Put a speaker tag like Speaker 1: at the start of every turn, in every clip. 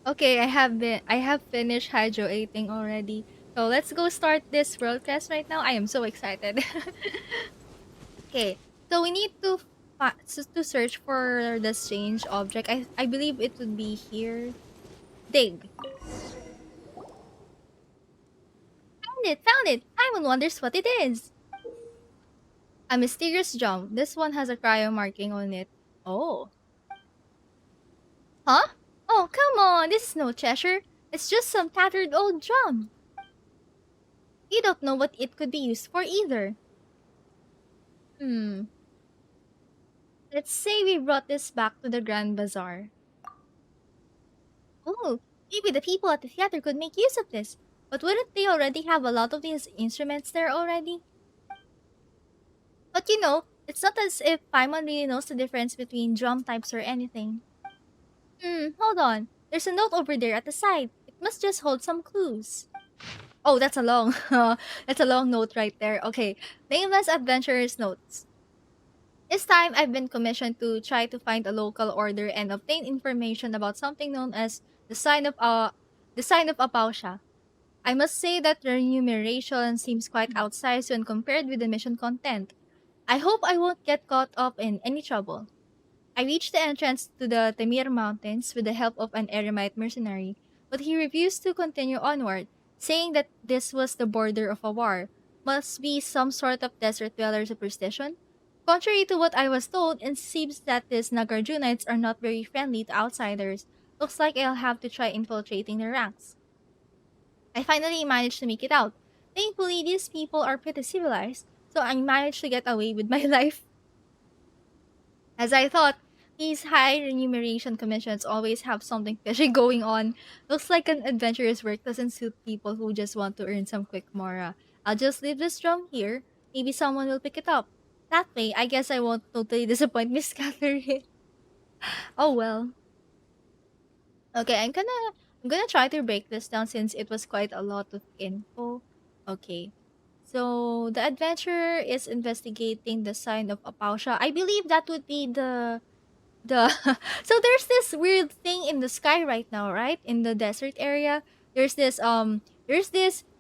Speaker 1: Okay, I have finished hydrating already. So let's go start this world quest right now. I am so excited. Okay, so we need to to search for the strange object. I believe it would be here. Dig. Found it, found it. Simon wonders what it is. A mysterious jump. This one has a cryo marking on it. Oh. Huh? Oh, come on. This is no treasure. It's just some tattered old drum. You don't know what it could be used for either. Hmm. Let's say we brought this back to the Grand Bazaar. Oh, maybe the people at the theater could make use of this. But wouldn't they already have a lot of these instruments there already? But it's not as if Paimon really knows the difference between drum types or anything. Hold on. There's a note over there at the side. It must just hold some clues. Oh, that's a long, that's a long note right there. Okay, nameless adventurer's notes. This time, I've been commissioned to try to find a local order and obtain information about something known as the sign of Apausha. I must say that the remuneration seems quite outsized when compared with the mission content. I hope I won't get caught up in any trouble. I reached the entrance to the Tamir Mountains with the help of an Eremite mercenary, but he refused to continue onward, saying that this was the border of a war. Must be some sort of desert dweller superstition? Contrary to what I was told, it seems that these Nagarjunites are not very friendly to outsiders. Looks like I'll have to try infiltrating their ranks. I finally managed to make it out. Thankfully, these people are pretty civilized, so I managed to get away with my life. As I thought, these high remuneration commissions always have something fishy going on. Looks like an adventurous work doesn't suit people who just want to earn some quick mora. I'll just leave this drum here. Maybe someone will pick it up. That way, I guess I won't totally disappoint Miss Catherine. Oh well. Okay, I'm gonna try to break this down since it was quite a lot of info. Okay. So the adventurer is investigating the sign of Apausha. I believe that would be the so there's this weird thing in the sky right now, right? In the desert area. There's this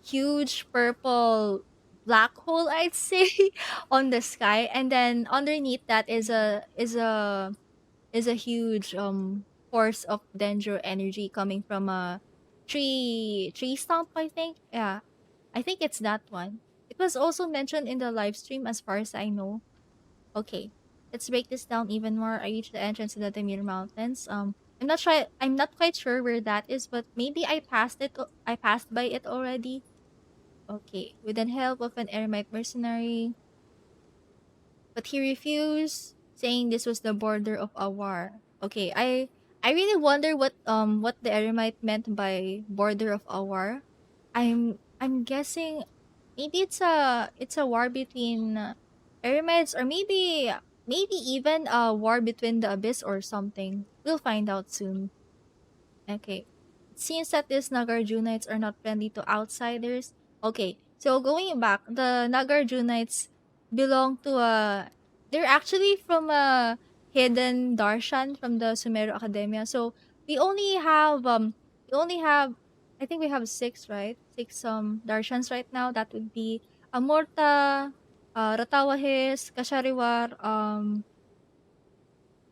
Speaker 1: huge purple black hole, I'd say, on the sky, and then underneath that is a huge force of dendro energy coming from a tree stump, I think. Yeah. I think it's that one. It was also mentioned in the live stream as far as I know. Okay, let's break this down even more. I reached the entrance to the Tamir Mountains. I'm not quite sure where that is, but maybe I passed by it already. Okay, with the help of an Eremite mercenary, but he refused, saying this was the border of a war. Okay, I really wonder what the Eremite meant by border of a war. I'm guessing maybe it's a war between Eremites, or maybe even a war between the Abyss or something. We'll find out soon. Okay. It seems that these Nagarjunites are not friendly to outsiders. Okay, so going back, the Nagarjunites belong to a they're actually from a hidden darshan from the Sumeru Academia. So we only have I think we have six, right? Six darshans right now. That would be Amorta, Ratawahis, Kashariwar,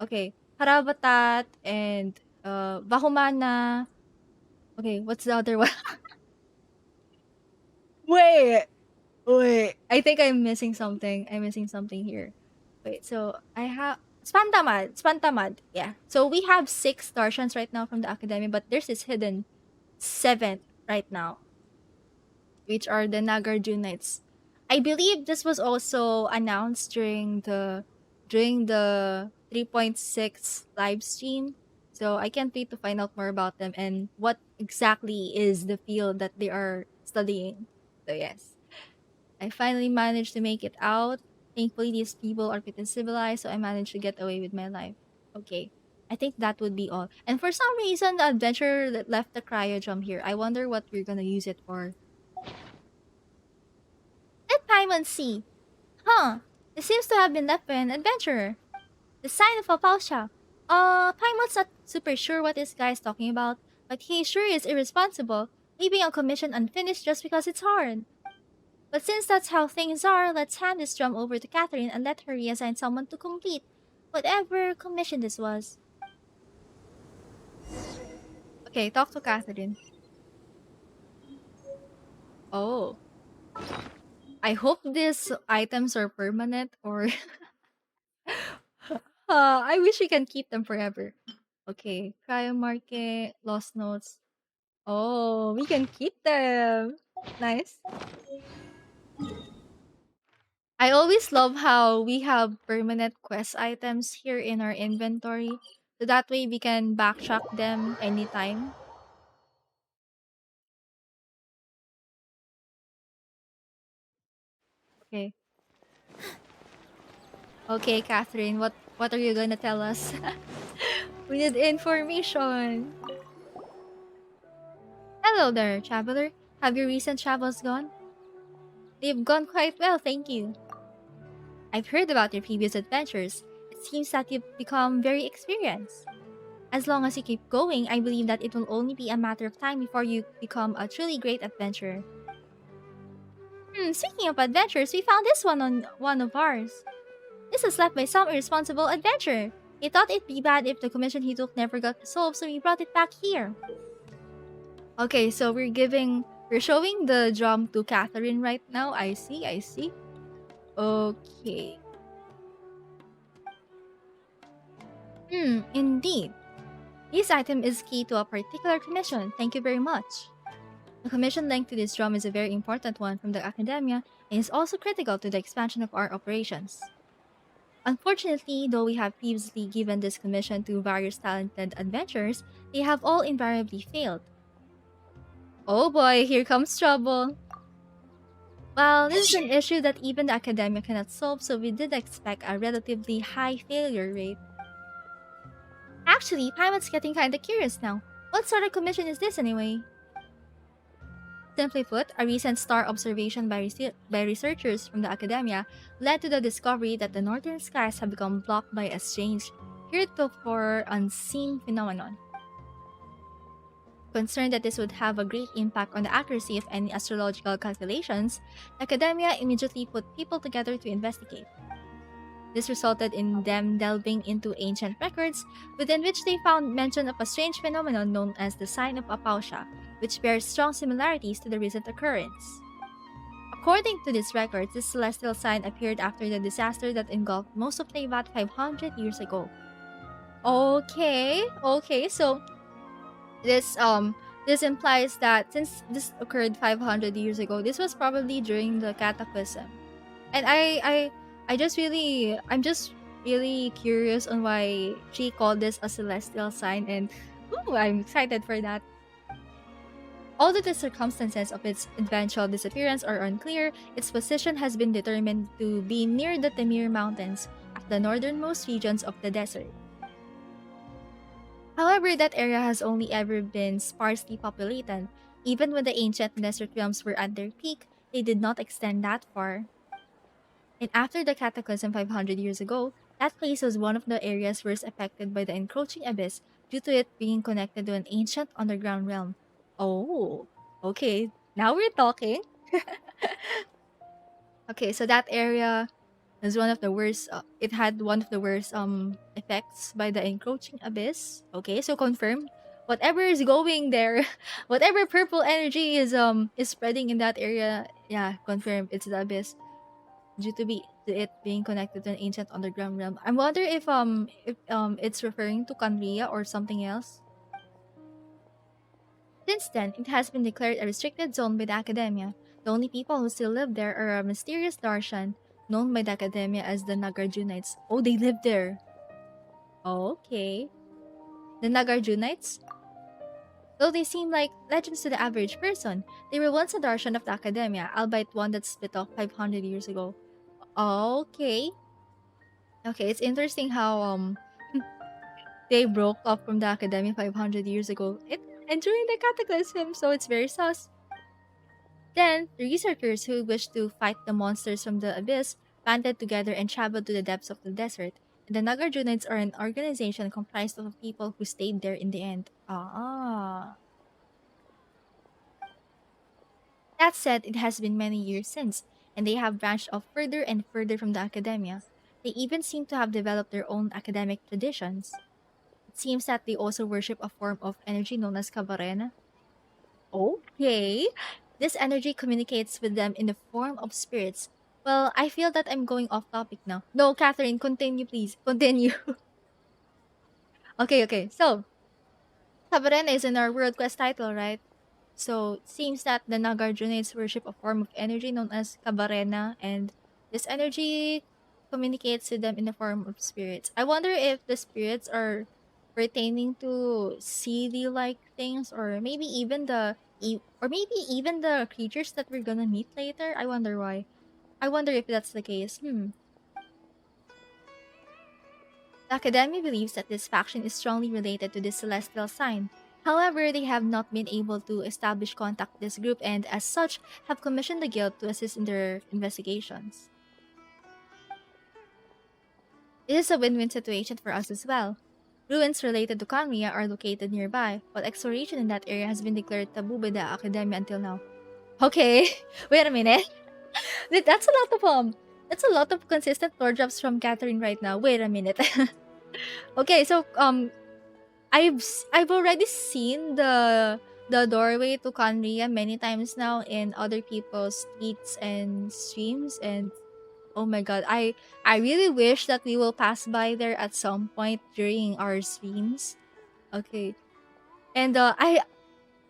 Speaker 1: okay, Harabatat, and Bahumana. Okay, what's the other one? Wait, wait. I think I'm missing something. I'm missing something here. Wait, so I have Spantamad. Yeah. So we have six Darshans right now from the academy, but there's this hidden seventh right now, which are the Nagarjunites. I believe this was also announced during the 3.6 live stream. So I can't wait to find out more about them and what exactly is the field that they are studying. So yes, I finally managed to make it out. Thankfully, these people are pretty civilized, so I managed to get away with my life. Okay. I think that would be all. And for some reason, the adventurer left the cryo jump here. I wonder what we're gonna use it for. Let Paimon see. Huh. It seems to have been left by an adventurer. The sign of a Pausha. Paimon's not super sure what this guy is talking about, But he sure is irresponsible, leaving a commission unfinished just because it's hard. But since that's how things are, let's hand this drum over to Catherine and let her reassign someone to complete whatever commission this was. Okay, talk to Catherine. Oh, I hope these items are permanent or I wish we can keep them forever. Okay, cryo market, lost notes. Oh, we can keep them. Nice. I always love how we have permanent quest items here in our inventory. So that way we can backtrack them anytime. Okay. Okay, Catherine, what are you gonna tell us? We need information. Hello there, traveler. Have your recent travels gone? They've gone quite well, thank you. I've heard about your previous adventures. It seems that you've become very experienced. As long as you keep going, I believe that it will only be a matter of time before you become a truly great adventurer. Speaking of adventures, we found this one on one of ours. This was left by some irresponsible adventurer. He thought it'd be bad if the commission he took never got solved, so he brought it back here. Okay, so we're showing the drum to Catherine right now. I see, I see. Okay. Indeed. This item is key to a particular commission. Thank you very much. The commission linked to this drum is a very important one from the academia and is also critical to the expansion of our operations. Unfortunately, though we have previously given this commission to various talented adventurers, they have all invariably failed. Oh boy, here comes trouble. Well, this is an issue that even the academia cannot solve, so we did expect a relatively high failure rate. Actually, Paimon's getting kinda curious now. What sort of commission is this anyway? Simply put, a recent star observation by researchers from the academia led to the discovery that the northern skies have become blocked by a strange, heretofore unseen phenomenon. Concerned that this would have a great impact on the accuracy of any astrological calculations, the academia immediately put people together to investigate. This resulted in them delving into ancient records, within which they found mention of a strange phenomenon known as the sign of Apausha, which bears strong similarities to the recent occurrence. According to these records, this celestial sign appeared after the disaster that engulfed most of Teyvat 500 years ago. Okay, so this this implies that since this occurred 500 years ago, this was probably during the cataclysm. And I'm just really curious on why she called this a celestial sign, and ooh, I'm excited for that. Although the circumstances of its eventual disappearance are unclear, its position has been determined to be near the Temir Mountains, at the northernmost regions of the desert. However, that area has only ever been sparsely populated. Even when the ancient desert realms were at their peak, they did not extend that far. And after the cataclysm 500 years ago, that place was one of the areas worst affected by the encroaching abyss due to it being connected to an ancient underground realm. Oh, okay. Now we're talking. Okay, so that area is one of the worst. It had one of the worst effects by the encroaching abyss. Okay, so confirmed. Whatever is going there, whatever purple energy is spreading in that area, yeah, confirmed. It's the abyss due to it being connected to an ancient underground realm. I wonder if it's referring to Kanria or something else. Since then, it has been declared a restricted zone by the academia. The only people who still live there are a mysterious Darshan, known by the academia as the Nagarjunites. Oh, they live there. Oh, okay. The Nagarjunites? Though they seem like legends to the average person, they were once a Darshan of the academia, albeit one that split off 500 years ago. Okay. Okay, it's interesting how they broke off from the academia 500 years ago. And during the cataclysm, so it's very sus. Then, the researchers who wished to fight the monsters from the abyss banded together and traveled to the depths of the desert. The Nagarjunites are an organization comprised of people who stayed there in the end. Ah. That said, it has been many years since, and they have branched off further and further from the academia. They even seem to have developed their own academic traditions. It seems that they also worship a form of energy known as Khvarena. Okay. This energy communicates with them in the form of spirits. Well, I feel that I'm going off topic now. No, Catherine, continue, please. Continue. Okay. So, Khvarena is in our World Quest title, right? So it seems that the Nagarjunites worship a form of energy known as Khvarena, and this energy communicates with them in the form of spirits. I wonder if the spirits are pertaining to CD-like things, or maybe even or maybe even the creatures that we're gonna meet later. I wonder why. I wonder if that's the case. The Academy believes that this faction is strongly related to this celestial sign. However, they have not been able to establish contact with this group and, as such, have commissioned the guild to assist in their investigations. It is a win-win situation for us as well. Ruins related to Kanria are located nearby, but exploration in that area has been declared taboo by the Academy until now. Okay, wait a minute. That's a lot of that's a lot of consistent floor drops from Catherine right now. Wait a minute. Okay, so I've already seen the doorway to Kanria many times now in other people's tweets and streams, and oh my god, I really wish that we will pass by there at some point during our streams. Okay. And I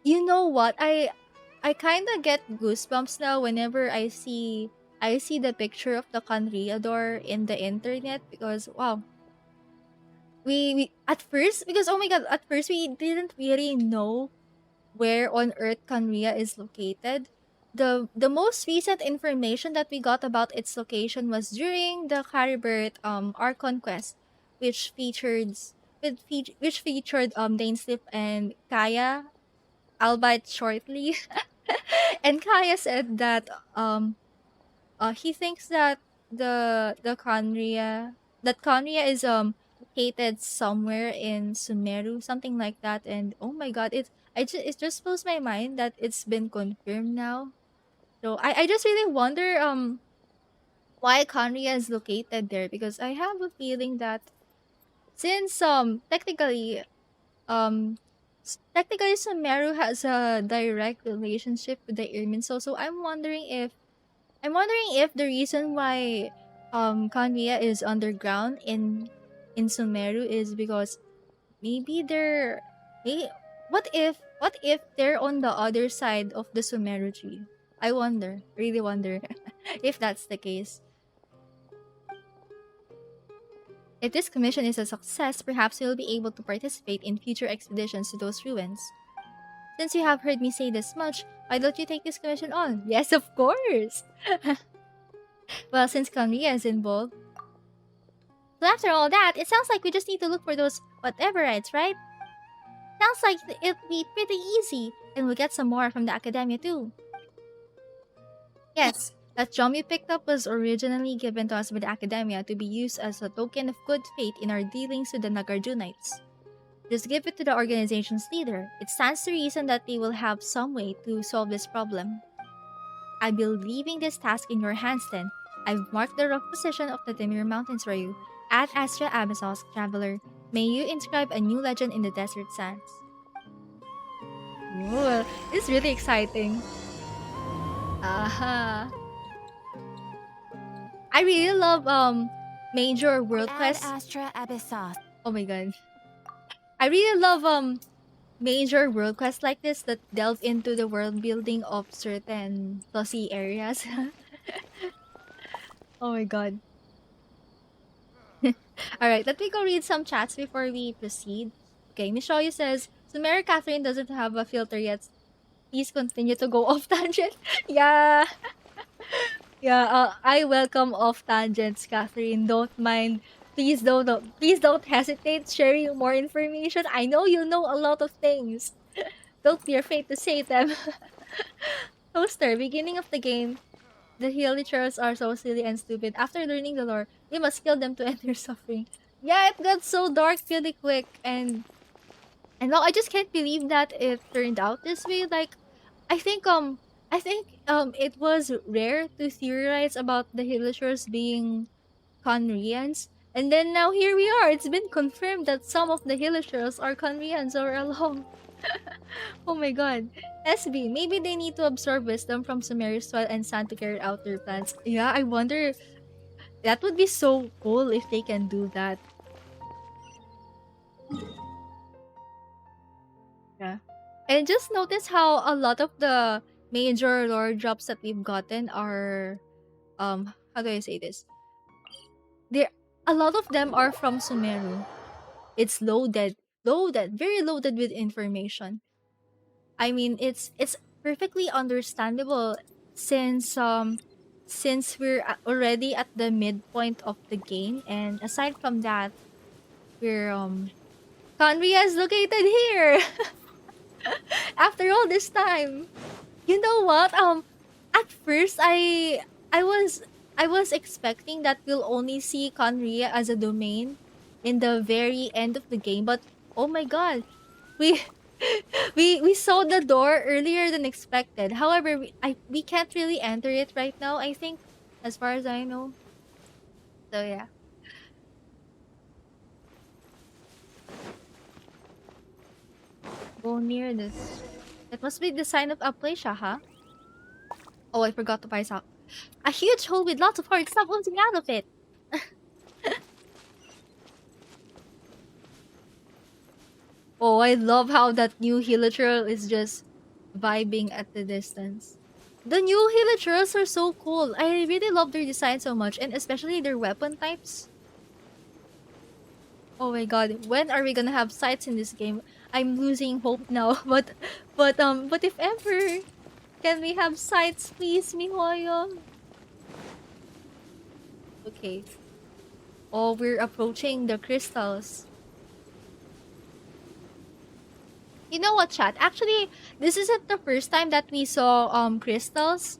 Speaker 1: you know what? I kind of get goosebumps now whenever I see the picture of the Kanria door in the internet, because wow, we at first, because oh my god, at first we didn't really know where on earth Kanria is located. The most recent information that we got about its location was during the Caribert Archon quest, which which featured Dainsleep and Kaya, albeit shortly. And Kaya said that he thinks that the Conria is located somewhere in Sumeru, something like that. And oh my god, it just blows my mind that it's been confirmed now. So I just really wonder why Conria is located there, because I have a feeling that since um technically Sumeru has a direct relationship with the Irminsul, so I'm wondering if the reason why Kanria is underground in Sumeru is because maybe may what if they're on the other side of the Sumeru tree? I wonder, really wonder if that's the case. If this commission is a success, perhaps you'll be able to participate in future expeditions to those ruins. Since you have heard me say this much, why don't you take this commission on? Yes, of course! Well, since Kanria is involved, so after all that, it sounds like we just need to look for those whateverites, right? Sounds like it'll be pretty easy, and we'll get some more from the academia too. Yes, that gem you picked up was originally given to us by the academia to be used as a token of good faith in our dealings with the Nagarjunites. Just give it to the organization's leader. It stands to reason that they will have some way to solve this problem. I'll be leaving this task in your hands then. I've marked the rough position of the Dimir Mountains for you. At Astra Abyssos, traveler, may you inscribe a new legend in the desert sands. Ooh, it's really exciting. Aha. I really love major world
Speaker 2: Ad
Speaker 1: quests.
Speaker 2: Astra Abyssos.
Speaker 1: Oh my god. I really love major world quests like this that delve into the world building of certain fussy areas. Oh my god. Alright, let me go read some chats before we proceed. Okay, Michelle says, so Mary Catherine doesn't have a filter yet. Please continue to go off tangent. Yeah. Yeah, I welcome off tangents, Catherine. Don't mind. Please don't hesitate sharing more information. I know you know a lot of things. Don't be afraid to say them. Toaster, beginning of the game. The Hilichurls are so silly and stupid. After learning the lore, we must kill them to end their suffering. Yeah, it got so dark really quick, and now I just can't believe that it turned out this way. Like, I think it was rare to theorize about the Hillishers being Conrians. And then now here we are. It's been confirmed that some of the Hillishers are Conrians all along. Oh my god. SB, maybe they need to absorb wisdom from Sumeru's soil and sand to carry out their plans. Yeah, I wonder. That would be so cool if they can do that. Yeah. And just notice how a lot of the major lore drops that we've gotten are how do I say this? There a lot of them are from Sumeru. It's loaded, very loaded with information. I mean, it's perfectly understandable since we're already at the midpoint of the game, and aside from that, we're Conria is located here. After all this time, you know what? At first, I was I was expecting that we'll only see Conria as a domain in the very end of the game, but oh my god, we we saw the door earlier than expected. However, we can't really enter it right now, I think, as far as I know. So yeah. Go near this. That must be the sign of Aplasia, huh? Oh, I forgot to buy some. A huge hole with lots of hard stuff oozing out of it. Oh, I love how that new Hilichurl is just vibing at the distance. The new Hilichurls are so cool. I really love their design so much, and especially their weapon types. Oh my god, when are we gonna have sights in this game? I'm losing hope now. But if ever, can we have sights, please, Mihoyo? Okay. Oh, we're approaching the crystals. You know what, chat? Actually, this isn't the first time that we saw crystals.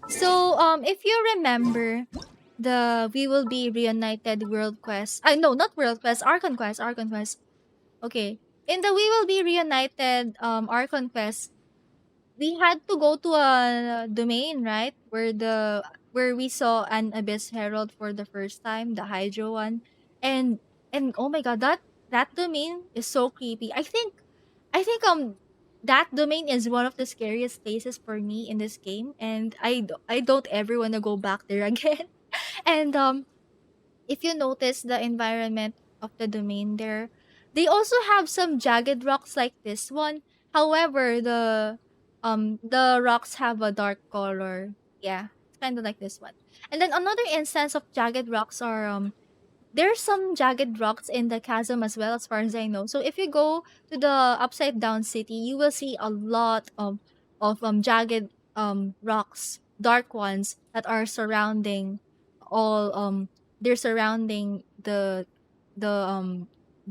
Speaker 1: So if you remember the We Will Be Reunited World Quest. I no, not World Quest, Archon Quest, Archon Quest. Okay. In the We Will Be Reunited Archon Quest, we had to go to a domain, right? Where we saw an Abyss Herald for the first time, the Hydro one. And oh my god, that domain is so creepy. I think that domain is one of the scariest places for me in this game, and I don't ever want to go back there again. And if you notice the environment of the domain there, they also have some jagged rocks like this one. However, the rocks have a dark color. Yeah, it's kind of like this one. And then another instance of jagged rocks are there's some jagged rocks in the chasm as well, as far as I know. So if you go to the upside down city, you will see a lot of jagged rocks, dark ones that are surrounding all they're surrounding the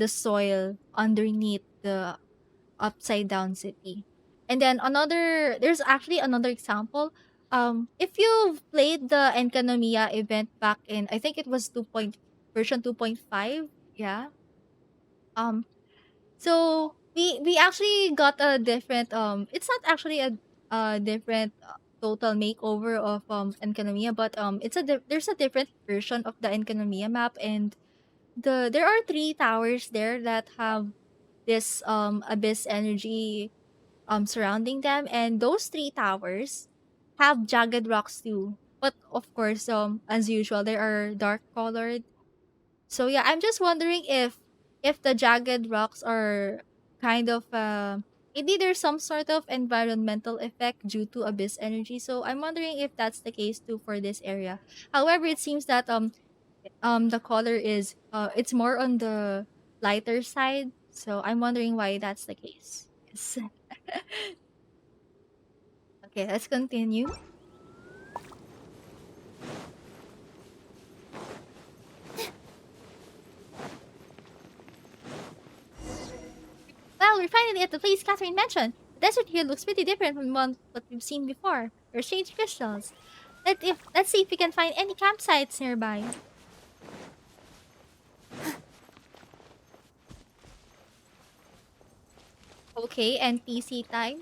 Speaker 1: soil underneath the upside down city. And then there's actually another example. If you've played the Enkanomiya event back in, I think it was version 2.5, yeah. Um, so we actually got a different it's not actually a different total makeover of Enkanomiya, but there's a different version of the Enkanomiya map, and there are three towers there that have this abyss energy surrounding them, and those three towers have jagged rocks too. But of course, as usual, they are dark colored. So yeah, I'm just wondering if the jagged rocks are kind of maybe there's some sort of environmental effect due to abyss energy. So I'm wondering if that's the case too for this area. However, it seems that the color is it's more on the lighter side. So I'm wondering why that's the case. Yes. Okay, let's continue. Well, we're finally at the place Catherine mentioned. The desert here looks pretty different from what we've seen before. There are strange crystals. Let's see if we can find any campsites nearby. Okay, NPC time.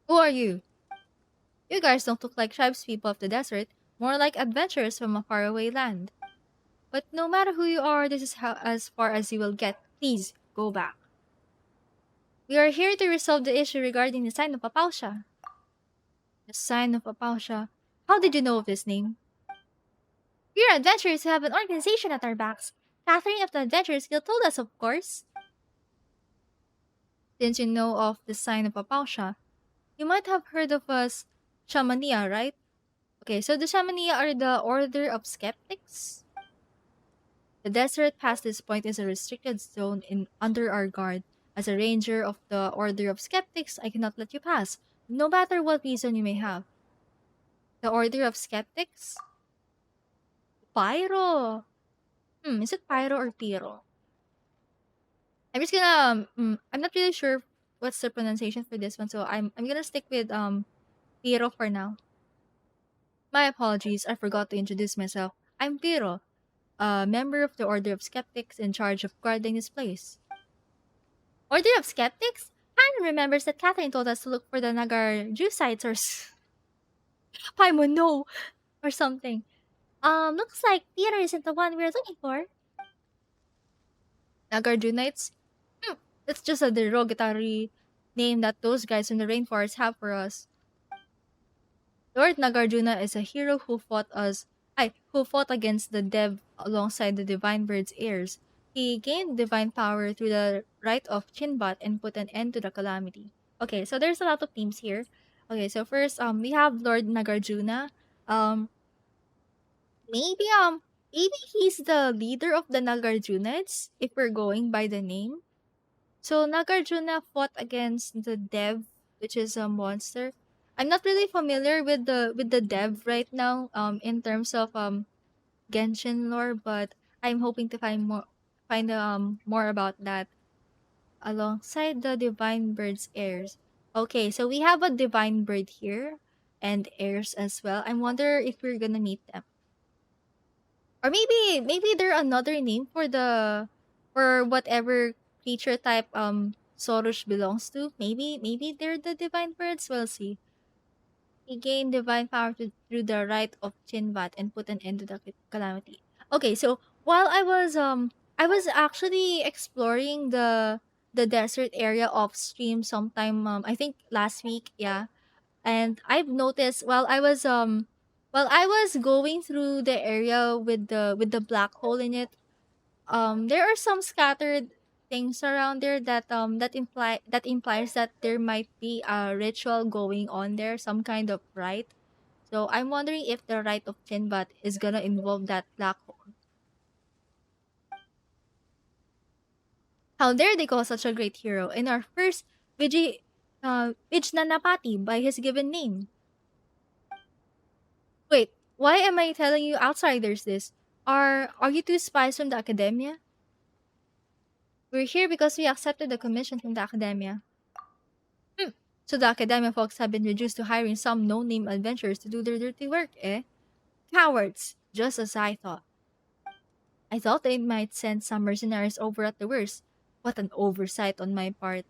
Speaker 1: Who are you? You guys don't look like tribespeople of the desert, more like adventurers from a faraway land. But no matter who you are, this is how as far as you will get. Please go back. We are here to resolve the issue regarding the sign of Apausha. The sign of Apausha. How did you know of this name? We are adventurers who have an organization at our backs. Catherine of the Adventurers Guild told us, of course. Since you know of the sign of Apausha, you might have heard of us Shamania, right? Okay, so the Shamania are the Order of Skeptics. The desert past this point is a restricted zone in under our guard. As a ranger of the Order of Skeptics, I cannot let you pass, no matter what reason you may have. The Order of Skeptics? Pyro! Is it Pyro or Pyro? I'm just gonna, I'm not really sure what's the pronunciation for this one, so I'm gonna stick with, Pyro for now. My apologies, I forgot to introduce myself. I'm Pyro, a member of the Order of Skeptics in charge of guarding this place. Order of Skeptics? Han remembers that Catherine told us to look for the Nagar Juicites or Paimon, no! Or something. Looks like Peter isn't the one we're looking for. Nagar Junites? Hmm, it's just a derogatory name that those guys in the rainforest have for us. Lord Nagarjuna is a hero who fought against the Dev alongside the Divine Bird's heirs. He gained divine power through the rite of Chinbat and put an end to the calamity. Okay, so there's a lot of themes here. Okay, so first, we have Lord Nagarjuna. Um, maybe, maybe he's the leader of the Nagarjunites, if we're going by the name. So Nagarjuna fought against the Dev, which is a monster. I'm not really familiar with the Dev right now, in terms of Genshin lore, but I'm hoping to find more about that alongside the Divine Bird's heirs. Okay, so we have a Divine Bird here and heirs as well. I wonder if we're gonna meet them. Or maybe they're another name for the for whatever creature type Sorush belongs to. Maybe they're the divine birds. We'll see. He gained divine power through the rite of Chinvat and put an end to the calamity. Okay, so while I was actually exploring the desert area off stream sometime, I think last week, yeah. And I've noticed while I was going through the area with the black hole in it, there are some scattered things around there that implies that there might be a ritual going on there, some kind of rite. So I'm wondering if the rite of Chinbat is gonna involve that black hole. How dare they call such a great hero in our first Vijnanapati by his given name? Wait, why am I telling you outsiders this? Are you two spies from the academia? We're here because we accepted the commission from the academia. Hmm. So the academia folks have been reduced to hiring some no-name adventurers to do their dirty work, eh? Cowards, just as I thought. I thought they might send some mercenaries over at the worst. What an oversight on my part.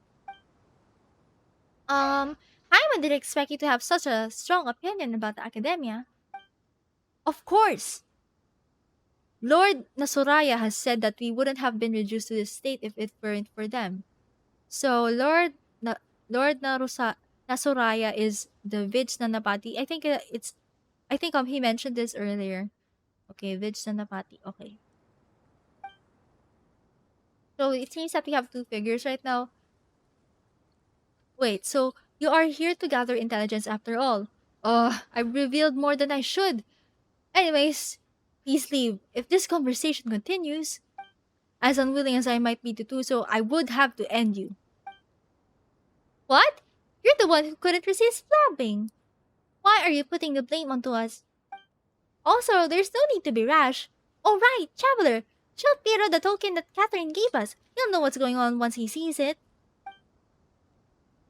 Speaker 1: Um, I didn't expect you to have such a strong opinion about the academia. Of course! Lord Nasoraya has said that we wouldn't have been reduced to this state if it weren't for them. So Lord Nasoraya is the Vijnanapati. I think he mentioned this earlier. Okay, Vijnanapati. Okay. So it seems that we have two figures right now. Wait, so you are here to gather intelligence after all. I've revealed more than I should. Anyways, please leave. If this conversation continues, as unwilling as I might be to do so, I would have to end you. What? You're the one who couldn't resist blabbing. Why are you putting the blame onto us? Also, there's no need to be rash. Oh right, Traveler! Show Piero the token that Catherine gave us. He'll know what's going on once he sees it.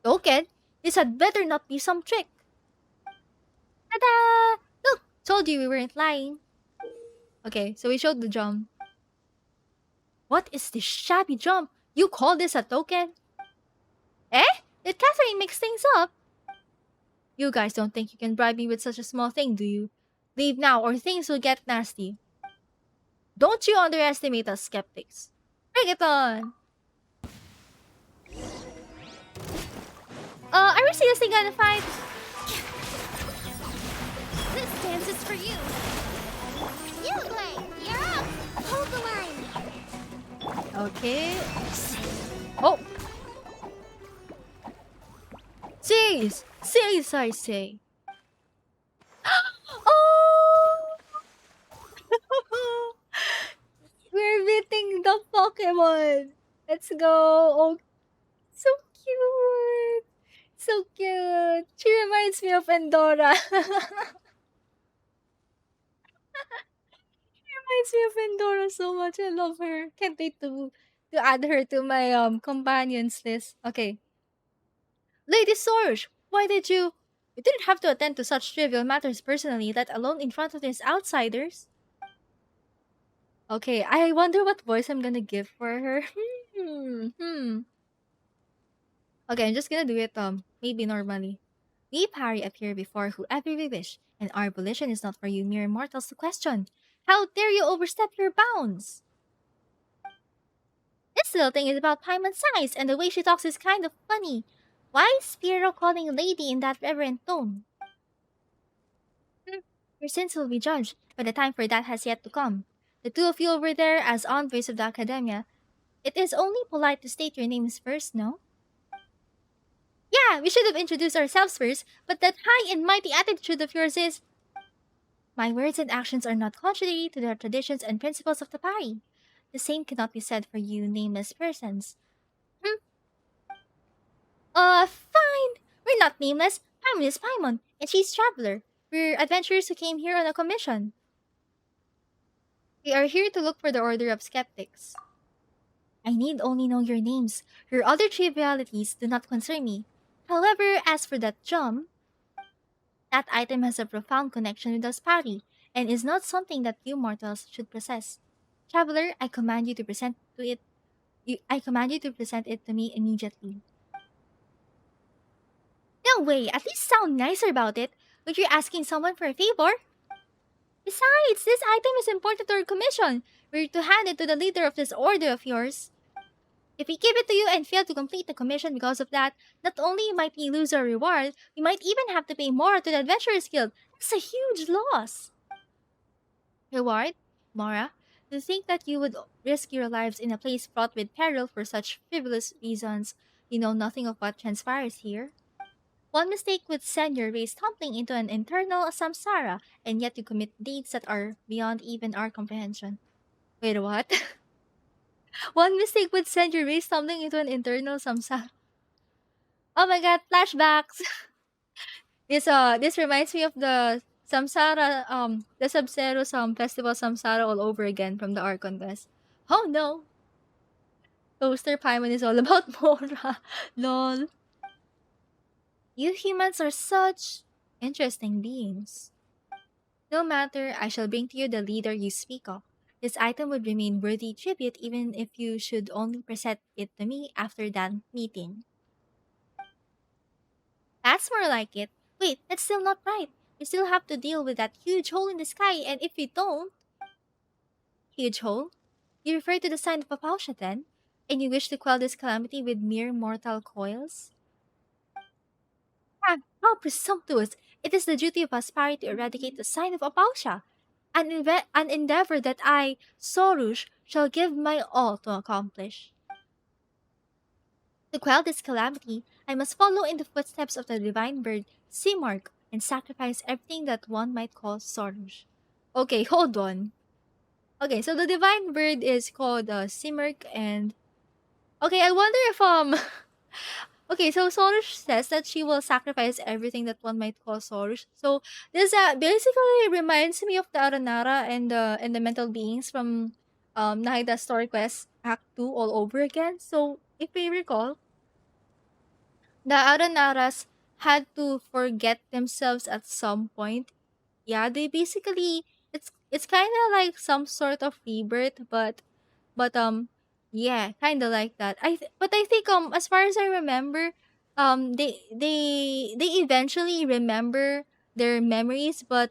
Speaker 1: Token? This had better not be some trick. Ta-da! Look, told you we weren't lying. Okay, so we showed the drum. What is this shabby jump? You call this a token? Eh? Did Catherine mix things up? You guys don't think you can bribe me with such a small thing, do you? Leave now or things will get nasty. Don't you underestimate us skeptics. Bring it on! Are we seriously gonna fight?
Speaker 2: This dance is for you. You play. You're up. Hold the line.
Speaker 1: Okay. Oh! Cease! Cease, I say. Oh! We're beating the Pokemon! Let's go! Oh, so cute! So cute! She reminds me of Endora. Reminds me of Endora so much. I love her. Can't wait to add her to my companions list. Okay. Lady Sorge, why did you? You didn't have to attend to such trivial matters personally, let alone in front of these outsiders. Okay, I wonder what voice I'm gonna give for her. Okay, I'm just gonna do it maybe normally. We parry appear before whoever we wish, and our volition is not for you mere mortals to question. How dare you overstep your bounds? This little thing is about Paimon's size, and the way she talks is kind of funny. Why is Piero calling lady in that reverent tone? Hmm, your sins will be judged, but the time for that has yet to come. The two of you over there as envoys of the Academia, it is only polite to state your names first, no? Yeah, we should have introduced ourselves first, but that high and mighty attitude of yours is... My words and actions are not contrary to the traditions and principles of the party. The same cannot be said for you nameless persons. Hmm, fine. We're not nameless. Paimon is Paimon, and she's Traveler. We're adventurers who came here on a commission. We are here to look for the Order of Skeptics. I need only know your names. Your other trivialities do not concern me. However, as for that gem, that item has a profound connection with us party, and is not something that you mortals should possess. Traveler, I command you to present to it. I command you to present it to me immediately. No way! At least sound nicer about it. But you're asking someone for a favor? Besides, this item is important to our commission. We're to hand it to the leader of this order of yours. If we give it to you and fail to complete the commission because of that, not only might we lose our reward, we might even have to pay more to the Adventurers Guild. That's a huge loss. Reward? Mora, to think that you would risk your lives in a place fraught with peril for such frivolous reasons. You know nothing of what transpires here. One mistake would send your race tumbling into an internal samsara, and yet you commit deeds that are beyond even our comprehension. Wait, what? One mistake would send your race tumbling into an internal samsara. Oh my god, flashbacks! This reminds me of the Samsara, the Sub-Zero Festival Samsara all over again from the Archon Quest. Oh no! Toaster Paimon is all about Mora. Lol. You humans are such interesting beings. No matter, I shall bring to you the leader you speak of. This item would remain worthy tribute even if you should only present it to me after that meeting. That's more like it. Wait, that's still not right. We still have to deal with that huge hole in the sky, and if we don't... Huge hole? You refer to the sign of Apausha then? And you wish to quell this calamity with mere mortal coils? Ah, how presumptuous! It is the duty of Aspari to eradicate the sign of Apausha. An endeavor that I, Sorush, shall give my all to accomplish. To quell this calamity, I must follow in the footsteps of the divine bird, Simorg, and sacrifice everything that one might call Sorush. Okay, hold on. Okay, so the divine bird is called Simurg, and okay, I wonder if okay, so Sorush says that she will sacrifice everything that one might call Sorush. So this basically reminds me of the Aranara and the mental beings from Nahida Story Quest Act 2 all over again. So if we recall, the Aranaras had to forget themselves at some point. Yeah, they basically it's kind of like some sort of rebirth, but yeah, kind of like that. But I think as far as I remember, they eventually remember their memories, but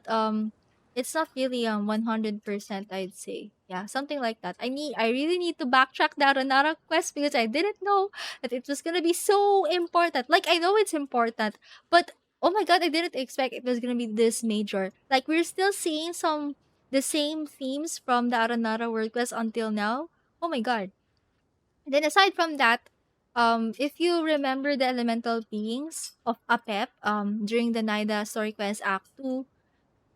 Speaker 1: it's not really 100%, I'd say. Yeah, something like that. I really need to backtrack that another quest because I didn't know that it was gonna be so important. Like, I know it's important, but oh my god, I didn't expect it was gonna be this major. Like, we're still seeing some the same themes from the Aranara World Quest until now. Oh my god. And then aside from that, if you remember the elemental beings of Apep, during the Naida Story Quest Act 2,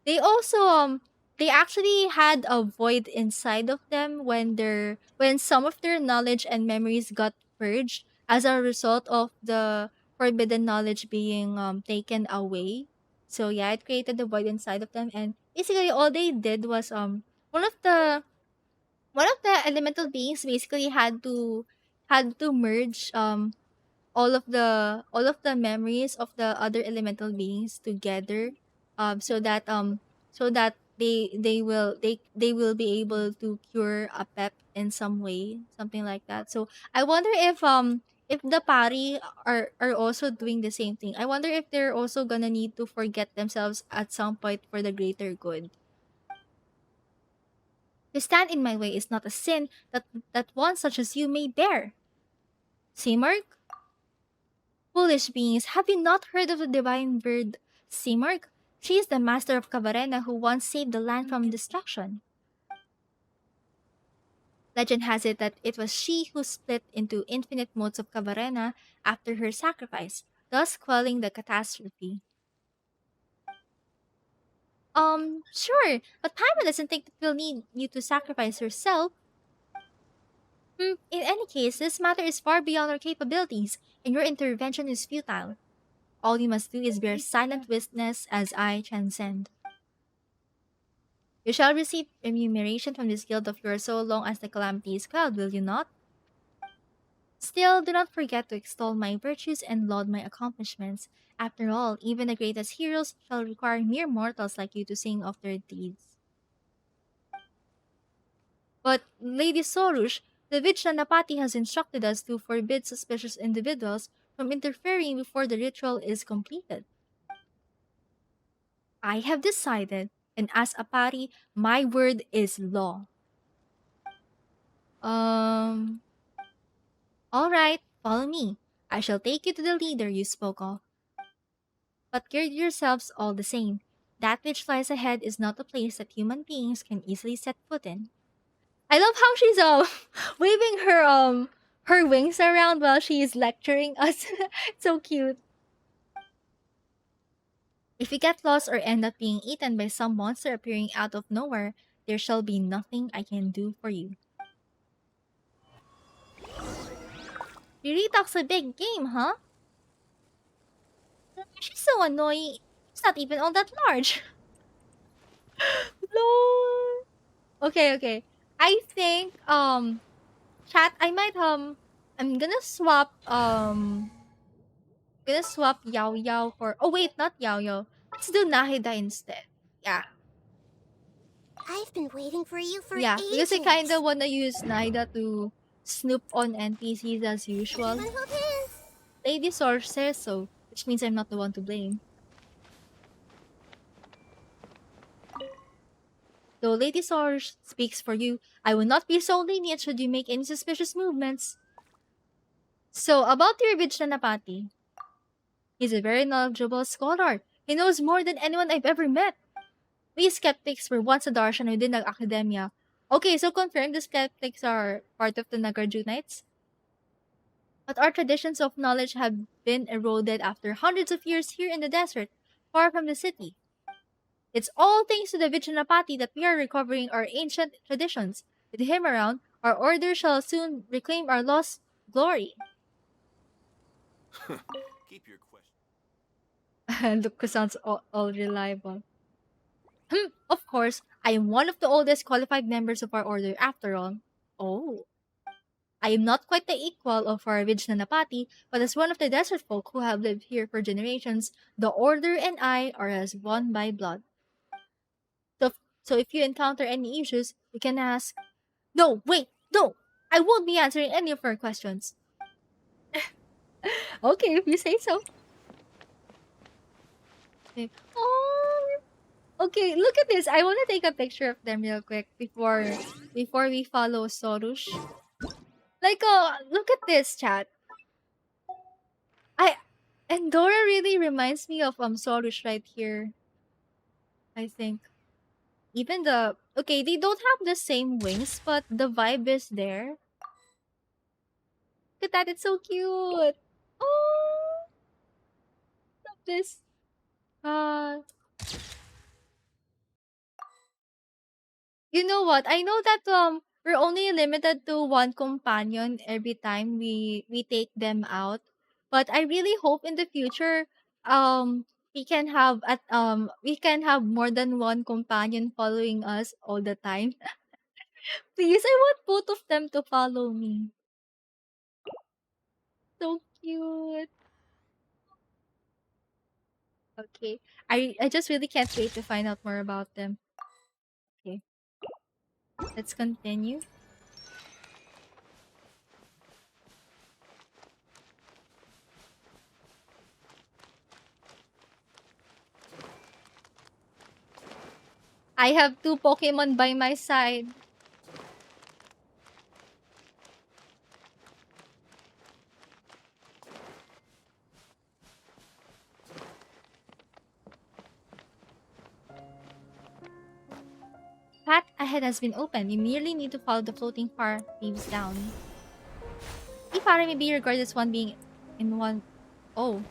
Speaker 1: they also they actually had a void inside of them when some of their knowledge and memories got purged as a result of the forbidden knowledge being taken away. So yeah, it created the void inside of them, and basically all they did was one of the one of the elemental beings basically had to merge all of the memories of the other elemental beings together, so that they will be able to cure a pep in some way, something like that. So I wonder if the pari are also doing the same thing. I wonder if they're also gonna need to forget themselves at some point for the greater good. To stand in my way is not a sin that one such as you may bear. Simurg? Foolish beings, have you not heard of the divine bird Simurg? She is the master of Khvarena who once saved the land from destruction. Legend has it that it was she who split into infinite modes of Khvarena after her sacrifice, thus quelling the catastrophe. Sure, but Paimon doesn't think that we'll need you to sacrifice yourself. In any case, this matter is far beyond our capabilities, and your intervention is futile. All you must do is bear silent witness as I transcend. You shall receive remuneration from this guild of yours so long as the calamity is quelled, will you not? Still, do not forget to extol my virtues and laud my accomplishments. After all, even the greatest heroes shall require mere mortals like you to sing of their deeds. But, Lady Sorush, the Vijnanapati has instructed us to forbid suspicious individuals from interfering before the ritual is completed. I have decided, and as a pari, my word is law. Um, alright, follow me. I shall take you to the leader you spoke of. But gird yourselves all the same. That which lies ahead is not a place that human beings can easily set foot in. I love how she's waving her wings around while she is lecturing us. So cute. If you get lost or end up being eaten by some monster appearing out of nowhere, there shall be nothing I can do for you. Riritak's a big game, huh? She's so annoying. It's not even all that large. Lol. Okay, okay. I think chat I might I'm gonna swap Yao Yao for, oh wait, not Yao Yao. Let's do Nahida instead. Yeah.
Speaker 2: I've been waiting for you for
Speaker 1: Yeah, because I kinda
Speaker 2: ages.
Speaker 1: wanna use Nahida to snoop on NPCs as
Speaker 2: Anyone
Speaker 1: usual.
Speaker 2: hold hands?
Speaker 1: Lady Source says so, which means I'm not the one to blame. Though Lady Source speaks for you, I will not be so lenient should you make any suspicious movements. So, about your Vijnanapati, he's a very knowledgeable scholar. He knows more than anyone I've ever met. We skeptics were once a darshan within the academia. Okay, so confirm the skeptics are part of the Nagarjunites? But our traditions of knowledge have been eroded after hundreds of years here in the desert, far from the city. It's all thanks to the Vijnanapati that we are recovering our ancient traditions. With him around, our order shall soon reclaim our lost glory.
Speaker 3: Keep your question.
Speaker 1: Look, sounds all reliable. Of course, I am one of the oldest qualified members of our order after all. Oh. I am not quite the equal of our Vijnanapati, but as one of the desert folk who have lived here for generations, the order and I are as one by blood. So, So if you encounter any issues, you can ask, no, wait, no, I won't be answering any of your questions. Okay, if you say so. Okay. Oh, okay, look at this. I want to take a picture of them real quick before we follow Sorush. Like, look at this, chat. I and Dora really reminds me of Sorush right here. I think even okay, they don't have the same wings, but the vibe is there. Look at that, it's so cute. Oh, love this. Uh, you know what? I know that we're only limited to one companion every time we take them out. But I really hope in the future we can have more than one companion following us all the time. Please, I want both of them to follow me. So cute. Okay. I just really can't wait to find out more about them. Okay. Let's continue. I have two Pokemon by my side. Path ahead has been opened. You merely need to follow the floating far leaves down. The fire may be regarded as one being in one. Oh.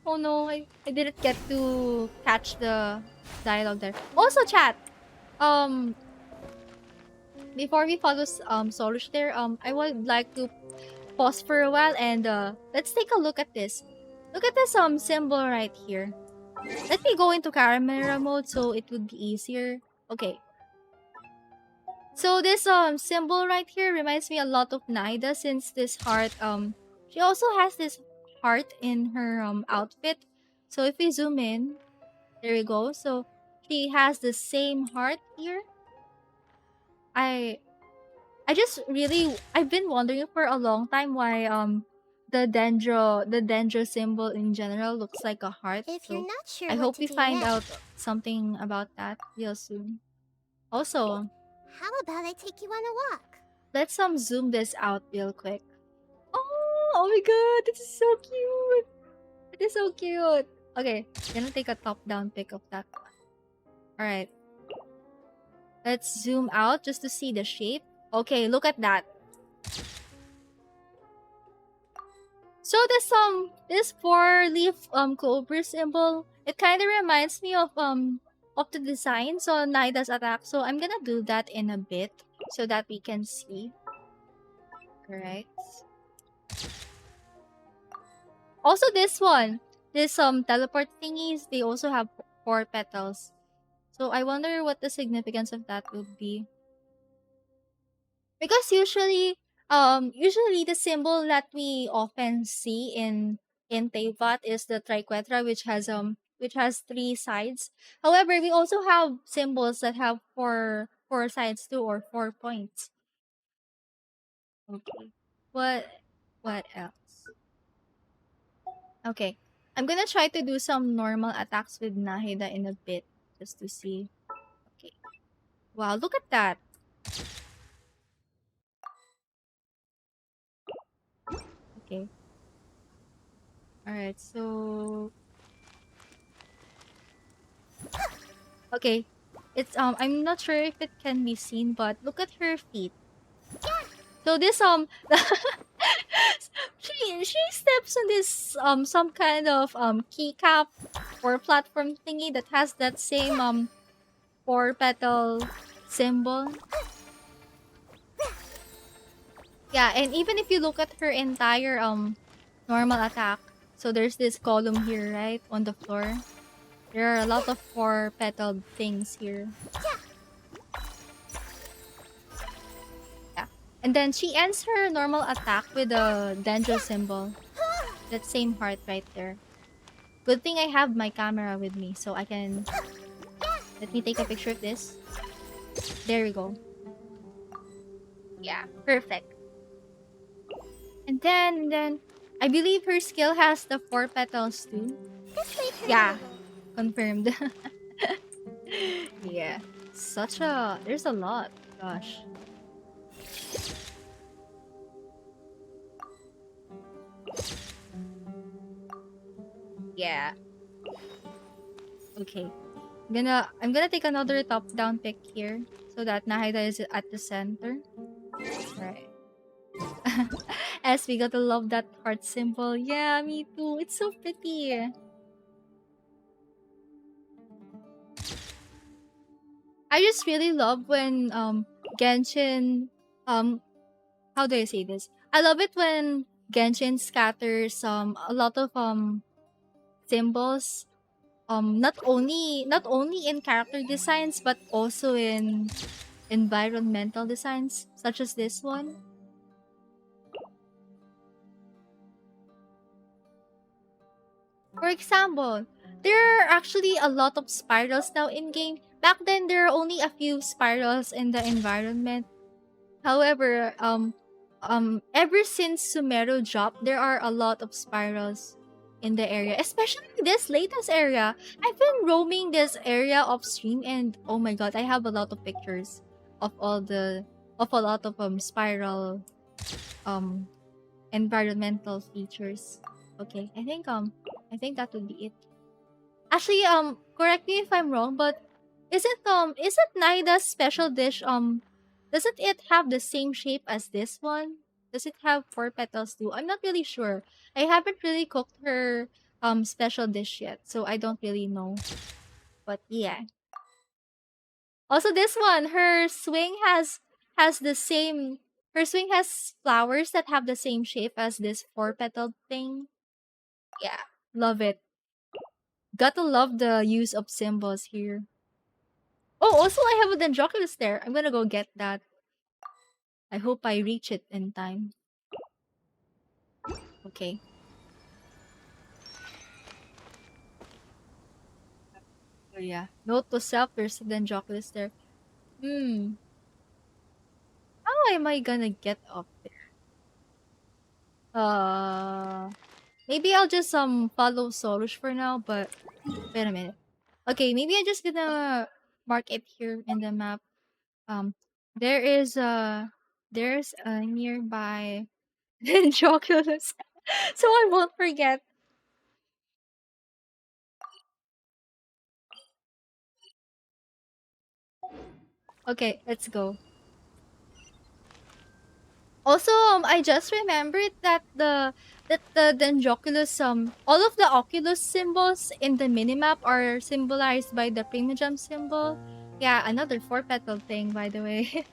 Speaker 1: Oh no, I didn't get to catch the dialogue there. Also, chat. Um, before we follow Solush there, I would like to pause for a while and let's take a look at this. Look at this symbol right here. Let me go into camera mode so it would be easier. Okay. So this symbol right here reminds me a lot of Naida since this heart she also has this heart in her outfit. So if we zoom in, there we go. So she has the same heart here. I I've been wondering for a long time why the dendro symbol in general looks like a heart.
Speaker 2: If you're
Speaker 1: So
Speaker 2: not sure
Speaker 1: I
Speaker 2: what
Speaker 1: hope
Speaker 2: to
Speaker 1: we
Speaker 2: do
Speaker 1: find out
Speaker 2: next,
Speaker 1: something about that real soon. Also,
Speaker 2: how about I take you on a walk?
Speaker 1: let's zoom this out real quick. Oh my god, this is so cute. It is so cute. Okay, gonna take a top-down pic of that one. Alright, let's zoom out just to see the shape. Okay, look at that. So this four-leaf clover symbol, it kind of reminds me of the designs on Naida's attack. So I'm gonna do that in a bit so that we can see. Alright. Also this one, this teleport thingies, they also have four petals. So I wonder what the significance of that would be. Because usually the symbol that we often see in Teyvat is the triquetra, which has three sides. However, we also have symbols that have four sides too, or 4 points. Okay. What what else? Okay. I'm gonna try to do some normal attacks with Nahida in a bit just to see. Okay. Wow, look at that. Okay. Alright, so okay. It's I'm not sure if it can be seen, but look at her feet. So this she steps on this some kind of keycap or platform thingy that has that same four petal symbol. Yeah, and even if you look at her entire normal attack, so there's this column here, right, on the floor. There are a lot of four petaled things here. Yeah. And then she ends her normal attack with a dendro symbol. That same heart right there. Good thing I have my camera with me so I can Let me take a picture of this. There we go. Yeah, perfect. And then, I believe her skill has the 4 petals too.
Speaker 2: This may hurt a
Speaker 1: Yeah,
Speaker 2: little.
Speaker 1: confirmed. Yeah. There's a lot. Gosh. Yeah. Okay. I'm gonna take another top-down pick here so that Nahida is at the center. Right. As we gotta love that heart symbol. Yeah, me too. It's so pretty. I just really love when Genshin um how do I say this? I love it when Genshin scatters a lot of symbols, not only in character designs but also in environmental designs such as this one. For example, there are actually a lot of spirals now in game. Back then there are only a few spirals in the environment. However, ever since Sumeru dropped, there are a lot of spirals in the area, especially this latest area. I've been roaming this area off stream, and oh my god, I have a lot of pictures of a lot of spiral um environmental features. Okay, I think that would be it. Actually, correct me if I'm wrong, but isn't Naida's special dish doesn't it have the same shape as this one? Does it have 4 petals too? I'm not really sure. I haven't really cooked her special dish yet, so I don't really know. But yeah. Also this one, has the same her swing has flowers that have the same shape as this 4 petal thing. Yeah. Love it. Gotta love the use of symbols here. Oh, also I have a Dendroculus there. I'm gonna go get that. I hope I reach it in time. Okay. Oh yeah. Note to self, there's a Dendroculus there. Hmm. How am I gonna get up there? Maybe I'll just follow Sorush for now, but wait a minute. Okay, maybe I'm just gonna mark it here in the map. Um there is there's a nearby Dendroculus. So I won't forget. Okay, let's go. Also, I just remembered that the Dendroculus all of the Oculus symbols in the minimap are symbolized by the Primogem symbol. Yeah, another 4 petal thing, by the way.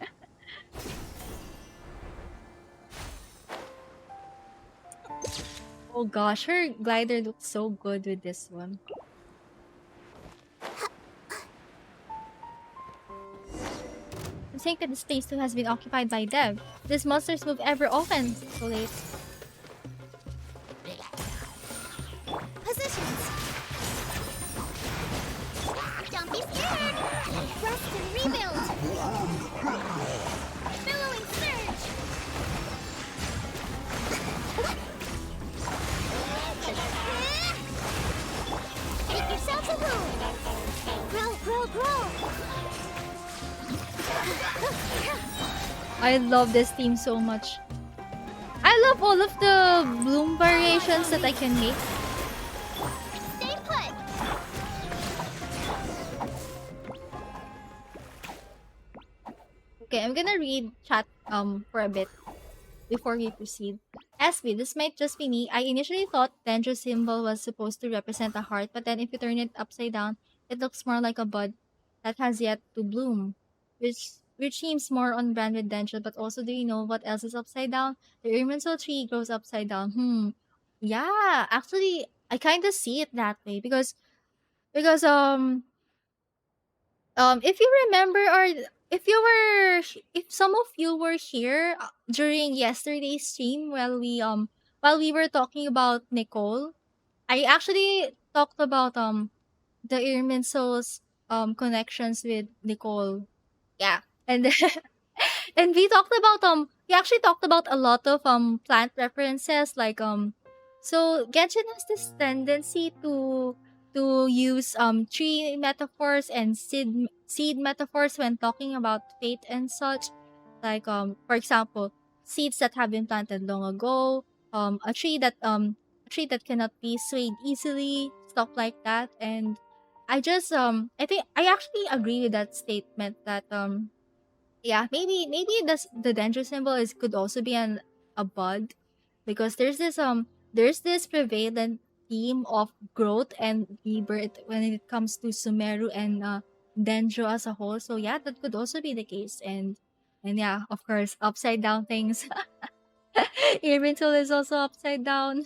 Speaker 1: Oh gosh, her glider looks so good with this one. I think that the stage 2 has been occupied by Dev. These monsters move ever often. So late.
Speaker 2: Positions. Don't be scared. Rest and rebuild. Billowing surge. Make yourself a home. Grow, grow, grow.
Speaker 1: I love this theme so much. I love all of the bloom variations that I can make.
Speaker 2: Stay put.
Speaker 1: Okay, I'm gonna read chat for a bit before we proceed. SB, this might just be me. I initially thought Dendro symbol was supposed to represent a heart, but then if you turn it upside down, it looks more like a bud that has yet to bloom, which seems more on brand with Dendro. But also, do you know what else is upside down? The Irminsul tree grows upside down. Yeah, actually, I kind of see it that way because if you remember, or if some of you were here during yesterday's stream while we were talking about Nicole, I actually talked about the Irminsul's connections with Nicole. Yeah. And and we actually talked about a lot of plant references like so Genshin has this tendency to use tree metaphors and seed metaphors when talking about fate and such. Like for example, seeds that have been planted long ago, a tree that cannot be swayed easily, stuff like that. And I think I actually agree with that statement that yeah, maybe the danger symbol is could also be a bud because there's this prevalent theme of growth and rebirth when it comes to Sumeru and Dendro as a whole. So yeah, that could also be the case. And yeah, of course, upside down things. Irminsul is also upside down.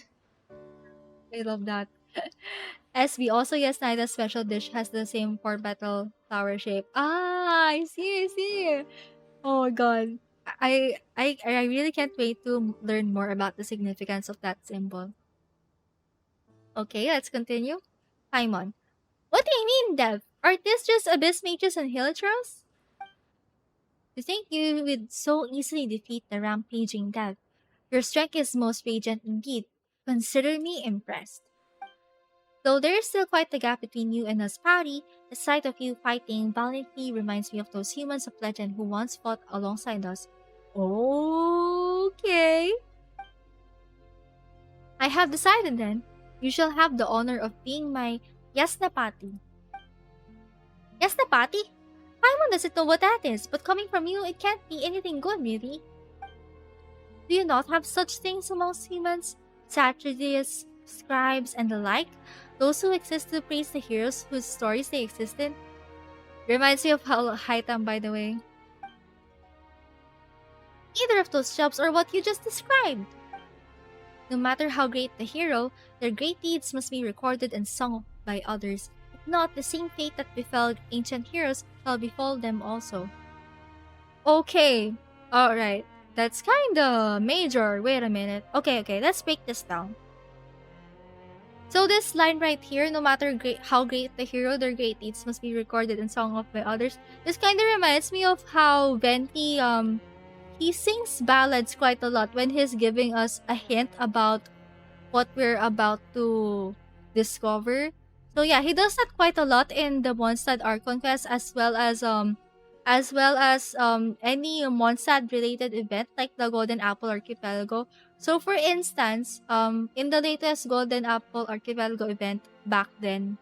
Speaker 1: I love that. SB also yes, Naida's special dish has the same four petal flower shape. Ah, I see. Oh my god. I really can't wait to learn more about the significance of that symbol. Okay, let's continue. Paimon. What do you mean, Dev? Are these just abyss mages and hilichurls? To think you would so easily defeat the rampaging Dev. Your strength is most radiant indeed. Consider me impressed. Though there is still quite a gap between you and us, Patty, the sight of you fighting valiantly reminds me of those humans of legend who once fought alongside us. Okay. I have decided then. You shall have the honor of being my Yasnapati. Yasnapati? Paimon doesn't know what that is, but coming from you, it can't be anything good, really. Do you not have such things amongst humans? Satyrs, scribes, and the like? Those who exist to praise the heroes whose stories they exist in? Reminds me of Haitam, by the way. Either of those jobs are what you just described. No matter how great the hero, their great deeds must be recorded and sung by others. If not, the same fate that befell ancient heroes shall befall them also. Okay, alright. That's kinda major. Wait a minute. Okay, let's break this down. So this line right here, no matter how great the hero, their great deeds must be recorded and sung of by others. This kind of reminds me of how Venti he sings ballads quite a lot when he's giving us a hint about what we're about to discover. So yeah, he does that quite a lot in the Mondstadt Archon Quest as well as any Mondstadt related event like the Golden Apple Archipelago. So for instance, in the latest Golden Apple Archipelago event back then,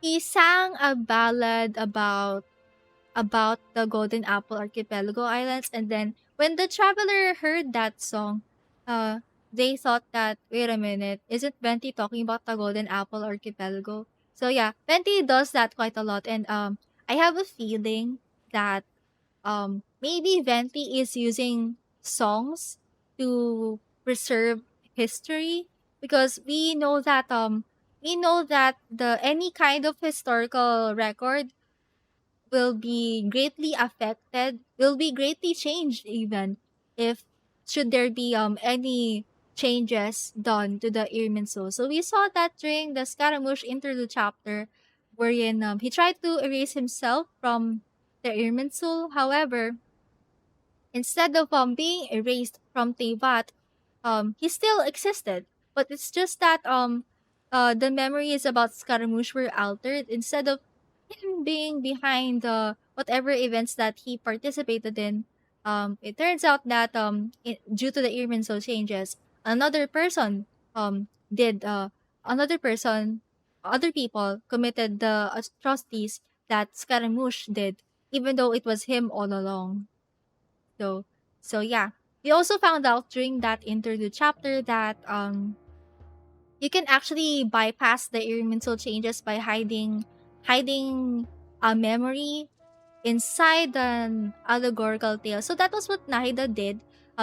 Speaker 1: he sang a ballad about the Golden Apple Archipelago Islands. And then when the traveler heard that song, uh, they thought that, wait a minute, isn't Venti talking about the Golden Apple Archipelago? So yeah, Venti does that quite a lot. And I have a feeling that maybe Venti is using songs to preserve history because we know that the any kind of historical record will be greatly changed even if should there be any changes done to the Irminsul. So we saw that during the Scaramouche interlude chapter wherein he tried to erase himself from the Irminsul. However, instead of being erased from Teyvat, he still existed. But it's just that the memories about Scaramouche were altered. Instead of him being behind the whatever events that he participated in, it turns out that due to the Irminsul changes, another person did another person other people committed the atrocities that Scaramouche did, even though it was him all along. So so yeah. We also found out during that interlude chapter that you can actually bypass the elemental changes by hiding a memory inside an allegorical tale. So that was what Nahida did.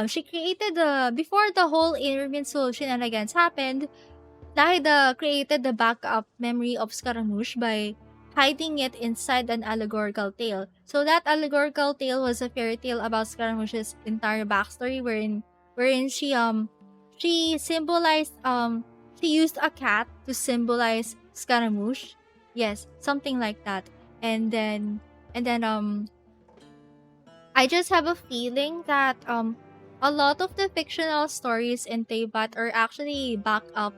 Speaker 1: She created the before the whole elemental shenanigans happened. Nahida created the backup memory of Scaramouche by hiding it inside an allegorical tale. So that allegorical tale was a fairy tale about Scaramouche's entire backstory wherein she symbolized she used a cat to symbolize Scaramouche. Yes, something like that. And then and then I just have a feeling that a lot of the fictional stories in Teyvat are actually back up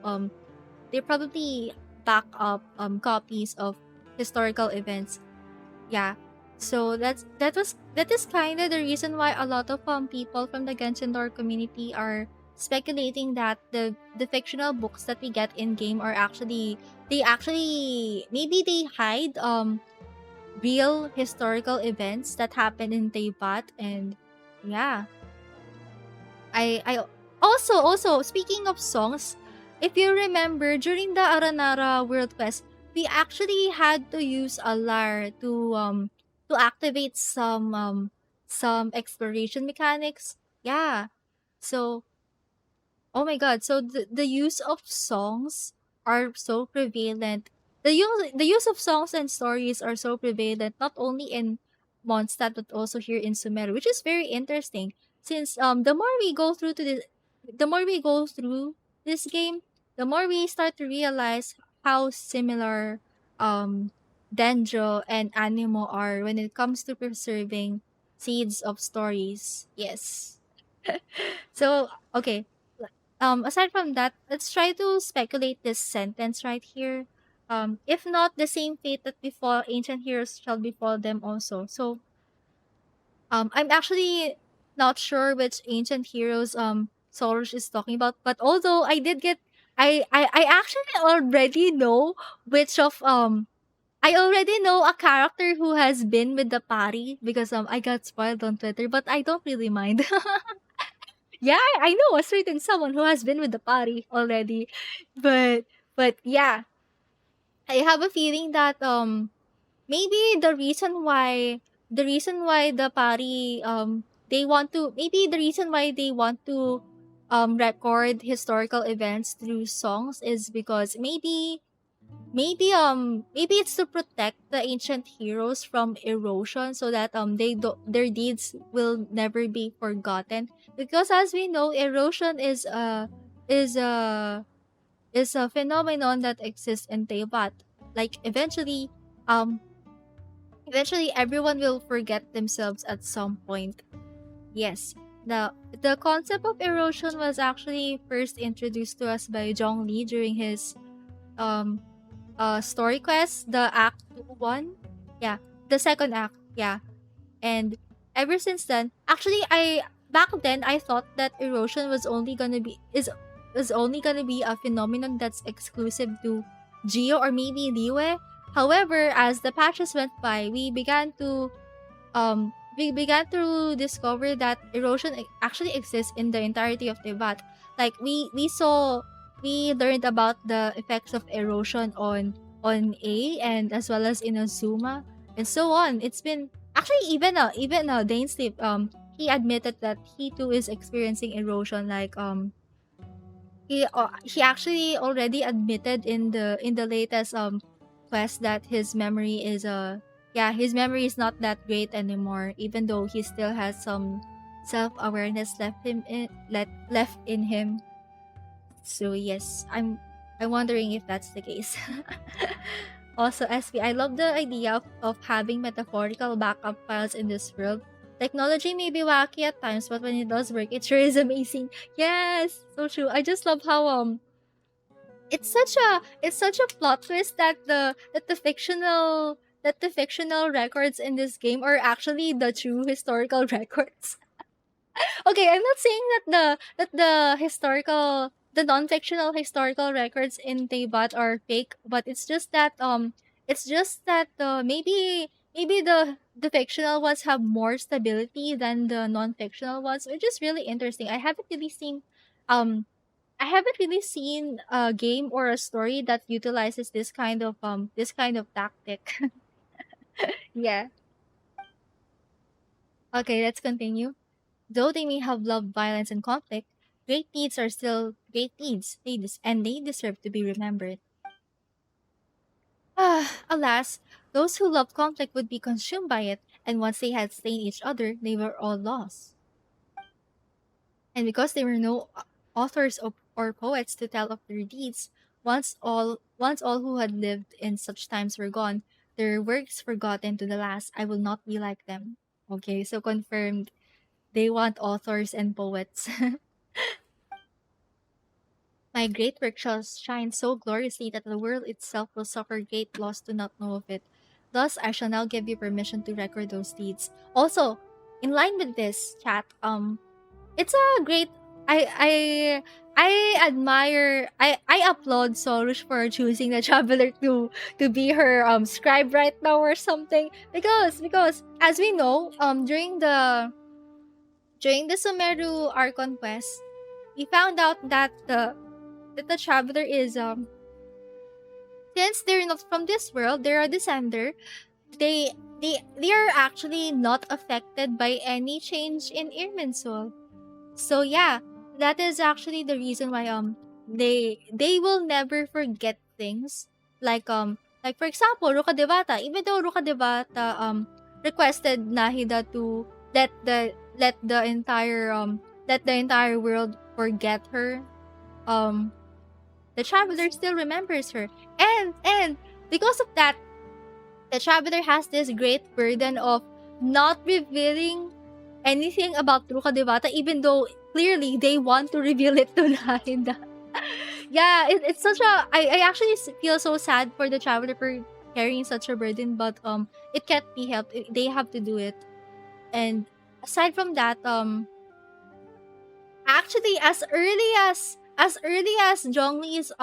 Speaker 1: they're probably back up copies of historical events. Yeah. So that is kind of the reason why a lot of people from the Genshin lore community are speculating that the fictional books that we get in game are actually they actually maybe they hide real historical events that happened in Teyvat. And yeah, I also speaking of songs, if you remember during the Aranara World Quest, we actually had to use a lyre to activate some exploration mechanics. Yeah. So oh my god, so the use of songs are so prevalent. The use of songs and stories are so prevalent not only in Mondstadt but also here in Sumeru, which is very interesting since the more we go through this game, the more we start to realize how similar um Denjo and Animo are when it comes to preserving seeds of stories. Yes. So, okay. Aside from that, let's try to speculate this sentence right here. If not, the same fate that befall ancient heroes shall befall them also. So, I'm actually not sure which ancient heroes Soros is talking about, but although I did get, I actually already know which of I already know a character who has been with the party because I got spoiled on Twitter, but I don't really mind. Yeah, I know a certain someone who has been with the party already. But yeah, I have a feeling that maybe the reason why the party they want to maybe the reason why they want to record historical events through songs is because maybe it's to protect the ancient heroes from erosion so that their deeds will never be forgotten, because as we know erosion is a is a phenomenon that exists in Teyvat. Like um eventually everyone will forget themselves at some point. Yes. The concept of erosion was actually first introduced to us by Zhongli during his um story quest, the act 2 one. Yeah, the second act. Yeah. And ever since then, actually I back then I thought that erosion was only gonna be a phenomenon that's exclusive to Geo or maybe Liyue. However, as the patches went by, we began to discover that erosion actually exists in the entirety of Tibet. Like we learned about the effects of erosion on A and as well as in Azuma and so on. It's been actually even Dane Sleep he admitted that he too is experiencing erosion. Like he actually already admitted in the latest quest that his memory is yeah, his memory is not that great anymore, even though he still has some self-awareness left in him. So yes, I'm wondering if that's the case. Also, SB, I love the idea of having metaphorical backup files in this world. Technology may be wacky at times, but when it does work, it sure is amazing. Yes, so true. I just love how it's such a plot twist that the fictional records in this game are actually the true historical records. Okay, I'm not saying that the non-fictional historical records in Teyvat are fake, but it's just that maybe the fictional ones have more stability than the non-fictional ones, which is really interesting. Um I haven't really seen a game or a story that utilizes this kind of tactic. Yeah. Okay, let's continue. Though they may have loved violence and conflict, great deeds are still great deeds. And they deserve to be remembered. Ah, alas, those who loved conflict would be consumed by it, and once they had slain each other, they were all lost. And because there were no authors or poets to tell of their deeds, Once all who had lived in such times were gone, their works forgotten to the last, I will not be like them. Okay, so confirmed. They want authors and poets. My great work shall shine so gloriously that the world itself will suffer great loss to not know of it. Thus, I shall now give you permission to record those deeds. Also, in line with this chat, it's a great. I admire. I applaud Sorush for choosing the traveler to be her scribe right now or something, because as we know during the Sumeru Archon quest, we found out that the traveler is since they're not from this world, they're a descender. They they are actually not affected by any change in Irminsul. So yeah, that is actually the reason why they will never forget things like for example Ruka Devata. Even though Ruka Devata requested Nahida to let the entire world forget her, um the traveler still remembers her. And because of that, the traveler has this great burden of not revealing anything about Ruka Devata, even though clearly they want to reveal it to Nahida. Yeah, it's such a. I actually feel so sad for the traveler for carrying such a burden, but it can't be helped. They have to do it. And aside from that, actually, as early as Zhongli's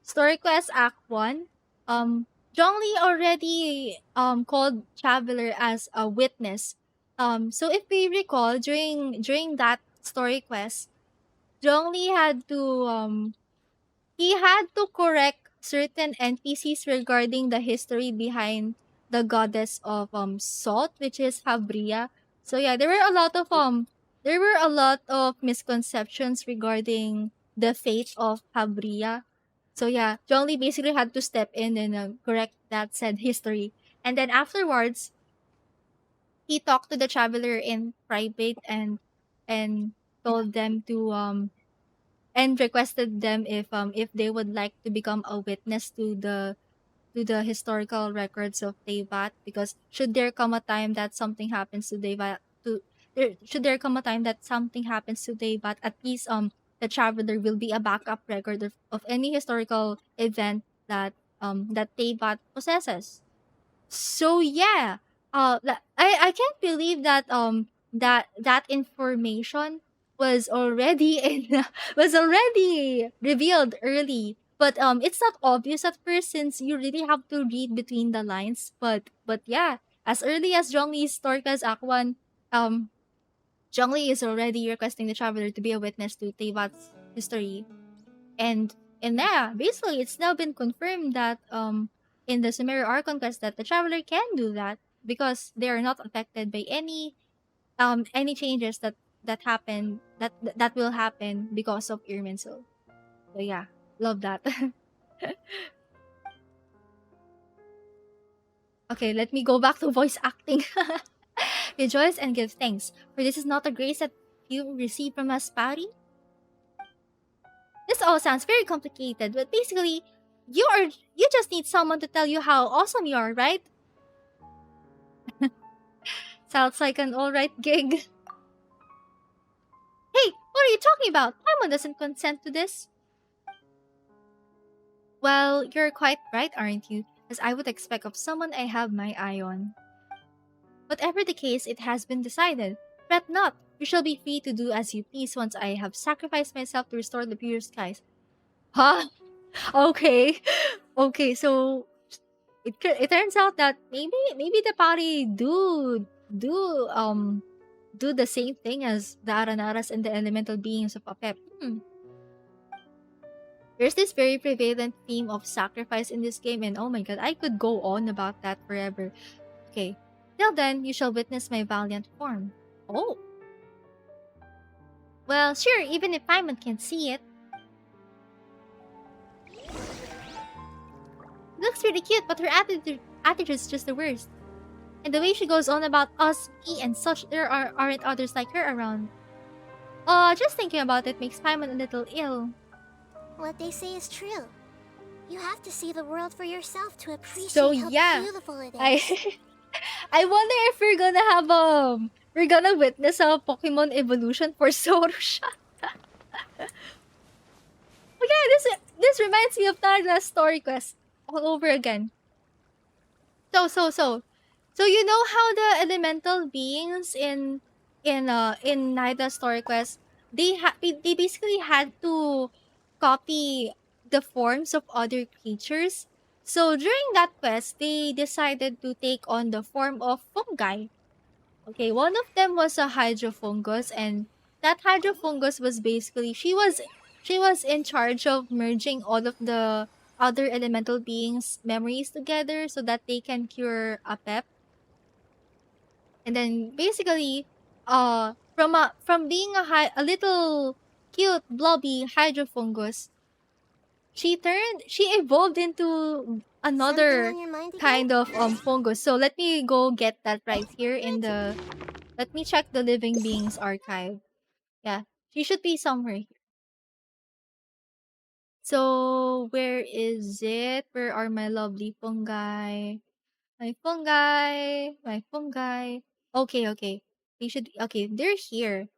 Speaker 1: story quest Act 1, Zhongli already called Traveler as a witness. So if we recall during that story quest, Zhongli had to correct certain NPCs regarding the history behind the goddess of salt, which is Habria. So yeah, there were a lot of misconceptions regarding the fate of Habria. So yeah, Zhongli basically had to step in and correct that said history. And then afterwards, he talked to the traveler in private and told them to and requested them if they would like to become a witness to the historical records of Teyvat, because should there come a time that something happens to Teyvat, should there come a time that something happens to Teyvat, at least the traveler will be a backup record of any historical event that Teyvat possesses. So yeah, I can't believe that information was already was already revealed early. But it's not obvious at first since you really have to read between the lines. But yeah, as early as Zhongli's Torkas Akwan, um Zhongli is already requesting the traveler to be a witness to Teyvat's history. And yeah, basically it's now been confirmed that in the Sumeru Archon quest that the traveler can do that because they are not affected by any changes that will happen because of Irminsul. So yeah, love that. Okay, let me go back to voice acting. Rejoice and give thanks, for this is not a grace that you receive from us, Pari. This all sounds very complicated, but basically, you just need someone to tell you how awesome you are, right? Sounds like an alright gig. Hey, what are you talking about? Paimon doesn't consent to this. Well, you're quite right, aren't you? As I would expect of someone I have my eye on. Whatever the case, it has been decided. Fret not. You shall be free to do as you please once I have sacrificed myself to restore the pure skies. Huh? Okay. Okay, so it turns out that maybe the party do the same thing as the Aranaras and the elemental beings of Apep. There's this very prevalent theme of sacrifice in this game, and oh my god, I could go on about that forever. Okay, till then, you shall witness my valiant form. Oh, well, sure, even if Paimon can't see it. Looks pretty cute, but her attitude's just the worst. And the way she goes on about us, me, and such, aren't others like her around. Just thinking about it makes Paimon a little ill.
Speaker 2: What they say is true. You have to see the world for yourself to
Speaker 1: So
Speaker 2: appreciate how
Speaker 1: yeah,
Speaker 2: beautiful it
Speaker 1: I
Speaker 2: is.
Speaker 1: I wonder if we're gonna witness a Pokemon evolution for Sorusha. Oh yeah, this reminds me of Tarna's story quest all over again. So you know how the elemental beings in Naida story quest, they basically had to copy the forms of other creatures. So during that quest, they decided to take on the form of fungi. Okay, one of them was a hydrofungus, and that hydrofungus was basically she was in charge of merging all of the other elemental beings' memories together so that they can cure a pep. And then basically, from being a little cute blobby hydrofungus, she evolved into
Speaker 2: Something
Speaker 1: another
Speaker 2: on your mind again?
Speaker 1: kind of fungus. So let me go get that right here in the let me check the living beings archive. Yeah, she should be somewhere here. So where is it? Where are my lovely fungi? My fungi, my fungi. Okay, okay. They should okay, they're here.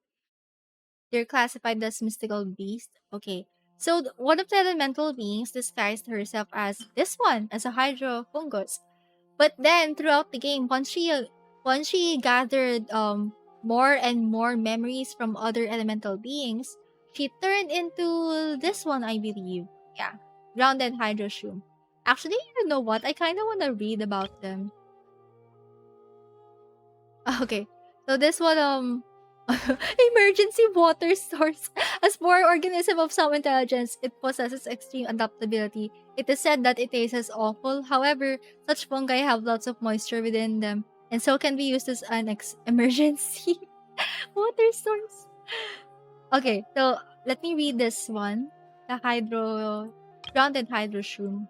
Speaker 1: They're classified as mystical beast. Okay. So one of the elemental beings disguised herself as this one, as a hydro fungus. But then throughout the game, once she gathered more and more memories from other elemental beings, she turned into this one, I believe. Yeah, grounded hydroshroom. Actually, you know what? I kind of want to read about them. Okay. So this one emergency water source. A spore organism of some intelligence, it possesses extreme adaptability. It is said that it tastes awful. However, such fungi have lots of moisture within them and so can be used as an emergency water source. Okay, so let me read this one. The grounded hydroshroom.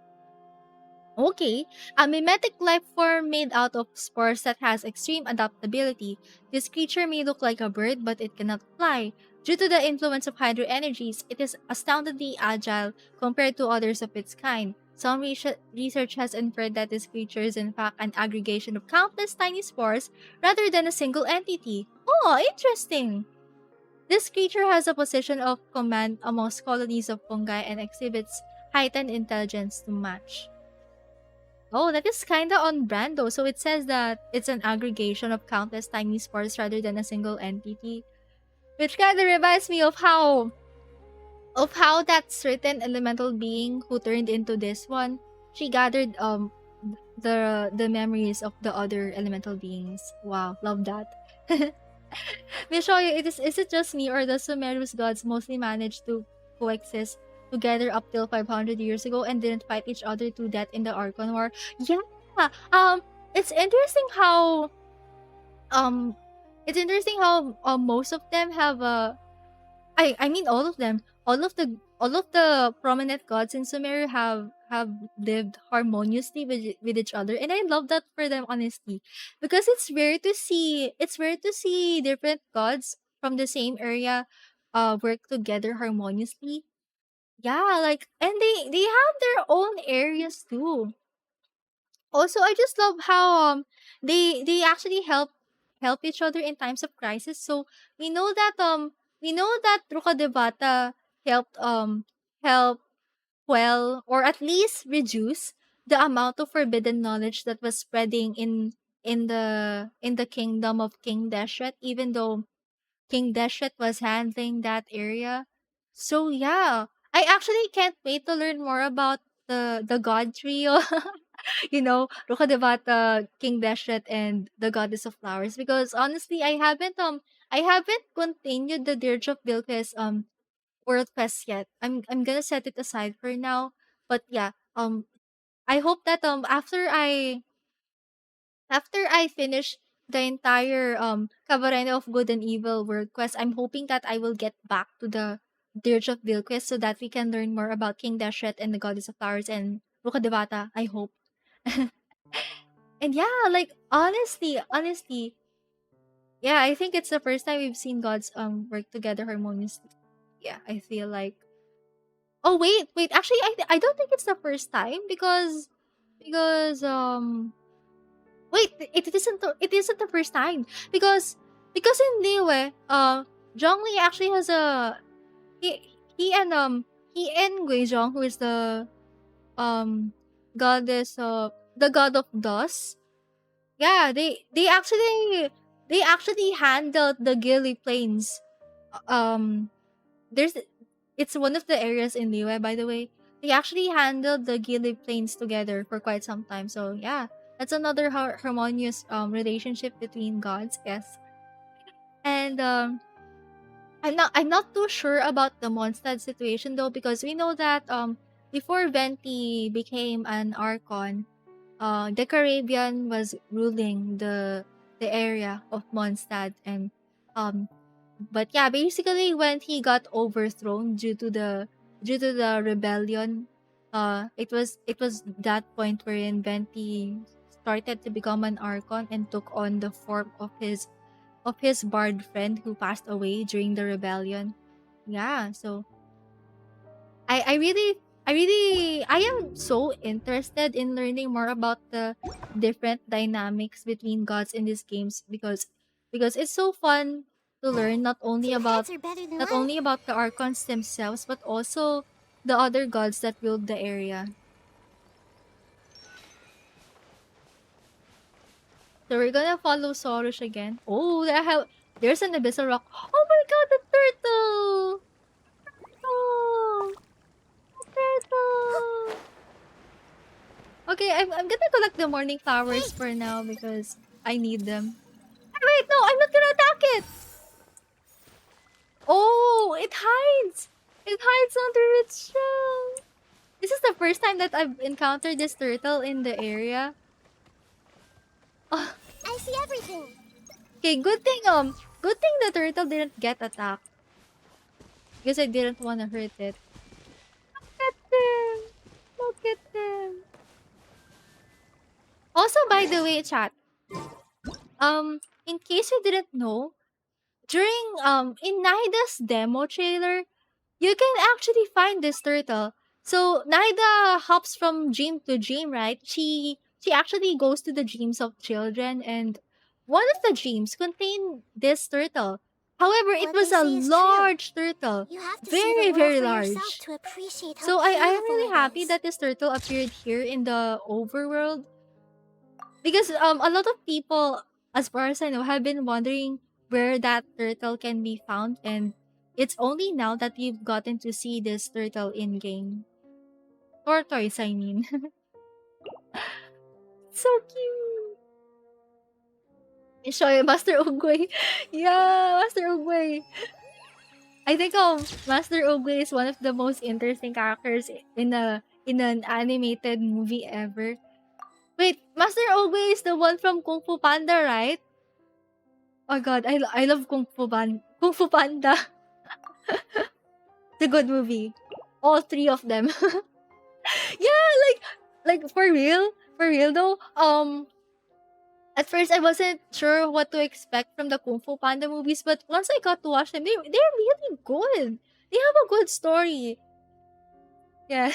Speaker 1: Okay, a mimetic life form made out of spores that has extreme adaptability. This creature may look like a bird, but it cannot fly. Due to the influence of hydro energies, it is astoundingly agile compared to others of its kind. Some research has inferred that this creature is in fact an aggregation of countless tiny spores rather than a single entity. Oh, interesting! This creature has a position of command amongst colonies of fungi and exhibits heightened intelligence to match. Oh, that is kinda on brand though. So it says that it's an aggregation of countless tiny spores rather than a single entity. Which kinda reminds me of how that certain elemental being who turned into this one, she gathered the memories of the other elemental beings. Wow, love that. Mishoyo, is it just me or the Sumerus gods mostly managed to coexist together up till 500 years ago and didn't fight each other to death in the Archon War? Yeah. It's interesting how um most of them have I mean all of them, all of the prominent gods in Sumeru have lived harmoniously with each other, and I love that for them, honestly, because it's rare to see different gods from the same area work together harmoniously. Yeah, like, and they have their own areas too. Also, I just love how they actually help each other in times of crisis. So we know that Ruka Debata helped help quell or at least reduce the amount of forbidden knowledge that was spreading in the kingdom of King Deshret, even though King Deshret was handling that area. So yeah, I actually can't wait to learn more about the god trio. Rukadevata, King Deshret, and the Goddess of Flowers. Because honestly, I haven't continued the Dirge of Bilquis World Quest yet. I'm gonna set it aside for now. But yeah, I hope that after I finish the entire Khvarena of Good and Evil World Quest, I'm hoping that I will get back to the Dirge of Bilquis so that we can learn more about King Deshret and the Goddess of Flowers and Rukadevata. I hope. And yeah, like honestly, yeah, I think it's the first time we've seen gods work together harmoniously. Yeah, I feel like. Oh wait. Actually, I don't think it's the first time because wait, it isn't the first time because in Liyue, Zhongli actually has a he and he and Guizhong, who is um goddess the god of dust. Yeah, they actually handled the Gili Plains. Um, there's it's one of the areas in Liyue, by the way. They actually handled the Gili Plains together for quite some time. So yeah, that's another harmonious relationship between gods. Yes, and I'm not too sure about the Mondstadt situation though, because we know that before Venti became an Archon, the Caribbean was ruling the area of Mondstadt, and um but yeah, basically when he got overthrown due to the rebellion, it was that point wherein Venti started to become an Archon and took on the form of his bard friend who passed away during the rebellion. Yeah, so I am so interested in learning more about the different dynamics between gods in these games, because it's so fun to learn
Speaker 2: Two heads are better than
Speaker 1: not
Speaker 2: one.
Speaker 1: only about the archons themselves but also the other gods that build the area. So we're gonna follow Sorush again. Oh, there's an abyssal rock. Oh my god, the turtle! Oh, turtle! Okay, I'm gonna collect the morning flowers
Speaker 2: Hey,
Speaker 1: for now because I need them. Ah, wait, no, I'm not gonna attack it! Oh, it hides! It hides under its shell! This is the first time that I've encountered this turtle in the area. Oh,
Speaker 2: I see everything.
Speaker 1: okay, good thing the turtle didn't get attacked. Because I didn't want to hurt it. Look at them! Look at them! Also, by the way, chat, in case you didn't know, during in Naida's demo trailer, you can actually find this turtle. So Naida hops from dream to dream, right? She actually goes to the dreams of children, and one of the dreams contained this turtle. However, it
Speaker 2: What
Speaker 1: was
Speaker 2: they
Speaker 1: a
Speaker 2: say is true.
Speaker 1: large turtle.
Speaker 2: You have to see the
Speaker 1: Very,
Speaker 2: world
Speaker 1: very
Speaker 2: for yourself
Speaker 1: large.
Speaker 2: to appreciate how
Speaker 1: So I am
Speaker 2: beautiful
Speaker 1: really
Speaker 2: it
Speaker 1: happy
Speaker 2: is.
Speaker 1: that this turtle appeared here in the overworld, because a lot of people, as far as I know, have been wondering where that turtle can be found, and it's only now that we've gotten to see this turtle in game. Tortoise, I mean. So cute. Show you Master Ugwe. Yeah, Master Ugwe. I think Master Ugwe is one of the most interesting characters in an animated movie ever. Wait, Master Ugwe is the one from Kung Fu Panda, right? Oh god, I love Kung Fu Panda. It's a good movie. All three of them. Yeah, like for real though. At first I wasn't sure what to expect from the Kung Fu Panda movies, but once I got to watch them, they're really good. They have a good story. Yeah,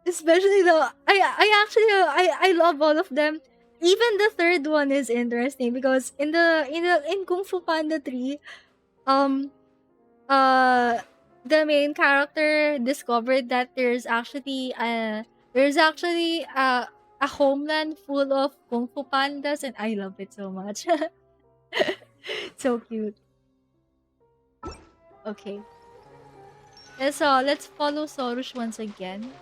Speaker 1: especially the I actually I love all of them. Even the third one is interesting because in Kung Fu Panda 3, um uh the main character discovered that there's actually a homeland full of kung fu pandas, and I love it so much. So cute. Okay, let's follow Sorush once again.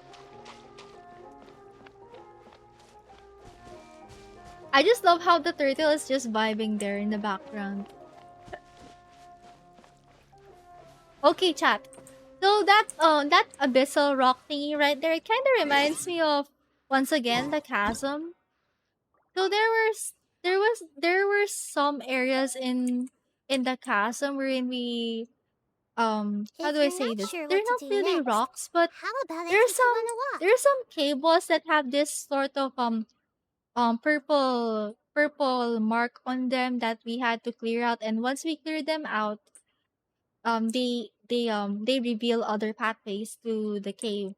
Speaker 1: I just love how the turtle is just vibing there in the background. Okay, chat. So that abyssal rock thingy right there, it kind of reminds me of, once again, the chasm. So there were some areas in the chasm wherein we, how
Speaker 2: If
Speaker 1: do I
Speaker 2: you're
Speaker 1: say
Speaker 2: not
Speaker 1: this?
Speaker 2: sure
Speaker 1: They're
Speaker 2: what to
Speaker 1: not
Speaker 2: do
Speaker 1: really
Speaker 2: next,
Speaker 1: rocks, but
Speaker 2: how about I
Speaker 1: there's
Speaker 2: take you
Speaker 1: some
Speaker 2: on a walk?
Speaker 1: there's some cables that have this sort of purple mark on them that we had to clear out, and once we clear them out, they reveal other pathways to the cave.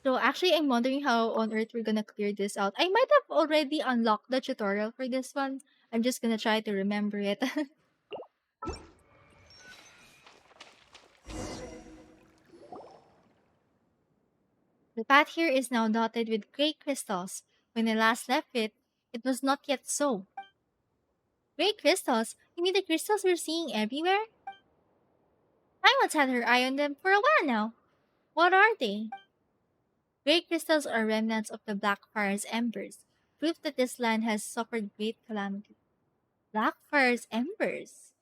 Speaker 1: So actually, I'm wondering how on earth we're gonna clear this out. I might have already unlocked the tutorial for this one. I'm just gonna try to remember it. The path here is now dotted with great crystals. When I last left it, it was not yet so. Great crystals? You mean the crystals we're seeing everywhere? Taiwan's had her eye on them for a while now. What are they? Great crystals are remnants of the Blackfire's embers, proof that this land has suffered great calamity. Blackfire's embers?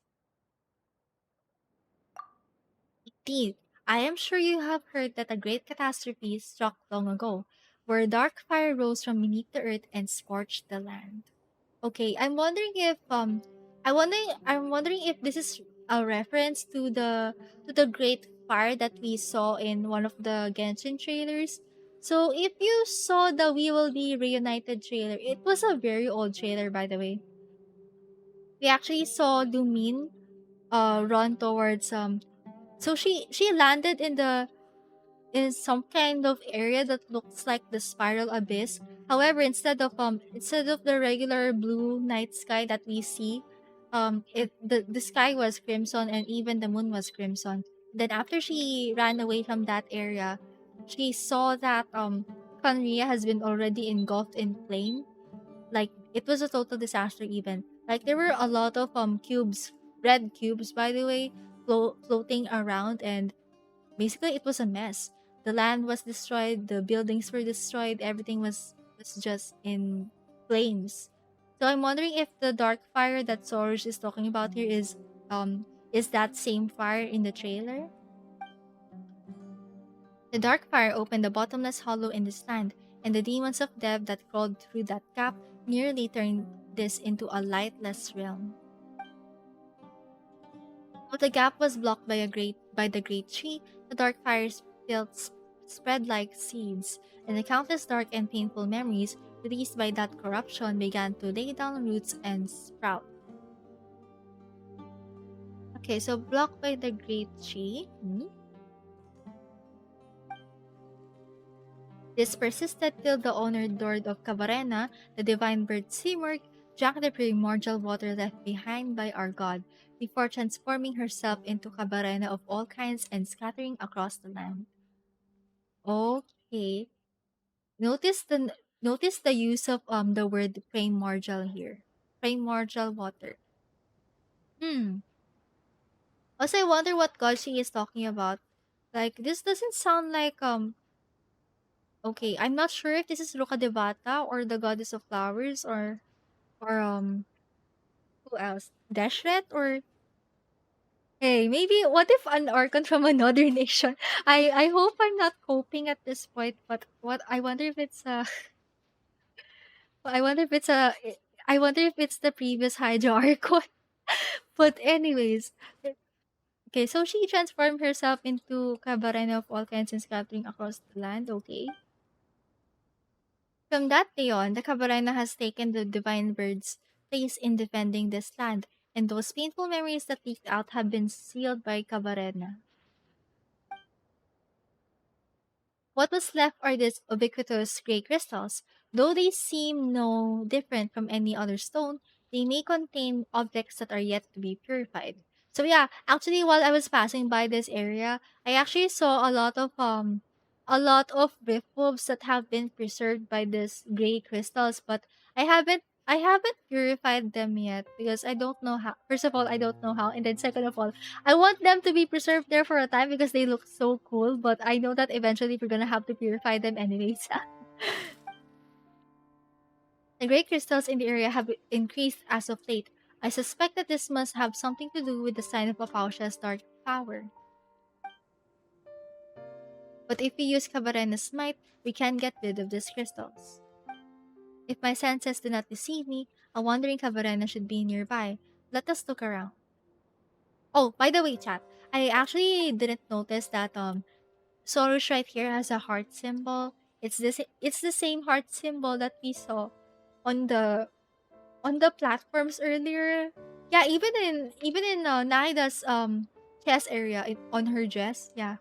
Speaker 1: Indeed, I am sure you have heard that a great catastrophe struck long ago, where dark fire rose from beneath the earth and scorched the land. Okay, I'm wondering if this is a reference to the great fire that we saw in one of the Genshin trailers. So if you saw the We Will Be Reunited trailer, it was a very old trailer by the way. We actually saw Lumin run towards so she landed in the is some kind of area that looks like the spiral abyss. However, instead of the regular blue night sky that we see, the sky was crimson and even the moon was crimson. Then after she ran away from that area, she saw that Khvarena has been already engulfed in flame. Like it was a total disaster even. Like there were a lot of cubes, red cubes by the way, floating around and basically it was a mess. The land was destroyed, the buildings were destroyed, everything was just in flames. So I'm wondering if the dark fire that Soros is talking about here is that same fire in the trailer? The dark fire opened a bottomless hollow in this land, and the demons of death that crawled through that gap nearly turned this into a lightless realm. Though the gap was blocked by the great tree, the dark fires spread like seeds, and the countless dark and painful memories released by that corruption began to lay down roots and sprout. Okay, so blocked by the great tree. This persisted till the honored lord of Khvarena, the divine bird Simurgh, drank the primordial water left behind by our god, before transforming herself into Khvarena of all kinds and scattering across the land. Okay. Notice the use of the word primordial here. Primordial water. Hmm. Also, I wonder what god she is talking about. Like this doesn't sound like okay, I'm not sure if this is Ruka Devata or the goddess of flowers or who else? Deshret or hey, maybe what if an Archon from another nation? I hope I'm not coping at this point, but what I wonder if it's I wonder if it's a I wonder if it's the previous Hydra Archon. But anyways, okay, so she transformed herself into Kabarena of all kinds and scattering across the land, okay? From that day on, the Kabarena has taken the divine bird's place in defending this land, and those painful memories that leaked out have been sealed by Kabarena. What was left are these ubiquitous gray crystals. Though they seem no different from any other stone, they may contain objects that are yet to be purified. So yeah, actually while I was passing by this area, I actually saw a lot of rift wolves that have been preserved by these gray crystals, but I haven't purified them yet because I don't know how. First of all, I don't know how, and then second of all, I want them to be preserved there for a time because they look so cool, but I know that eventually we're gonna have to purify them anyways. The gray crystals in the area have increased as of late. I suspect that this must have something to do with the sign of Apausha's dark power. But if we use Kavarena's might, we can get rid of these crystals. If my senses do not deceive me, a wandering Kavarena should be nearby. Let us look around. Oh, by the way, chat, I actually didn't notice that Soros right here has a heart symbol. It's the same heart symbol that we saw on the platforms earlier. Yeah, even in Naida's chest area on her dress. Yeah.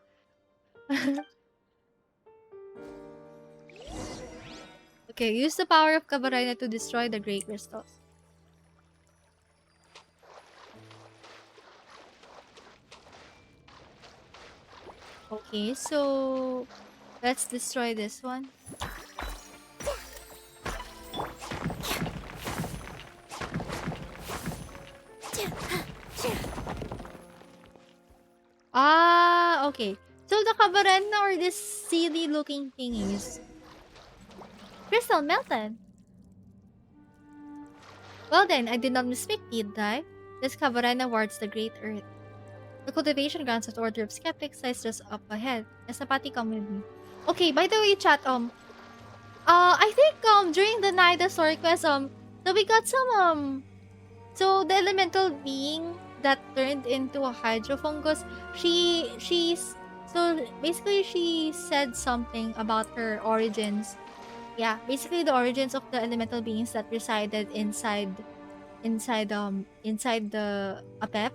Speaker 1: Okay, use the power of Khvarena to destroy the Grey Crystals. Okay, so let's destroy this one. Ah, okay. So the Khvarena or this silly looking thingies. Crystal melted. Well then, I did not misspeak, did I? This Khvarena wards the Great Earth. The cultivation grounds of the Order of Skeptics lies just up ahead. Esapati, come with me. Okay, by the way, chat, I think, during the Nida story quest, so we got some, so the elemental being that turned into a hydrofungus, so basically she said something about her origins. Yeah, basically the origins of the elemental beings that resided inside the Apep.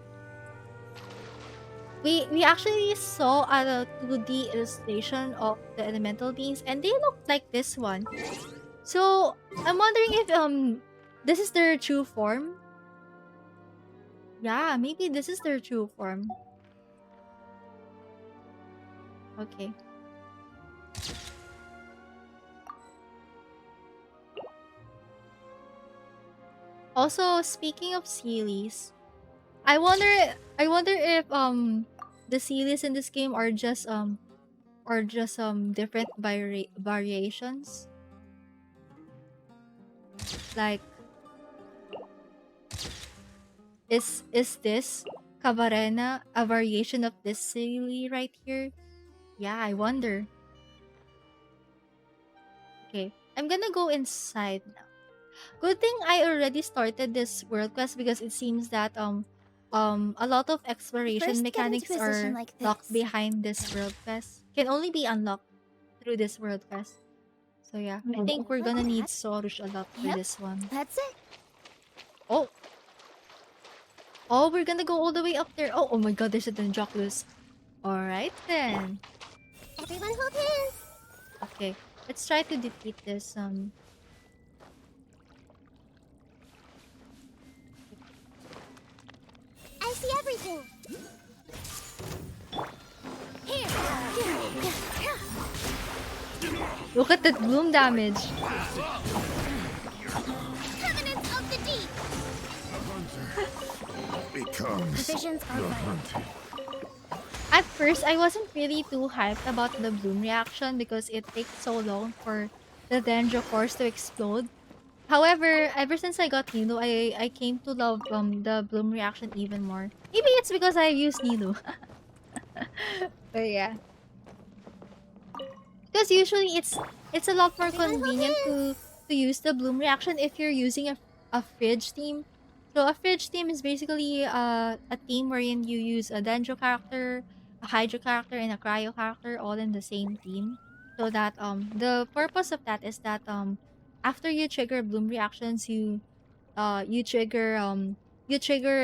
Speaker 1: We actually saw a 2D illustration of the elemental beings and they look like this one. So I'm wondering if this is their true form. Yeah, maybe this is their true form. Okay. Also, speaking of Sealies, I wonder if the Sealies in this game are just different variations. Like, is this Cavarena a variation of this Sealy right here? Yeah, I wonder. Okay, I'm gonna go inside now. Good thing I already started this world quest because it seems that a lot of exploration
Speaker 2: First, get into
Speaker 1: mechanics
Speaker 2: position
Speaker 1: are
Speaker 2: like
Speaker 1: locked
Speaker 2: this.
Speaker 1: behind this world quest. Can only be unlocked through this world quest. So yeah, I think we're
Speaker 2: Like
Speaker 1: gonna need
Speaker 2: that.
Speaker 1: Sorush a lot for
Speaker 2: Yep,
Speaker 1: this one.
Speaker 2: that's it.
Speaker 1: Oh, oh, we're gonna go all the way up there. Oh, oh my God, there's a Dendroculus. All right then.
Speaker 2: Everyone hold hands.
Speaker 1: Okay, let's try to defeat this.
Speaker 2: I see everything. Here.
Speaker 1: Look at that bloom damage.
Speaker 2: Covenants of the deep.
Speaker 3: Becomes
Speaker 2: Divisions are
Speaker 3: the
Speaker 2: right.
Speaker 3: hunted.
Speaker 1: At first, I wasn't really too hyped about the bloom reaction because it takes so long for the Dendrochores to explode. However, ever since I got Nilo, I came to love the bloom reaction even more. Maybe it's because I use Nilo. But yeah. Because usually it's a lot more
Speaker 2: Everyone hold
Speaker 1: convenient
Speaker 2: hands.
Speaker 1: to use the bloom reaction if you're using a fridge team. So a fridge team is basically a team wherein you use a Dendro character, a Hydro character, and a Cryo character all in the same team. So that the purpose of that is that after you trigger bloom reactions, you trigger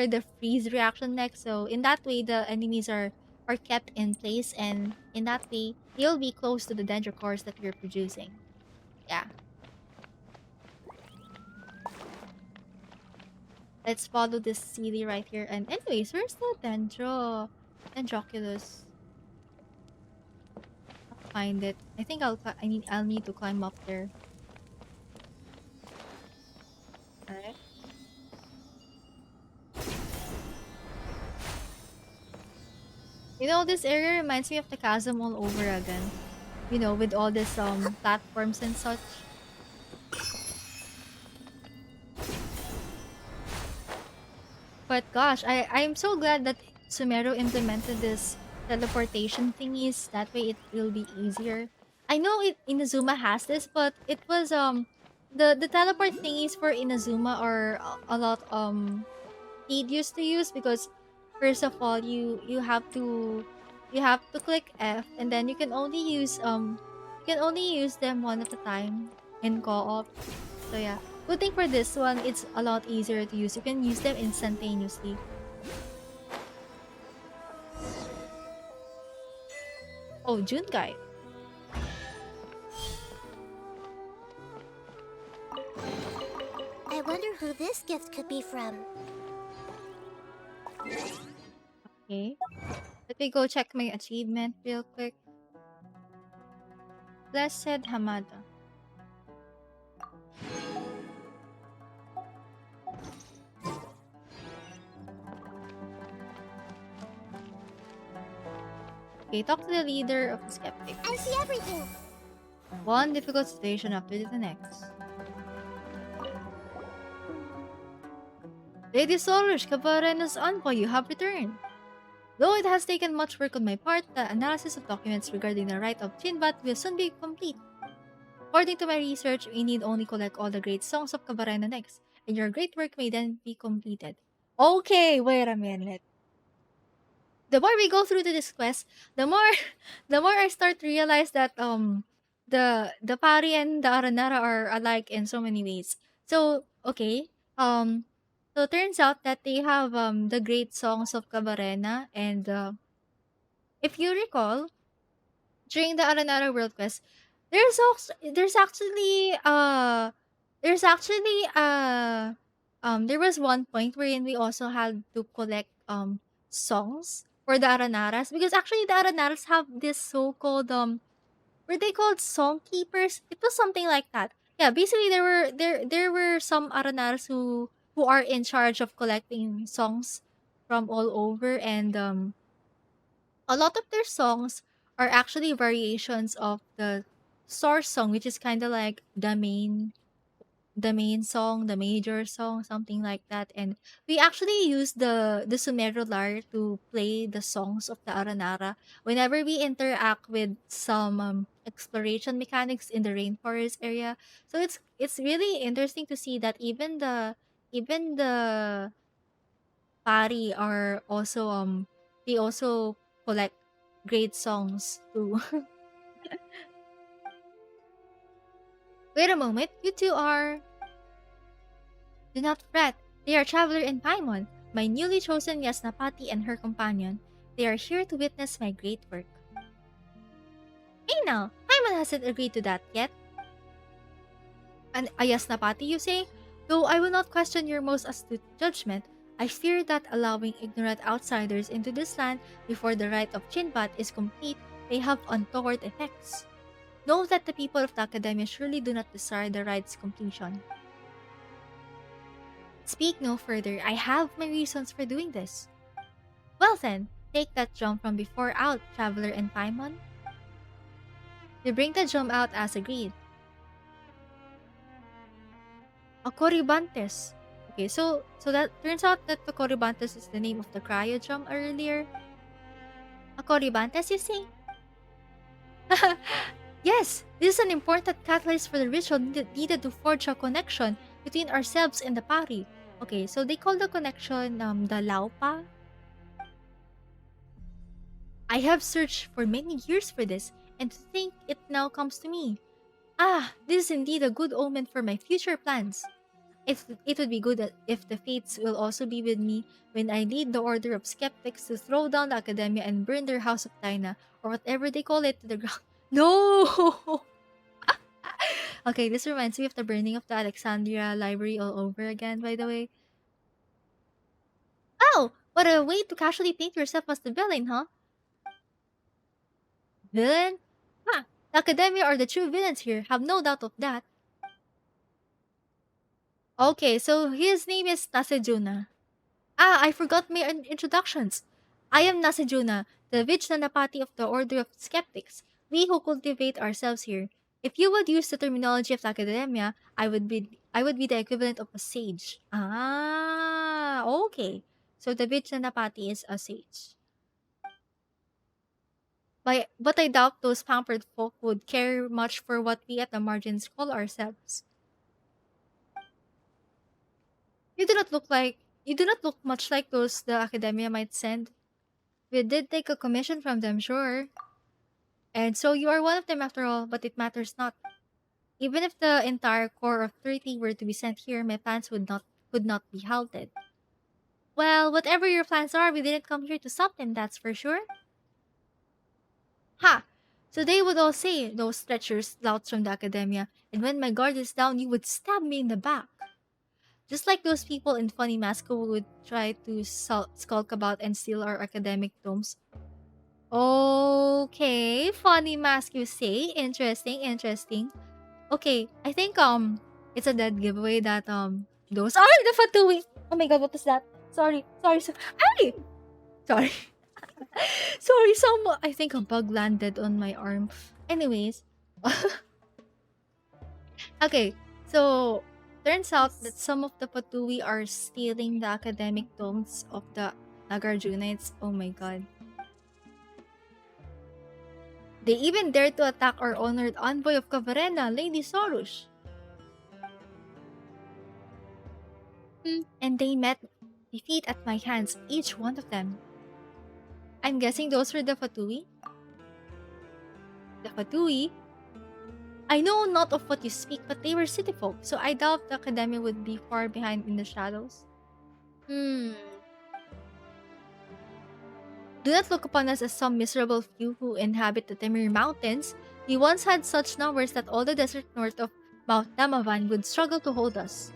Speaker 1: the freeze reaction next. So in that way the enemies are kept in place and in that way you'll be close to the dendrocores that you're producing. Yeah. Let's follow this CD right here. And anyways, where's the dendroculus? I'll find it. I think I'll need to climb up there. Alright. You know, this area reminds me of the chasm all over again. You know, with all this platforms and such. But gosh, I'm so glad that Sumero implemented this teleportation thingies. That way it will be easier. I know Inazuma has this, but it was the teleport thingies for Inazuma are a lot tedious to use because first of all you have to click F and then you can only use them one at a time in co-op. So yeah. Good thing for this one, it's a lot easier to use. You can use them instantaneously. Oh, June guide.
Speaker 2: I wonder who this gift could be from.
Speaker 1: Okay. Let me go check my achievement real quick. Blessed Hamada. Okay, talk to the leader of the skeptics.
Speaker 2: I see everything.
Speaker 1: One difficult situation after the next. Lady Sorush, Khvarena's envoy, you have returned. Though it has taken much work on my part, the analysis of documents regarding the rite of Chinbat will soon be complete. According to my research, we need only collect all the great songs of Khvarena next, and your great work may then be completed. Okay, wait a minute. The more we go through this quest, the more the more I start to realize that the Pari and the Aranara are alike in so many ways. So okay, um so it turns out that they have the great songs of Cabarena, and if you recall, during the Aranara World Quest, there's actually there was one point wherein we also had to collect songs for the Aranaras, because actually the Aranaras have this so-called were they called song keepers? It was something like that. Yeah, basically there were some Aranaras who are in charge of collecting songs from all over, and a lot of their songs are actually variations of the source song, which is kind of like the main song, the major song, something like that. And we actually use the Sumero lyre to play the songs of the Aranara whenever we interact with some exploration mechanics in the rainforest area. So it's really interesting to see that even the Pari are also they also collect great songs too. Wait a moment, you two are. Do not fret. They are Traveler and Paimon, my newly chosen Yasnapati and her companion. They are here to witness my great work. Hey now, Paimon hasn't agreed to that yet. And a Yasnapati, you say? Though I will not question your most astute judgment, I fear that allowing ignorant outsiders into this land before the rite of Chinbat is complete may have untoward effects. Know that the people of the Academia surely do not desire the rite's completion. Speak no further, I have my reasons for doing this. Well then, take that jump from before out, Traveler and Paimon. We bring the jump out as agreed. A Corybantes. Okay, so that turns out that the Corybantes is the name of the cryo jump earlier. A Corybantes, you say? Yes, this is an important catalyst for the ritual needed to forge a connection between ourselves and the Pari. Okay, so they call the connection the Laupa. I have searched for many years for this, and to think it now comes to me. Ah, this is indeed a good omen for my future plans. If it would be good if the fates will also be with me when I lead the order of skeptics to throw down the academia and burn their house of Taina, or whatever they call it, to the ground. No! Okay, this reminds me of the burning of the Alexandria library all over again, by the way. Oh, what a way to casually paint yourself as the villain, huh? Villain? Huh, the academia are the true villains here, have no doubt of that. Okay, so his name is Nasejuna. Ah, I forgot my introductions. I am Nasejuna, the Vijnanapati of the Order of Skeptics, we who cultivate ourselves here. If you would use the terminology of the academia, I would be the equivalent of a sage. Ah, okay. So the Vijnanapati is a sage. But I doubt those pampered folk would care much for what we at the margins call ourselves. You do not look like you do not look much like those the academia might send. We did take a commission from them, sure. And so you are one of them after all, but it matters not. Even if the entire core of 30 were to be sent here, my plans would not be halted. Well, whatever your plans are, we didn't come here to stop them, that's for sure. Ha! So they would all say, those treacherous louts from the academia, and when my guard is down, you would stab me in the back. Just like those people in funny masks who would try to skulk about and steal our academic domes. Okay, funny mask you say. Interesting, interesting. Okay, I think it's a dead giveaway that those are the Fatui. Oh my god, what is that? Sorry. Sorry. Sorry, I think a bug landed on my arm. Anyways, okay, so turns out that some of the Patui are stealing the academic domes of the Nagarjunites. Oh my god. They even dared to attack our honored envoy of Khvarena, Lady Sorush. And they met defeat at my hands, each one of them. I'm guessing those were the Fatui? The Fatui? I know not of what you speak, but they were city folk, so I doubt the academy would be far behind in the shadows. Hmm. Do not look upon us as some miserable few who inhabit the Temir Mountains. We once had such numbers that all the desert north of Mount Damavan would struggle to hold us.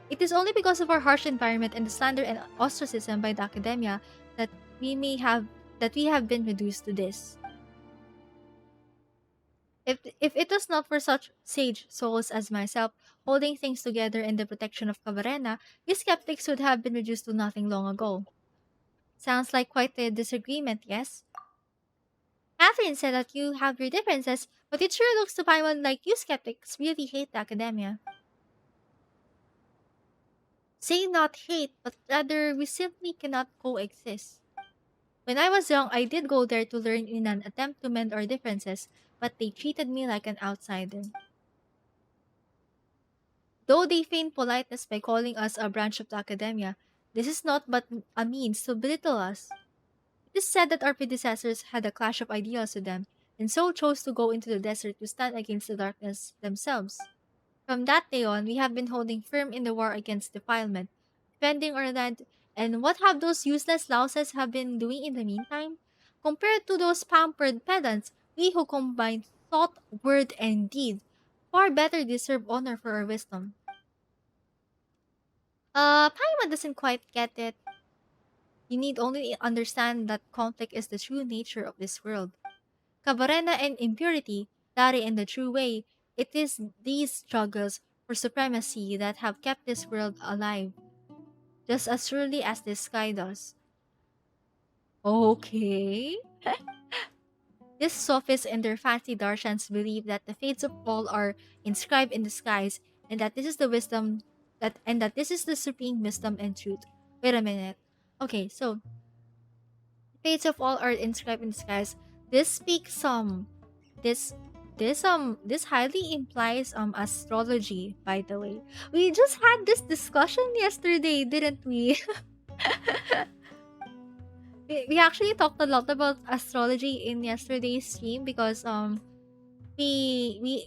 Speaker 1: It is only because of our harsh environment and the slander and ostracism by the academia that we have been reduced to this. If it was not for such sage souls as myself holding things together in the protection of Cavarena, we skeptics would have been reduced to nothing long ago. Sounds like quite a disagreement, yes? Catherine said that you have your differences, but it sure looks to Paimon like you skeptics really hate the academia. Say not hate, but rather we simply cannot coexist. When I was young, I did go there to learn in an attempt to mend our differences, but they treated me like an outsider. Though they feign politeness by calling us a branch of the academia, this is not but a means to belittle us. It is said that our predecessors had a clash of ideals with them, and so chose to go into the desert to stand against the darkness themselves. From that day on, we have been holding firm in the war against defilement, defending our land, and what have those useless louses have been doing in the meantime? Compared to those pampered pedants, we who combine thought, word, and deed far better deserve honor for our wisdom. Paimon doesn't quite get it. You need only understand that conflict is the true nature of this world. Kabarena and impurity, Dari in the true way, it is these struggles for supremacy that have kept this world alive, just as surely as this sky does. Okay. These sophists and their fancy darshans believe that the fates of all are inscribed in the skies, and that this is the wisdom that this is the supreme wisdom and truth. Wait a minute. Okay, so fates of all are inscribed in the skies. This speaks this this highly implies astrology, by the way. We just had this discussion yesterday, didn't we? We actually talked a lot about astrology in yesterday's stream because we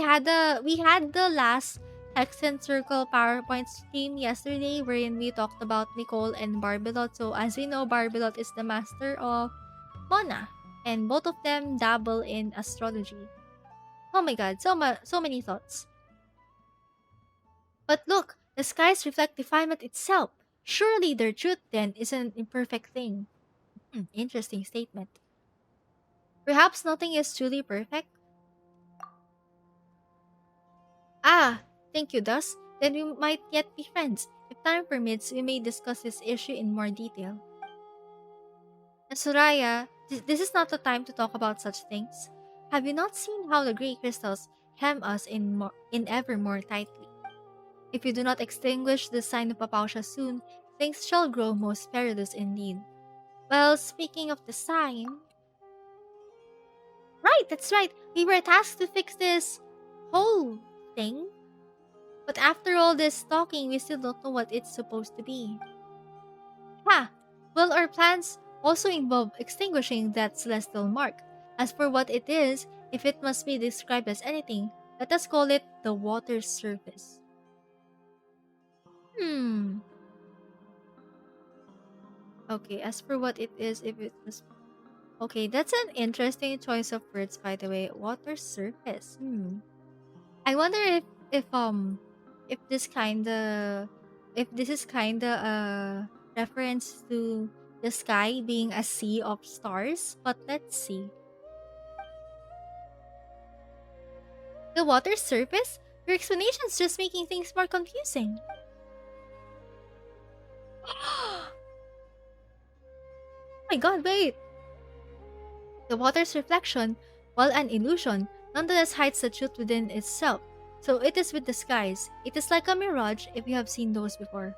Speaker 1: had the last Hex and Circle PowerPoint stream yesterday wherein we talked about Nicole and Barbilot. So as we know, Barbilot is the master of Mona, and both of them dabble in astrology. Oh my god, so many thoughts. But look, the skies reflect defilement itself. Surely their truth then is an imperfect thing. Interesting statement. Perhaps nothing is truly perfect. Ah, thank you, Thus. Then we might yet be friends. If time permits, we may discuss this issue in more detail. Soraya, this is not the time to talk about such things. Have you not seen how the grey crystals hem us in ever more tightly? If you do not extinguish the sign of Papausha soon, things shall grow most perilous indeed. Well, speaking of the sign... Right, that's right. We were tasked to fix this whole thing. But after all this talking, we still don't know what it's supposed to be. Ha! Well, our plans also involve extinguishing that celestial mark. As for what it is, If it must be described as anything, let us call it the water surface. Hmm. Okay, as for what it is, if it was okay, that's an interesting choice of words, by the way. Water surface. Hmm. I wonder if this kinda if this is kinda a reference to the sky being a sea of stars, but let's see. The water surface? Your explanation's just making things more confusing. Oh my god, wait! The water's reflection, while an illusion, nonetheless hides the truth within itself. So it is with the skies. It is like a mirage if you have seen those before.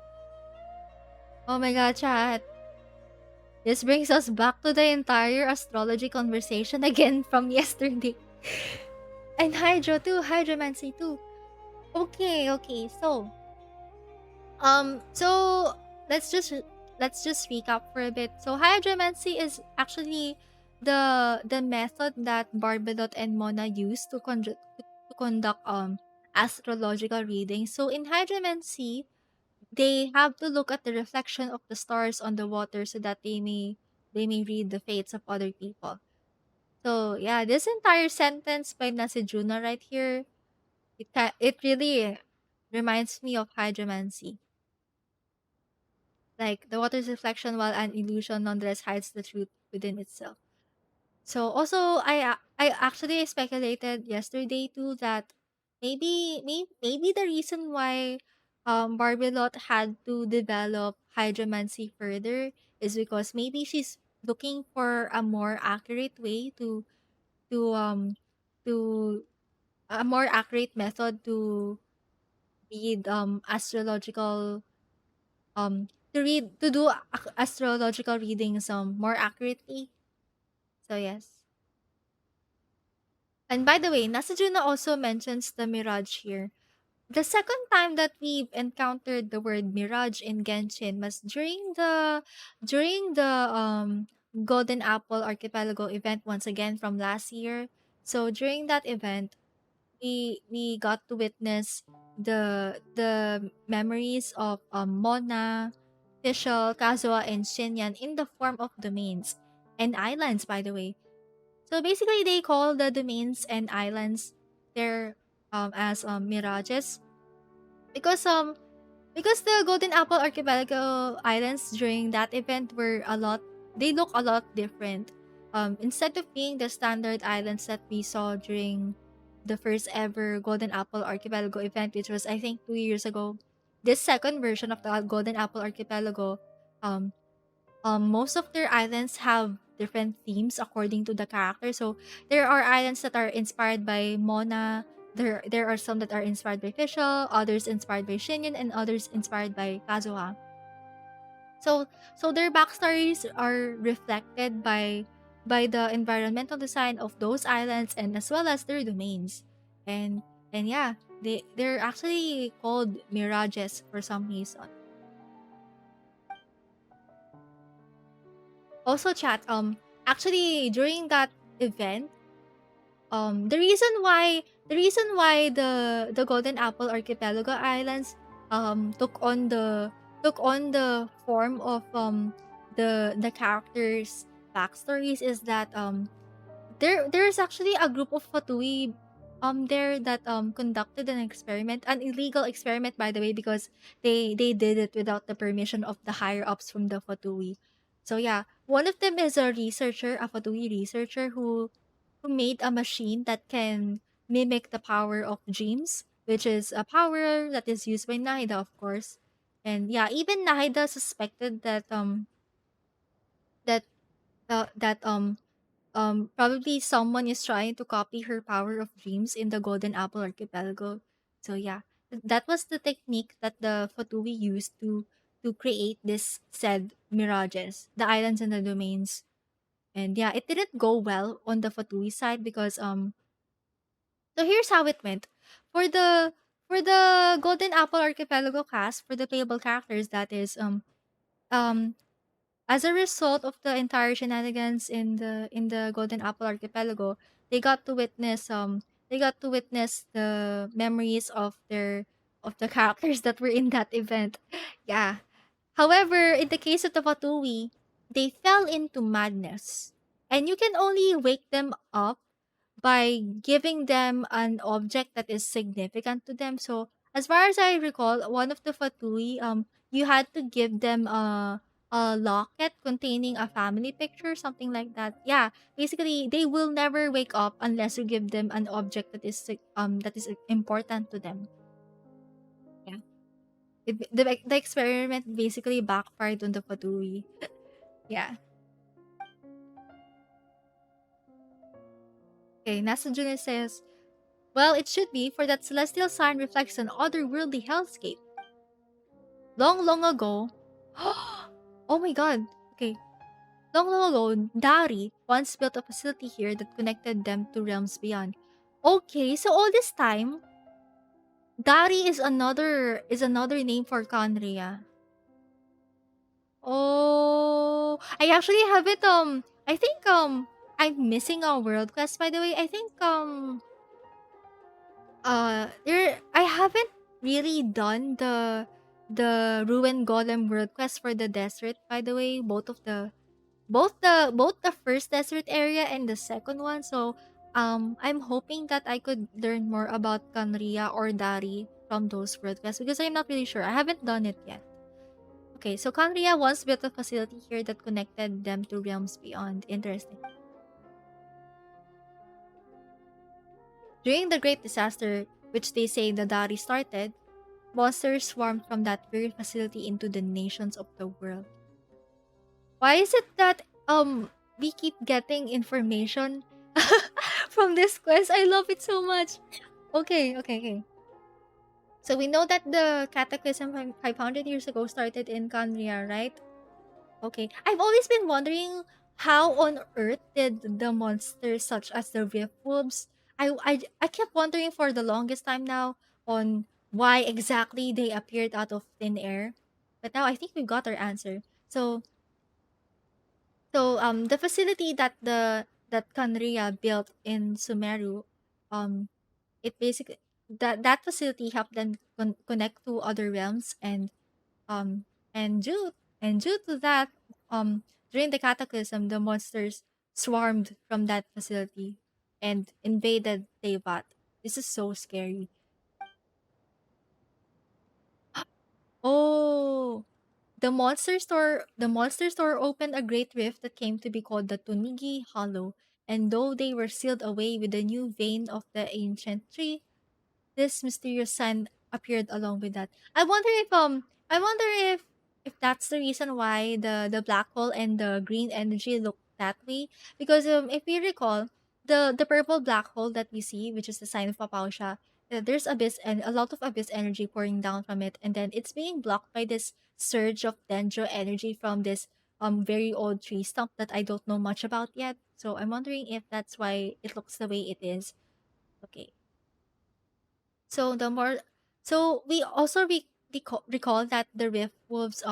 Speaker 1: Oh my god, chat. This brings us back to the entire astrology conversation again from yesterday. And Hydro too, Hydromancy too. Okay, so let's just let's just recap for a bit. So hydromancy is actually the method that Barbadot and Mona use to conduct astrological readings. So in hydromancy, they have to look at the reflection of the stars on the water so that they may read the fates of other people. So yeah, this entire sentence by Nasijuna right here, it really reminds me of hydromancy. Like the water's reflection, while an illusion, nonetheless hides the truth within itself. So also, I actually speculated yesterday too that maybe the reason why Barbelot had to develop hydromancy further is because maybe she's looking for a more accurate way to to a more accurate method to read astrological to do astrological readings more accurately. So yes. And by the way, Nasajuna also mentions the mirage here. The second time that we've encountered the word mirage in Genshin was during the Golden Apple Archipelago event once again from last year. So during that event, we got to witness the memories of Mona, Fischl, Kazuha, and Shinyan in the form of domains and islands, by the way. So basically, they call the domains and islands there as mirages because because the Golden Apple Archipelago Islands during that event were a lot, they look a lot different. Instead of being the standard islands that we saw during the first ever Golden Apple Archipelago event, which was I think 2 years ago, this second version of the Golden Apple Archipelago, um, most of their islands have different themes according to the character. So there are islands that are inspired by Mona. There are some that are inspired by Fischl, others inspired by Shinyan, and others inspired by Kazuha. So their backstories are reflected by the environmental design of those islands and as well as their domains. And yeah, they're actually called mirages for some reason. Also, chat. Actually, during that event, the reason why the Golden Apple Archipelago Islands took on the form of the characters' backstories is that there's actually a group of Fatui there that conducted an experiment, an illegal experiment, by the way, because they did it without the permission of the higher ups from the Fatui. So yeah, one of them is a researcher, a Fatui researcher who made a machine that can mimic the power of dreams, which is a power that is used by Nahida, of course. And yeah, even Nahida suspected that probably someone is trying to copy her power of dreams in the Golden Apple Archipelago. So yeah, that was the technique that the Fatui used to create this said mirages, the islands and the domains. And yeah, it didn't go well on the Fatui side because so here's how it went. For the Golden Apple Archipelago cast, for the playable characters, that is um as a result of the entire shenanigans in the Golden Apple Archipelago, they got to witness the memories of their of the characters that were in that event. Yeah. However, in the case of the Fatui, they fell into madness. And you can only wake them up by giving them an object that is significant to them. So, as far as I recall, one of the Fatui, you had to give them a locket containing a family picture, something like that. Yeah, basically, they will never wake up unless you give them an object that is important to them. Yeah, the experiment basically backfired on the Fatui. Yeah. Okay, Nasa Junior says, well, it should be, for that celestial sign reflects an otherworldly hellscape. Long, long ago. Oh my god. Okay. Long, long ago, Dari once built a facility here that connected them to realms beyond. Okay, so all this time, Dari is another name for Kanria. Oh, I actually have it. I think I'm missing a world quest, by the way. I think there I haven't really done the ruin golem world quest for the desert, by the way. Both the first desert area and the second one. So I'm hoping that I could learn more about Kanria or Dari from those world quests because I'm not really sure. I haven't done it yet. Okay, so Kanria once built a facility here that connected them to realms beyond. Interesting. During the Great Disaster, which they say the Dari started, monsters swarmed from that very facility into the nations of the world. Why is it that we keep getting information from this quest? I love it so much. Okay. So we know that the cataclysm 500 years ago started in Canria, right? Okay. I've always been wondering how on earth did the monsters such as the rift wolves. I kept wondering for the longest time now on why exactly they appeared out of thin air. But now I think we got our answer. So the facility that Kanria built in Sumeru, um it basically that facility helped them connect to other realms, um and due to that, um during the cataclysm the monsters swarmed from that facility and invaded Tevat. This is so scary. Oh, the monster store opened a great rift that came to be called the Tunigi Hollow, and though they were sealed away with the new vein of the ancient tree, this mysterious sign appeared along with that. I wonder if that's the reason why the black hole and the green energy look that way. Because if we recall, the purple black hole that we see, which is the sign of Papausha, there's abyss and a lot of abyss energy pouring down from it, and then it's being blocked by this surge of dendro energy from this very old tree stump that I don't know much about yet. So I'm wondering if that's why it looks the way it is. Okay. So the more so we also recall that the rift wolves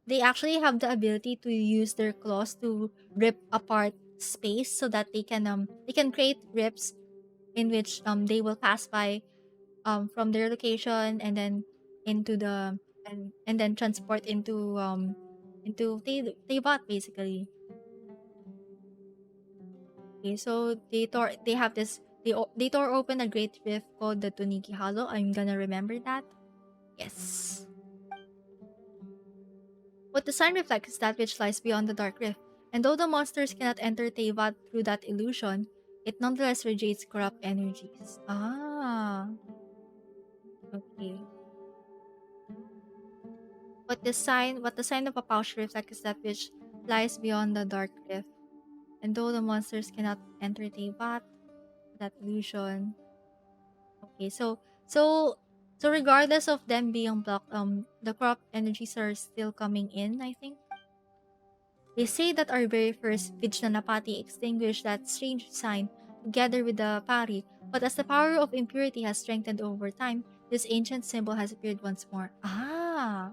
Speaker 1: they actually have the ability to use their claws to rip apart space so that they can create rips in which they will pass by from their location and then into the and then transport into Teyvat basically. Okay, so they have this they tore open a great rift called the Tuniki Hollow. I'm gonna remember that. Yes. What the sign reflects is that which lies beyond the dark rift, and though the monsters cannot enter Teyvat through that illusion, it nonetheless radiates corrupt energies. Ah, okay. What the sign of a pouch reflects is that which lies beyond the dark rift, and though the monsters cannot enter Teyvat, that illusion. Okay, so regardless of them being blocked, the corrupt energies are still coming in, I think. They say that our very first Vijnanapati extinguished that strange sign together with the Pari, but as the power of impurity has strengthened over time, this ancient symbol has appeared once more. Ah!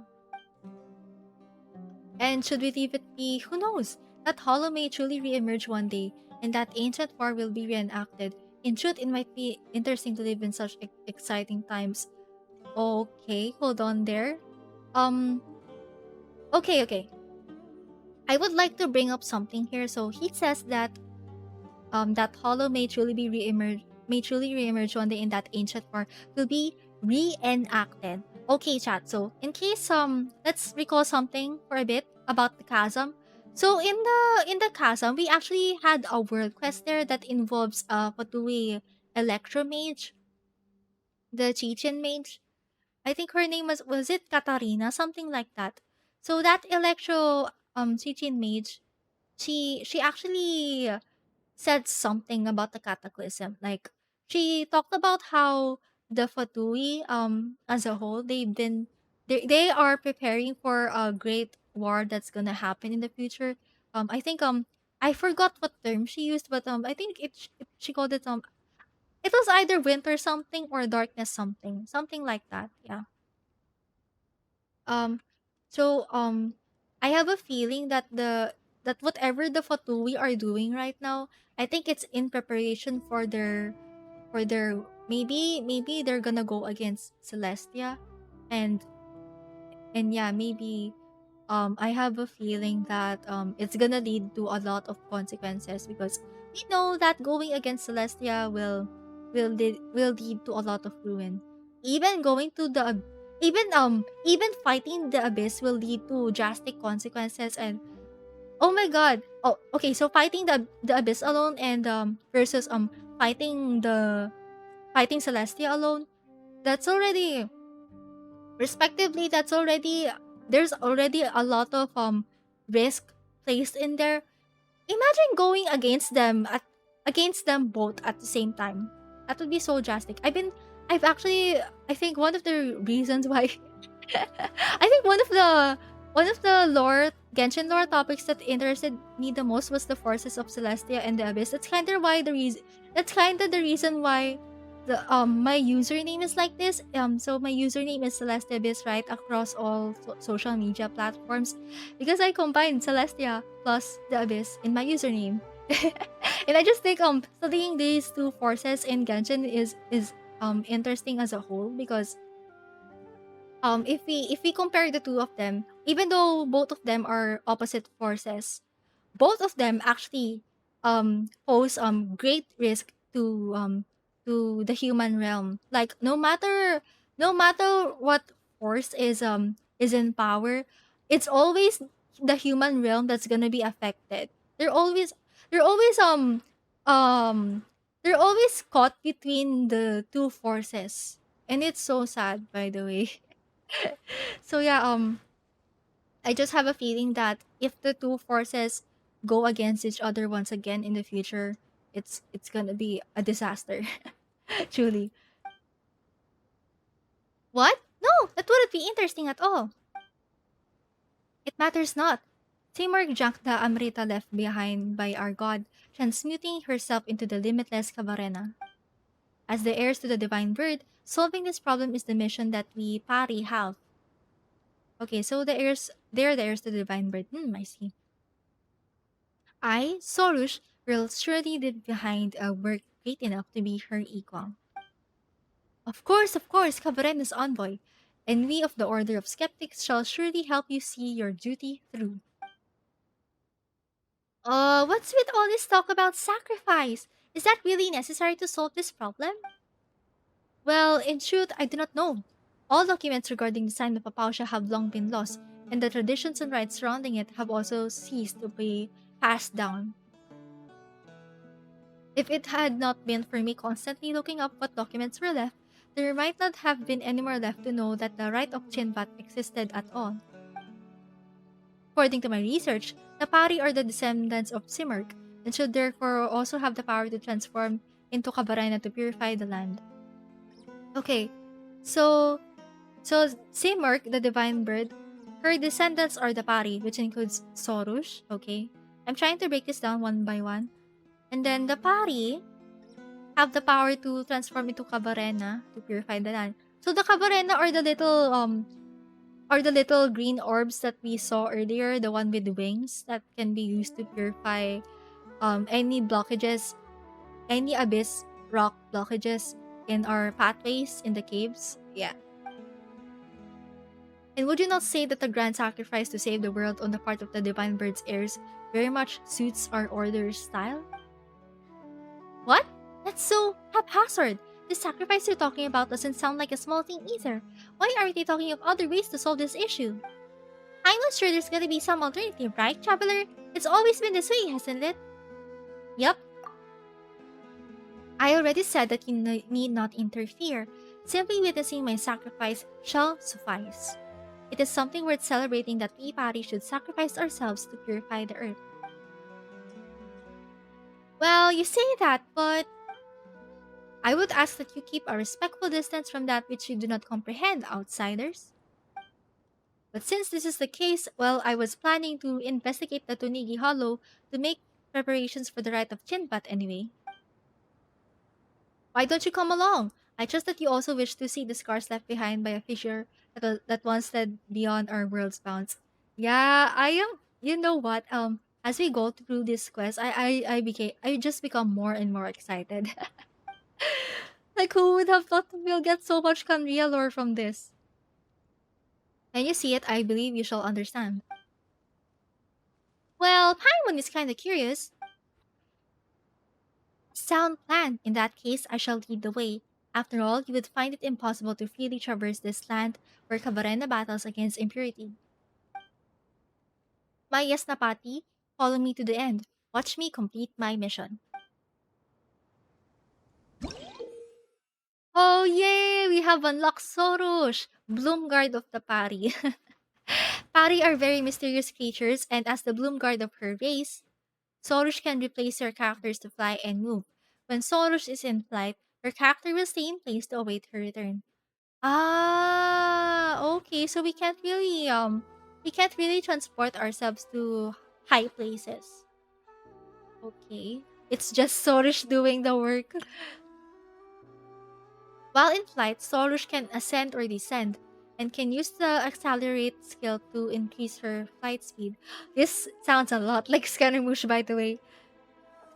Speaker 1: And should we leave it be? Who knows? That hollow may truly re-emerge one day, and that ancient war will be reenacted. In truth, it might be interesting to live in such exciting times. Okay, hold on there. Um, okay. I would like to bring up something here. So he says that that hollow may truly re-emerge one day in that ancient war will be reenacted. Okay, chat. So in case let's recall something for a bit about the chasm. So in the chasm, we actually had a world quest there that involves Fatui Electro Mage, the Chechen Mage. I think her name was it Katarina, something like that. So that Electro Chechen Mage, she actually said something about the cataclysm. Like she talked about how the Fatui as a whole they are preparing for a great war that's gonna happen in the future. I think I forgot what term she used, but I think she called it it was either winter something or darkness something like that. Yeah. Um so I have a feeling that the that whatever the Fatui are doing right now, I think it's in preparation for their maybe they're gonna go against Celestia, and yeah, maybe I have a feeling that it's gonna lead to a lot of consequences, because we know that going against Celestia will lead to a lot of ruin. Even going to the even fighting the abyss will lead to drastic consequences. And oh my god. Oh, okay, so fighting the abyss alone and versus fighting Celestia alone, that's already respectively, that's already there's already a lot of risk placed in there. Imagine going against them both at the same time. That would be so drastic. I've actually I think one of the reasons why I think one of the lore Genshin lore topics that interested me the most was the forces of Celestia and the Abyss. That's kind of the reason why the my username is like this. So my username is Celestia Abyss, right, across all social media platforms, because I combined Celestia plus the Abyss in my username. And I just think studying these two forces in Genshin is interesting as a whole, because if we compare the two of them, even though both of them are opposite forces, both of them actually pose great risk to the human realm. Like no matter what force is in power, it's always the human realm that's gonna be affected. They're always they're always um they're always caught between the two forces. And it's so sad, by the way. So yeah, I just have a feeling that if the two forces go against each other once again in the future, it's gonna be a disaster. Truly. What? No, that wouldn't be interesting at all. It matters not. Timur drank the Amrita left behind by our god, transmuting herself into the limitless Khvarena. As the heirs to the divine bird, solving this problem is the mission that we Pari have. Okay, so they're the heirs to the divine bird. I see. I, Sorush, will surely leave behind a work great enough to be her equal. Of course, Khvarena's envoy, and we of the Order of Skeptics shall surely help you see your duty through. What's with all this talk about sacrifice? Is that really necessary to solve this problem? Well, in truth, I do not know. All documents regarding the sign of Apausha have long been lost, and the traditions and rites surrounding it have also ceased to be passed down. If it had not been for me constantly looking up what documents were left, there might not have been any more left to know that the rite of Chinvat existed at all. According to my research, the Pari are the descendants of Simurgh, and should therefore also have the power to transform into Khvarena to purify the land. Okay, so Simurgh, the divine bird, her descendants are the Pari, which includes Sorush. Okay, I'm trying to break this down one by one. And then the Pari have the power to transform into Khvarena to purify the land. So the Khvarena are the little Or the little green orbs that we saw earlier, the one with the wings that can be used to purify any blockages, any abyss rock blockages in our pathways in the caves. Yeah. And would you not say that the grand sacrifice to save the world on the part of the divine bird's heirs very much suits our order's style? What? That's so haphazard. The sacrifice you're talking about doesn't sound like a small thing either. Why aren't they talking of other ways to solve this issue? I'm not sure there's gonna be some alternative, right, Traveler? It's always been this way, hasn't it? Yep. I already said that you need not interfere. Simply witnessing my sacrifice shall suffice. It is something worth celebrating that we party should sacrifice ourselves to purify the earth. Well, you say that, but I would ask that you keep a respectful distance from that which you do not comprehend, outsiders. But since this is the case, well, I was planning to investigate the Tunigi Hollow to make preparations for the rite of Chinpat anyway. Why don't you come along? I trust that you also wish to see the scars left behind by a fissure that once led beyond our world's bounds. Yeah, I am. You know what? As we go through this quest, I just become more and more excited. Like, who would have thought we'll get so much Kanria lore from this? When you see it, I believe you shall understand. Well, Paimon is kinda curious. Sound plan. In that case, I shall lead the way. After all, you would find it impossible to freely traverse this land where Khvarena battles against impurity. My Yasnapati, follow me to the end. Watch me complete my mission. Oh yay! We have unlocked Sorush, Bloomguard of the Pari. Pari are very mysterious creatures, and as the Bloomguard of her race, Sorush can replace your characters to fly and move. When Sorush is in flight, your character will stay in place to await her return. Ah, okay. So we can't really transport ourselves to high places. Okay. It's just Sorush doing the work. While in flight, Sorush can ascend or descend and can use the accelerate skill to increase her flight speed. This sounds a lot like Scaramouche, by the way.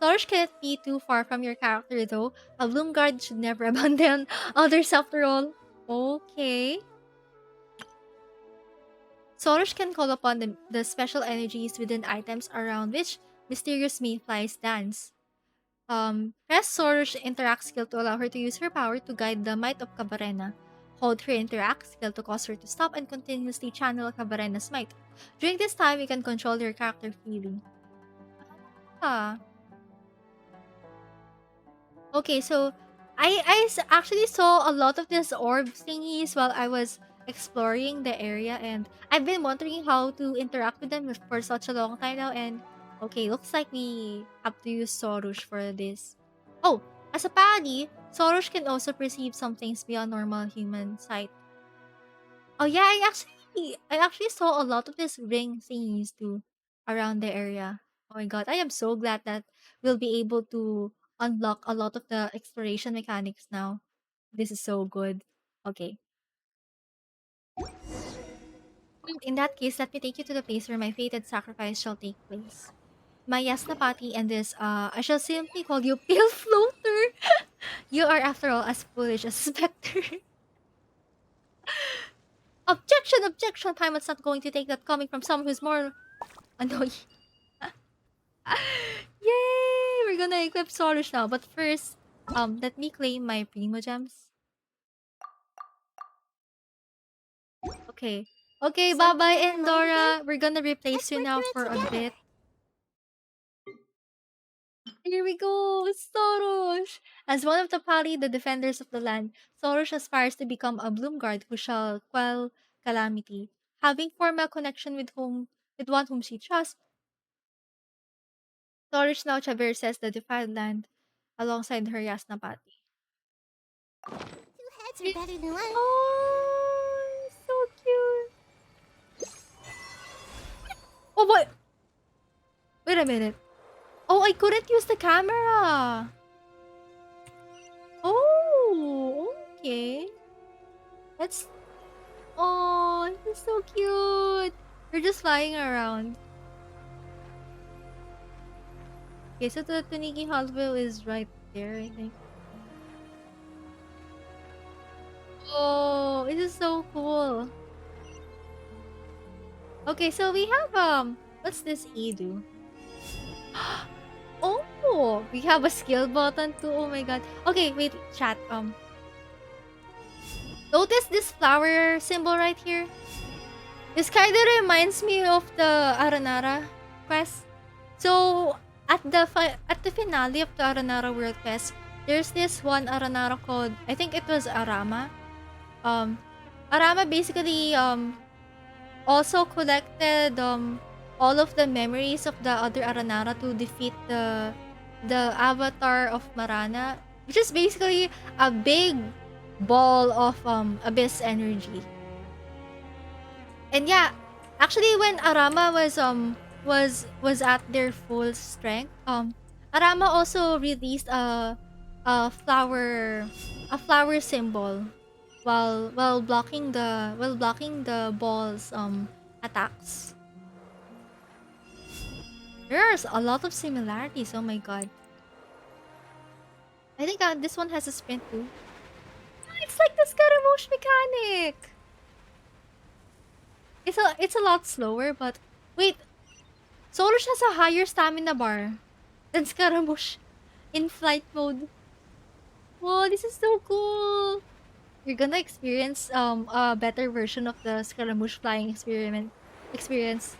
Speaker 1: Sorush cannot be too far from your character though. A Bloomguard should never abandon others after all. Okay. Sorush can call upon the special energies within items around which mysterious mayflies dance. Press Sorush interact skill to allow her to use her power to guide the might of Khvarena. Hold her interact skill to cause her to stop and continuously channel Khvarena's might. During this time, you can control your character freely. Ah. Okay, so actually saw a lot of these orb thingies while I was exploring the area, and I've been wondering how to interact with them for such a long time now. And okay, looks like we have to use Sorush for this. Oh, as a parry, Sorush can also perceive some things beyond normal human sight. Oh yeah, I actually saw a lot of these ring thingies too around the area. Oh my god, I am so glad that we'll be able to unlock a lot of the exploration mechanics now. This is so good. Okay. In that case, let me take you to the place where my fated sacrifice shall take place. My Yasnapati and this, I shall simply call you Pale Floater. You are, after all, as foolish as Spectre. Objection! Objection! Paimon's not going to take that coming from someone who's more annoying. Yay! We're gonna equip Sorush now. But first, let me claim my Primo Gems. Okay. Okay,
Speaker 2: Something
Speaker 1: bye-bye,
Speaker 2: on your mind again?
Speaker 1: Endora. We're gonna replace
Speaker 2: Let's
Speaker 1: you
Speaker 2: work
Speaker 1: now
Speaker 2: through
Speaker 1: for
Speaker 2: it
Speaker 1: a
Speaker 2: together.
Speaker 1: bit. Here we go, Sorush! As one of the Pali, the defenders of the land, Sorush aspires to become a Bloomguard who shall quell calamity. Having formed a connection with one whom she trusts, Sorush now traverses the defiled land alongside her Yasnapati.
Speaker 2: Two heads are better than one.
Speaker 1: Oh, so cute. Oh, what? Wait a minute. Oh, I couldn't use the camera. Oh, okay. That's Oh, Oh, this is so cute. They're just flying around. Okay, so the Tuniki Hollow is right there, I think. Oh, it is so cool. Okay, so we have what's this E do? Oh, we have a skill button too. Oh my god. Okay, wait, chat. Notice this flower symbol right here? This kind of reminds me of the Aranara quest. So at the finale of the Aranara World Quest, there's this one Aranara called, I think it was Arama. Um, Arama basically also collected all of the memories of the other Aranara to defeat the avatar of Marana, which is basically a big ball of abyss energy. And yeah, actually when Arama was at their full strength, Arama also released a flower a flower symbol while blocking the ball's attacks. There's a lot of similarities. Oh my god. I think this one has a sprint too. Ah, it's like the Scaramouche mechanic. It's a lot slower, but wait, Solush has a higher stamina bar than Scaramouche in flight mode. Whoa, this is so cool. You're gonna experience a better version of the Scaramouche flying experience.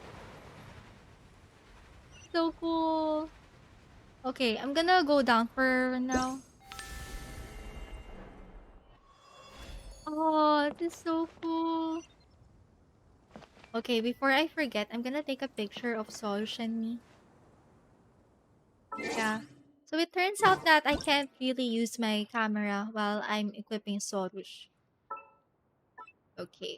Speaker 1: So cool. Okay, I'm gonna go down for now. Oh, this is so cool. Okay, before I forget, I'm gonna take a picture of Solush and me. Yeah. So it turns out that I can't really use my camera while I'm equipping Sorush. Okay.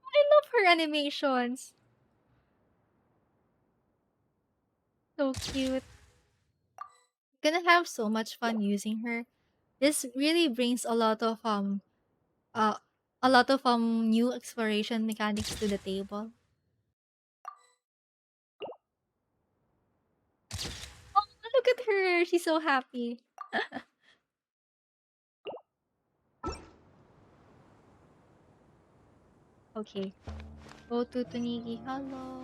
Speaker 1: I love her animations. So cute. Gonna have so much fun using her. This really brings uh a lot of new exploration mechanics to the table. Oh, look at her. She's so happy. Okay. Go to Tunigi Hollow.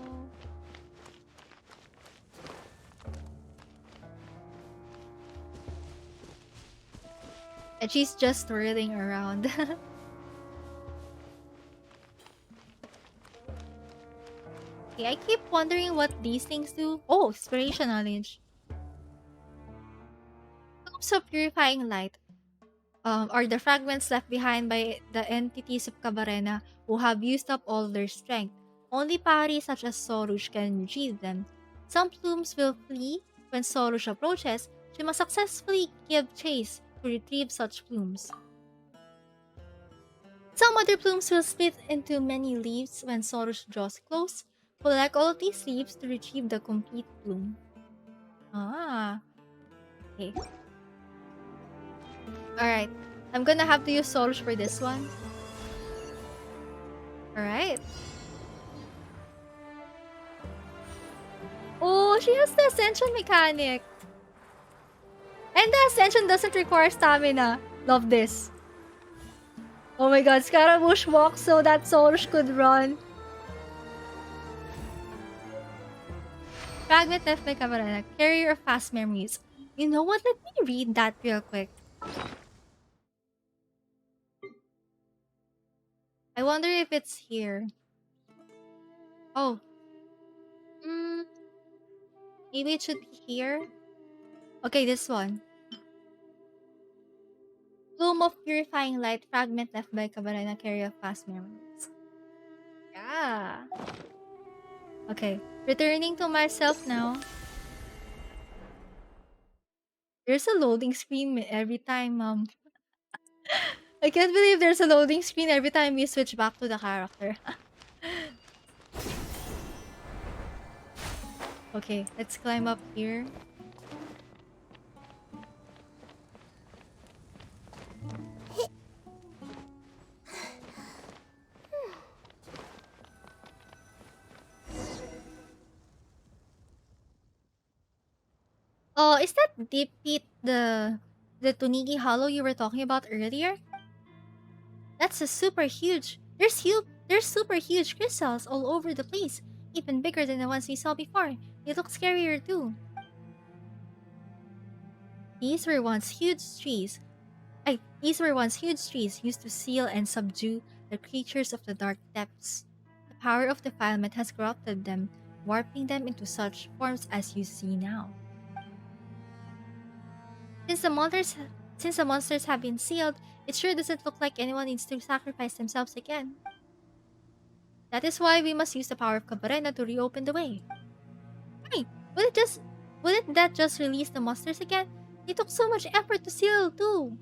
Speaker 1: And she's just twirling around. Okay, I keep wondering what these things do. Oh, inspiration knowledge. Plumes of purifying light are the fragments left behind by the entities of Khvarena who have used up all their strength. Only Pari such as Sorush can retrieve them. Some plumes will flee when Sorush approaches. She must successfully give chase to retrieve such plumes. Some other plumes will split into many leaves when Sorush draws close. Collect all of these leaves to retrieve the complete plume. Ah, okay. Alright. I'm gonna have to use Sorush for this one. Alright. Oh, she has the Ascension mechanic. And the Ascension doesn't require stamina. Love this. Oh my god, Scaramouche walks so that Sorush could run. Fragment left by Camarena. Carrier of fast memories. You know what? Let me read that real quick. I wonder if it's here. Oh. Mm, maybe it should be here. Okay, this one. Plume of purifying light. Fragment left by Camarena. Carrier of fast memories. Yeah. Okay. Returning to myself now. There's a loading screen every time, I can't believe there's a loading screen every time we switch back to the character. Okay, let's climb up here. Oh, is that Deep Pit the Tunigi Hollow you were talking about earlier? That's a super huge. There's super huge crystals all over the place, even bigger than the ones we saw before. They look scarier too. These were once huge trees. These were once huge trees used to seal and subdue the creatures of the dark depths. The power of defilement has corrupted them, warping them into such forms as you see now. Since the monsters since the monsters have been sealed, it sure doesn't look like anyone needs to sacrifice themselves again. That is why we must use the power of Khvarena to reopen the way. Hey, wouldn't that just release the monsters again? It took so much effort to seal too.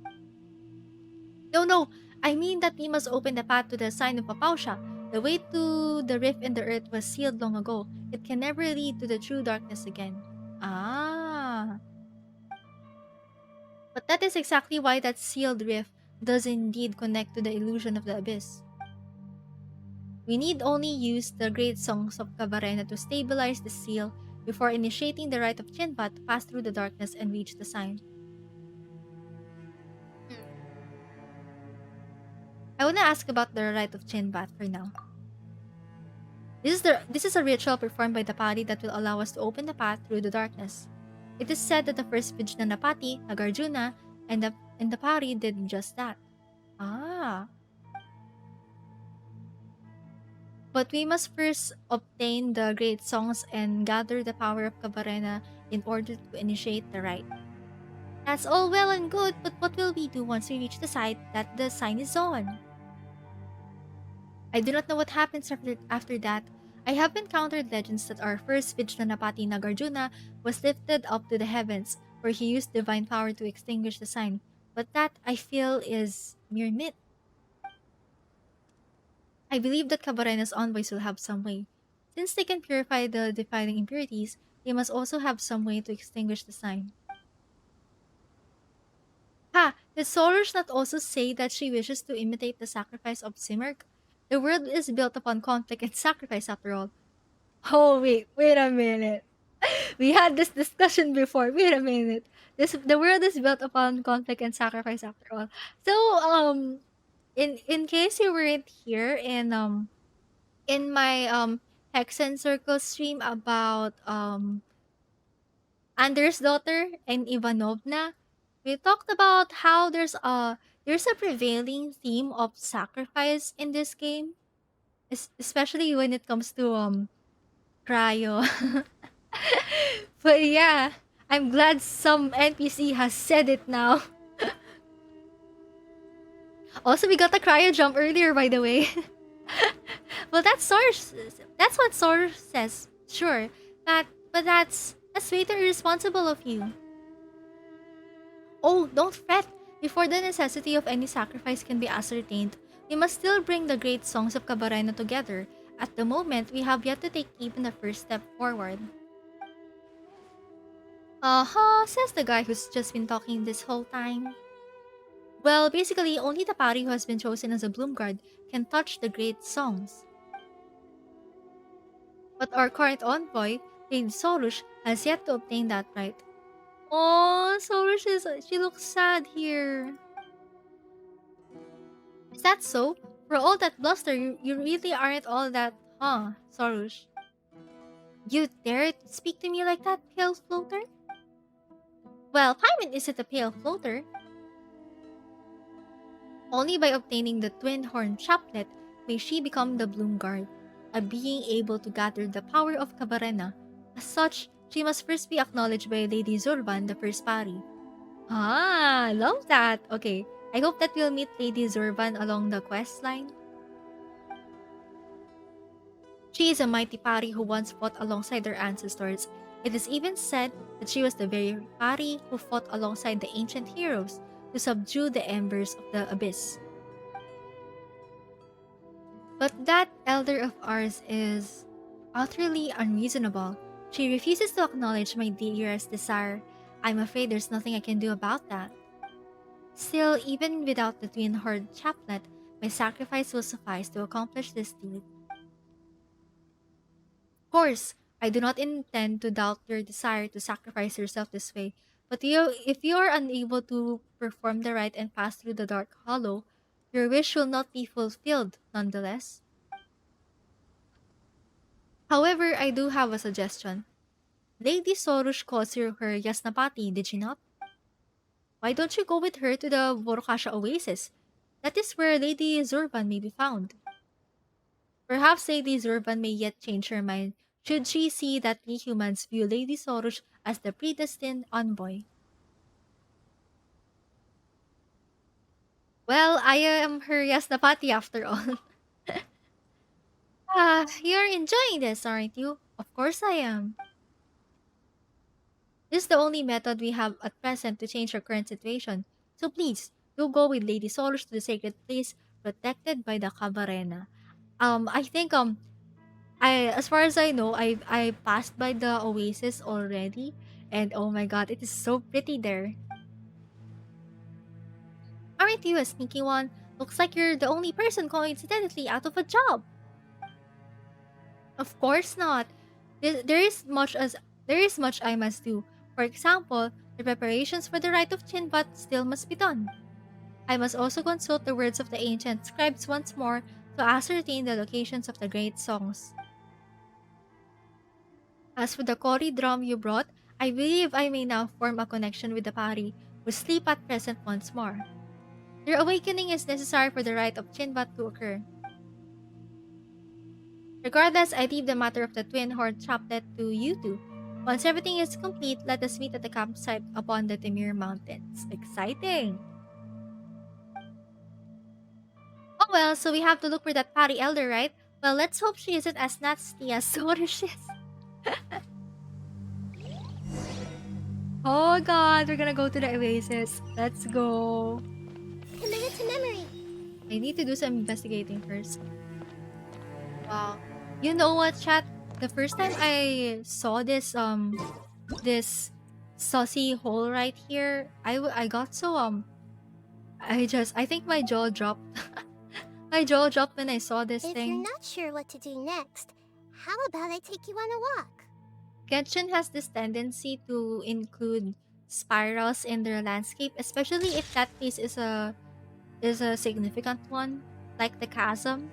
Speaker 1: No, I mean that we must open the path to the sign of Papausha. The way to the rift in the earth was sealed long ago. It can never lead to the true darkness again. Ah. But that is exactly why that sealed rift does indeed connect to the illusion of the abyss. We need only use the great songs of Cavarena to stabilize the seal before initiating the rite of Chinpa to pass through the darkness and reach the sign. Hmm. I wanna ask about the rite of Chinpat for now. This is a ritual performed by the Pari that will allow us to open the path through the darkness. It is said that the first Vijnanapati, Nagarjuna, and the Pari did just that. Ah. But we must first obtain the great songs and gather the power of Kabarena in order to initiate the rite. That's all well and good, but what will we do once we reach the site that the sign is on? I do not know what happens after that. I have encountered legends that our first Vijnanapati Nagarjuna was lifted up to the heavens, where he used divine power to extinguish the sign. But that, I feel, is mere myth. I believe that Cabarena's envoys will have some way. Since they can purify the defiling impurities, they must also have some way to extinguish the sign. Ha! Did Sorush not also say that she wishes to imitate the sacrifice of Simurgh? The world is built upon conflict and sacrifice after all. Oh wait a minute. We had this discussion before. Wait a minute. The world is built upon conflict and sacrifice after all. So in case you weren't here in my Hexen Circle stream about Anders' daughter and Ivanovna, we talked about how there's a prevailing theme of sacrifice in this game, especially when it comes to cryo. But yeah, I'm glad some NPC has said it now. Also, we got a cryo jump earlier, by the way. Well, that's what Source says. Sure, but that's way too irresponsible of you. Oh, don't fret. Before the necessity of any sacrifice can be ascertained, we must still bring the great songs of Cabarena together. At the moment, we have yet to take even the first step forward. Uh-huh, says the guy who's just been talking this whole time. Well, basically, only the party who has been chosen as a Bloomguard can touch the great songs. But our current envoy, Lady Sorush, has yet to obtain that right. Oh, she looks sad here. Is that so? For all that bluster, you really aren't all that, huh, Sorush? You dare to speak to me like that, pale floater? Well, Paimon isn't a pale floater. Only by obtaining the twin horn chaplet may she become the Bloomguard, a being able to gather the power of Cabarena. As such, she must first be acknowledged by Lady Zurban, the first pari. Ah, love that. Okay, I hope that we'll meet Lady Zurban along the quest line. She is a mighty pari who once fought alongside her ancestors. It is even said that she was the very pari who fought alongside the ancient heroes to subdue the embers of the abyss. But that elder of ours is utterly unreasonable. She refuses to acknowledge my dearest desire. I'm afraid there's nothing I can do about that. Still, even without the twin horde chaplet, my sacrifice will suffice to accomplish this deed. Of course, I do not intend to doubt your desire to sacrifice yourself this way, but if you are unable to perform the rite and pass through the Dark Hollow, your wish will not be fulfilled nonetheless. However, I do have a suggestion. Lady Sorush calls her Yasnapati, did she not? Why don't you go with her to the Borokasha Oasis? That is where Lady Zurban may be found. Perhaps Lady Zurban may yet change her mind should she see that we humans view Lady Sorush as the predestined envoy. Well, I am her Yasnapati after all. You're enjoying this, aren't you? Of course I am. This is the only method we have at present to change our current situation. So please, do go with Lady Sorush to the sacred place protected by the Khvarena. I think I as far as I know, I passed by the oasis already, and oh my god, it is so pretty there. Aren't you a sneaky one? Looks like you're the only person coincidentally out of a job. Of course not. There is much I must do. For example, the preparations for the rite of Chinbat still must be done. I must also consult the words of the ancient scribes once more to ascertain the locations of the great songs. As for the Kori drum you brought, I believe I may now form a connection with the Pari who sleep at present once more. Their awakening is necessary for the rite of Chinbat to occur. Regardless, I leave the matter of the twin horn chaplet to you two. Once everything is complete, let us meet at the campsite upon the Temir Mountains. Exciting! Oh well, so we have to look for that Pari Elder, right? Well, let's hope she isn't as nasty as Sorush is. Oh god, we're gonna go to the oasis. Let's go.
Speaker 2: Commit it to memory.
Speaker 1: I need to do some investigating first. Wow. You know what, chat? The first time I saw this saucy hole right here, I got so I think my jaw dropped. My jaw dropped when I saw this
Speaker 2: If you're
Speaker 1: thing.
Speaker 2: not sure what to do next, how about I take you on a walk?
Speaker 1: Genshin has this tendency to include spirals in their landscape, especially if that place is a significant one, like the chasm.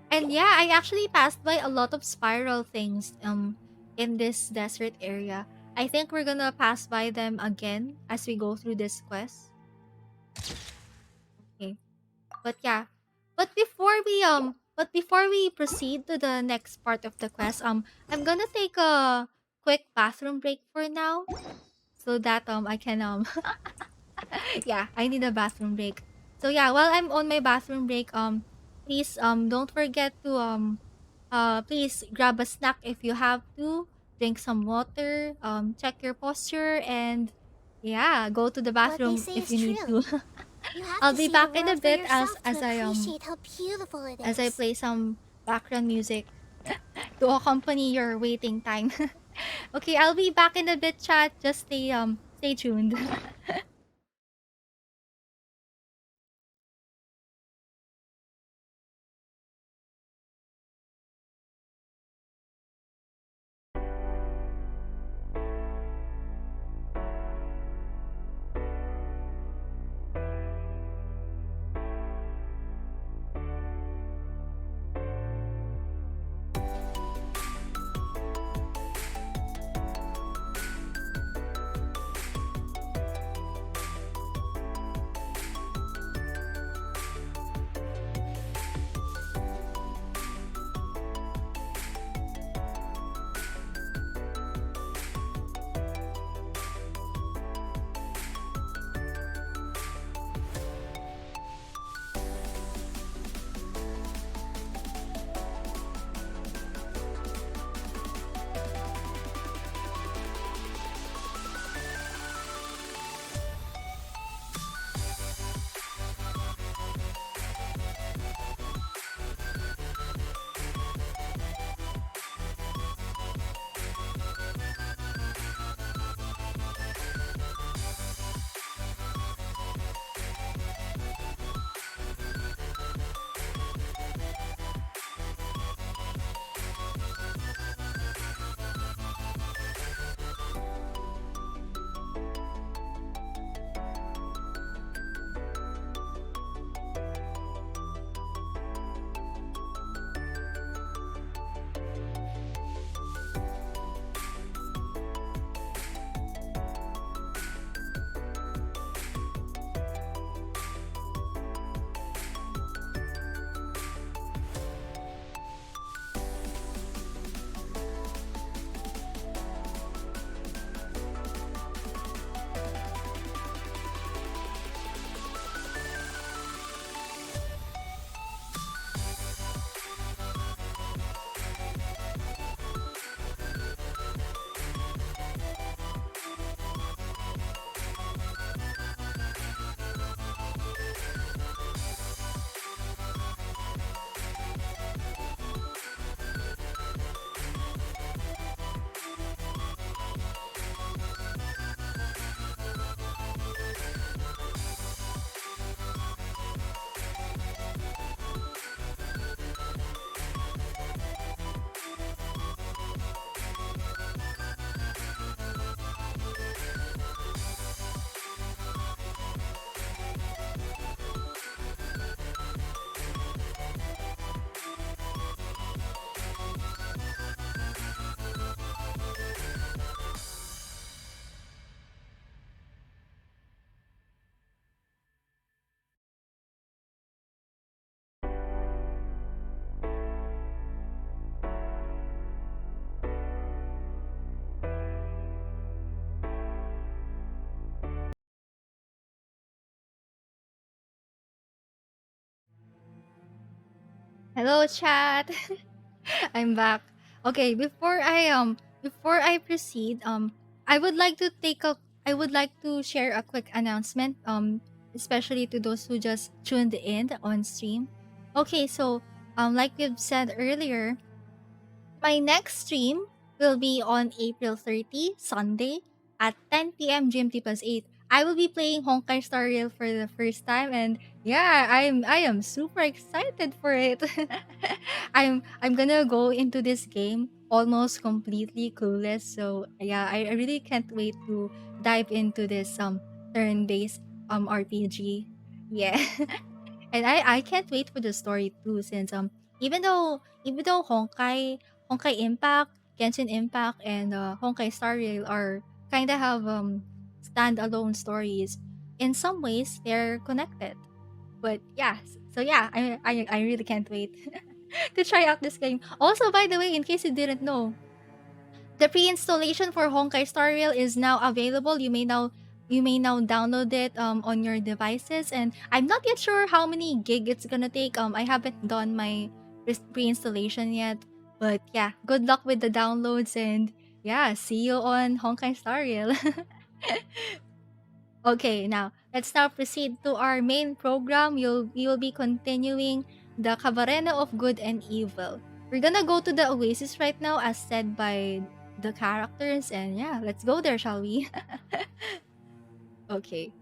Speaker 1: And yeah, I actually passed by a lot of spiral things in this desert area. I think we're gonna pass by them again as we go through this quest. Okay. But yeah. But before we proceed to the next part of the quest, I'm gonna take a quick bathroom break for now so that I can yeah, I need a bathroom break. So yeah, while I'm on my bathroom break, please don't forget to please grab a snack if you have to, drink some water, check your posture, and yeah, go to the
Speaker 2: What they
Speaker 1: bathroom
Speaker 2: say
Speaker 1: if
Speaker 2: is
Speaker 1: you need
Speaker 2: true.
Speaker 1: to.
Speaker 2: You have
Speaker 1: I'll
Speaker 2: to
Speaker 1: be
Speaker 2: see the
Speaker 1: back in a
Speaker 2: world for
Speaker 1: bit
Speaker 2: yourself to appreciate how beautiful it
Speaker 1: as I
Speaker 2: is.
Speaker 1: play some background music to accompany your waiting time. Okay, I'll be back in a bit, chat. Just stay tuned. Hello, chat. I'm back. Okay, before I proceed, I would like to take a I would like to share a quick announcement, especially to those who just tuned in on stream. Okay, so like we've said earlier, my next stream will be on April 30, Sunday at 10 p.m. GMT plus 8. I will be playing Honkai Star Rail for the first time, and yeah, I am super excited for it. I'm gonna go into this game almost completely clueless. So yeah, I really can't wait to dive into this turn-based RPG. Yeah. And I can't wait for the story too, since even though Honkai Impact, Genshin Impact, and Honkai Star Rail are kind of have standalone stories. In some ways, they're connected. But yeah, so yeah, I really can't wait to try out this game. Also, by the way, in case you didn't know, the pre-installation for Honkai Star Rail is now available. You may now download it on your devices, and I'm not yet sure how many gig it's gonna take. I haven't done my pre-installation yet, but yeah, good luck with the downloads, and yeah, see you on Honkai Star Rail. Okay, now let's now proceed to our main program. We will be continuing the Khvarena of Good and Evil. We're gonna go to the Oasis right now, as said by the characters, and yeah, let's go there, shall we? Okay.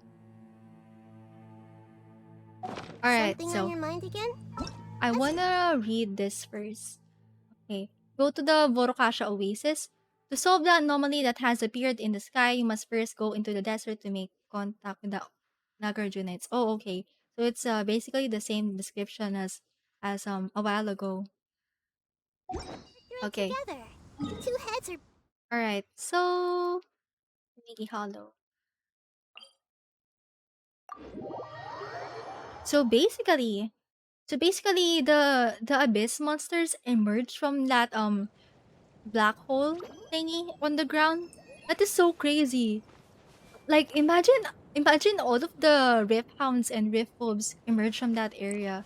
Speaker 1: All right.
Speaker 2: Something on
Speaker 1: So
Speaker 2: your mind again?
Speaker 1: I wanna read this first. Okay. Go to the Borokasha Oasis. To solve the anomaly that has appeared in the sky, you must first go into the desert to make contact with the Nagarjunites. Oh, okay. So it's basically the same description as a while ago.
Speaker 2: Through it
Speaker 1: Okay.
Speaker 2: together. Two heads are.
Speaker 1: All right. So Wiki Hollow. So basically, the abyss monsters emerge from that black hole thingy on the ground. That is so crazy. Like imagine all of the rift hounds and rift wolves emerge from that area.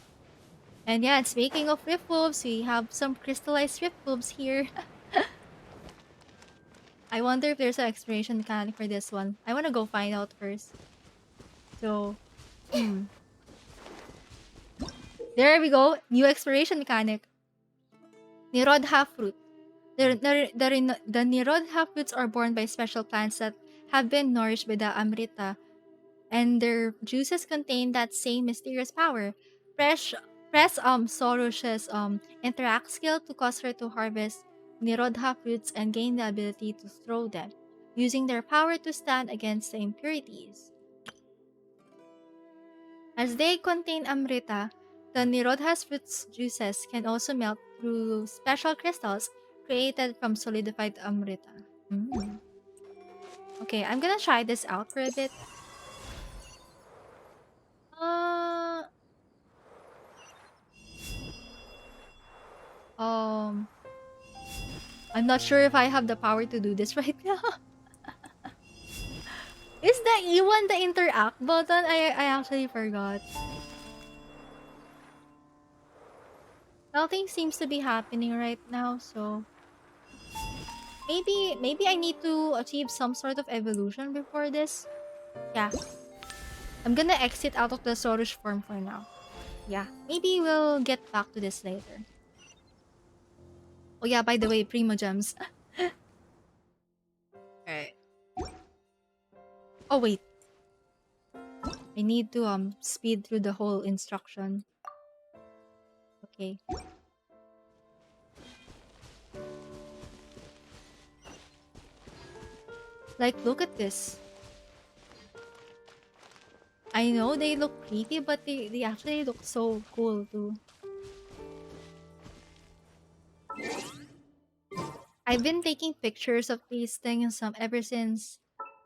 Speaker 1: And yeah, speaking of rift wolves, we have some crystallized rift wolves here. I wonder if there's an exploration mechanic for this one. I want to go find out first. So, hmm. There we go. New exploration mechanic. Nirodha fruit. The Nirodha fruits are born by special plants that have been nourished by the Amrita, and their juices contain that same mysterious power. Fresh Press Soros's interact skill to cause her to harvest Nirodha fruits and gain the ability to throw them, using their power to stand against the impurities. As they contain Amrita, the Nirodha's fruits juices can also melt through special crystals created from solidified Amrita. Mm. Okay, I'm gonna try this out for a bit. Uh, um, I'm not sure if I have the power to do this right now. Is the E1 the interact button? I actually forgot. Nothing seems to be happening right now, so maybe I need to achieve some sort of evolution before this. Yeah, I'm gonna exit out of the Sorush form for now. Yeah, maybe we'll get back to this later. Oh yeah, by the way, Primo Gems. Alright. Oh wait, I need to speed through the whole instruction. Okay. Like, look at this. I know they look pretty, but they actually look so cool too. I've been taking pictures of these things ever since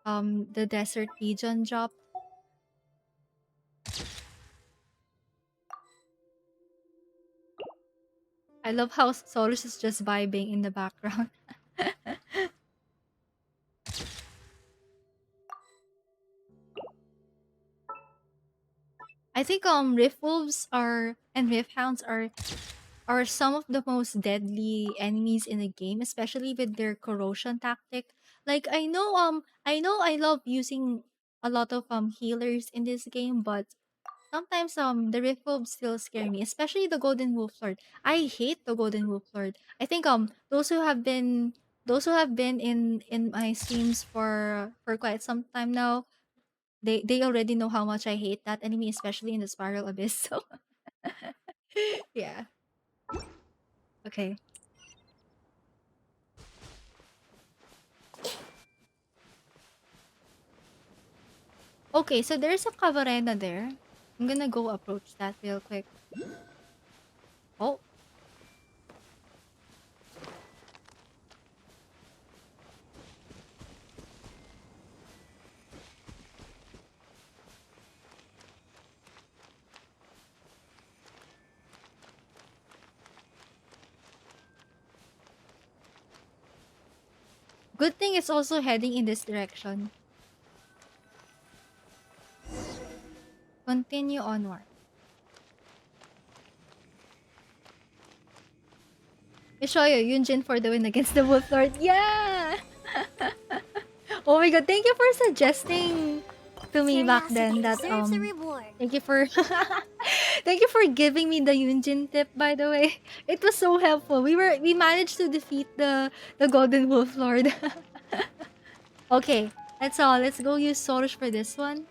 Speaker 1: the desert region dropped. I love how Solus is just vibing in the background. I think Rift Wolves are and Rift Hounds are are some of the most deadly enemies in the game, especially with their corrosion tactic. Like I know I love using a lot of healers in this game, but sometimes the rift wolves still scare me, especially the golden wolf lord. I hate the golden wolf lord. I think those who have been in my streams for quite some time now, they already know how much I hate that enemy, especially in the spiral abyss. So yeah. Okay. Okay, so there's a Khvarena there. I'm gonna go approach that real quick. Oh, good thing it's also heading in this direction. Continue onward. Ishoyo, Yunjin for the win against the Wolf Lord. Yeah! Oh my god, thank you for suggesting to me back
Speaker 2: Curiosity
Speaker 1: then that
Speaker 2: deserves a reward.
Speaker 1: thank you for thank you for giving me the Yunjin tip, by the way. It was so helpful. We managed to defeat the Golden Wolf Lord. Okay, that's all. Let's go use Sorush for this one.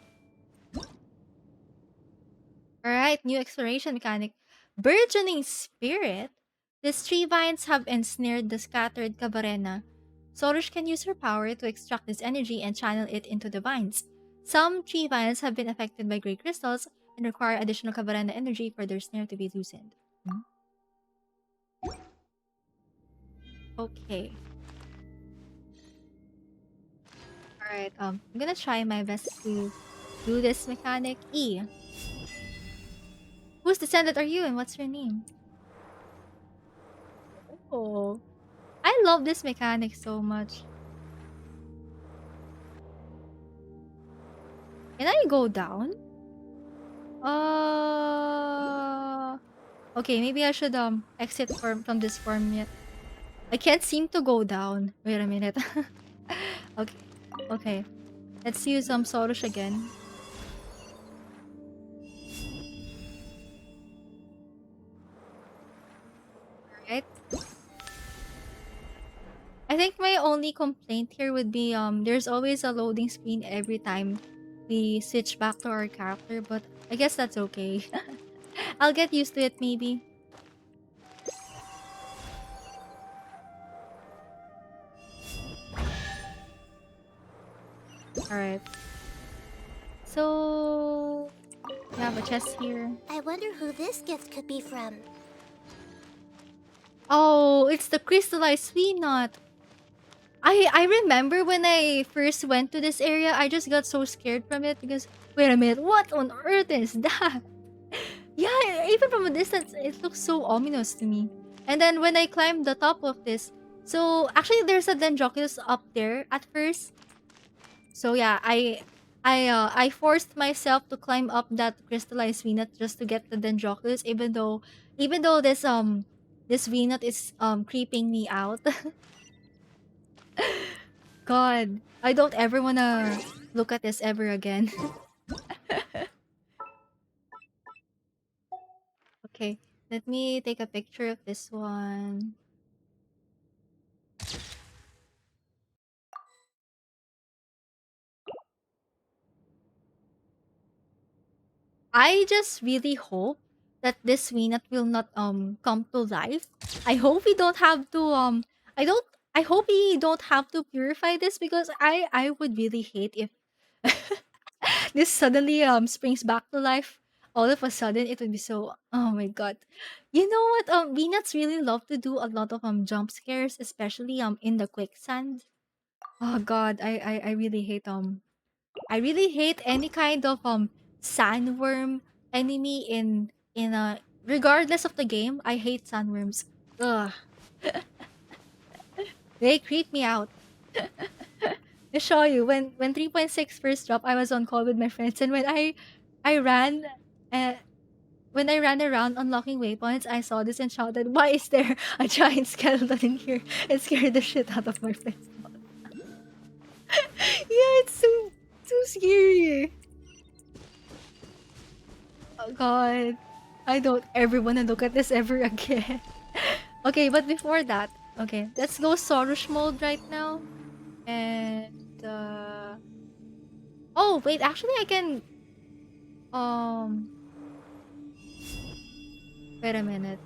Speaker 1: Alright, new exploration mechanic. Burgeoning Spirit? These tree vines have ensnared the scattered Khvarena. Sorush can use her power to extract this energy and channel it into the vines. Some tree vines have been affected by gray crystals and require additional Khvarena energy for their snare to be loosened. Hmm? Okay. Alright, I'm gonna try my best to do this mechanic. E. Whose descendant are you and what's your name? Oh. I love this mechanic so much. Can I go down? Uh okay, maybe I should exit from this form yet. I can't seem to go down. Wait a minute. Okay. Okay. Let's use Sorush again. Alright. I think my only complaint here would be there's always a loading screen every time we switch back to our character, but I guess that's okay. I'll get used to it maybe. Alright. So we have a chest here.
Speaker 2: I wonder who this gift could be from.
Speaker 1: Oh, it's the crystallized sweet nut. I remember when I first went to this area, I just got so scared from it because wait a minute, what on earth is that? Yeah, even from a distance, it looks so ominous to me. And then when I climbed the top of this, so actually there's a Dendroculus up there at first. So yeah, I forced myself to climb up that crystallized venut just to get the Dendroculus, even though this venut is creeping me out. God, I don't ever wanna look at this ever again. Okay, let me take a picture of this one. I just really hope that this Venus will not come to life. I hope we don't have to I don't I hope we don't have to purify this because I would really hate if this suddenly springs back to life. All of a sudden it would be so oh my god. You know what Venus really love to do a lot of jump scares, especially in the quicksand. Oh god, I really hate I really hate any kind of sandworm enemy in a regardless of the game. I hate sandworms. Ugh, they creep me out. I show you when 3.6 first dropped, I was on call with my friends, and when I ran, uh, when I ran around unlocking waypoints, I saw this and shouted, "Why is there a giant skeleton in here?" It scared the shit out of my friends. Yeah, it's so scary. Oh god. I don't ever wanna look at this ever again. Okay, but before that, okay, let's go Sorush mode right now. And oh wait, actually I can um wait a minute.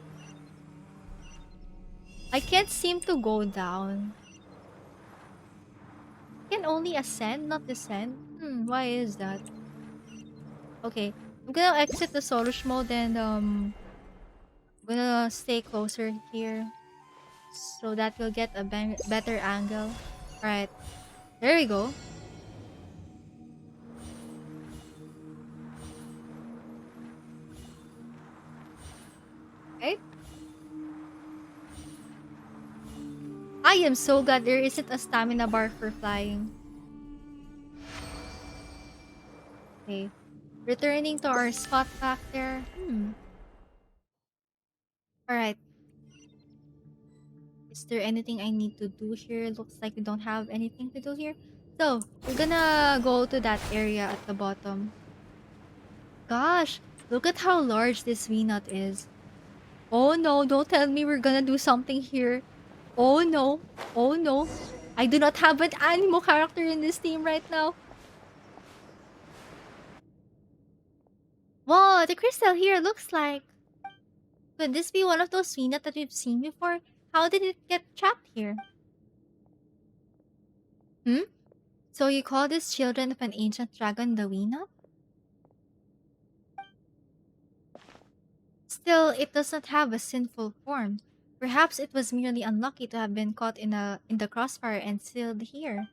Speaker 1: I can't seem to go down. I can only ascend, not descend. Why is that? Okay. I'm gonna exit the Sorush mode and I'm gonna stay closer here so that we'll get a better angle. Alright, there we go. Okay. I am so glad there isn't a stamina bar for flying. Okay. Returning to our spot back there. Alright. Is there anything I need to do here? Looks like we don't have anything to do here. So, we're gonna go to that area at the bottom. Gosh, look at how large this V-Nut is. Oh no, don't tell me we're gonna do something here. Oh no. Oh no. I do not have an animo character in this team right now. Whoa, the crystal here looks like... Could this be one of those Venat that we've seen before? How did it get trapped here? Hmm? So you call these children of an ancient dragon the Venat? Still, it does not have a sinful form. Perhaps it was merely unlucky to have been caught in the crossfire and sealed here.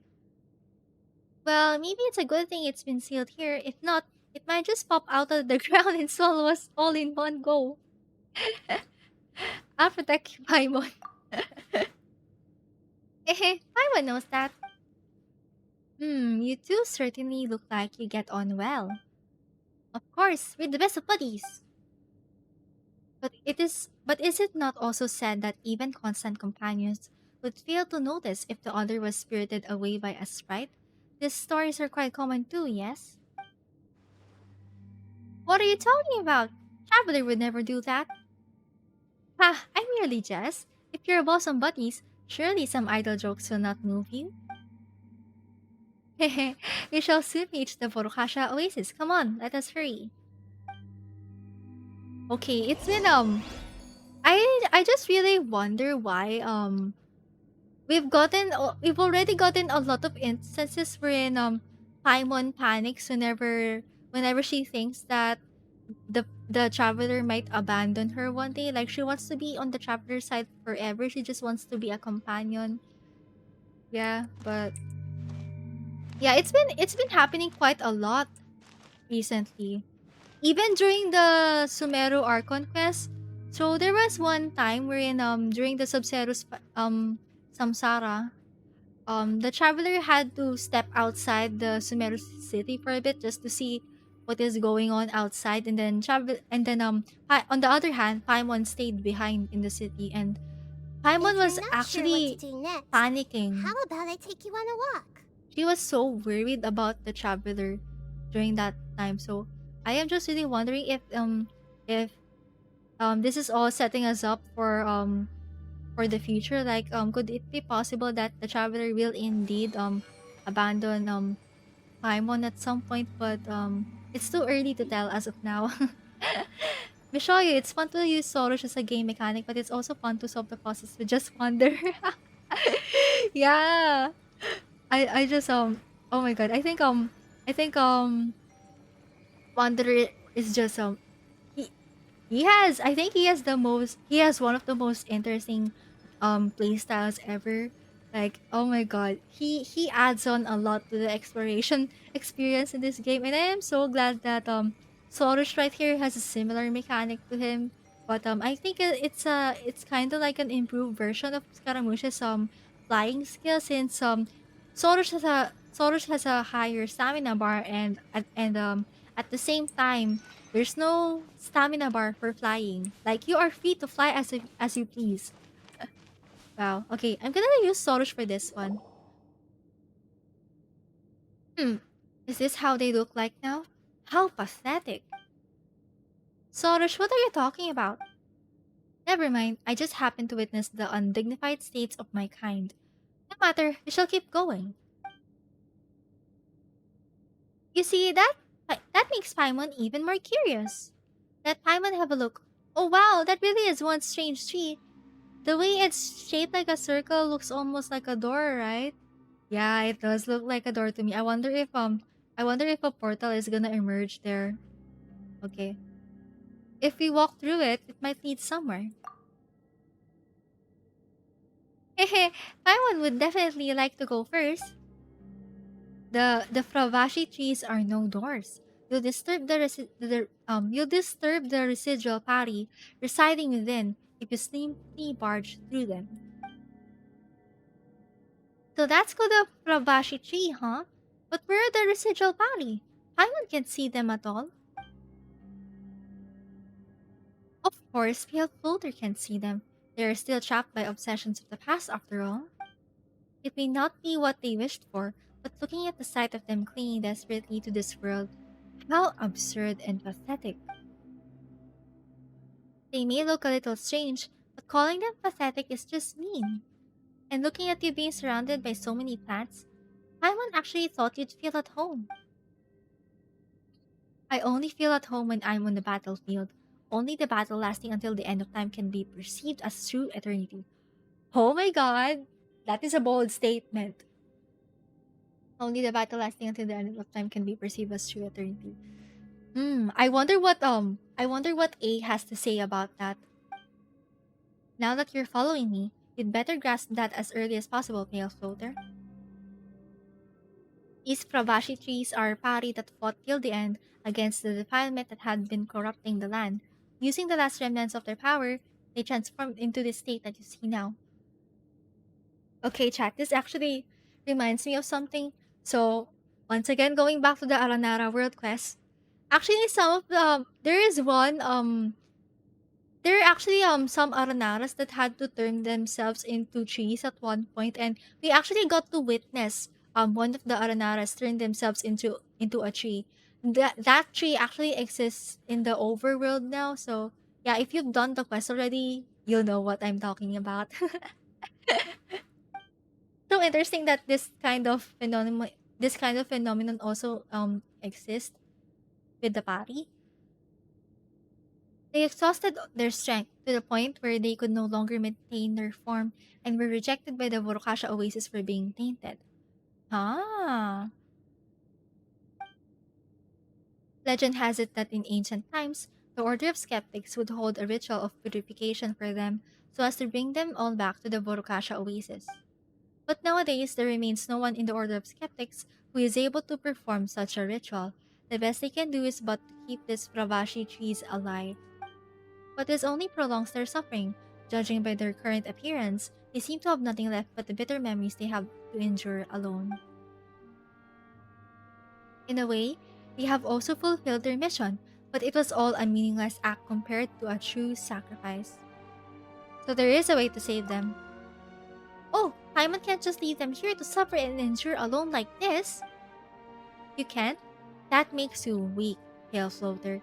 Speaker 1: Well, maybe it's a good thing it's been sealed here. If not, it might just pop out of the ground and swallow us all in one go. I'll protect you, Paimon. Paimon knows that. You two certainly look like you get on well. Of course, we're the best of buddies. But is it not also said that even constant companions would fail to notice if the other was spirited away by a sprite? These stories are quite common too, yes? What are you talking about? Traveler would never do that. Ha, I merely jest. If you're bosom buddies, surely some idle jokes will not move you. Hehe, we shall soon reach the Borokasha Oasis. Come on, let us hurry. Okay, it's been I just really wonder why we've already gotten a lot of instances wherein Paimon panics whenever she thinks that the traveler might abandon her one day. Like she wants to be on the traveler's side forever. She just wants to be a companion. Yeah, but yeah, it's been happening quite a lot recently. Even during the Sumeru Archon quest. So there was one time wherein during the Sub-Zero's Samsara, the traveler had to step outside the Sumeru city for a bit just to see what is going on outside, and then on the other hand, Paimon stayed behind in the city, and Paimon
Speaker 2: If you're
Speaker 1: was
Speaker 2: not sure what to
Speaker 1: actually
Speaker 2: do next,
Speaker 1: panicking.
Speaker 2: how about I take you on a walk?
Speaker 1: She was so worried about the traveler during that time. So I am just really wondering if this is all setting us up for the future. Like could it be possible that the traveler will indeed abandon Paimon at some point, but it's too early to tell as of now. Mishoyu, it's fun to use Soros as a game mechanic, but it's also fun to solve the puzzles with just wonder. Yeah. I just oh my god. I think Wanderer is just he I think he has one of the most interesting play styles ever. Like, oh my god, he adds on a lot to the exploration experience in this game, and I am so glad that Soros right here has a similar mechanic to him. But I think it's kind of like an improved version of Scaramouche's flying skill, since Soros has a higher stamina bar, and at the same time There's no stamina bar for flying. Like, you are free to fly as you please. Wow. Okay, I'm gonna use Sorush for this one. Hmm. Is this how they look like now? How pathetic. Sorush, what are you talking about? Never mind, I just happened to witness the undignified states of my kind. No matter, we shall keep going. You see, that makes Paimon even more curious. Let Paimon have a look. Oh wow, that really is one strange tree. The way it's shaped like a circle looks almost like a door, right? Yeah, it does look like a door to me. I wonder if a portal is gonna emerge there. Okay. If we walk through it, it might lead somewhere. Hehe, Paimon would definitely like to go first. The Fravashi trees are no doors. You'll disturb the residual party residing within if you simply barge through them. So that's called a Fravashi tree, huh? But where are the residual party? Paimon can't see them at all. Of course, Pale Floater can't see them. They are still trapped by obsessions of the past after all. It may not be what they wished for, but looking at the sight of them clinging desperately to this world, how absurd and pathetic. They may look a little strange, but calling them pathetic is just mean. And looking at you being surrounded by so many plants, Paimon actually thought you'd feel at home. I only feel at home when I'm on the battlefield. Only the battle lasting until the end of time can be perceived as true eternity. Oh my god! That is a bold statement. Only the battle lasting until the end of time can be perceived as true eternity. I wonder what A has to say about that. Now that you're following me, you'd better grasp that as early as possible, Pale Floater. These Pravashi trees are party that fought till the end against the defilement that had been corrupting the land. Using the last remnants of their power, they transformed into the state that you see now. Okay, chat, this actually reminds me of something. So, once again, going back to the Aranara World Quest, actually, there is one, there are actually some Aranaras that had to turn themselves into trees at one point, and we actually got to witness one of the Aranaras turn themselves into a tree. That tree actually exists in the overworld now, so yeah, if you've done the quest already, you'll know what I'm talking about. So interesting that this kind of phenomenon also exists with the party. They exhausted their strength to the point where they could no longer maintain their form and were rejected by the Vorokasha Oasis for being tainted. Ah. Legend has it that in ancient times, the Order of Skeptics would hold a ritual of purification for them so as to bring them all back to the Vorokasha Oasis. But nowadays, there remains no one in the Order of Skeptics who is able to perform such a ritual. The best they can do is but to keep these Pravashi trees alive. But this only prolongs their suffering. Judging by their current appearance, they seem to have nothing left but the bitter memories they have to endure alone. In a way, they have also fulfilled their mission, but it was all a meaningless act compared to a true sacrifice. So there is a way to save them. Oh, Paimon can't just leave them here to suffer and endure alone like this. You can't? That makes you weak, Pale Floater.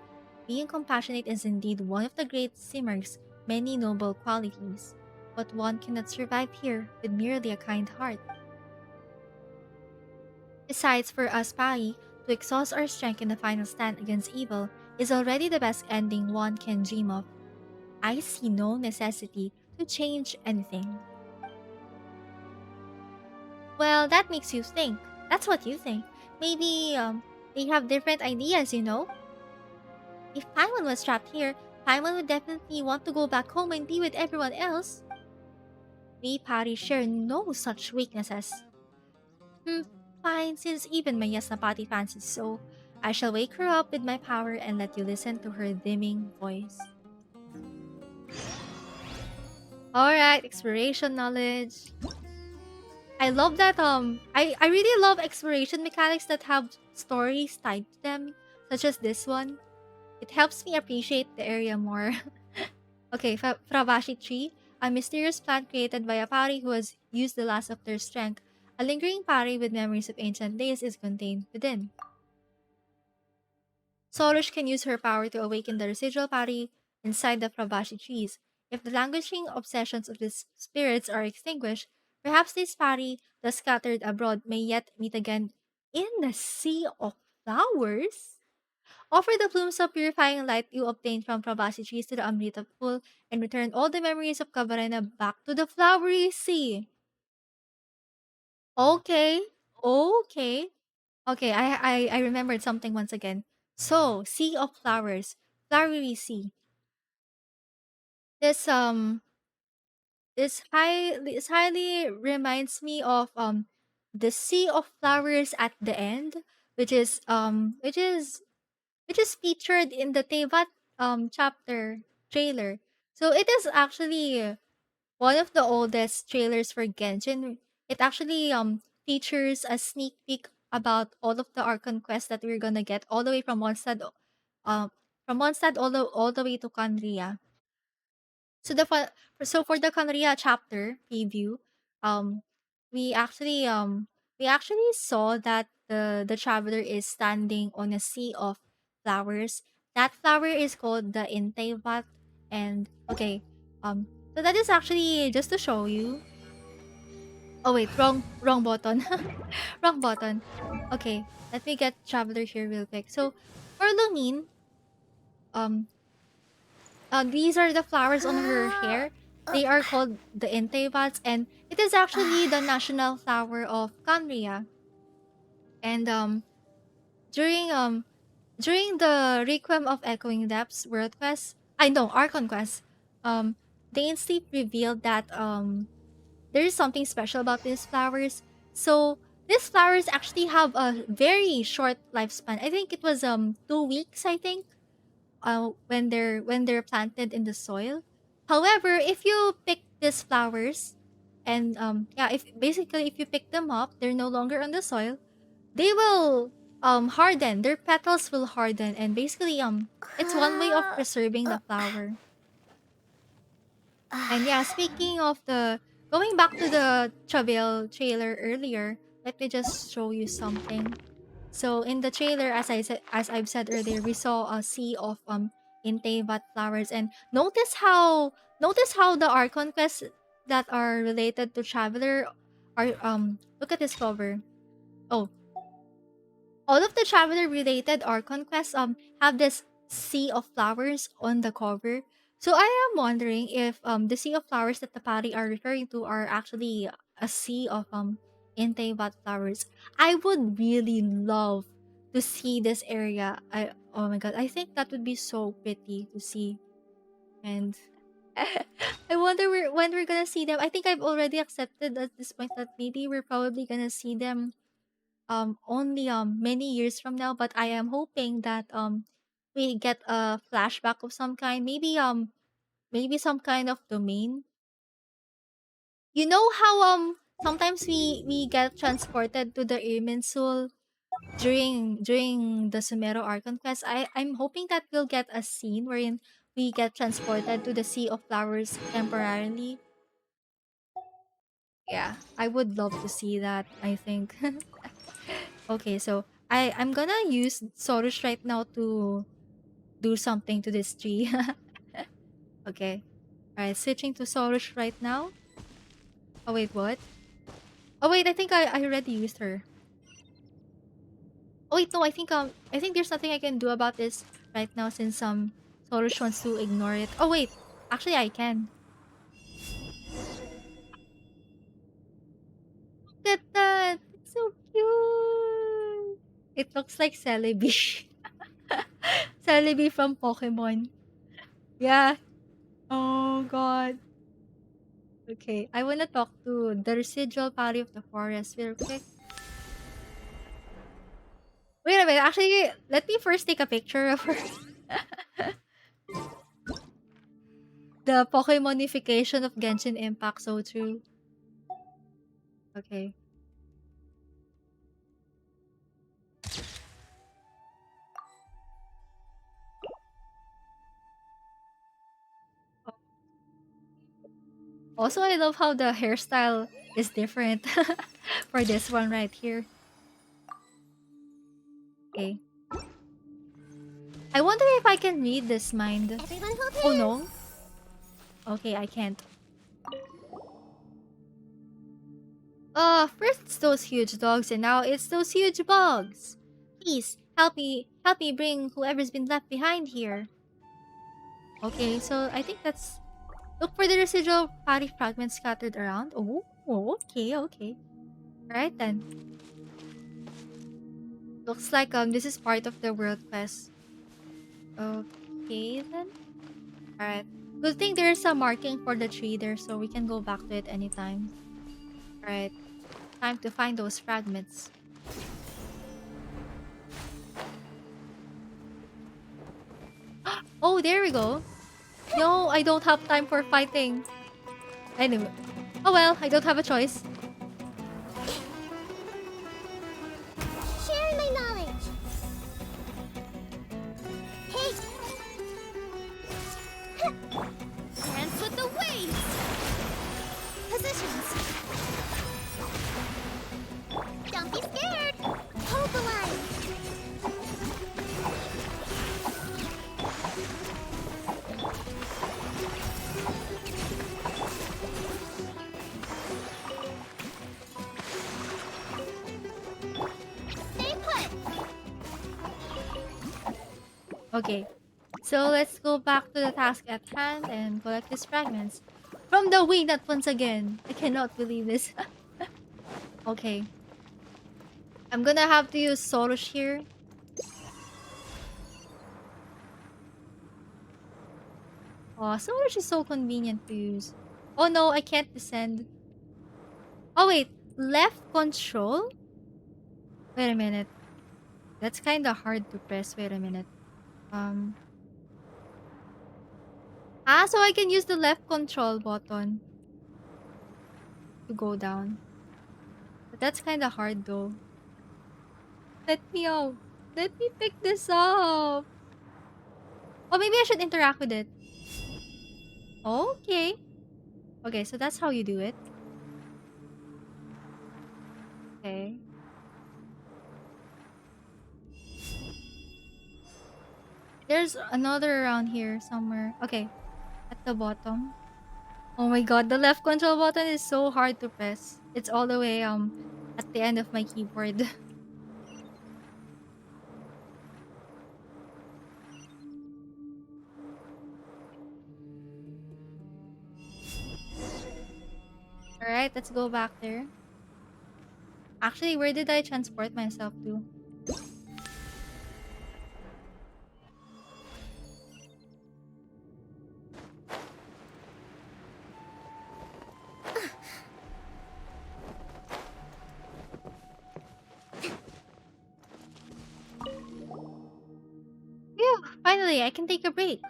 Speaker 1: Being compassionate is indeed one of the great Simmerg's many noble qualities, but one cannot survive here with merely a kind heart. Besides, for us Pai, to exhaust our strength in the final stand against evil is already the best ending one can dream of. I see no necessity to change anything. Well, that makes you think. That's what you think. Maybe, they have different ideas, you know? If Paimon was trapped here, Paimon would definitely want to go back home and be with everyone else. We Pari share no such weaknesses. Hmm, fine, since even my Yasnapati fancies so, I shall wake her up with my power and let you listen to her dimming voice. Alright, exploration knowledge. I love that I really love exploration mechanics that have stories tied to them, such as this one. It helps me appreciate the area more. Okay, Fravashi tree, a mysterious plant created by a pari who has used the last of their strength. A lingering pari with memories of ancient days is contained within. Sorosh can use her power to awaken the residual pari inside the Fravashi trees. If the languishing obsessions of these spirits are extinguished, perhaps this pari, thus scattered abroad, may yet meet again in the sea of flowers. Offer the plumes of purifying light you obtained from Pravasi trees to the Amrita pool and return all the memories of Khvarena back to the flowery sea. Okay, okay, okay. I remembered something once again. So, sea of flowers, flowery sea. This this highly reminds me of the sea of flowers at the end, which is which is featured in the Tevat chapter trailer. So it is actually one of the oldest trailers for Genshin. It actually features a sneak peek about all of the Archon quests that we're gonna get all the way um from Mondstadt all the way to Canria. So so for the Canria chapter preview, um we actually um we actually saw that the traveler is standing on a sea of flowers. That flower is called the Intevat, and okay, so that is actually just to show you. Oh wait, wrong button. Wrong button. Okay, let me get traveler here real quick. So for Lumine, um these are the flowers on her
Speaker 2: Uh,
Speaker 1: hair. They are called the Entebats, and it is actually the national flower of Canria. And during um during the Requiem of Echoing Depths World Quest, I know Archon Quest, um, they instantly revealed that there is something special about these flowers. So these flowers actually have a very short lifespan. I think it was 2 weeks. I think when they're planted in the soil. However, if you pick these flowers and yeah, if basically if you pick them up, they're no longer on the soil, they will harden. Their petals will harden and basically it's one way of
Speaker 2: uh,
Speaker 1: preserving
Speaker 2: uh,
Speaker 1: the flower. And yeah,
Speaker 2: uh,
Speaker 1: speaking of the going back to the Travail trailer earlier, let me just show you something. So in the trailer, as I've said earlier, we saw a sea of Intevat flowers, and notice how the Archon quests that are related to Traveler are look at this cover. Oh, all of the Traveler related Archon quests have this sea of flowers on the cover. So I am wondering if the sea of flowers that the party are referring to are actually a sea of Intevat flowers. I would really love to see this area. I Oh my god, I think that would be so pretty to see. And I wonder when we're gonna see them. I think I've already accepted at this point that maybe we're probably gonna see them only many years from now, but I am hoping that we get a flashback of some kind, maybe some kind of domain. You know how sometimes we get transported to the Irminsul during the Sumero Archon quest. I'm hoping that we'll get a scene wherein we get transported to the Sea of Flowers temporarily. Yeah, I would love to see that, I think. Okay, so I'm gonna use Sorush right now to do something to this tree. Okay. Alright, switching to Sorush right now. Oh wait, what? Oh wait, I already used her. Oh wait, no, I think there's nothing I can do about this right now since Sorush wants to ignore it. Oh wait, actually I can. Look at that! It's so cute! It looks like Celebi. Celebi from Pokemon. Yeah. Oh god. Okay, I wanna talk to the residual party of the forest real quick. Wait a minute, actually, let me first take a picture of her. The Pokemonification of Genshin Impact, so true. Okay. Also, I love how the hairstyle is different for this one right here. Okay. I wonder if I can read this mind.
Speaker 2: Everyone hold
Speaker 1: Oh
Speaker 2: hands.
Speaker 1: no. Okay, I can't. First it's those huge dogs and now it's those huge bugs. Please, help me bring whoever's been left behind here. Okay, so I think that's... Look for the residual body fragments scattered around. Oh, okay, okay. Alright then. Looks like this is part of the world quest. Okay then. Alright. Good thing there's a marking for the tree there so we can go back to it anytime. Alright. Time to find those fragments. Oh, there we go. No, I don't have time for fighting. Anyway. Oh well, I don't have a choice.
Speaker 2: Sharing my knowledge. Hey! Dance with the waves! Positions. Don't be scared. Hold the line. Stay put.
Speaker 1: Okay. So let's go back to the task at hand and collect these fragments. From the wing nut once again. I cannot believe this. Okay. I'm gonna have to use Sorosh here. Oh, Sorosh is so convenient to use. Oh no, I can't descend. Oh wait, left control? Wait a minute. That's kinda hard to press. Wait a minute. Um. So I can use the left control button to go down. But that's kinda hard though. Let me out. Let me pick this up. Oh, maybe I should interact with it. Okay. Okay, so that's how you do it. Okay. There's another around here somewhere. Okay. At the bottom. Oh my god, the left control button is so hard to press. It's all the way at the end of my keyboard. Alright, let's go back there. Actually, where did I transport myself to? Phew, finally, I can take a break.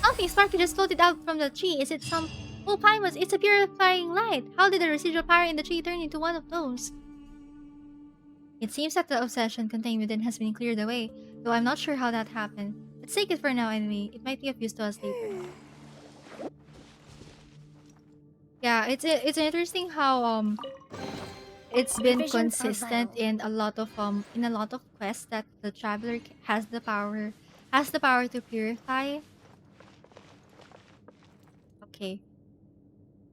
Speaker 1: Something sparkly just floated out from the tree. Is it some... Oh, Primus, it's a purifying light. How did the residual power in the tree turn into one of those? It seems that the obsession contained within has been cleared away, though I'm not sure how that happened. Let's take it for now anyway. It might be of use to us later. Yeah, it's interesting how it's been
Speaker 2: Provisions are
Speaker 1: consistent
Speaker 2: vital.
Speaker 1: in a lot of quests that the traveler has the power to purify. Okay.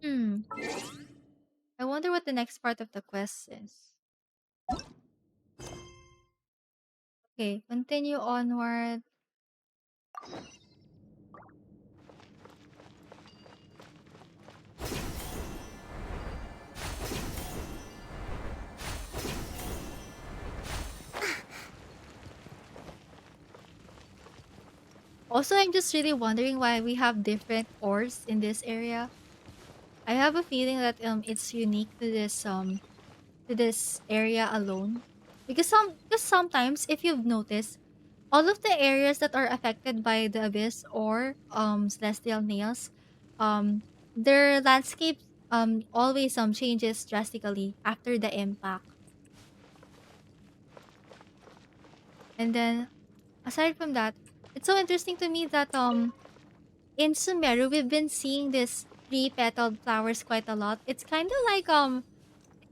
Speaker 1: Hmm. I wonder what the next part of the quest is. Okay, continue onward. Also, I'm just really wondering why we have different ores in this area. I have a feeling that it's unique to this area alone. Because sometimes if you've noticed, all of the areas that are affected by the abyss or celestial nails, um their landscape always changes drastically after the impact. And then aside from that, it's so interesting to me that in Sumeru, we've been seeing these three-petaled flowers quite a lot. It's kind of like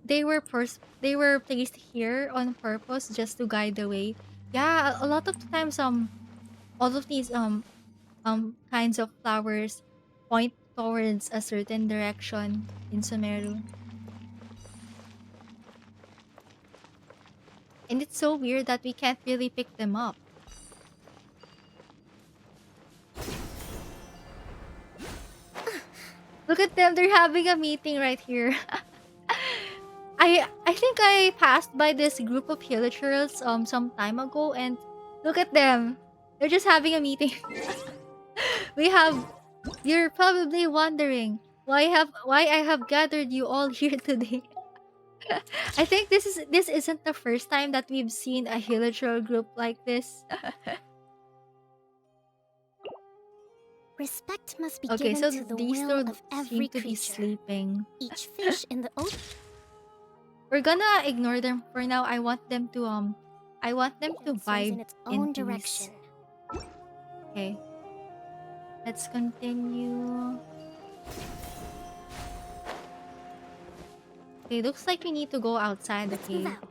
Speaker 1: they were placed here on purpose just to guide the way. Yeah, a lot of the times all of these kinds of flowers point towards a certain direction in Sumeru. And it's so weird that we can't really pick them up. Look at them, they're having a meeting right here. I think I passed by this group of hilichurls some time ago and look at them. They're just having a meeting. we have You're probably wondering why I have gathered you all here today. I think this isn't the first time that we've seen a hilichurl group like this.
Speaker 2: Respect must be
Speaker 1: Okay,
Speaker 2: given
Speaker 1: so
Speaker 2: to the
Speaker 1: these
Speaker 2: will
Speaker 1: two
Speaker 2: of
Speaker 1: seem
Speaker 2: every
Speaker 1: to be
Speaker 2: creature.
Speaker 1: sleeping.
Speaker 2: Each fish in the ocean
Speaker 1: We're gonna ignore them for now. I want them to
Speaker 2: swims
Speaker 1: vibe
Speaker 2: in its
Speaker 1: in
Speaker 2: own
Speaker 1: peace.
Speaker 2: direction.
Speaker 1: Okay, let's continue. Okay, looks like we need to go outside the
Speaker 2: Let's move
Speaker 1: cave.
Speaker 2: out.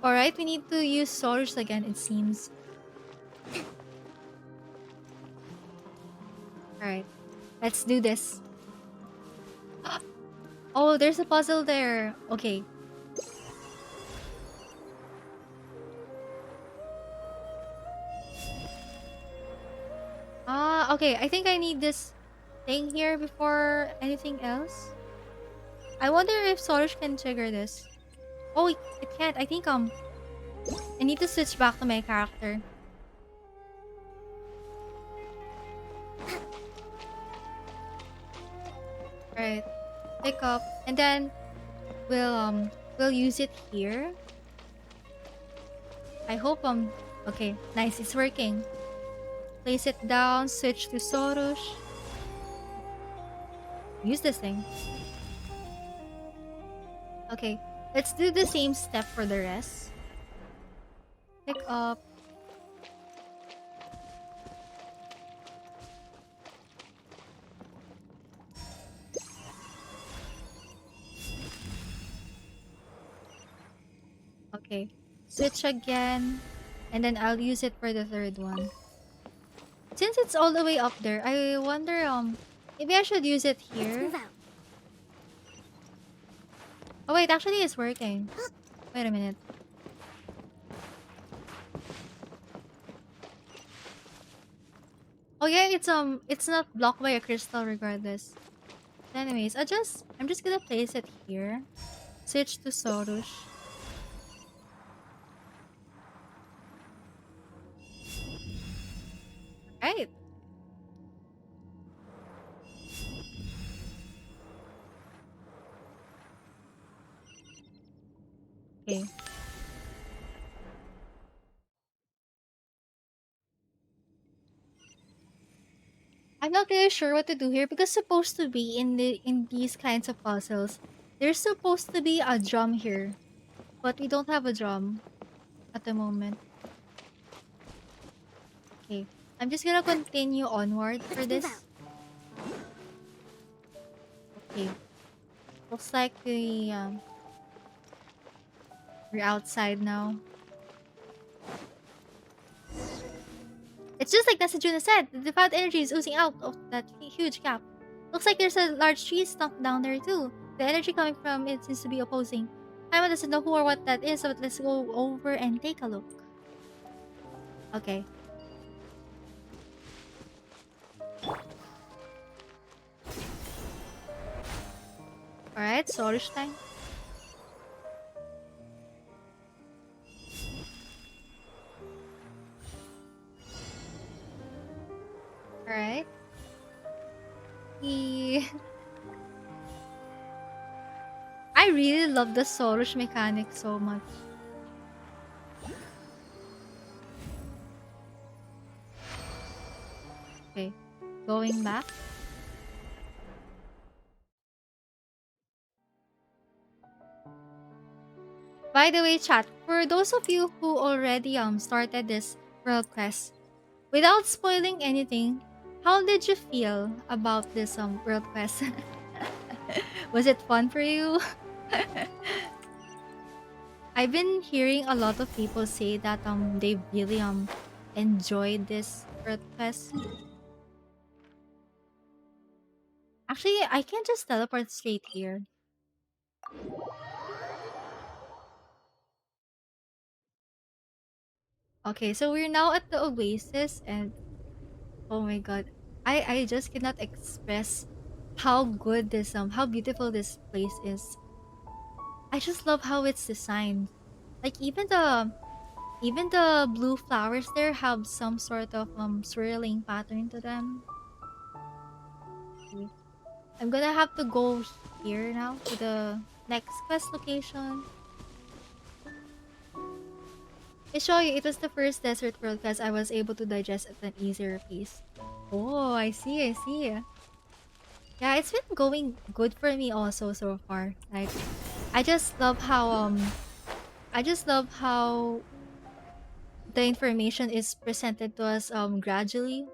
Speaker 1: Alright, we need to use swords again, it seems. Alright, let's do this. Oh, there's a puzzle there. Okay. Ah, okay. I think I need this thing here before anything else. I wonder if Sorush can trigger this. Oh, it can't. I think I need to switch back to my character. Alright. Pick up. And then we'll use it here. I hope okay, nice, it's working. Place it down, switch to Sorush. Use this thing. Okay, let's do the same step for the rest. Pick up. Okay. Switch again. And then I'll use it for the third one. Since it's all the way up there, I wonder, maybe I should use it
Speaker 2: Let's
Speaker 1: here.
Speaker 2: move out.
Speaker 1: Oh wait, actually it's working. Wait a minute. Oh yeah, it's not blocked by a crystal regardless. Anyways, I'm just gonna place it here. Switch to Sorush. Right. Okay. I'm not really sure what to do here because supposed to be in these kinds of puzzles, there's supposed to be a drum here, but we don't have a drum at the moment. Okay, I'm just gonna continue onward for
Speaker 2: Let's move out.
Speaker 1: this. Okay, looks like we're outside now. It's just like Nasajuna said, the devout energy is oozing out of that huge gap. Looks like there's a large tree stump down there too. The energy coming from it seems to be opposing. Paimon doesn't know who or what that is, but let's go over and take a look. Okay. Alright, Sorush time. Alright. He... I really love the Sorush mechanic so much. Okay. Going back. By the way, chat, for those of you who already started this world quest, without spoiling anything, how did you feel about this world quest? Was it fun for you? I've been hearing a lot of people say that they really enjoyed this world quest. Actually, I can just teleport straight here. Okay, so we're now at the oasis, and oh my god, I just cannot express how good this how beautiful this place is. I just love how it's designed. Like even the blue flowers there have some sort of swirling pattern to them. Okay. I'm gonna have to go here now to the next quest location. I show you, it was the first desert world quest I was able to digest at an easier pace. Oh, I see, I see. Yeah, it's been going good for me also so far. Like, I just love how the information is presented to us gradually.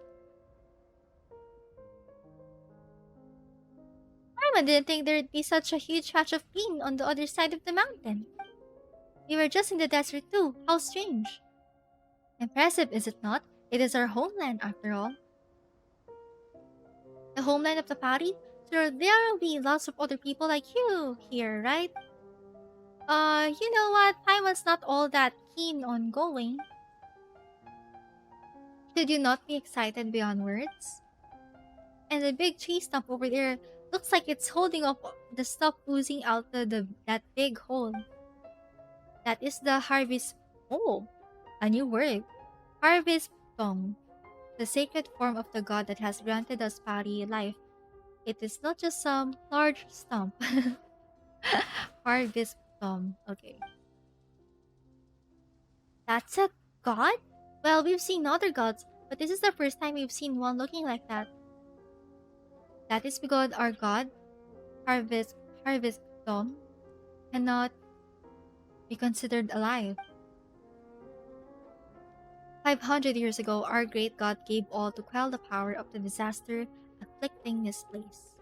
Speaker 1: I didn't think there'd be such a huge patch of green on the other side of the mountain. We were just in the desert too. How strange. Impressive, is it not? It is our homeland after all. The homeland of the party? Sure, there'll be lots of other people like you here, right? You know what? Paimon's not all that keen on going. Should you not be excited beyond words? And the big tree stump over there looks like it's holding up the stuff oozing out the that big hole. That is the harvest. Oh, a new word. Harvest tong, the sacred form of the god that has granted us Pari life. It is not just some large stump. Harvest tong. Okay. That's a god? Well, we've seen other gods, but this is the first time we've seen one looking like that. That is because our god, Harvest Harvest Tom, cannot be considered alive. 500 years ago, our great god gave all to quell the power of the disaster afflicting this place.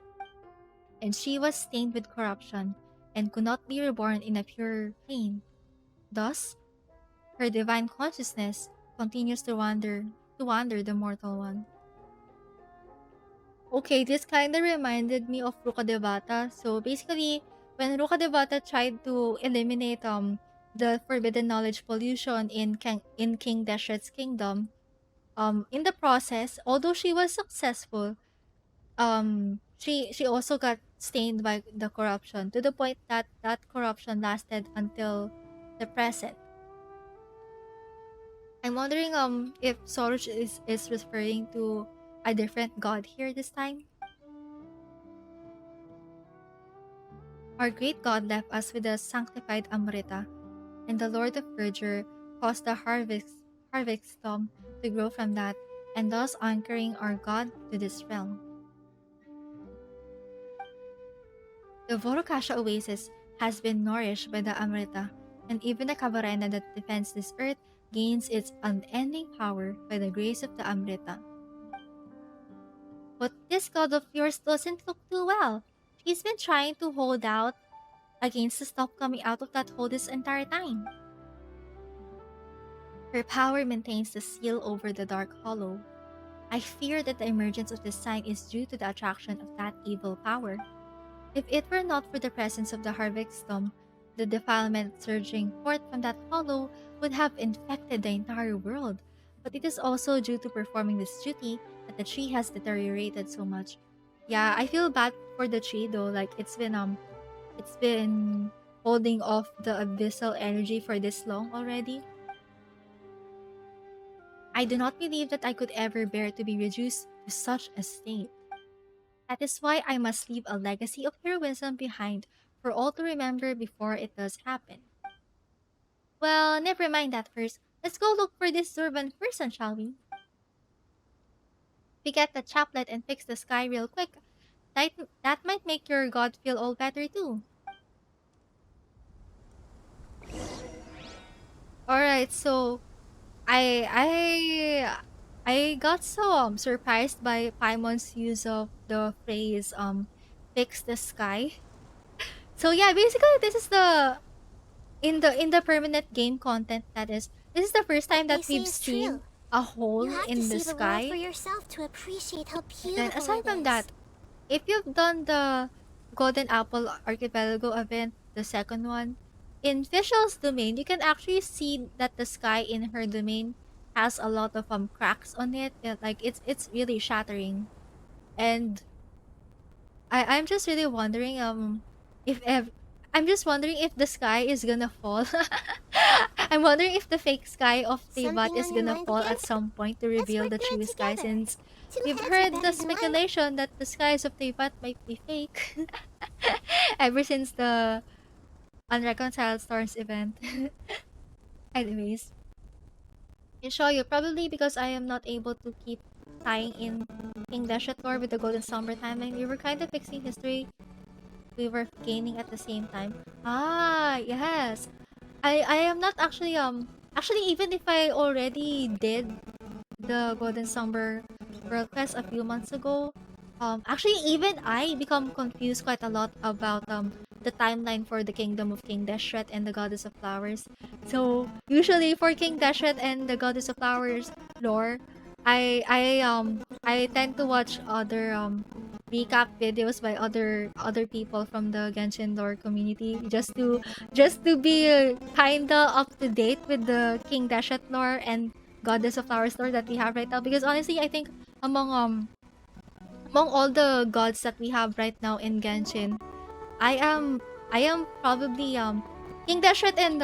Speaker 1: And she was stained with corruption and could not be reborn in a pure plane. Thus, her divine consciousness continues to wander the mortal one. Okay, this kind of reminded me of Ruka Devata. So basically, when Ruka Devata tried to eliminate the forbidden knowledge pollution in King Dashret's kingdom, in the process, although she was successful, she also got stained by the corruption to the point that that corruption lasted until the present. I'm wondering if Sorush is referring to a different god here this time. Our great God left us with the sanctified Amrita, and the Lord of Verdure caused the harvest storm to grow from that, and thus anchoring our God to this realm. The Vorokasha oasis has been nourished by the Amrita, and even the Khvarena that defends this earth gains its unending power by the grace of the Amrita. But this god of yours doesn't look too well. She's been trying to hold out against the stuff coming out of that hole this entire time. Her power maintains the seal over the dark hollow. I fear that the emergence of this sign is due to the attraction of that evil power. If it were not for the presence of the harvest storm, the defilement surging forth from that hollow would have infected the entire world. But it is also due to performing this duty that the tree has deteriorated so much. Yeah, I feel bad for the tree though. Like it's been holding off the abyssal energy for this long already. I do not believe that I could ever bear to be reduced to such a state. That is why I must leave a legacy of heroism behind for all to remember before it does happen. Well, never mind that first. Let's go look for this Zurban person, shall we? We get the chaplet and fix the sky real quick. That might make your god feel all better too. Alright, so I I I got so surprised by Paimon's use of the phrase fix the sky. So yeah, basically this is the in the permanent game content, that is, this is the first time
Speaker 2: What
Speaker 1: that
Speaker 2: they say
Speaker 1: we've
Speaker 2: is
Speaker 1: seen
Speaker 2: true.
Speaker 1: a
Speaker 2: You
Speaker 1: hole
Speaker 2: have to
Speaker 1: in the
Speaker 2: see the world for
Speaker 1: sky.
Speaker 2: yourself to appreciate how
Speaker 1: And then
Speaker 2: beautiful
Speaker 1: aside
Speaker 2: it
Speaker 1: from
Speaker 2: is.
Speaker 1: that, if you've done the Golden Apple Archipelago event, the second one, in Fischl's domain, you can actually see that the sky in her domain has a lot of cracks on it. Like it's really shattering. And I'm just really wondering if I'm just wondering if the sky is gonna fall. I'm wondering if the fake sky of Teyvat
Speaker 2: Something
Speaker 1: is
Speaker 2: on your
Speaker 1: gonna
Speaker 2: mind
Speaker 1: fall
Speaker 2: again?
Speaker 1: at some point to
Speaker 2: Let's
Speaker 1: reveal
Speaker 2: work
Speaker 1: the
Speaker 2: through
Speaker 1: true
Speaker 2: it
Speaker 1: sky,
Speaker 2: together.
Speaker 1: since
Speaker 2: Two
Speaker 1: we've
Speaker 2: heads are
Speaker 1: heard the
Speaker 2: better than one.
Speaker 1: speculation that the skies of Teyvat might be fake ever since the Unreconciled Stars event. Anyways, in Shoyu, probably because I am not able to keep tying in King Deshet lore with the Golden Slumber timeline, we were kind of fixing history we were gaining at the same time. Ah, yes. I am not actually actually, even if I already did the Golden Summer World Quest a few months ago, actually even I become confused quite a lot about the timeline for the Kingdom of King Deshret and the Goddess of Flowers. So usually for King Deshret and the Goddess of Flowers lore, I tend to watch other recap videos by other people from the Genshin lore community, just to be kinda up to date with the King Deshret lore and Goddess of Flowers lore that we have right now. Because honestly, I think among among all the gods that we have right now in Genshin, I am I am probably King Deshret and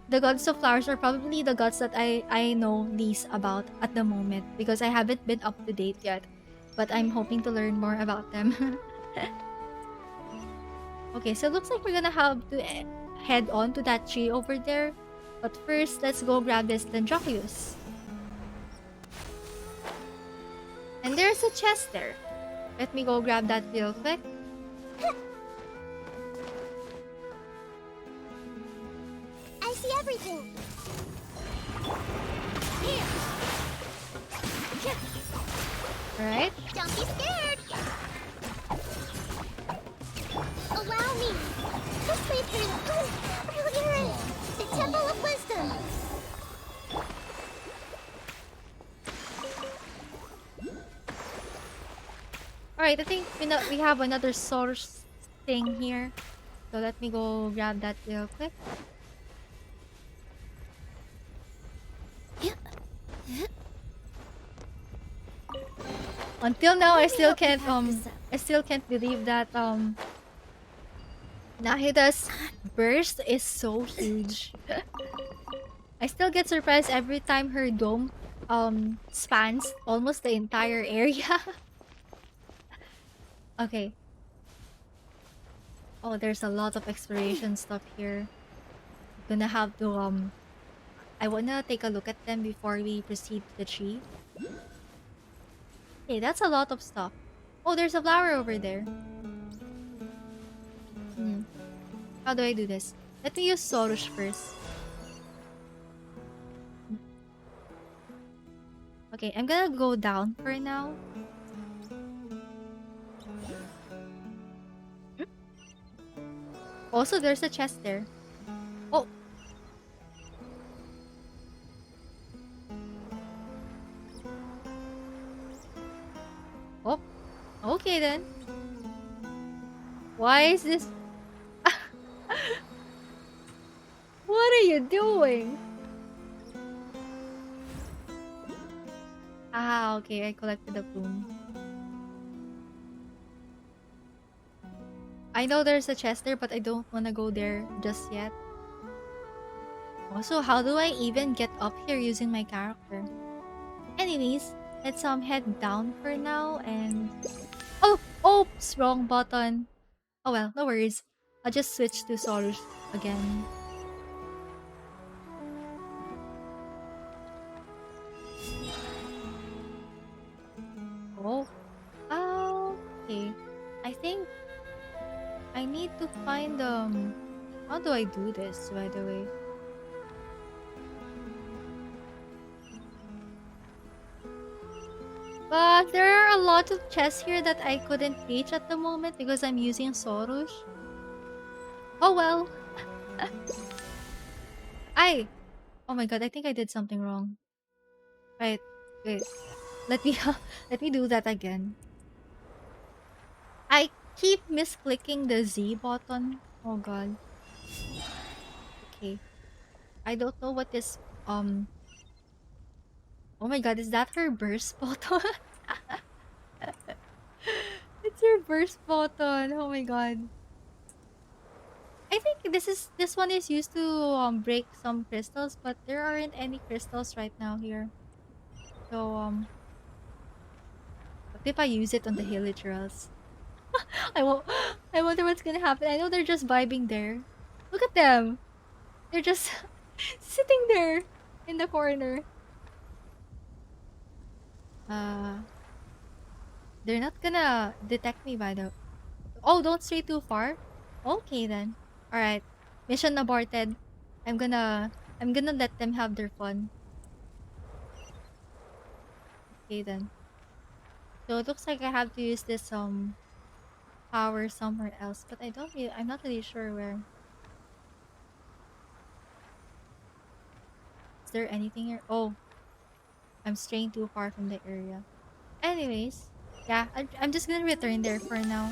Speaker 1: the Goddess of Flowers are probably the gods that I know least about at the moment, because I haven't been up to date yet. But I'm hoping to learn more about them. Okay, so it looks like we're gonna have to head on to that tree over there. But first, let's go grab this Dendroculus. And there's a chest there. Let me go grab that real quick.
Speaker 2: I see everything. Here.
Speaker 1: Alright.
Speaker 2: Don't be scared. Allow me. This way through. Earlier, the Temple of Wisdom.
Speaker 1: Alright, I think we have another source thing here. So let me go grab that real quick. Until now,
Speaker 2: Let me help you pack this up.
Speaker 1: I still can't believe that Nahida's burst is so huge. I still get surprised every time her dome spans almost the entire area. Okay. Oh, there's a lot of exploration stuff here. Gonna have to I wanna take a look at them before we proceed to the tree. Hey, that's a lot of stuff. Oh, there's a flower over there. Hmm. How do I do this? Let me use Sorush first. Okay, I'm gonna go down for now. Hmm? Also, there's a chest there. Oh, oh, okay then. Why is this? What are you doing? Ah, okay, I collected the plume. I know there's a chest there, but I don't wanna go there just yet. Also, how do I even get up here using my character? Anyways, let's head down for now and oh, oops, wrong button. Oh well, no worries. I'll just switch to Solus again. Oh, okay. I think I need to find how do I do this, by the way? But there are a lot of chests here that I couldn't reach at the moment because I'm using Sorush. Oh well. I. Oh my god, I think I did something wrong. Right. Wait. Let me let me do that again. I keep misclicking the Z button. Oh god. Okay. I don't know what this oh my god, is that her burst button? It's her burst button. Oh my god. I think this one is used to break some crystals, but there aren't any crystals right now here. So what if I use it on the Hilichurls? I won't I wonder what's gonna happen. I know they're just vibing there. Look at them. They're just sitting there in the corner. Uh they're not gonna detect me by the oh, don't stray too far. Okay then. Alright. Mission aborted. I'm gonna I'm gonna let them have their fun. Okay then. So it looks like I have to use this power somewhere else, but I'm not really sure where. Is there anything here? Oh, I'm straying too far from the area. Anyways, yeah, I'm just gonna return there for now.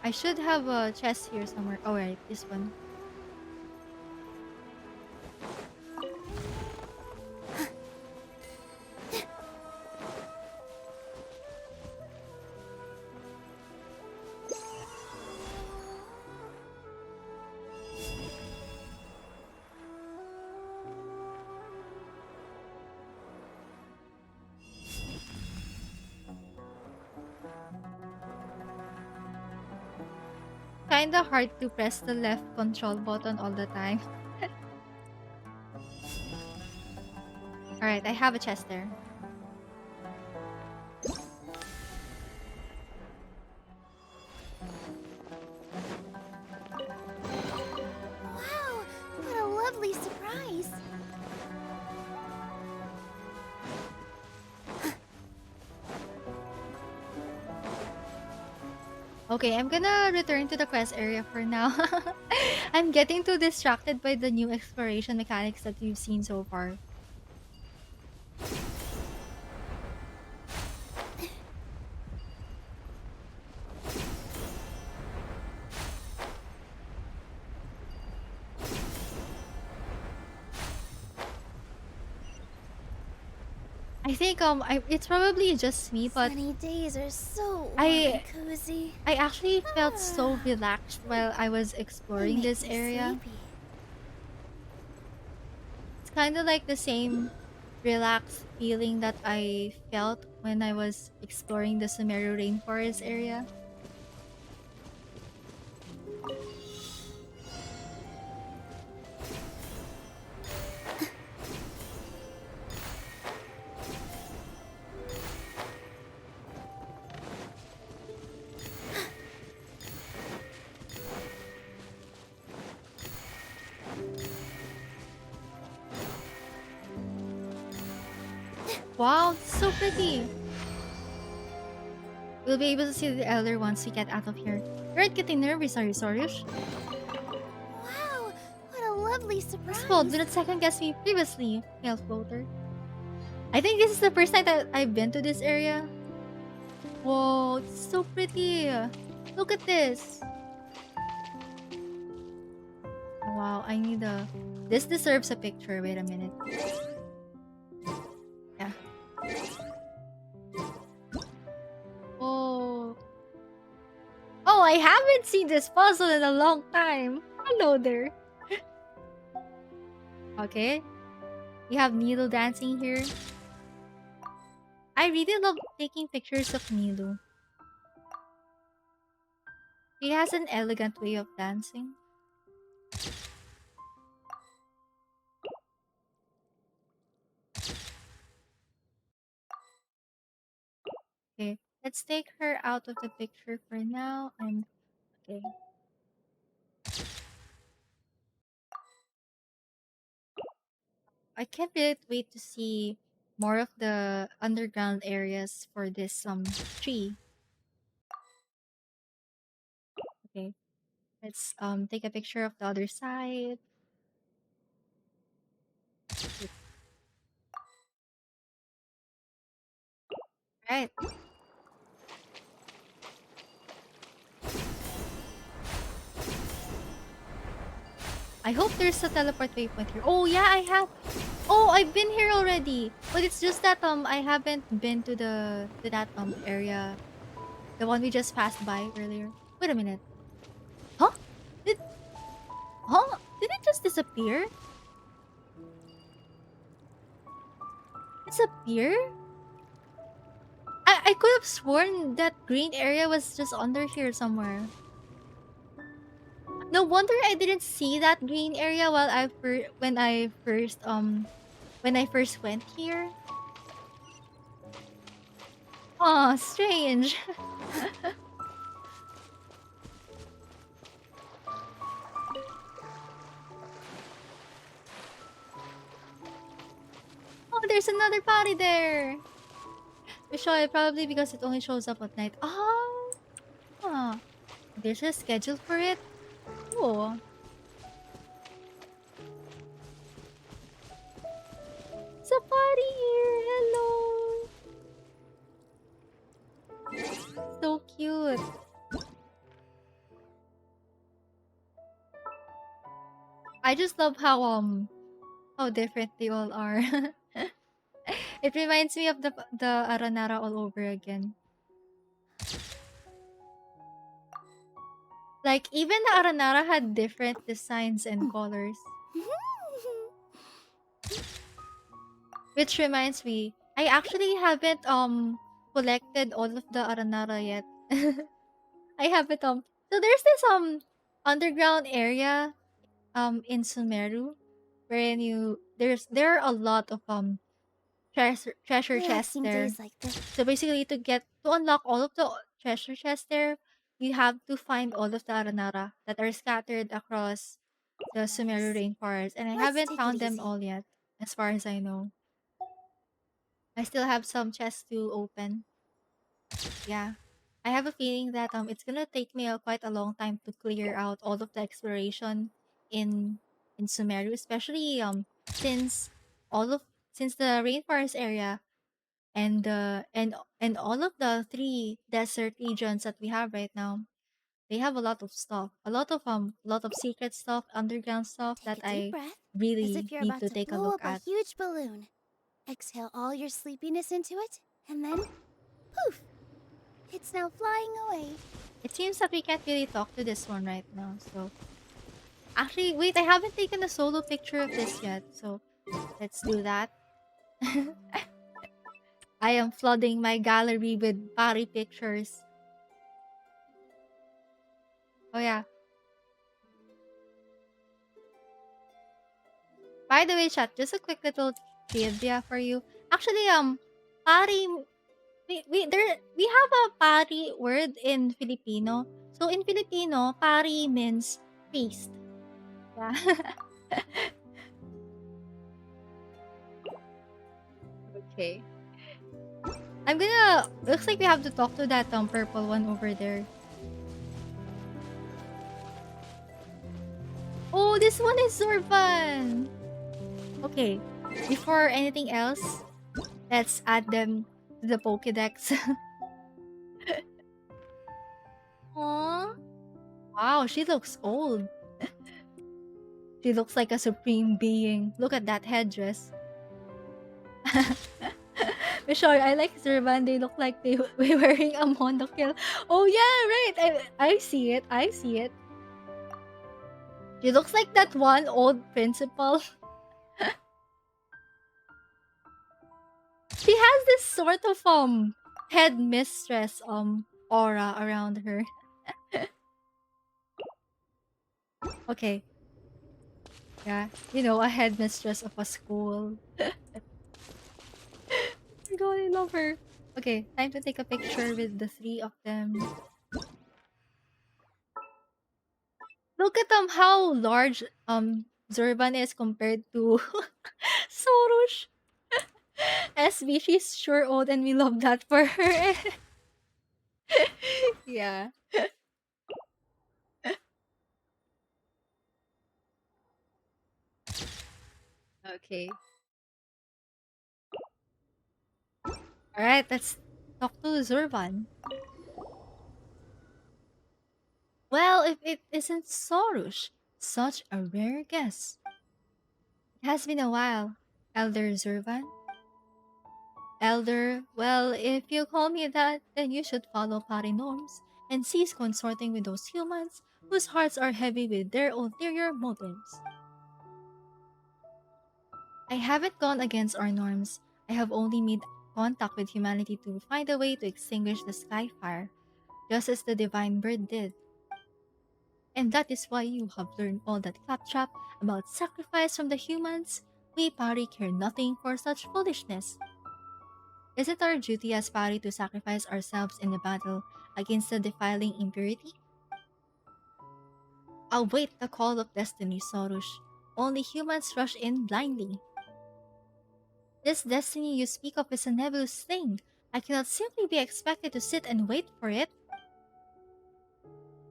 Speaker 1: I should have a chest here somewhere. Oh right, this one. Kinda hard to press the left control button all the time. Alright, I have a chest there.
Speaker 2: Wow, what a lovely surprise.
Speaker 1: Okay, I'm gonna return to the quest area for now. I'm getting too distracted by the new exploration mechanics that we've seen so far. I think it's probably just me, but
Speaker 2: Sunny days are so warm and
Speaker 1: I
Speaker 2: cozy.
Speaker 1: I actually felt so
Speaker 2: Ah,
Speaker 1: relaxed while I was
Speaker 2: they
Speaker 1: exploring
Speaker 2: make
Speaker 1: this
Speaker 2: me
Speaker 1: area.
Speaker 2: sleepy.
Speaker 1: It's kind of like the same relaxed feeling that I felt when I was exploring the Sumeru rainforest area. Wow, it's so pretty. We'll be able to see the elder once we get out of here. You aren't getting nervous, are you, Soryush?
Speaker 2: Wow, what a lovely
Speaker 1: Oswald,
Speaker 2: surprise.
Speaker 1: do not second guess me previously, Male Floater. I think this is the first time that I've been to this area. Whoa, it's so pretty. Look at this. Wow, I need a... This deserves a picture. Wait a minute. Yeah. Oh. Oh, I haven't seen this puzzle in a long time. Hello there. Okay. We have Nilo dancing here. I really love taking pictures of Nilo. He has an elegant way of dancing. Okay, let's take her out of the picture for now. And Okay. I can't really wait to see more of the underground areas for this tree. Okay. Let's take a picture of the other side. Right. I hope there's a teleport waypoint here. Oh yeah, I have. Oh, I've been here already. But it's just that I haven't been to that area. The one we just passed by earlier. Wait a minute. Huh? Did huh? Did it just disappear? Disappear? I could have sworn that green area was just under here somewhere. No wonder I didn't see that green area while when I first went here. Oh, strange. Oh, there's another party there. Sure, probably because it only shows up at night. Oh, huh. There's a schedule for it. Oh, it's a party here. Hello. So cute. I just love how different they all are. It reminds me of the Aranara all over again. Like even the Aranara had different designs and colors. Which reminds me, I actually haven't collected all of the Aranara yet. I haven't so there's this underground area in Sumeru wherein there are a lot of treasure chests
Speaker 2: Relaxing
Speaker 1: there.
Speaker 2: days like this.
Speaker 1: So basically to unlock all of the treasure chests there, you have to find all of the Aranara that are scattered across the Sumeru
Speaker 2: Nice.
Speaker 1: rainforest, and I
Speaker 2: Let's
Speaker 1: haven't
Speaker 2: take it
Speaker 1: found them
Speaker 2: easy.
Speaker 1: all yet, as far as I know. I still have some chests to open. Yeah. I have a feeling that it's gonna take me quite a long time to clear out all of the exploration in Sumeru, especially since all of since the rainforest area and and all of the three desert regions that we have right now, they have a lot of stuff, a lot of secret stuff, underground stuff
Speaker 2: Take
Speaker 1: that
Speaker 2: a deep
Speaker 1: I
Speaker 2: breath, as
Speaker 1: really
Speaker 2: if you're
Speaker 1: need
Speaker 2: about
Speaker 1: to
Speaker 2: to
Speaker 1: take a
Speaker 2: blow
Speaker 1: look
Speaker 2: up a
Speaker 1: at.
Speaker 2: huge balloon. Exhale all your sleepiness into it, and then poof! It's now flying away.
Speaker 1: It seems that we can't really talk to this one right now, so actually, wait, I haven't taken a solo picture of this yet, so let's do that. I am flooding my gallery with party pictures. Oh yeah. By the way, chat, just a quick little trivia for you. Actually, pari, we have a pari word in Filipino. So in Filipino, pari means priest. Yeah. Okay. Looks like we have to talk to that purple one over there. Oh, this one is Zorban. Okay. Before anything else, let's add them to the Pokédex. Aww. Wow, she looks old. She looks like a supreme being. Look at that headdress. Sure, I like Zervan. They look like they were wearing a monocle. Oh yeah, right. I see it. I see it. She looks like that one old principal. She has this sort of headmistress aura around her. Okay. Yeah. You know, a headmistress of a school. Oh my god, I love her. Okay, time to take a picture with the three of them. Look at how large Zurban is compared to Sorush. SB, she's sure old and we love that for her. Yeah. Okay. Alright, let's talk to Zurban. Well, if it isn't Sorush, such a rare guess. It has been a while, Elder Zurvan. Elder, well, if you call me that, then you should follow party norms and cease consorting with those humans whose hearts are heavy with their ulterior motives. I haven't gone against our norms. I have only made contact with humanity to find a way to extinguish the sky fire, just as the divine bird did. And that is why you have learned all that claptrap about sacrifice from the humans. We party care nothing for such foolishness. Is it our duty as party to sacrifice ourselves in the battle against the defiling impurity? Await the call of destiny, Sorush. Only humans rush in blindly. This destiny you speak of is a nebulous thing. I cannot simply be expected to sit and wait for it.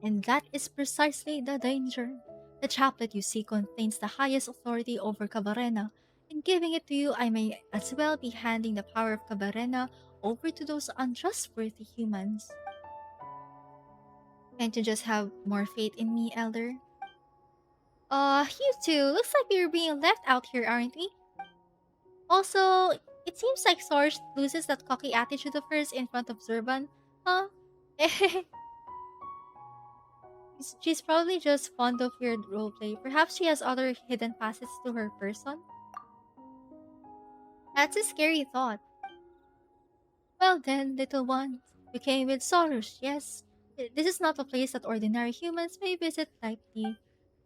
Speaker 1: And that is precisely the danger. The chaplet you see contains the highest authority over Khvarena. In giving it to you, I may as well be handing the power of Khvarena over to those untrustworthy humans. Can't you just have more faith in me, Elder? You two, looks like we're being left out here, aren't we? Also, it seems like Sorge loses that cocky attitude of hers in front of Zurban. Huh? She's probably just fond of weird roleplay. Perhaps she has other hidden facets to her person. That's a scary thought. Well then, little one, you came with Sorush, yes? This is not a place that ordinary humans may visit lightly.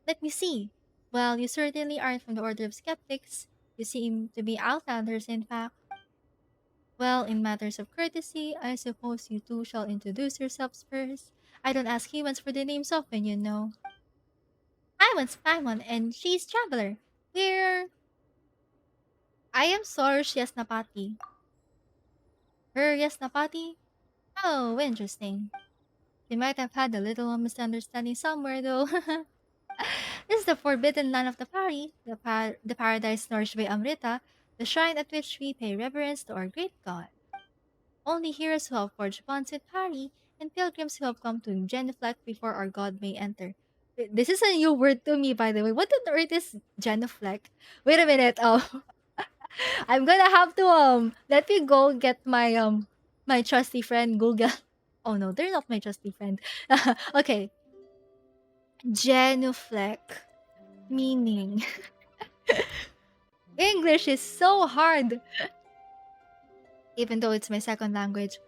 Speaker 1: Let me see. Well, you certainly aren't from the order of skeptics. You seem to be outlanders, in fact. Well, in matters of courtesy, I suppose you two shall introduce yourselves first. I don't ask humans for their names often, you know. I'm Paimon, and she's Traveler. We're... I am Sorush Yasnapati. Her Yasnapati? Oh, interesting. We might have had a little misunderstanding somewhere, though. This is the forbidden land of the Pari, the paradise nourished by Amrita, the shrine at which we pay reverence to our great god. Only heroes who have forged bonds with Pari, and pilgrims who have come to genuflect before our god may enter. This is a new word to me, by the way. What on earth is genuflect? Wait a minute. I'm gonna have to let me go get my trusty friend Google. Oh no, they're not my trusty friend. Okay, genuflect meaning. English is so hard, even though it's my second language.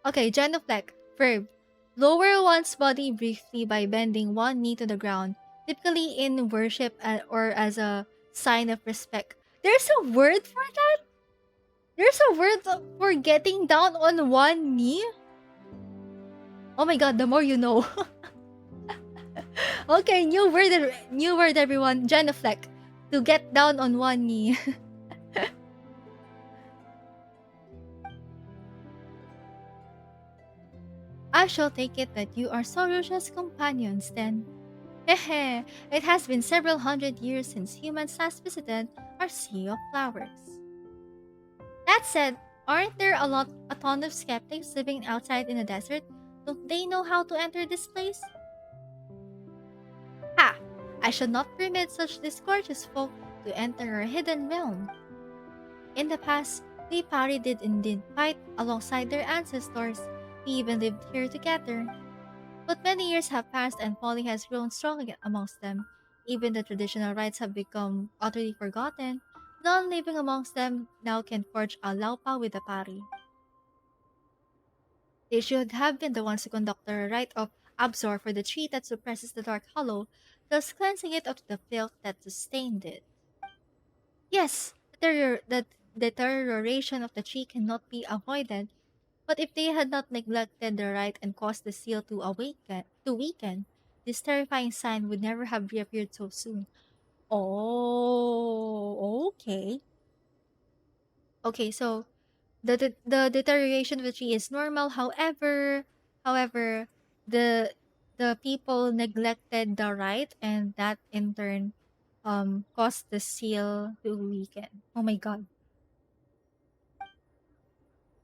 Speaker 1: Okay, genuflect, verb. Lower one's body briefly by bending one knee to the ground, typically in worship or as a sign of respect. There's a word for that? There's a word for getting down on one knee? Oh my god, the more you know. Okay, new word everyone, genuflect. To get down on one knee. I shall take it that you are Sorosha's companions then. Hehe, it has been several hundred years since humans last visited our Sea of Flowers. That said, aren't there a ton of skeptics living outside in the desert? Don't they know how to enter this place? Ha! I should not permit such discourteous folk to enter our hidden realm. In the past, we Pari did indeed fight alongside their ancestors. We even lived here together. But many years have passed and folly has grown strong amongst them. Even the traditional rites have become utterly forgotten. None living amongst them now can forge a laupa with a pari. They should have been the ones to conduct the rite of absor for the tree that suppresses the dark hollow, thus cleansing it of the filth that sustained it. Yes, the deterioration of the tree cannot be avoided, but if they had not neglected the rite and caused the seal to weaken, this terrifying sign would never have reappeared so soon. Oh, okay. Okay, so the deterioration of the tree is normal. However, the the people neglected the right, and that in turn caused the seal to weaken. Oh my god.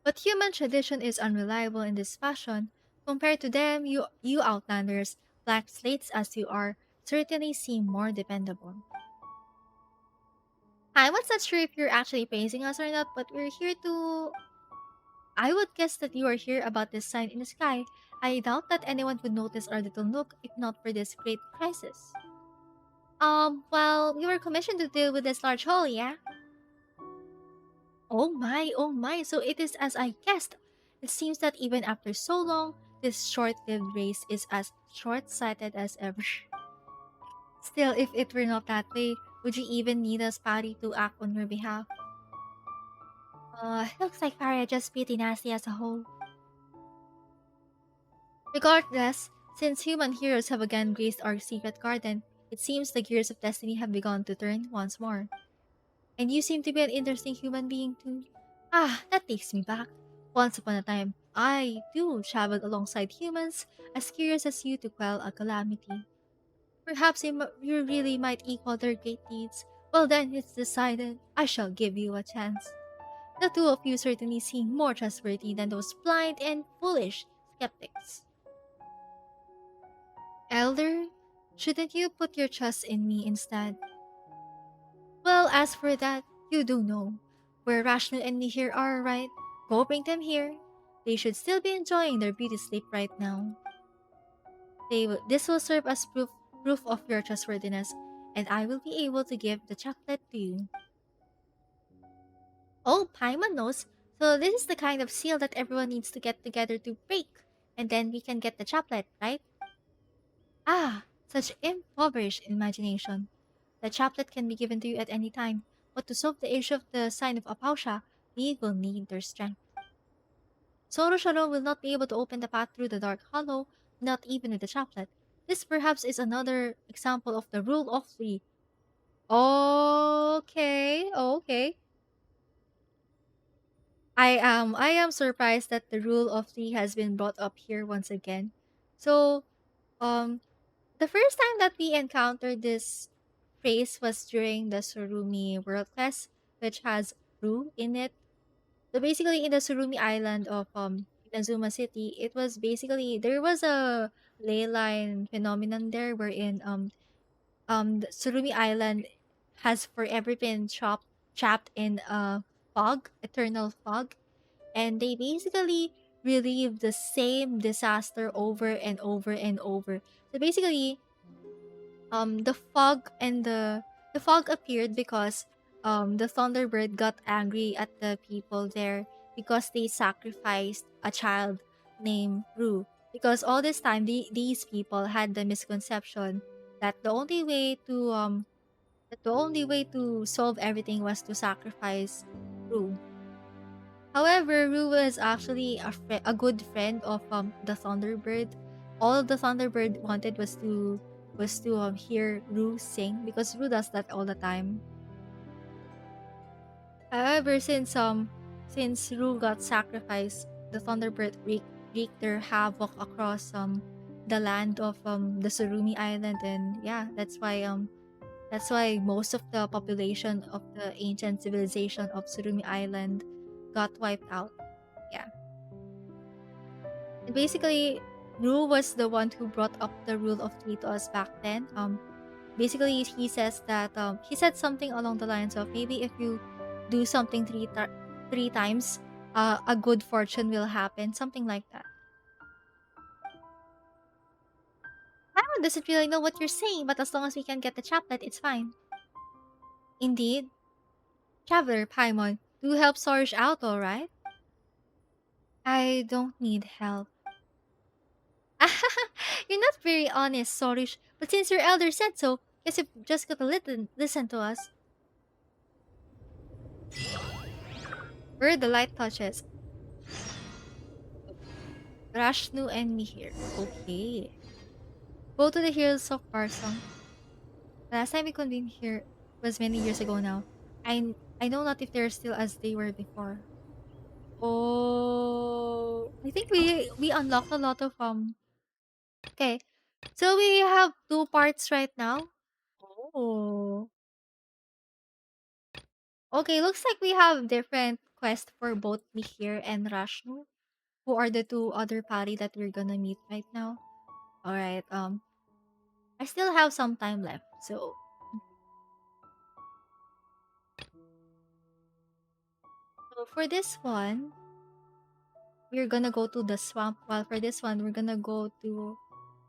Speaker 1: But human tradition is unreliable in this fashion. Compared to them, you outlanders, black slates as you are, certainly seem more dependable. I'm not sure if you're actually praising us or not, but we're here to. I would guess that you are here about this sign in the sky. I doubt that anyone would notice our little nook if not for this great crisis. Well, we were commissioned to deal with this large hole, yeah? Oh my, so it is as I guessed. It seems that even after so long, this short lived race is as short sighted as ever. Still, if it were not that way, would you even need us, Patty, to act on your behalf? Looks like Faria just pretty nasty as a whole. Regardless, since human heroes have again graced our secret garden, it seems the gears of destiny have begun to turn once more. And you seem to be an interesting human being too. Ah, that takes me back. Once upon a time, I too traveled alongside humans, as curious as you to quell a calamity. Perhaps you really might equal their great deeds. Well then, it's decided. I shall give you a chance. The two of you certainly seem more trustworthy than those blind and foolish skeptics. Elder, shouldn't you put your trust in me instead? Well, as for that, you do know where Rashnu and me here are, right? Go bring them here. They should still be enjoying their beauty sleep right now. This will serve as proof of your trustworthiness, and I will be able to give the chocolate to you. Oh, Paimon knows. So this is the kind of seal that everyone needs to get together to break, and then we can get the chaplet, right? Ah, such impoverished imagination. The chaplet can be given to you at any time, but to solve the issue of the sign of Apausha, we will need their strength. Sorosharo will not be able to open the path through the dark hollow, not even with the chaplet. This perhaps is another example of the rule of three. Okay. I am surprised that the rule of three has been brought up here once again. So um the first time that we encountered this phrase was during the Surumi World Class, which has Ru in it. So basically, in the Surumi Island of Inazuma City, it was basically there was a ley line phenomenon there, wherein the Surumi Island has forever been trapped in a fog, eternal fog, and they basically relive the same disaster over and over and over. So basically, the fog and the fog appeared because the thunderbird got angry at the people there because they sacrificed a child named Ru, because all this time these people had the misconception that the only way to solve everything was to sacrifice Ru. However, Ru was actually a good friend of the Thunderbird. All the Thunderbird wanted was to hear Ru sing, because Ru does that all the time. However, since Ru got sacrificed, the Thunderbird wreaked their havoc across the land of the Surumi Island, and yeah, that's why most of the population of the ancient civilization of Surumi Island got wiped out. Yeah. And basically, Ru was the one who brought up the rule of three to us back then. Basically, he says that he said something along the lines of, maybe if you do something three times, a good fortune will happen, something like that. Paimon doesn't really know what you're saying, but as long as we can get the chaplet, it's fine. Indeed, Traveler Paimon, do help Sorish out, alright? I don't need help. You're not very honest, Sorish, but since your elder said so, guess you've just gotta listen to us. Where the light touches. Rashnu and me here. Okay. Go to the hills of Parsong. Last time we convened here was many years ago now. I know not if they're still as they were before. Oh, I think we unlocked a lot of Okay, so we have two parts right now. Oh, okay. Looks like we have different quests for both Mihir and Rashnu, who are the two other party that we're gonna meet right now. All right. I still have some time left, so for this one, we're gonna go to the swamp. While for this one, we're gonna go to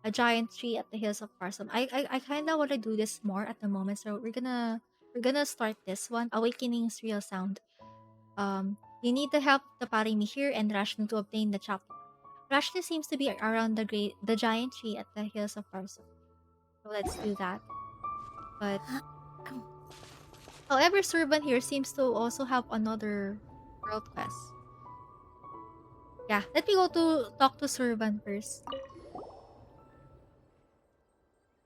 Speaker 1: a giant tree at the hills of Parsum. I kind of want to do this more at the moment, so we're gonna start this one. Awakening's real sound. You need to help the Parimihir and Rashnu to obtain the chaplet. Rashnu seems to be around the giant tree at the hills of Parsum. So let's do that. But however, Surban here seems to also have another world quest. Yeah, let me go to talk to Surban first.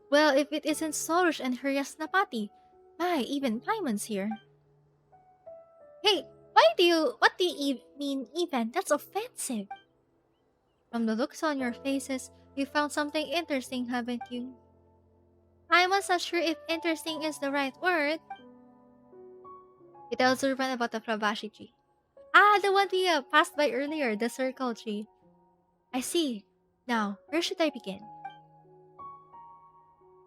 Speaker 1: Well, if it isn't Sorush and her Yasnapati, my, even Paimon's here. Hey, what do you mean even? That's offensive. From the looks on your faces, you found something interesting, haven't you? I was not sure if interesting is the right word. He tells Urban about the Frabashi tree. Ah, the one we passed by earlier, the circle tree. I see. Now, where should I begin?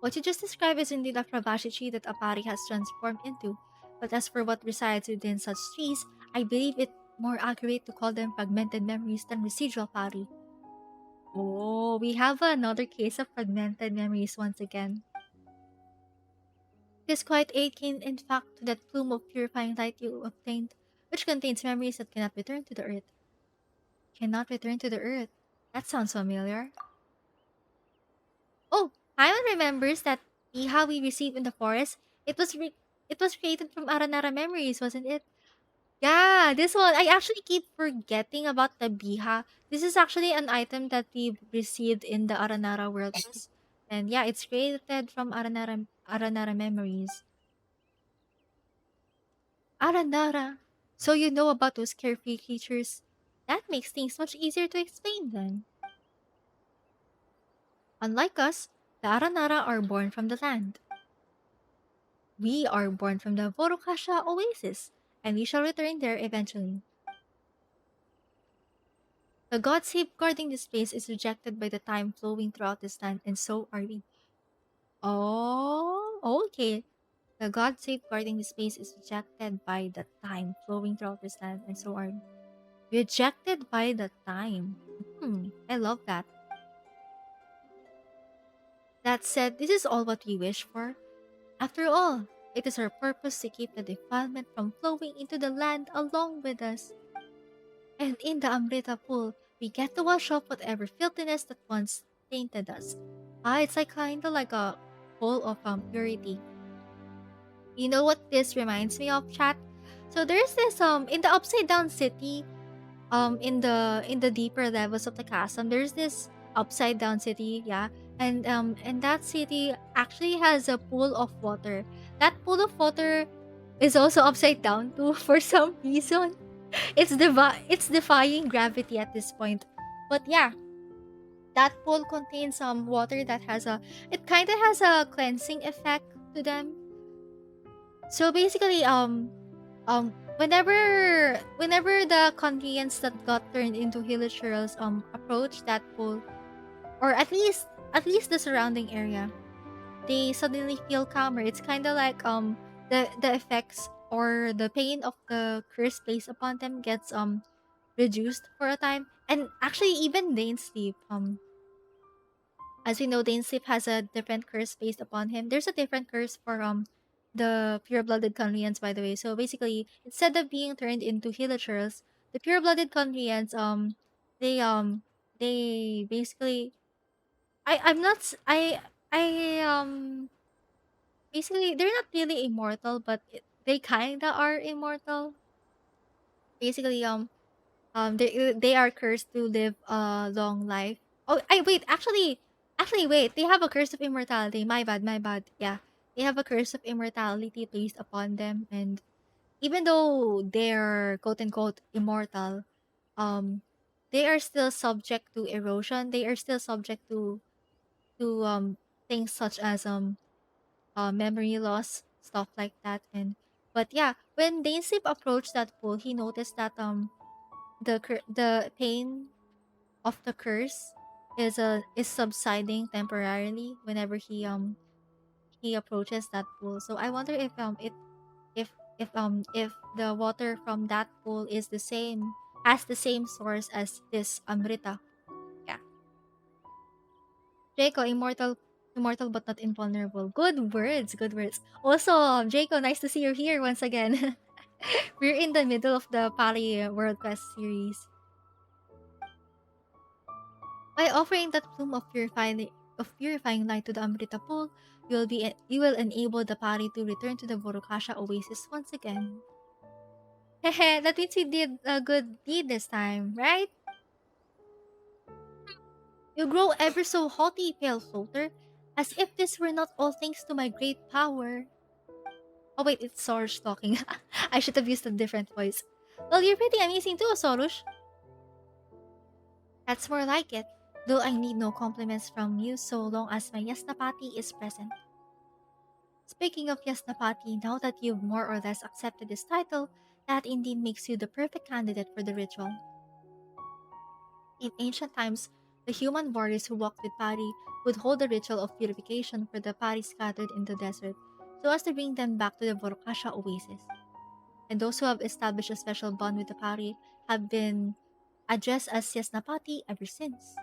Speaker 1: What you just described is indeed a Frabashi tree that Apari has transformed into. But as for what resides within such trees, I believe it more accurate to call them fragmented memories than residual pari. Oh, we have another case of fragmented memories once again. It is quite akin, in fact, to that plume of purifying light you obtained, which contains memories that cannot return to the earth. Cannot return to the earth. That sounds familiar. Oh, Hyman remembers that Iha we received in the forest. It was created from Aranara memories, wasn't it? Yeah, this one. I actually keep forgetting about the Biha. This is actually an item that we received in the Aranara world. And yeah, it's created from Aranara memories. Aranara. So you know about those carefree creatures. That makes things much easier to explain then. Unlike us, the Aranara are born from the land. We are born from the Vorokasha oasis, and we shall return there eventually. The god safeguarding this place is rejected by the time flowing throughout this land, and so are we. Oh, okay. The god safeguarding this place is rejected by the time flowing throughout this land, and so are we. Rejected by the time. I love that. That said, this is all what we wish for. After all, it is our purpose to keep the defilement from flowing into the land along with us. And in the Amrita pool, we get to wash off whatever filthiness that once tainted us. It's like kinda like a pool of purity. You know what this reminds me of, chat? So there's this in the upside down city, in the deeper levels of the chasm, there's this upside down city, yeah. And that city actually has a pool of water. That pool of water is also upside down too for some reason. It's defying gravity at this point. But yeah, that pool contains some water that has a it kind of has a cleansing effect to them. So basically, whenever the conveyance that got turned into hilichurls approach that pool, or at least the surrounding area, they suddenly feel calmer. It's kind of like the effects or the pain of the curse placed upon them gets reduced for a time. And actually, even Dane's sleep, as we know, Dane's sleep has a different curse based upon him. There's a different curse for the pure-blooded Conrians, by the way. So basically, instead of being turned into hilichurls, the pure-blooded Conrians they basically I'm not s- I basically they're not really immortal, but they kinda are immortal. Basically, they are cursed to live a long life. Oh, I wait. Actually, Actually, wait, they have a curse of immortality. My bad, my bad. Yeah. They have a curse of immortality placed upon them, and even though they're quote unquote immortal, um they are still subject to erosion. They are still subject to things such as memory loss, stuff like that. And but yeah, when Dainsleep approached that pool, he noticed that the pain of the curse is subsiding temporarily whenever he approaches that pool. So I wonder if if the water from that pool is the same, has the same source as this Amrita. Yeah. Jaco, immortal but not invulnerable. Good words, good words. Also, Jaco, nice to see you here once again. We're in the middle of the Pali World Quest series. By offering that plume of purifying light to the Amrita pool, you will enable the Pari to return to the Vorokasha oasis once again. Hehe, that means we did a good deed this time, right? You grow ever so haughty, pale floater, as if this were not all thanks to my great power. Oh wait, it's Sorush talking. I should have used a different voice. Well, you're pretty amazing too, Sorush. That's more like it. Though I need no compliments from you so long as my Yasnapati is present. Speaking of Yasnapati, now that you've more or less accepted this title, that indeed makes you the perfect candidate for the ritual. In ancient times, the human warriors who walked with Pari would hold a ritual of purification for the Pari scattered in the desert, so as to bring them back to the Vorokasha oasis. And those who have established a special bond with the Pari have been addressed as Yasnapati ever since.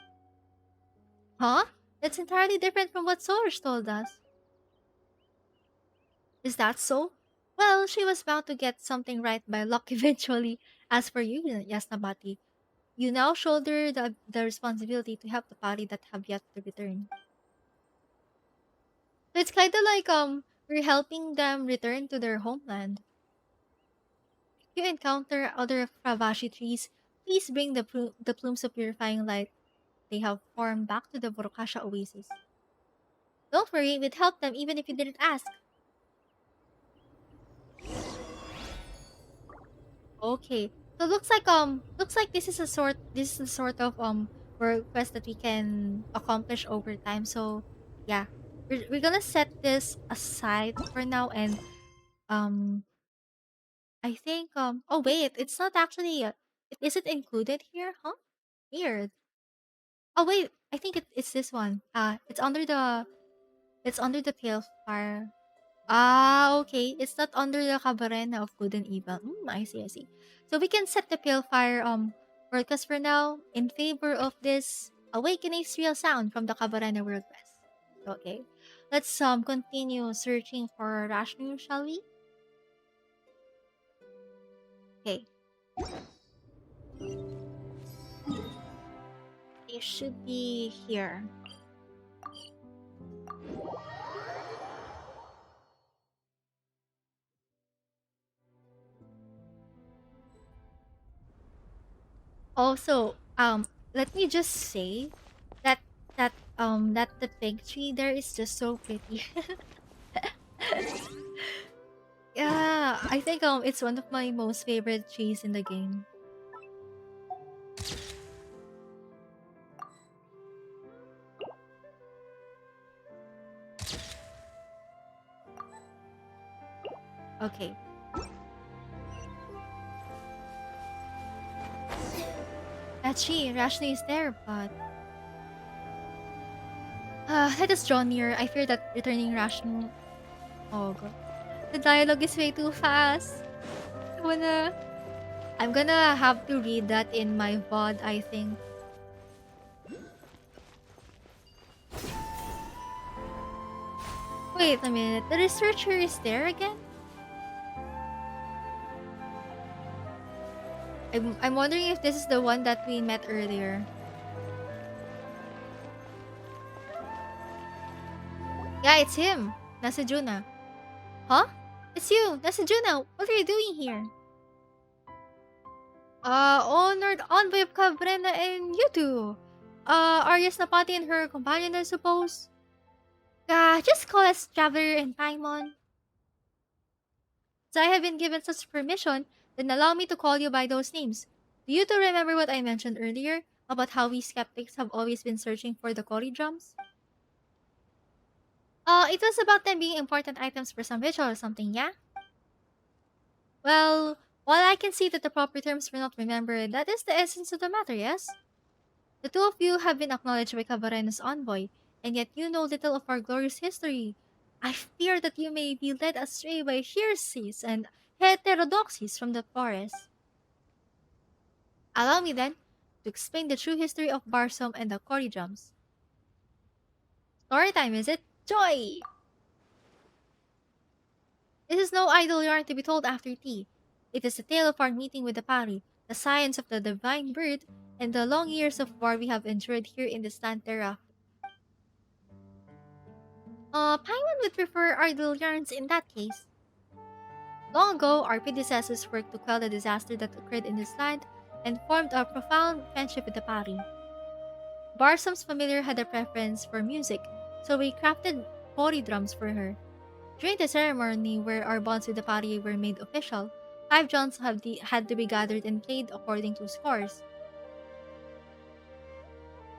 Speaker 1: Huh? That's entirely different from what Sorush told us. Is that so? Well, she was bound to get something right by luck eventually. As for you, Yasnapati, you now shoulder the responsibility to help the party that have yet to return. So it's kind of like we're helping them return to their homeland. If you encounter other Fravashi trees, please bring the plumes of purifying light they have formed back to the Vorokasha oasis. Don't worry, we'd help them even if you didn't ask. Okay. So looks like this is a sort of work quest that we can accomplish over time. So yeah. We're gonna set this aside for now, and um I think oh wait, it's not actually it isn't included here, huh? Weird. Oh wait, I think it's this one. It's under the pale fire. Ah, okay. It's not under the Khvarena of good and evil. I see, I see. So we can set the pale fire forecast for now in favor of this awakening real sound from the Khvarena world quest. Okay. Let's continue searching for Rashnu, shall we? Okay. They should be here. Also, let me just say that that the fig tree there is just so pretty. Yeah, I think it's one of my most favorite trees in the game. Okay. That's she. Rashni is there, but let us draw near. I fear that returning Rashni. Oh god, the dialogue is way too fast. I wanna. I'm gonna have to read that in my VOD, I think. Wait a minute. The researcher is there again? I'm wondering if this is the one that we met earlier. Yeah, it's him. Nasajuna. Huh? It's you, Nasajuna. What are you doing here? Honored envoy of Cabrena and you two. Arya's Napati and her companion, I suppose. Just call us Traveler and Paimon. So I have been given such permission, then allow me to call you by those names. Do you two remember what I mentioned earlier about how we skeptics have always been searching for the Cory drums? It was about them being important items for some ritual or something, yeah? Well, while I can see that the proper terms were not remembered, that is the essence of the matter, yes? The two of you have been acknowledged by Khvarena's envoy, and yet you know little of our glorious history. I fear that you may be led astray by heresies and heterodoxies from the forest. Allow me then to explain the true history of Barsom and the Corydrums. Story time, is it? Joy! This is no idle yarn to be told after tea. It is a tale of our meeting with the Pari, the science of the divine bird, and the long years of war we have endured here in this land terra. Paimon would prefer idle yarns in that case. Long ago, our predecessors worked to quell the disaster that occurred in this land and formed a profound friendship with the Pari. Barsom's familiar had a preference for music, so we crafted body drums for her. During the ceremony where our bonds with the Pari were made official, 5 drums had to be gathered and played according to scores.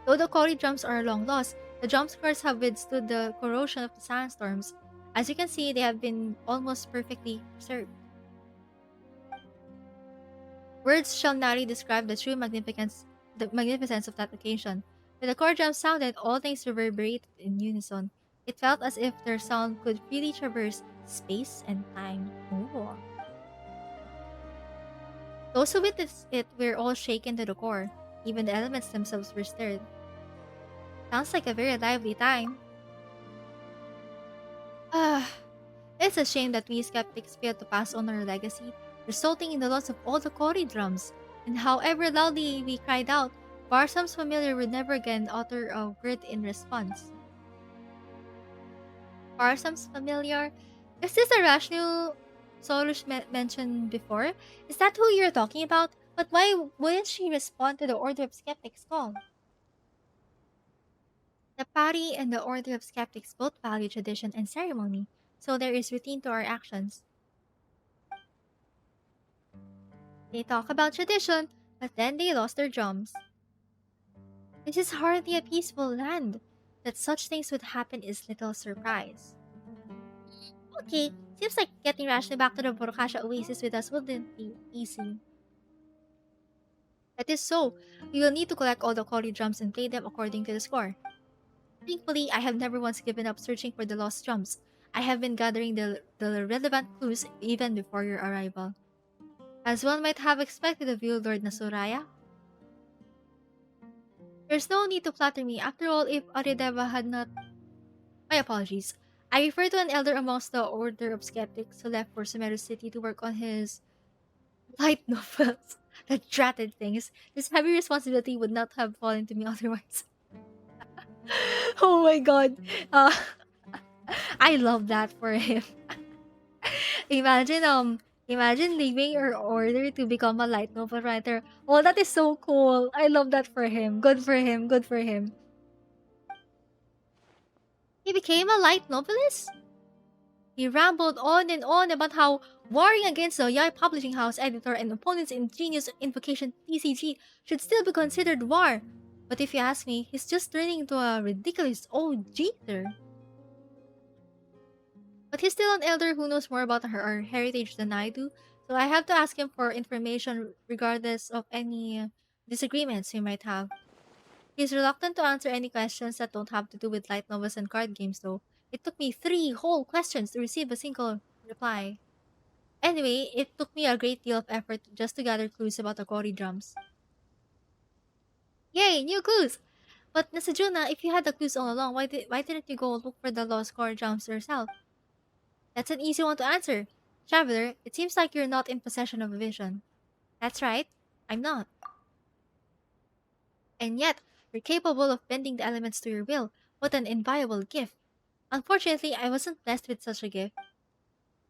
Speaker 1: Though the Kori drums are long lost, the drum scores have withstood the corrosion of the sandstorms. As you can see, they have been almost perfectly preserved. Words shall nary describe the magnificence of that occasion. When the core drums sounded, all things reverberated in unison. It felt as if their sound could freely traverse space and time. Ooh. Those who witnessed it were all shaken to the core. Even the elements themselves were stirred. Sounds like a very lively time. Ah, it's a shame that we skeptics failed to pass on our legacy, resulting in the loss of all the Kori drums. And however loudly we cried out, Barsom's familiar would never again utter a word in response. Barsom's familiar? Is this the Rashnu Solush mentioned before? Is that who you're talking about? But why wouldn't she respond to the Order of Skeptics call? The Pari and the Order of Skeptics both value tradition and ceremony, so there is routine to our actions. They talk about tradition, but then they lost their drums. This is hardly a peaceful land. That such things would happen is little surprise. Okay, seems like getting Rashni back to the Borokasha Oasis with us wouldn't be easy. That is so. We will need to collect all the Kori drums and play them according to the score. Thankfully, I have never once given up searching for the lost drums. I have been gathering the relevant clues even before your arrival. As one might have expected of you, Lord Nasuraya. There's no need to flatter me. After all, if Arideva had not... My apologies. I refer to an elder amongst the Order of Skeptics who left for Sumeru City to work on his light novels. The dratted things. This heavy responsibility would not have fallen to me otherwise. Oh my god. Uh, I love that for him. imagine imagine leaving your order to become a light novel writer. Oh, that is so cool. I love that for him. Good for him. Good for him. He became a light novelist? He rambled on and on about how warring against the Yai publishing house editor and opponent's ingenious invocation TCG should still be considered war. But if you ask me, he's just turning into a ridiculous old jeter. But he's still an elder who knows more about our heritage than I do, so I have to ask him for information regardless of any disagreements we might have. He's reluctant to answer any questions that don't have to do with light novels and card games, though. It took me 3 whole questions to receive a single reply. Anyway, it took me a great deal of effort just to gather clues about the Cory drums. Yay, new clues! But Nasajuna, if you had the clues all along, why didn't you go look for the lost Cory drums yourself? That's an easy one to answer. Traveler, it seems like you're not in possession of a vision. That's right, I'm not. And yet, you're capable of bending the elements to your will. What an inviolable gift. Unfortunately, I wasn't blessed with such a gift.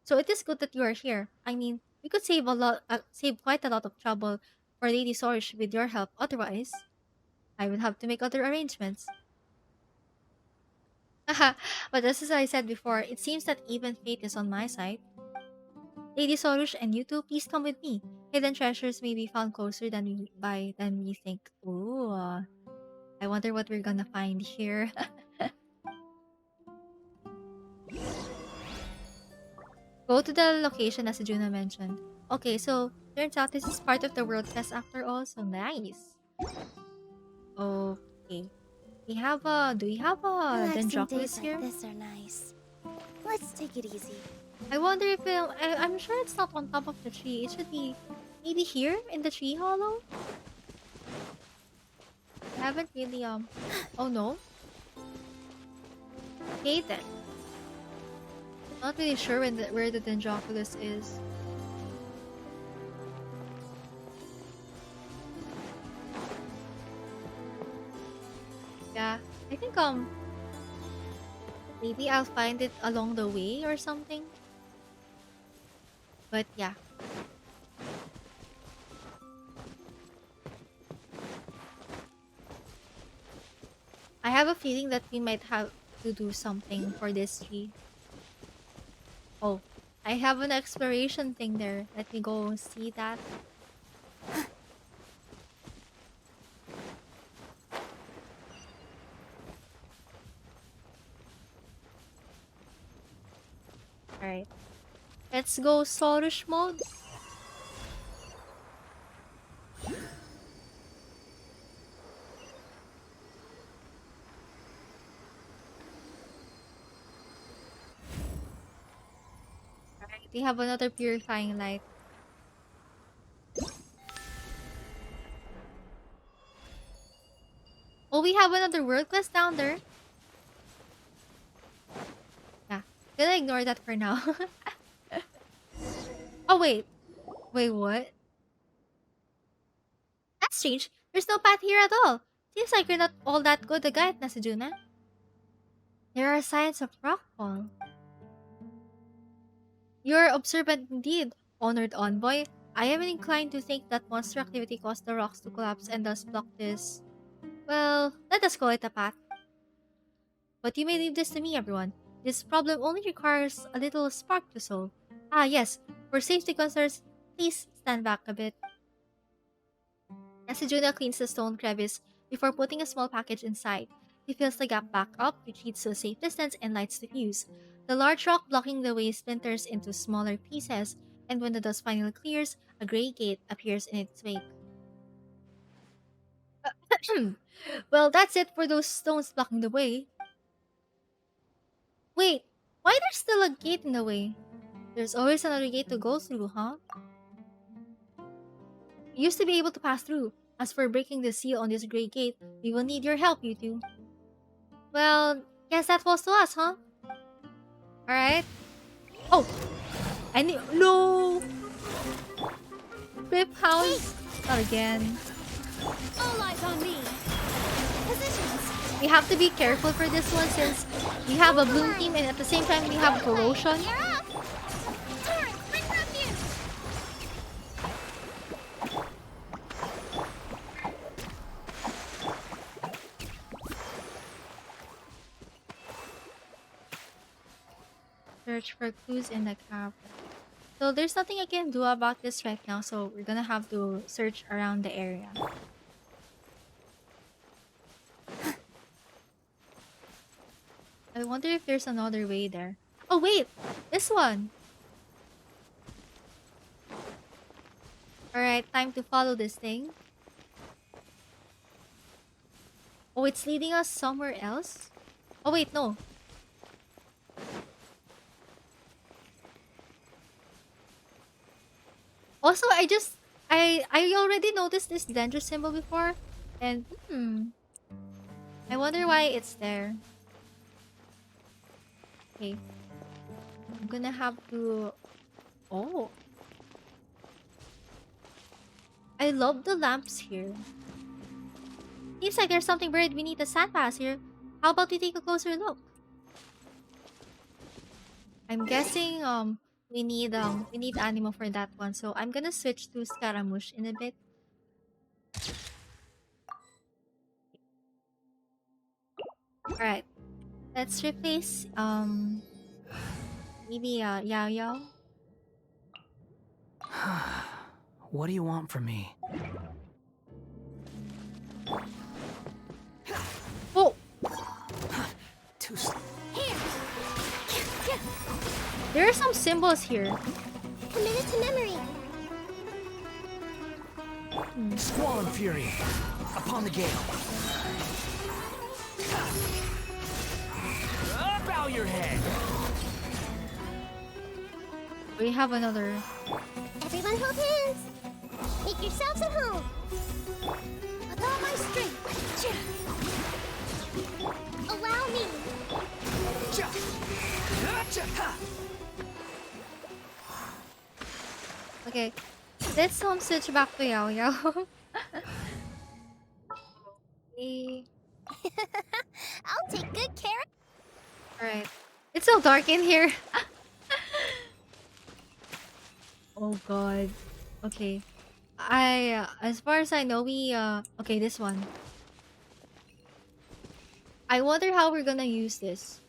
Speaker 1: So it is good that you are here. I mean, we could save quite a lot of trouble for Lady Sorish with your help otherwise. I would have to make other arrangements. Haha, but just as I said before, it seems that even fate is on my side. Lady Sorush and you two, please come with me. Hidden treasures may be found closer than we think. Ooh, I wonder what we're gonna find here. Go to the location as Juna mentioned. Okay, so turns out this is part of the world quest after all, so nice. Okay. Do we have a
Speaker 2: Relaxing days
Speaker 1: Dendroculus
Speaker 2: like
Speaker 1: here?
Speaker 2: this are nice. Let's take it easy.
Speaker 1: I wonder if I'm sure it's not on top of the tree. It should be maybe here in the tree hollow. I haven't really Oh no. Okay then. Not really sure where the Dendroculus is. Yeah, I think maybe I'll find it along the way or something. But yeah, I have a feeling that we might have to do something for this tree. Oh, I have an exploration thing there. Let me go see that. Alright. Let's go Sorush mode. Alright, we have another purifying light. Oh, we have another world quest down there. Yeah, gonna ignore that for now. Oh wait, wait, what? That's strange. There's no path here at all. Seems like you're not all that good a guide, Nasajuna. There are signs of rockfall. You're observant indeed, honored envoy. I am inclined to think that monster activity caused the rocks to collapse and thus block this. Well, let us call it a path. But you may leave this to me, everyone. This problem only requires a little spark to solve. Ah, yes. For safety concerns, please stand back a bit. Asajuna cleans the stone crevice before putting a small package inside. He fills the gap back up, retreats to a safe distance, and lights the fuse. The large rock blocking the way splinters into smaller pieces, and when the dust finally clears, a gray gate appears in its wake. Well, that's it for those stones blocking the way. Wait, why there's still a gate in the way? There's always another gate to go through, huh? We used to be able to pass through. As for breaking the seal on this gray gate, we will need your help, you two. Well, guess that falls to us, huh? Alright. Oh! I need. No! Pip House! Not again.
Speaker 2: All eyes on me. Positions.
Speaker 1: We have to be careful for this one since we have a bloom team and at the same time we have corrosion.
Speaker 2: You're up. Torrent, bring refuge.
Speaker 1: Search for clues in the cave. So there's nothing I can do about this right now, so we're gonna have to search around the area. I wonder if there's another way there. Oh wait! This one! Alright, time to follow this thing. Oh, it's leading us somewhere else? Oh wait, no. Also, I already noticed this danger symbol before, and I wonder why it's there. Okay, I'm gonna have to. Oh, I love the lamps here. Seems like there's something buried beneath the sandpass here. How about we take a closer look? I'm guessing we need animo for that one, so I'm gonna switch to Scaramouche in a bit. Alright. Let's replace maybe Yao Yao.
Speaker 3: What do you want from me?
Speaker 1: Oh!
Speaker 3: Too
Speaker 2: Here!
Speaker 1: There are some symbols here.
Speaker 2: Commit it to memory.
Speaker 3: Squall and fury upon the gale. Bow your head.
Speaker 1: We have another.
Speaker 2: Everyone hold hands. Make yourselves at home. With all my strength. Allow me.
Speaker 1: Okay. Let's switch back to Yao Yao. Okay.
Speaker 2: I'll take good care of.
Speaker 1: Alright. It's so dark in here. Oh god. Okay. As far as I know, okay, this one. I wonder how we're gonna use this.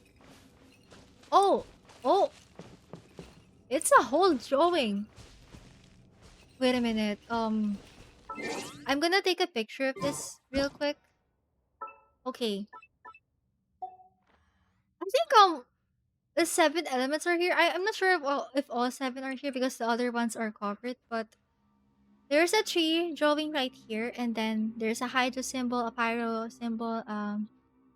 Speaker 1: Oh! Oh! It's a whole drawing. Wait a minute. I'm gonna take a picture of this real quick. Okay. I think, the 7 elements are here. I'm not sure if all 7 are here because the other ones are covered, but there's a tree drawing right here, and then there's a hydro symbol, a pyro symbol,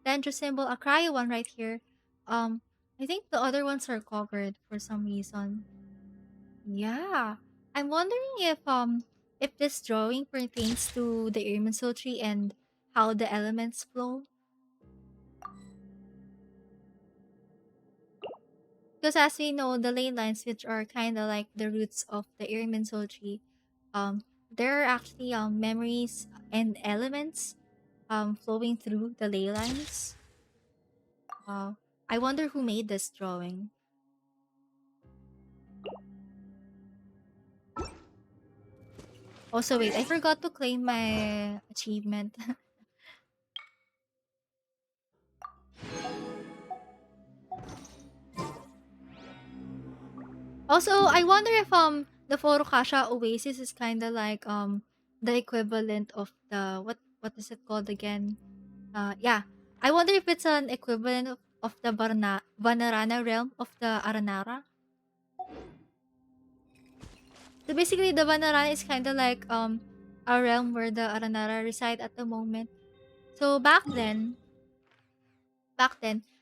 Speaker 1: dendro symbol, a cryo one right here. Um, I think the other ones are covered for some reason. Yeah. I'm wondering if this drawing pertains to the Irminsul tree and how the elements flow. Because as we know, the ley lines, which are kind of like the roots of the Irminsul tree, there are actually memories and elements flowing through the ley lines. I wonder who made this drawing. Also, wait, I forgot to claim my achievement. Also, I wonder if the Forokasha Oasis is kind of like the equivalent of the what is it called again? Yeah. I wonder if it's an equivalent of the Vanarana realm of the Aranara. So basically, the Vanarana is kind of like a realm where the Aranara reside at the moment. So back then, the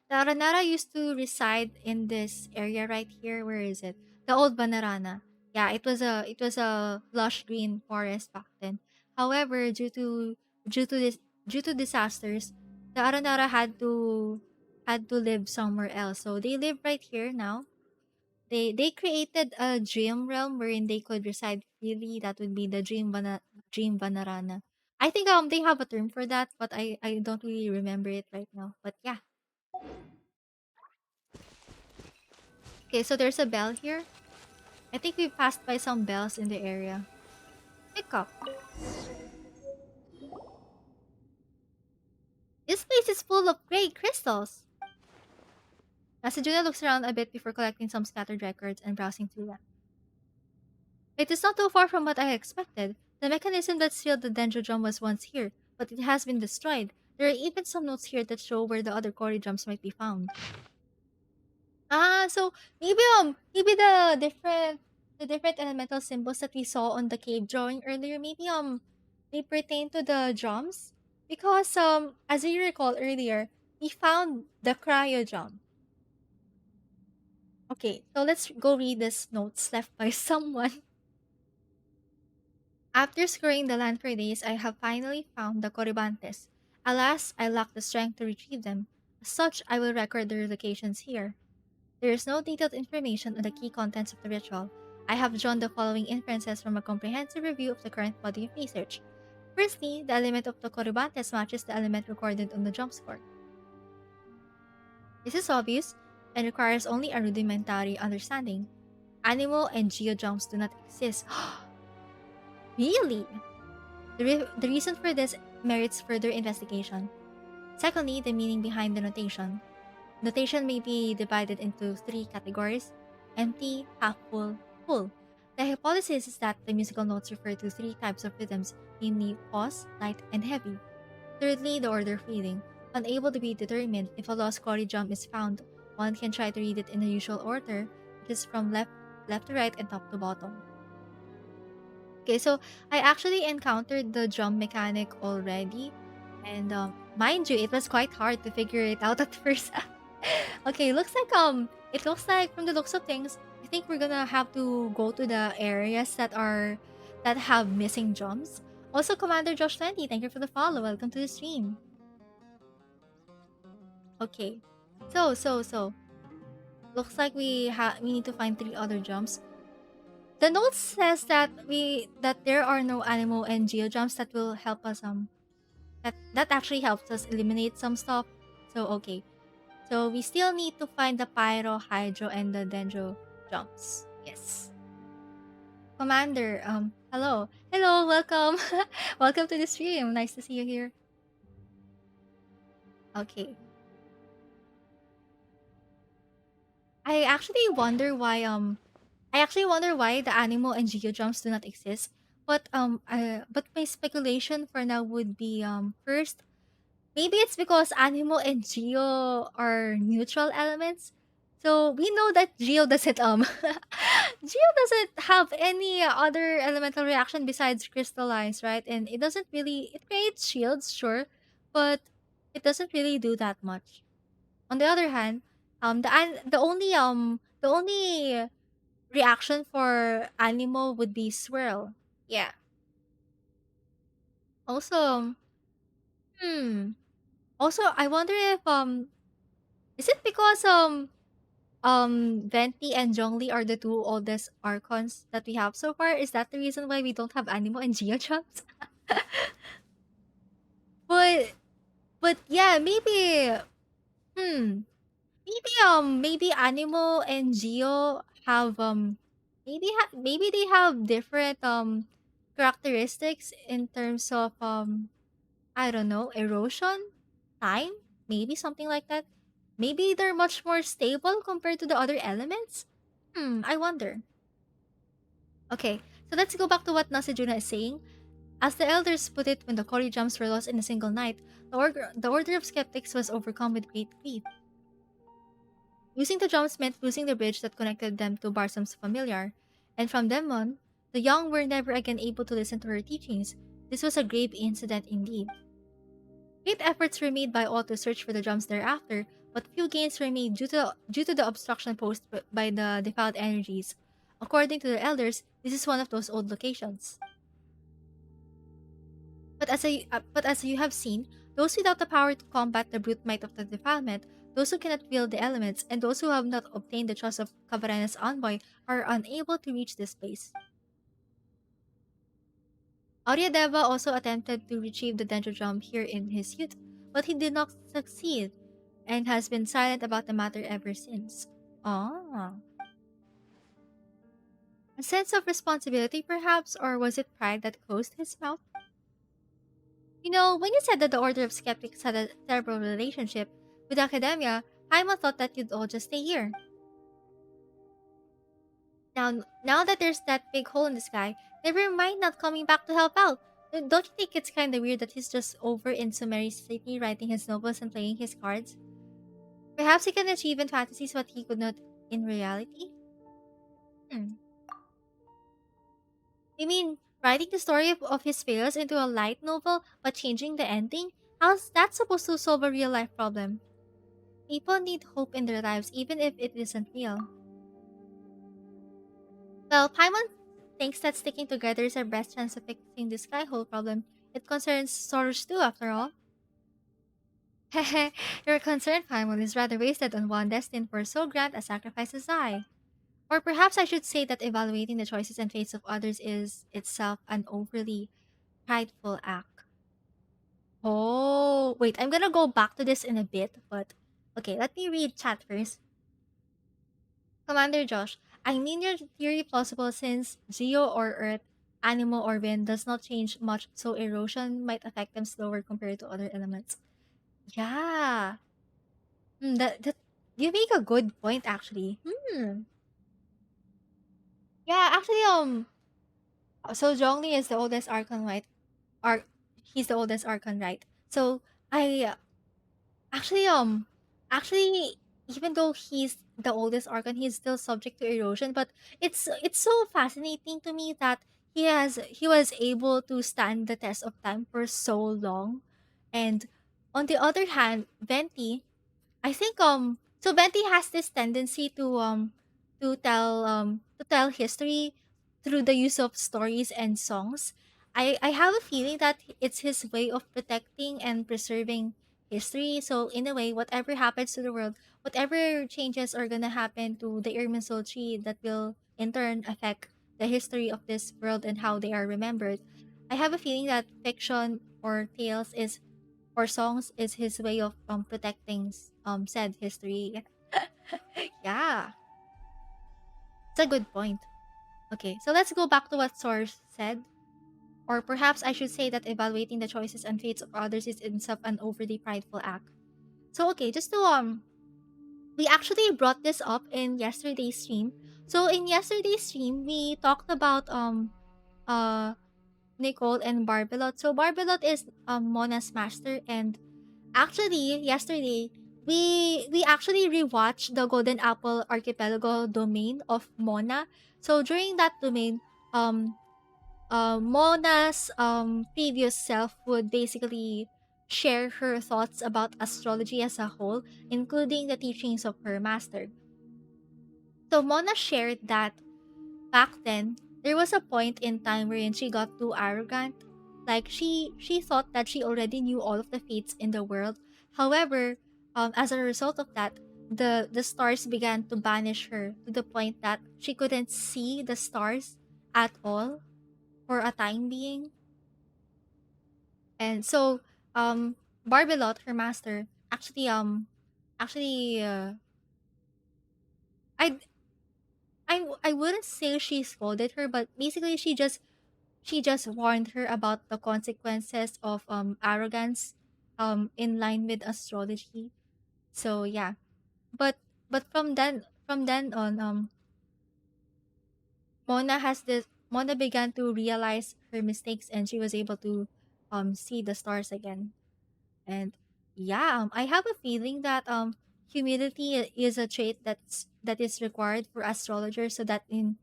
Speaker 1: Aranara used to reside in this area right here. Where is it? The old Banarana. Yeah, it was a lush green forest back then. However, due to this due to disasters, the Aranara had to live somewhere else. So they live right here now. They created a dream realm wherein they could reside freely. That would be the dream Banarana. I think they have a term for that, but I don't really remember it right now. But yeah. Okay, so there's a bell here. I think we passed by some bells in the area. Pick up. This place is full of great crystals. Nasajuna looks around a bit before collecting some scattered records and browsing through them. It is not too far from what I expected. The mechanism that sealed the dendrodrum was once here, but it has been destroyed. There are even some notes here that show where the other quarry drums might be found. So maybe the different elemental symbols that we saw on the cave drawing earlier, maybe they pertain to the drums. Because as you recall earlier, we found the cryo drum. Okay, so let's go read these notes left by someone. After scouring the land for days, I have finally found the Corybantes. Alas, I lack the strength to retrieve them. As such, I will record their locations here. There is no detailed information on the key contents of the ritual. I have drawn the following inferences from a comprehensive review of the current body of research. Firstly, the element of the Corybantes matches the element recorded on the jump score. This is obvious and requires only a rudimentary understanding. Animal and geojumps do not exist. Really? The reason for this merits further investigation. Secondly, the meaning behind the notation. Notation may be divided into three categories: empty, half full, full. The hypothesis is that the musical notes refer to three types of rhythms, namely pause, light, and heavy. Thirdly, the order of reading. Unable to be determined, if a lost quarry jump is found, one can try to read it in the usual order, which is from left to right and top to bottom. Okay, so I actually encountered the drum mechanic already, and mind you, it was quite hard to figure it out at first. Okay, it looks like from the looks of things, I think we're gonna have to go to the areas that have missing drums. Also, Commander Josh 20, thank you for the follow. Welcome to the stream. Okay, so looks like we need to find three other jumps. The note says that there are no animal and geo jumps that will help us that actually helps us eliminate some stuff. So okay. So we still need to find the pyro, hydro, and the dendro jumps. Yes. Commander, hello. Hello, welcome. Welcome to the stream. Nice to see you here. Okay. I actually wonder why the animal and geo jumps do not exist. But my speculation for now would be first, maybe it's because Animo and Geo are neutral elements. So we know that Geo doesn't Geo doesn't have any other elemental reaction besides crystallize, right? And it creates shields, sure, but it doesn't really do that much. On the other hand, the only reaction for Animo would be swirl. Yeah. Also, hmm. Also, I wonder if is it because Venti and Zhongli are the two oldest Archons that we have so far? Is that the reason why we don't have Animo and Geotraps? but but yeah, hmm maybe Animo and Geo have maybe they have different characteristics in terms of I don't know, erosion, time, maybe something like that. Maybe they're much more stable compared to the other elements? I wonder. Okay, so let's go back to what Nasejuna is saying. As the elders put it, when the Kori jumps were lost in a single night, the order of skeptics was overcome with great grief. Losing the jumps meant losing the bridge that connected them to Barsam's familiar, and from then on, the young were never again able to listen to her teachings. This was a grave incident indeed. Great efforts were made by all to search for the drums thereafter, but few gains were made due to the obstruction posed by the defiled energies. According to the elders, this is one of those old locations. But as you have seen, those without the power to combat the brute might of the defilement, those who cannot wield the elements, and those who have not obtained the trust of Khvarena's envoy are unable to reach this place. Aryadeva also attempted to retrieve the dendrodrum here in his youth, but he did not succeed, and has been silent about the matter ever since. Ah. A sense of responsibility, perhaps, or was it pride that closed his mouth? You know, when you said that the Order of Skeptics had a terrible relationship with academia, Paimon thought that you'd all just stay here. Now that there's that big hole in the sky, never mind not coming back to help out. Don't you think it's kinda weird that he's just over in Sumeri City writing his novels and playing his cards? Perhaps he can achieve in fantasies what he could not in reality? Hmm. You mean writing the story of his failures into a light novel but changing the ending? How's that supposed to solve a real life problem? People need hope in their lives even if it isn't real. Well, Paimon thinks that sticking together is our best chance of fixing the skyhole problem. It concerns Soros too, after all. Hehe, your concern, Paimon, is rather wasted on one destined for so grand a sacrifice as I. Or perhaps I should say that evaluating the choices and fates of others is itself an overly prideful act. Oh, wait, I'm gonna go back to this in a bit, but okay, let me read chat first. Commander Josh, I mean your theory plausible since Geo or Earth, Animo or Wind does not change much, so erosion might affect them slower compared to other elements. Yeah. That you make a good point actually. Yeah, actually so Zhongli is the oldest Archon, right? Ar He's the oldest Archon, right? So I actually actually even though he's the oldest Archon, he's still subject to erosion, but it's so fascinating to me that he was able to stand the test of time for so long. And on the other hand, Venti, I think so Venti has this tendency to tell history through the use of stories and songs. I have a feeling that it's his way of protecting and preserving history. So in a way, whatever happens to the world, whatever changes are gonna happen to the Irminsul tree that will in turn affect the history of this world and how they are remembered. I have a feeling that fiction or tales is or songs is his way of protecting said history. Yeah, it's a good point. Okay, so let's go back to what Source said. Or perhaps I should say that evaluating the choices and fates of others is in itself an overly prideful act. So okay, just to we actually brought this up in yesterday's stream. So in yesterday's stream, we talked about uh Nicole and Barbelot. So Barbelot is Mona's master, and actually, yesterday we actually rewatched the Golden Apple Archipelago domain of Mona. So during that domain, um, Mona's previous self would basically share her thoughts about astrology as a whole, including the teachings of her master. So Mona shared that back then, there was a point in time wherein she got too arrogant. Like she thought that she already knew all of the fates in the world. However, as a result of that, the stars began to banish her to the point that she couldn't see the stars at all for a time being. And so, Barbelot, her master, actually, I I wouldn't say she scolded her, but basically she just warned her about the consequences of arrogance in line with astrology. So yeah. But from then on Mona began to realize her mistakes, and she was able to see the stars again. And yeah, I have a feeling that humility is a trait that is required for astrologers, so that in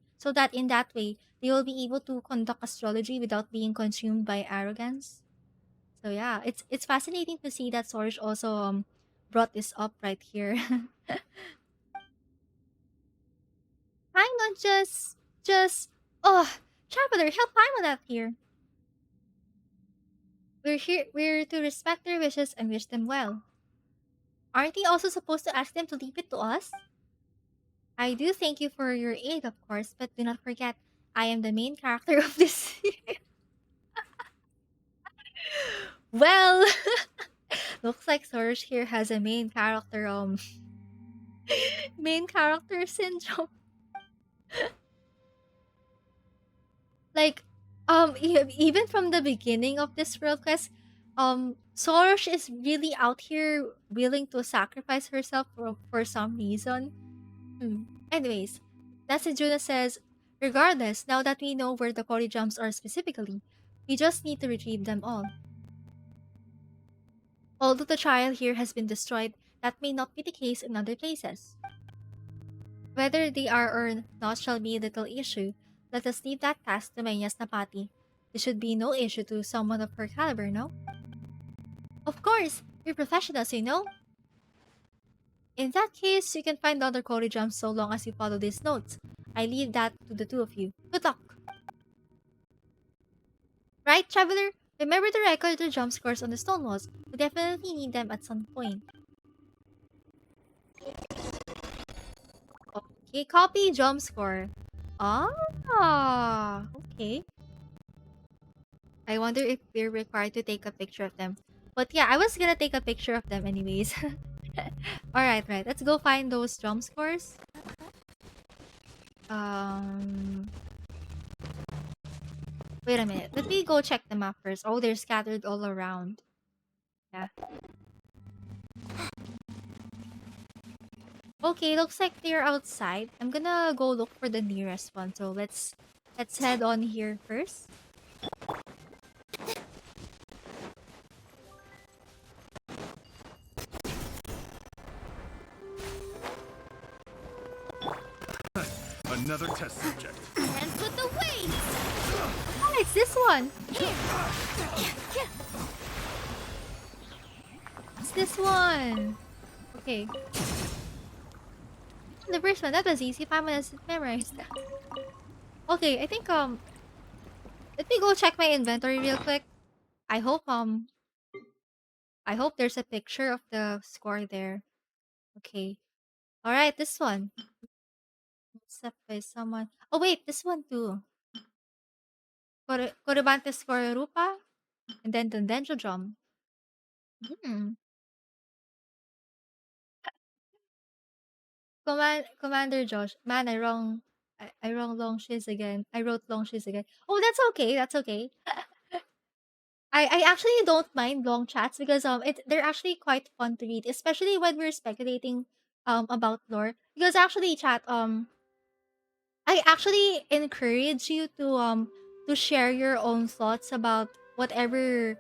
Speaker 1: that way they will be able to conduct astrology without being consumed by arrogance. So yeah, it's fascinating to see that Sorge also brought this up right here. Paimon just oh, Traveler, help Paimon out here. We're to respect their wishes and wish them well. Aren't we also supposed to ask them to leave it to us? I do thank you for your aid, of course, but do not forget, I am the main character of this. Well, looks like Sorge here has a main character main character syndrome. Like even from the beginning of this world quest, Sorge is really out here willing to sacrifice herself for some reason. Anyways, Nasijuna says, regardless, now that we know where the Cory jumps are specifically, we just need to retrieve them all. Although the trial here has been destroyed, that may not be the case in other places. Whether they are or not shall be a little issue. Let us leave that task to Menyas Napati. This should be no issue to someone of her caliber, no? Of course, we're professionals, you know. In that case, you can find other Cory jumps so long as you follow these notes. I leave that to the two of you. Good luck! Right, Traveler? Remember to record the jump scores on the stone walls. We definitely need them at some point. Okay, copy jump score. Ah, okay. I wonder if we're required to take a picture of them. But yeah, I was gonna take a picture of them anyways. Alright, right. Let's go find those jump scores. Um Wait a minute. Let me go check them out first. Oh, they're scattered all around. Yeah. Okay, looks like they're outside. I'm gonna go look for the nearest one. So let's head on here first.
Speaker 3: Another test subject.
Speaker 2: Dance with the waves!
Speaker 1: Oh, it's this one. It's this one. Okay. The first one, that was easy. 5 minutes memorized. Okay, I think let me go check my inventory real quick. I hope I hope there's a picture of the score there. Okay. Alright, this one. Except by someone. Oh wait, this one too. Koribante score Rupa. And then the Dendro drum. Hmm. Commander Josh. Man, I wrong long shiz again. I wrote long shiz again. Oh, that's okay. That's okay. I actually don't mind long chats because they're actually quite fun to read, especially when we're speculating about lore. Because actually, chat, I actually encourage you to share your own thoughts about whatever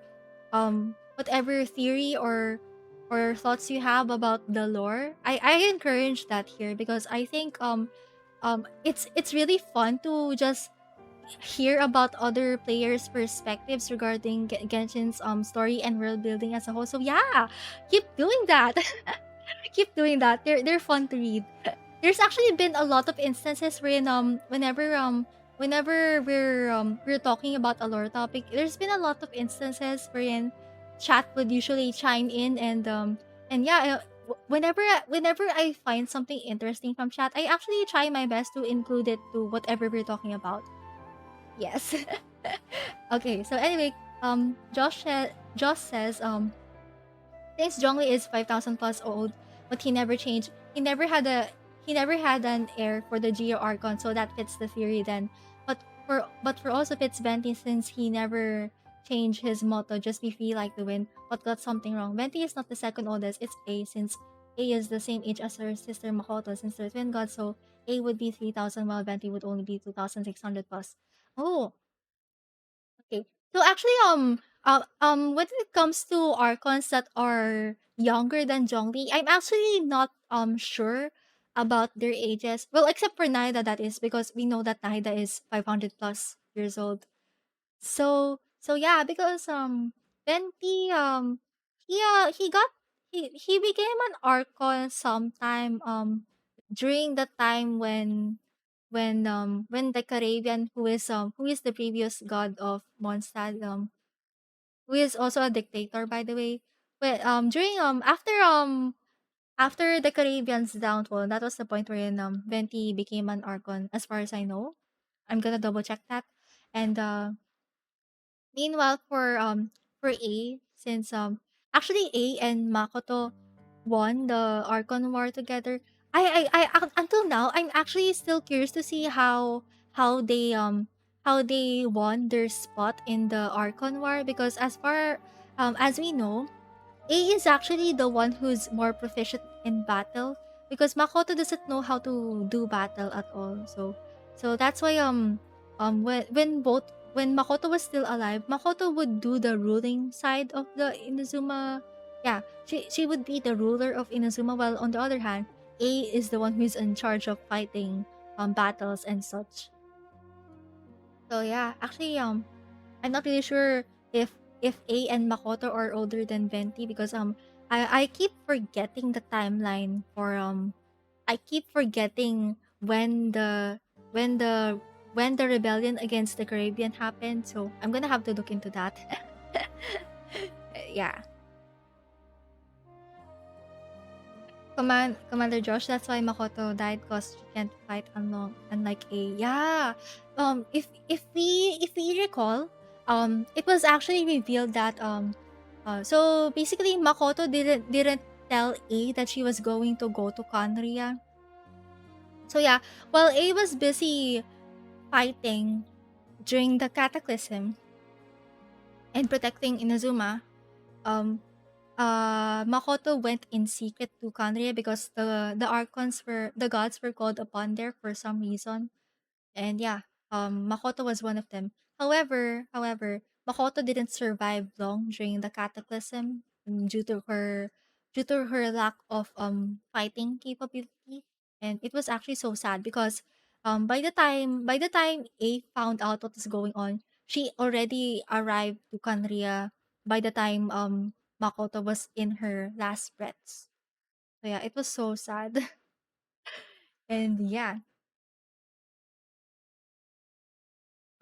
Speaker 1: theory or thoughts you have about the lore. I encourage that here because I think it's really fun to just hear about other players' perspectives regarding Genshin's story and world building as a whole. So yeah, keep doing that. Keep doing that. They're fun to read. There's actually been a lot of instances wherein whenever we're talking about a lore topic, there's been a lot of instances wherein chat would usually chime in and yeah, whenever I find something interesting from chat, I actually try my best to include it to whatever we're talking about. Yes. Okay, so anyway, Josh says since Zhongli is 5,000 plus old, but he never changed. He never had an heir for the Geo Archon, so that fits the theory then. But for also fits Venti since he never changed his motto, just be free like the wind, but got something wrong. Venti is not the second oldest, it's A since A is the same age as her sister Makoto since they're twin gods, so A would be 3,000 while Venti would only be 2,600 plus. Oh, okay. So actually, when it comes to archons that are younger than Zhongli, I'm actually not sure about their ages. Well, except for Naida, that is because we know that Naida is 500 plus years old. So yeah, because Venti he became an archon sometime during the time when the Caribbean who is the previous god of Mondstadt who is also a dictator by the way. But during after the Caribbean's downfall, that was the point wherein Venti became an archon as far as I know. I'm gonna double check that. And meanwhile, for A, since actually A and Makoto won the Archon War together. Until now, I'm actually still curious to see how they how they won their spot in the Archon War because as far as we know, A is actually the one who's more proficient in battle because Makoto doesn't know how to do battle at all. So that's why when Makoto was still alive, Makoto would do the ruling side of the Inazuma. Yeah, she would be the ruler of Inazuma while on the other hand, A is the one who's in charge of fighting battles and such. So yeah, actually I'm not really sure if A and Makoto are older than Venti because I keep forgetting the timeline for I keep forgetting when the when the rebellion against the Caribbean happened. So I'm gonna have to look into that. Yeah. Commander Josh, that's why Makoto died because she can't fight alone unlike A. Yeah. If we recall, it was actually revealed that so basically Makoto didn't tell A that she was going to go to Conria. So yeah, while A was busy fighting during the cataclysm and protecting Inazuma, um Makoto went in secret to Kanria because the gods were called upon there for some reason. And yeah, Makoto was one of them. However, Makoto didn't survive long during the cataclysm due to her lack of fighting capability. And it was actually so sad because by the time A found out what was going on, she already arrived to Kanria by the time Makoto was in her last breaths. So yeah, it was so sad. And yeah,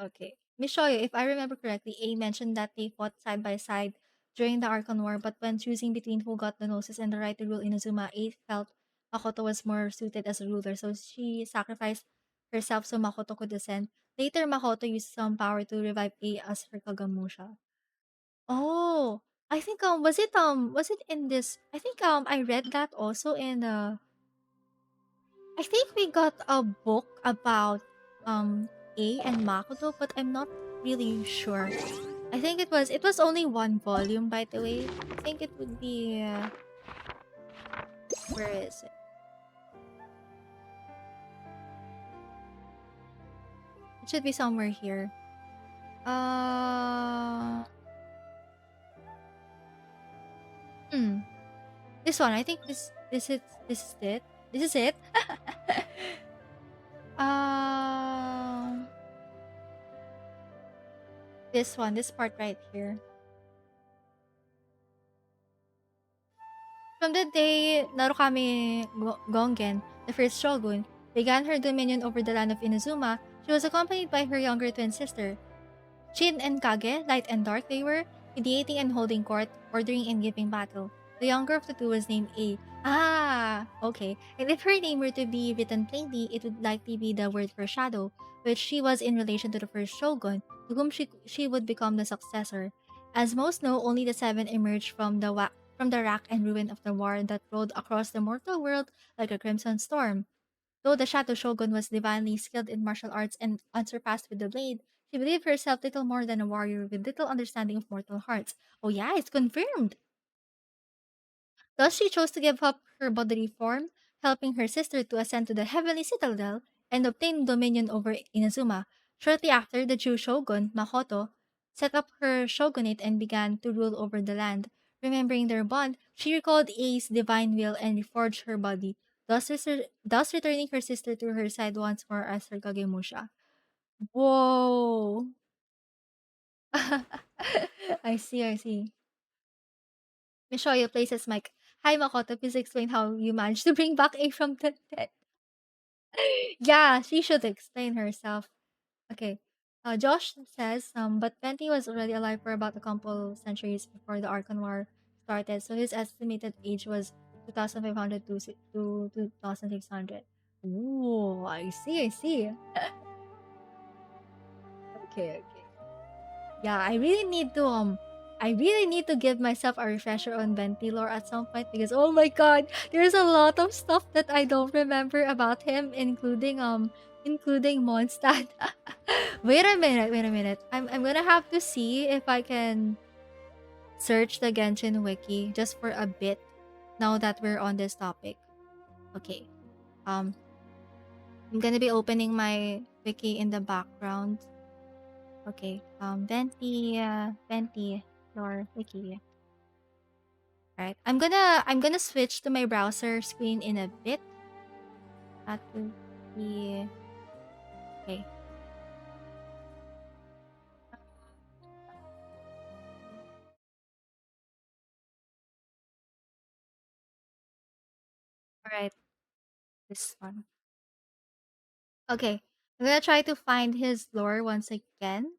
Speaker 1: okay. Mishoyo, if I remember correctly, A mentioned that they fought side by side during the Archon War, but when choosing between who got the Gnosis and the right to rule Inazuma, A felt Makoto was more suited as a ruler, so she sacrificed herself so Makoto could ascend. Later, Makoto used some power to revive A as her Kagamusha. Oh, I think was it in this? I think I read that also in I think we got a book about A and Makoto, but I'm not really sure. I think it was only one volume, by the way. I think it would be where is it? It should be somewhere here. Uh hmm. This one. I think this is it. This is it. um this one, this part right here. From the day Narukami Gongen, the first shogun, began her dominion over the land of Inazuma, she was accompanied by her younger twin sister. Shin and Kage, light and dark they were, mediating and holding court, ordering and giving battle. The younger of the two was named A. Ah, okay. And if her name were to be written plainly, it would likely be the word for shadow, which she was in relation to the first shogun, to whom she would become the successor. As most know, only the seven emerged from from the rack and ruin of the war that rolled across the mortal world like a crimson storm. Though the Shadow Shogun was divinely skilled in martial arts and unsurpassed with the blade, she believed herself little more than a warrior with little understanding of mortal hearts. Oh yeah, it's confirmed! Thus she chose to give up her bodily form, helping her sister to ascend to the heavenly citadel and obtain dominion over Inazuma. Shortly after, the Jew shogun, Makoto, set up her shogunate and began to rule over the land. Remembering their bond, she recalled A's divine will and reforged her body, thus returning her sister to her side once more as her Kagemusha. Whoa! I see. Mishoyo places Mike. Hi Makoto, please explain how you managed to bring back A from the dead. Yeah, she should explain herself. Okay. Josh says, but Penty was already alive for about a couple centuries before the Archon War started, so his estimated age was 2,500 to 2,600. Ooh, I see. Okay, okay. Yeah, I really need to give myself a refresher on Ventilor at some point because oh my god, there's a lot of stuff that I don't remember about him, including Mondstadt. Wait a minute. I'm gonna have to see if I can search the Genshin wiki just for a bit now that we're on this topic. Okay. Um I'm gonna be opening my wiki in the background. Okay. Venti lore wiki. Alright. I'm gonna switch to my browser screen in a bit. That will be okay. Alright, this one. Okay. I'm gonna try to find his lore once again.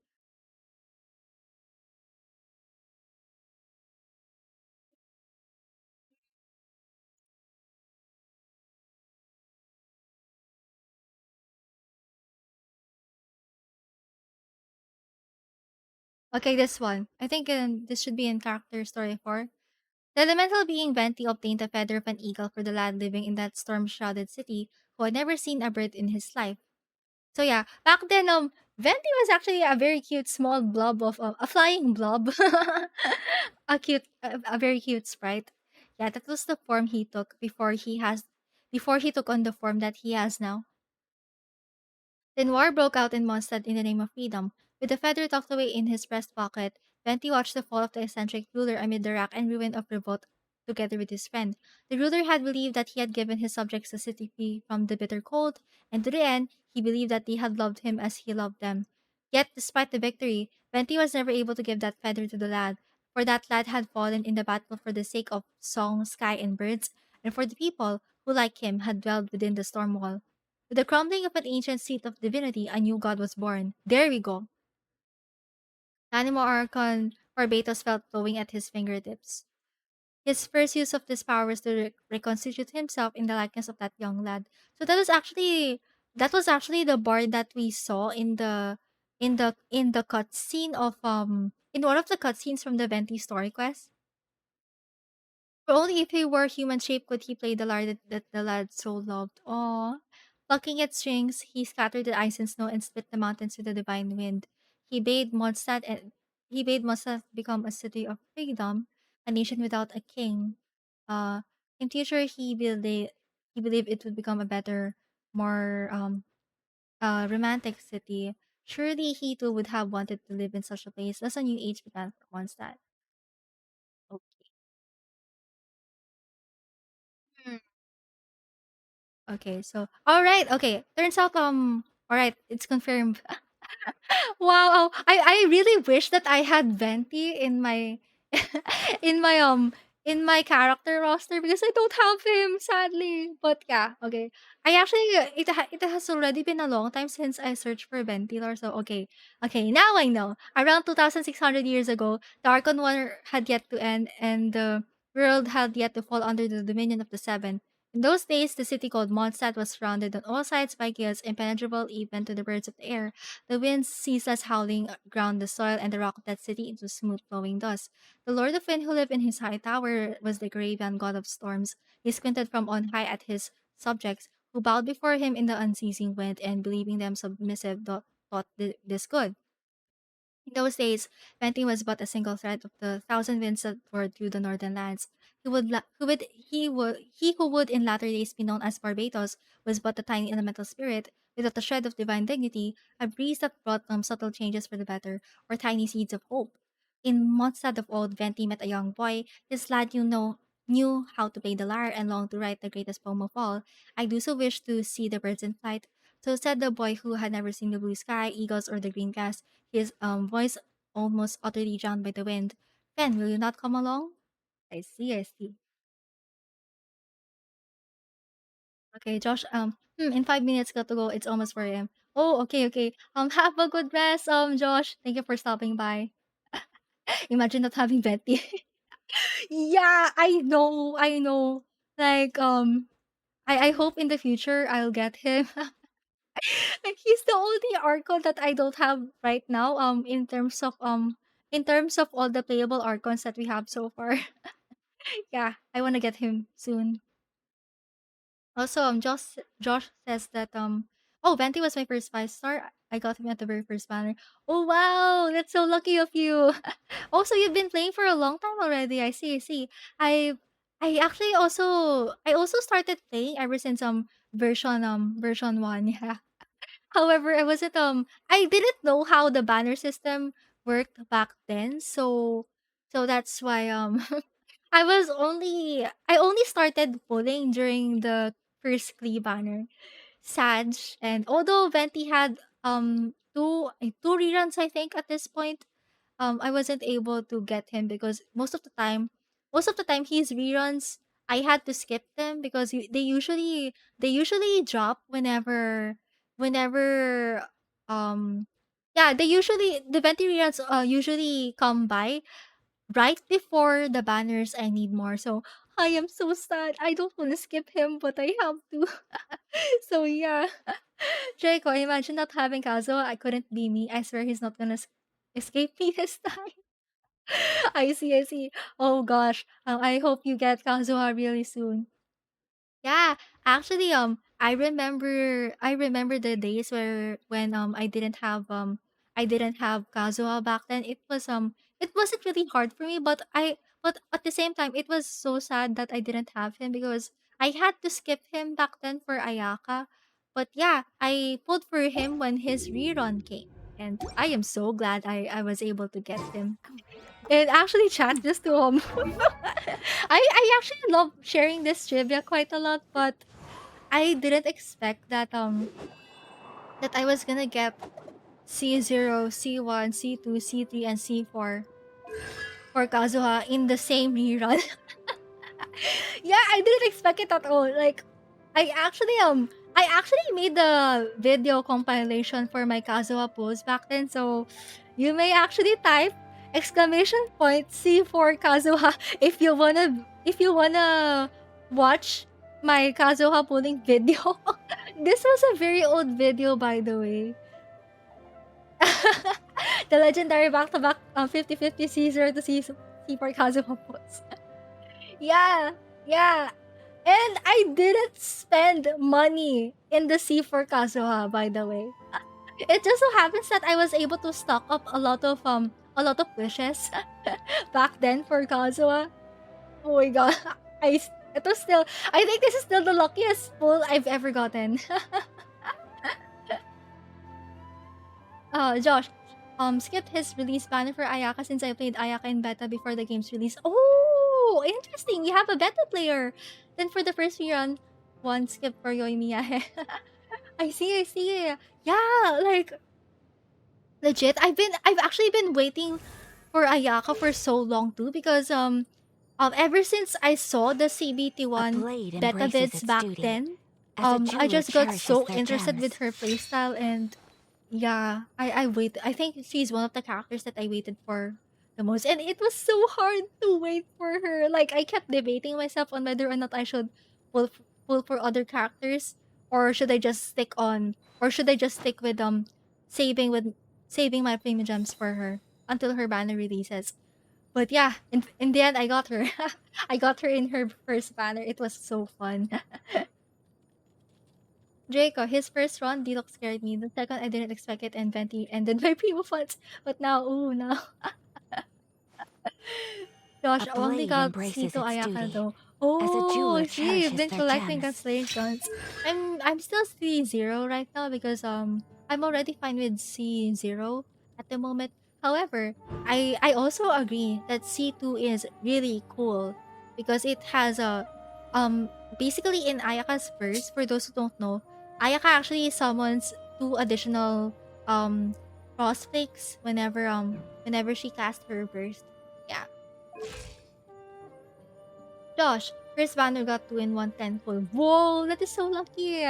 Speaker 1: Okay, this one. I think this should be in character story 4. The elemental being Venti obtained a feather of an eagle for the lad living in that storm-shrouded city who had never seen a bird in his life. So yeah, back then Venti was actually a very cute small blob of a flying blob, a very cute sprite. Yeah, that was the form he took before he took on the form that he has now. Then war broke out in Mondstadt in the name of freedom. With the feather tucked away in his breast pocket, Venti watched the fall of the eccentric ruler amid the rack and ruin of revolt together with his friend. The ruler had believed that he had given his subjects a city free from the bitter cold, and to the end, he believed that they had loved him as he loved them. Yet, despite the victory, Venti was never able to give that feather to the lad, for that lad had fallen in the battle for the sake of song, sky, and birds, and for the people who, like him, had dwelled within the storm wall. With the crumbling of an ancient seat of divinity, a new god was born. There we go. Animo Archon Barbatos felt flowing at his fingertips. His first use of this power was to reconstitute himself in the likeness of that young lad. So that was actually the bard that we saw in the cutscene of in one of the cutscenes from the Venti story quest. For only if he were human shape could he play the lyre that the lad so loved. Aww. Plucking at strings, he scattered the ice and snow and split the mountains with the divine wind. He bade Mondstadt become a city of freedom, a nation without a king. Uh, in future, he believed it would become a better, more romantic city. Surely he too would have wanted to live in such a place. Thus, a new age began for Mondstadt. Okay, so all right, okay. Turns out all right, it's confirmed. Wow, I really wish that I had Venti in my in my in my character roster because I don't have him sadly. But yeah, okay. I actually it has already been a long time since I searched for Venti lore, so okay. Okay, now I know. Around 2600 years ago, the Archon War had yet to end and the world had yet to fall under the dominion of the Seven. In those days, the city called Mondstadt was surrounded on all sides by chaos impenetrable even to the birds of the air. The winds ceaseless howling ground the soil and the rock of that city into smooth flowing dust. The Lord of Wind who lived in his high tower was the Arabian god of storms. He squinted from on high at his subjects, who bowed before him in the unceasing wind and believing them submissive thought this good. In those days, Benting was but a single thread of the thousand winds that poured through the northern lands. He who would in latter days be known as Barbatos was but a tiny elemental spirit, without a shred of divine dignity, a breeze that brought subtle changes for the better, or tiny seeds of hope. In Mondstadt of old, Venti met a young boy. This lad knew how to play the lyre and longed to write the greatest poem of all. I do so wish to see the birds in flight. So said the boy who had never seen the blue sky, eagles, or the green grass, his voice almost utterly drowned by the wind. Fen, will you not come along? I see, I see. Okay, Josh, in 5 minutes got to go. It's almost 4 a.m. Oh, okay, okay. Have a good rest, Josh. Thank you for stopping by. Imagine not having Betty. Yeah, I know. Like, I hope in the future I'll get him. He's the only Archon that I don't have right now. In terms of all the playable Archons that we have so far. Yeah, I want to get him soon. Also, Josh says that oh, Venti was my first 5 star. I got him at the very first banner. Oh wow, that's so lucky of you. Also, you've been playing for a long time already. I see, I see. I I actually also started playing ever since version 1, yeah. However, I didn't know how the banner system worked back then, so that's why I only started pulling during the first Klee banner. Sag, and although Venti had two reruns I think at this point, I wasn't able to get him because most of the time his reruns I had to skip them because they usually drop whenever yeah, the Venti reruns usually come by right before the banners I need more. So I am so sad. I don't want to skip him, but I have to. So yeah. Draco, imagine not having Kazuo. I couldn't be me. I swear he's not gonna escape me this time. I see, I see. Oh gosh. I hope you get Kazuha really soon. Yeah, actually, I remember the days where when I didn't have Kazuha back then. It wasn't really hard for me, but at the same time it was so sad that I didn't have him because I had to skip him back then for Ayaka. But yeah, I pulled for him when his rerun came. And I am so glad I was able to get him. And actually chat just to I actually love sharing this trivia quite a lot, but I didn't expect that I was gonna get C0, C1, C2, C3, and C4 for Kazuha in the same rerun. Yeah, I didn't expect it at all. Like, I actually made the video compilation for my Kazuha post back then, so you may actually type exclamation point C4 Kazuha if you wanna watch my Kazuha pulling video. This was a very old video, by the way. The legendary back-to-back 50-50 C0 to C4 Kazuha post. Yeah, yeah. And I didn't spend money in the C4 Kazuha, by the way. It just so happens that I was able to stock up a lot of wishes back then for Kazuha. Oh my god. It was still I think this is still the luckiest pull I've ever gotten. Josh, skipped his release banner for Ayaka since I played Ayaka in beta before the game's release. Oh, interesting. You have a beta player. Then for the first rerun, one skip for Yoimiya. I see, I see. Yeah, like legit. I've actually been waiting for Ayaka for so long too because ever since I saw the
Speaker 2: A
Speaker 1: CBT1
Speaker 2: blade
Speaker 1: beta
Speaker 2: embraces
Speaker 1: vids
Speaker 2: its
Speaker 1: back
Speaker 2: duty,
Speaker 1: then,
Speaker 2: as a
Speaker 1: I
Speaker 2: jeweler
Speaker 1: just got
Speaker 2: cherishes
Speaker 1: so
Speaker 2: their
Speaker 1: interested with
Speaker 2: gems.
Speaker 1: her playstyle and yeah, I wait. I think she's one of the characters that I waited for the most, and it was so hard to wait for her. Like I kept debating myself on whether or not I should pull pull for other characters, or should I just stick with saving with saving my premium gems for her until her banner releases. But yeah, in the end, I got her. I got her in her first banner. It was so fun. Draco, his first run, Deluxe scared me. The second, I didn't expect it, and Venti ended my primo funds. But now, ooh, now.
Speaker 2: A
Speaker 1: Gosh, I only
Speaker 2: blade
Speaker 1: got
Speaker 2: embraces
Speaker 1: Sito
Speaker 2: its
Speaker 1: Ayaka
Speaker 2: duty,
Speaker 1: though.
Speaker 2: as a
Speaker 1: Oh, I
Speaker 2: jeweler
Speaker 1: see. You've
Speaker 2: cherishes
Speaker 1: been
Speaker 2: their
Speaker 1: collecting
Speaker 2: gems.
Speaker 1: constellations. I'm still C0 right now because I'm already fine with C0 at the moment. However, I also agree that C2 is really cool because it has a basically in Ayaka's burst, for those who don't know, Ayaka actually summons two additional um crossflakes whenever she casts her burst. Yeah. Josh, first banner got 2 in 1 tenfold. Whoa, that is so lucky.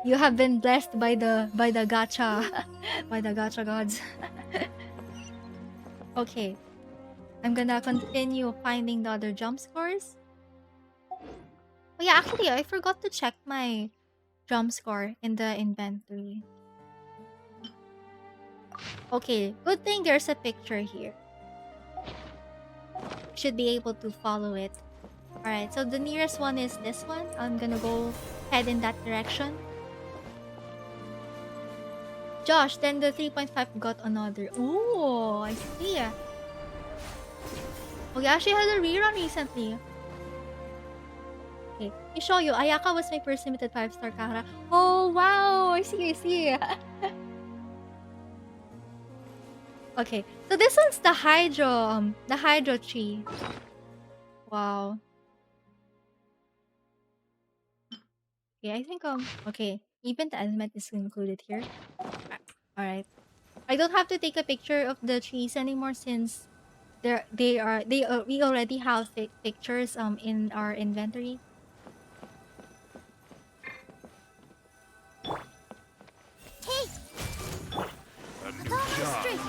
Speaker 1: You have been blessed by the gacha by the gacha gods. Okay, I'm gonna continue finding the other jump scores. Oh yeah, actually I forgot to check my jump score in the inventory. Okay, good thing there's a picture here. Should be able to follow it. Alright, so the nearest one is this one. I'm gonna go head in that direction. Josh, then the 3.5 got another. Oh, I see. Oh yeah, she had a rerun recently. Okay, I show you. Ayaka was my first limited 5-star Kara. Oh wow, I see, I see. Okay, so this one's the Hydro tree. Wow. Okay, I think okay, even the element is included here. All right. I don't have to take a picture of the trees anymore since we already have pictures in our inventory.
Speaker 2: Hey,
Speaker 3: A
Speaker 2: it's
Speaker 3: new
Speaker 2: almost
Speaker 3: job.
Speaker 2: straight.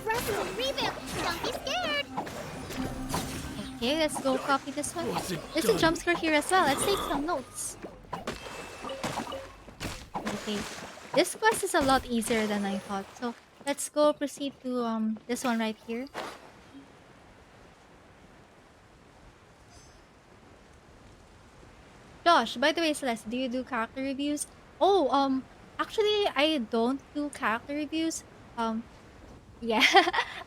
Speaker 2: Rest and reboot. Don't be scared.
Speaker 1: Okay, let's go copy this one.
Speaker 3: Was it
Speaker 1: There's a
Speaker 3: done?
Speaker 1: jump scare here as well. Let's take some notes. Okay. This quest is a lot easier than I thought. So let's go proceed to this one right here. Josh, by the way, Celeste, do you do character reviews? Oh, actually, I don't do character reviews. Um, yeah,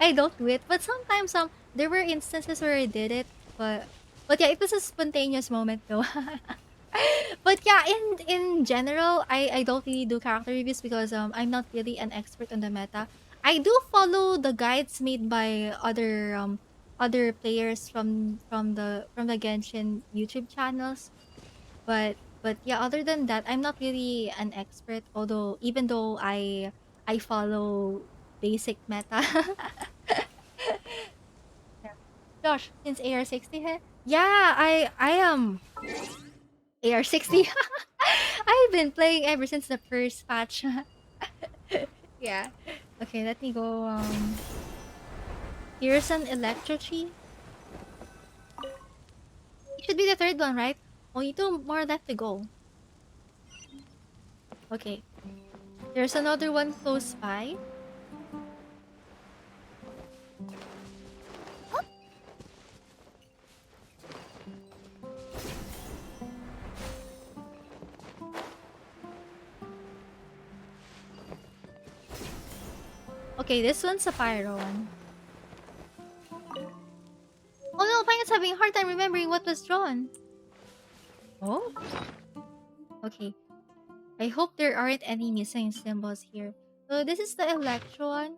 Speaker 1: I don't do it. But sometimes, there were instances where I did it, but yeah, it was a spontaneous moment though. But yeah, in general, I don't really do character reviews because I'm not really an expert on the meta. I do follow the guides made by other players from the Genshin YouTube channels. But yeah, other than that, I'm not really an expert. Although even though I follow basic meta. Yeah. Josh, since AR60, huh? Yeah, I am AR60. I've been playing ever since the first patch. Yeah. Okay, let me go. Here's an electro tree. It should be the third one, right? Only two more left to go. Okay. There's another one close by. Okay, this one's a pyro one. Oh no, Pine is having a hard time remembering what was drawn. Oh? Okay. I hope there aren't any missing symbols here. So this is the electro one.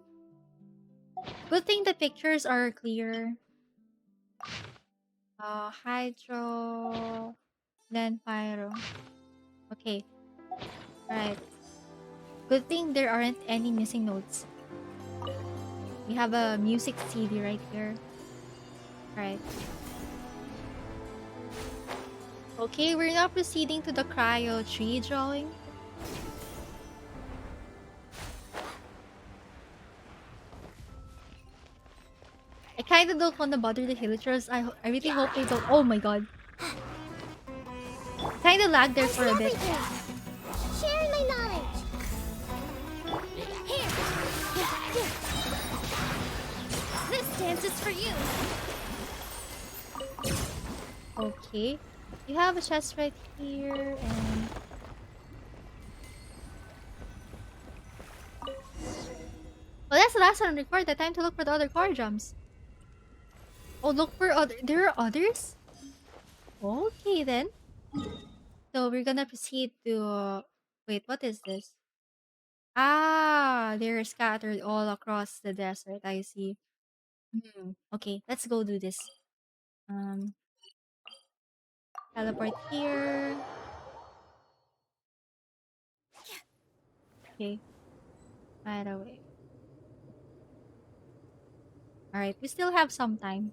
Speaker 1: Good thing the pictures are clear. Hydro, then pyro. Okay, alright. Good thing there aren't any missing notes. We have a music CD right here. Alright. Okay, we're now proceeding to the cryo tree drawing. I kinda don't wanna bother the villagers. I really hope they don't. Oh my god. Kinda lag there
Speaker 2: I
Speaker 1: for a
Speaker 2: see
Speaker 1: bit.
Speaker 2: everything. Sharing my knowledge. Here. This dance is for you.
Speaker 1: Okay. You have a chest right here and well, that's the last one record. The time to look for the other core gems. Oh, look for other. There are others? Okay, then. So we're gonna proceed to. Wait, what is this? Ah, they're scattered all across the desert. I see. Okay, let's go do this. Um, Teleport here. Okay, right away. All right, we still have some time.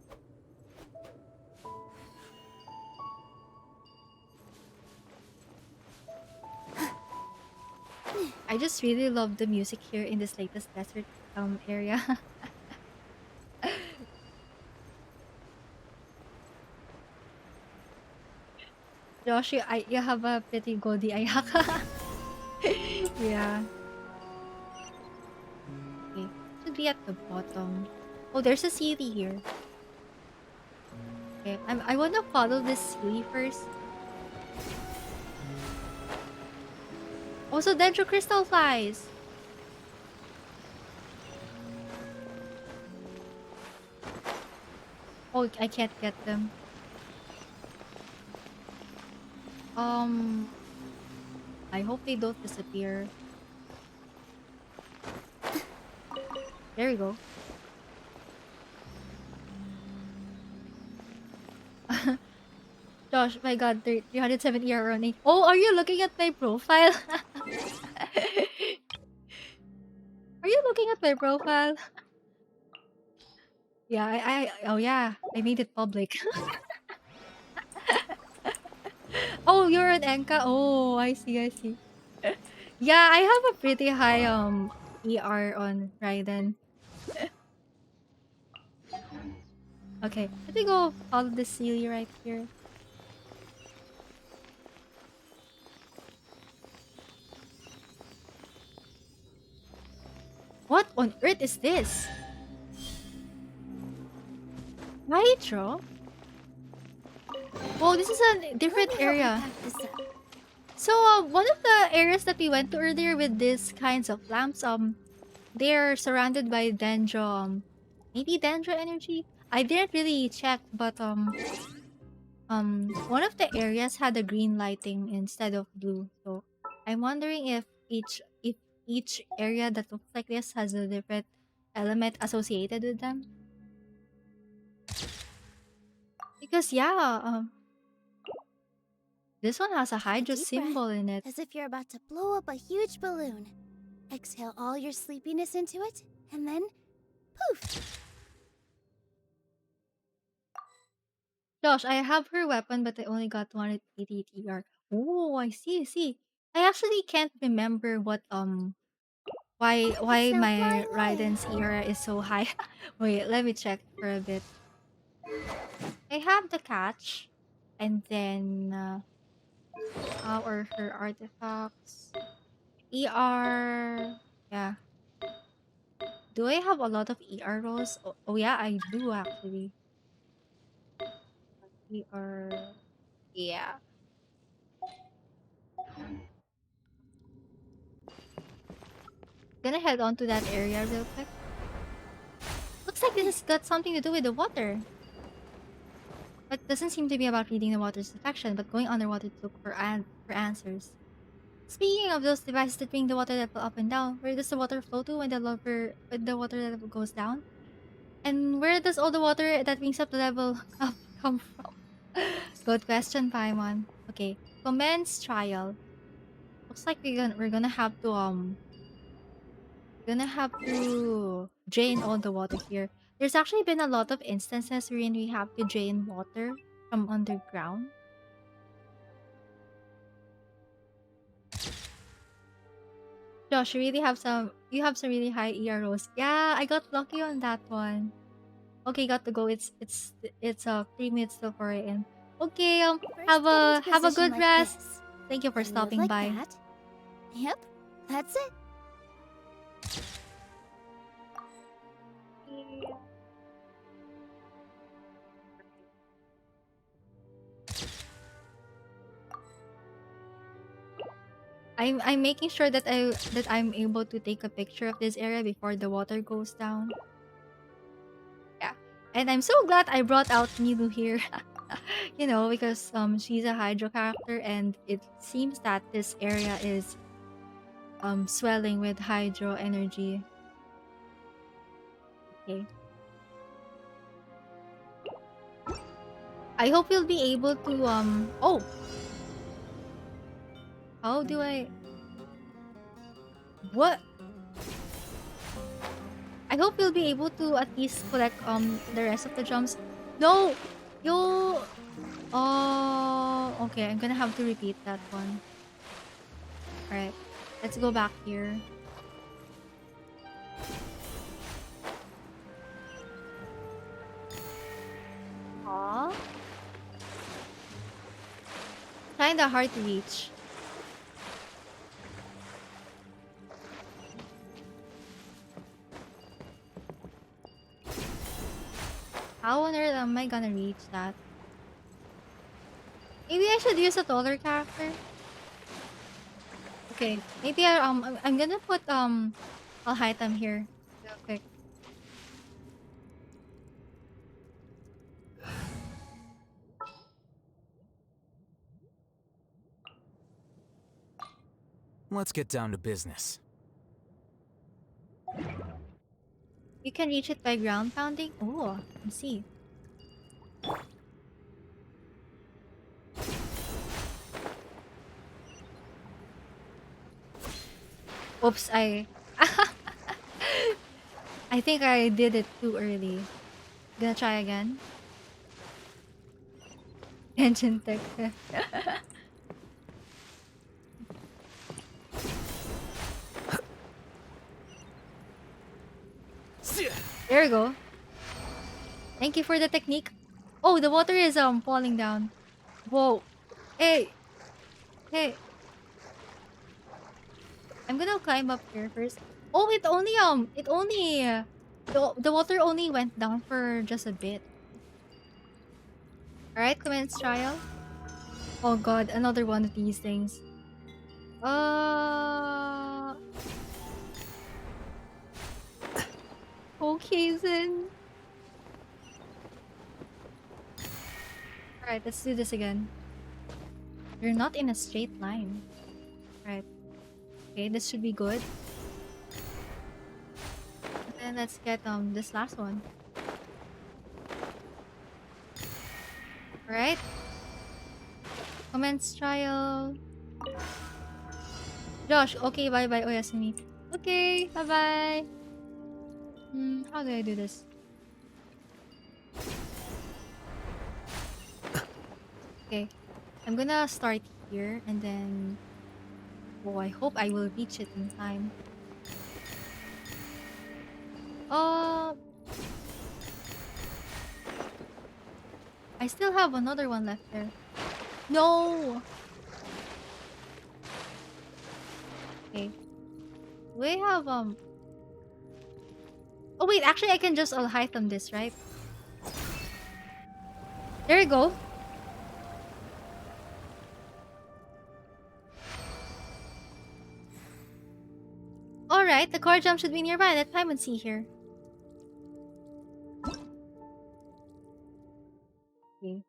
Speaker 1: I just really love the music here in this latest desert area. Josh, you have a pretty gaudy ayaka. Yeah. Okay. Should be at the bottom. Oh, there's a CD here. Okay. I wanna follow this CD first. Also, dendro crystal flies. Oh, I can't get them. Um, I hope they don't disappear. There we go. Josh, my god, 370 are running. Oh, are you looking at my profile? Are you looking at my profile? Yeah, oh yeah, I made it public. Oh, you're an Enka? Oh, I see, I see. Yeah, I have a pretty high ER on Raiden. Okay, let me go follow the Sealy right here. What on earth is this? Nitro? Oh, this is a
Speaker 2: Let
Speaker 1: different
Speaker 2: me help you
Speaker 1: area.
Speaker 2: pack this up.
Speaker 1: So, one of the areas that we went to earlier with these kinds of lamps, they're surrounded by dendro, maybe dendro energy. I didn't really check, but one of the areas had a green lighting instead of blue. So, I'm wondering if each area that looks like this has a different element associated with them. Because yeah, this one has a
Speaker 2: Take a
Speaker 1: hydro
Speaker 2: deep breath,
Speaker 1: symbol in it.
Speaker 2: as if you're about to blow up a huge balloon. Exhale all your sleepiness into it, and then poof!
Speaker 1: Josh, I have her weapon, but I only got 280 TR. Oh, I see. I actually can't remember what why
Speaker 2: It's now
Speaker 1: my
Speaker 2: flying away.
Speaker 1: Raiden's era is so high. Wait, let me check for a bit. I have the catch, and then how are her artifacts? ER, yeah. Do I have a lot of ER rolls? Oh yeah, I do actually. ER, yeah. Gonna head on to that area real quick. Looks like this has got something to do with the water. But doesn't seem to be about reading the water's affection, but going underwater to look for answers. Speaking of those devices that bring the water level up and down, where does the water flow to when the water level goes down? And where does all the water that brings up the level up come from? Good question, Paimon. Okay, commence trial. Looks like we're gonna have to drain all the water here. There's actually been a lot of instances wherein we have to drain water from underground. Josh, you have some really high EROs. Yeah, I got lucky on that one. Okay, got to go. It's 3 minutes till 4 a.m. Okay,
Speaker 2: First, get into
Speaker 1: have a
Speaker 2: position
Speaker 1: good
Speaker 2: like
Speaker 1: rest.
Speaker 2: this.
Speaker 1: Thank you for
Speaker 2: Then move
Speaker 1: stopping
Speaker 2: like
Speaker 1: by.
Speaker 2: that. Yep, that's it.
Speaker 1: I'm making sure that I'm able to take a picture of this area before the water goes down. Yeah. And I'm so glad I brought out Milu here. You know, because she's a hydro character and it seems that this area is swelling with hydro energy. Okay. I hope you'll be able to oh, how do I what? I hope you'll be able to at least collect the rest of the drums. No! You oh, okay, I'm gonna have to repeat that one. Alright. Let's go back here. Aw. Kinda hard to reach. How on earth am I gonna reach that? Maybe I should use a taller character. Okay, maybe I'm gonna put I'll hide them here real quick.
Speaker 3: Let's get down to business.
Speaker 1: You can reach it by ground pounding. Oh, I see. Oops, I think I did it too early. Gonna try again. Engine tech. There we go. Thank you for the technique. Oh, the water is falling down. Whoa. Hey. Hey. I'm gonna climb up here first. Oh, the water only went down for just a bit. Alright, commence trial. Oh god, another one of these things. Uh okay then. Alright, let's do this again. You're not in a straight line. Right. Okay, this should be good. And then let's get this last one. Alright. Commence trial. Josh, okay, bye bye. Oyasumi. Okay, bye bye. How do I do this? Okay. I'm gonna start here and then oh I hope I will reach it in time. Uh I still have another one left there. No! Okay. We have oh wait, actually I can just item this, right? There we go. Alright, the car jump should be nearby. Let Paimon see here. Okay.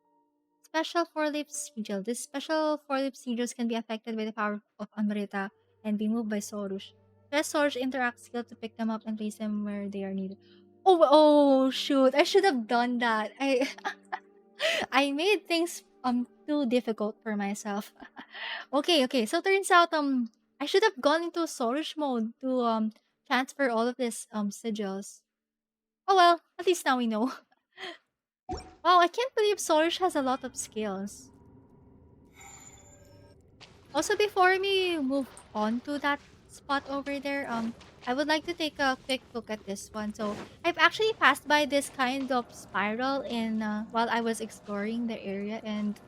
Speaker 1: Special four-leaf sigil. This special four-leaf sigils can be affected by the power of Amrita and be moved by Sorush. Press Sorush interact skill to pick them up and place them where they are needed. Oh shoot! I should have done that. I I made things too difficult for myself. Okay. So turns out I should have gone into Sorush mode to transfer all of this sigils. Oh well, at least now we know. Wow, I can't believe Sorush has a lot of skills. Also, before we move on to that spot over there, I would like to take a quick look at this one. So, I've actually passed by this kind of spiral in while I was exploring the area, and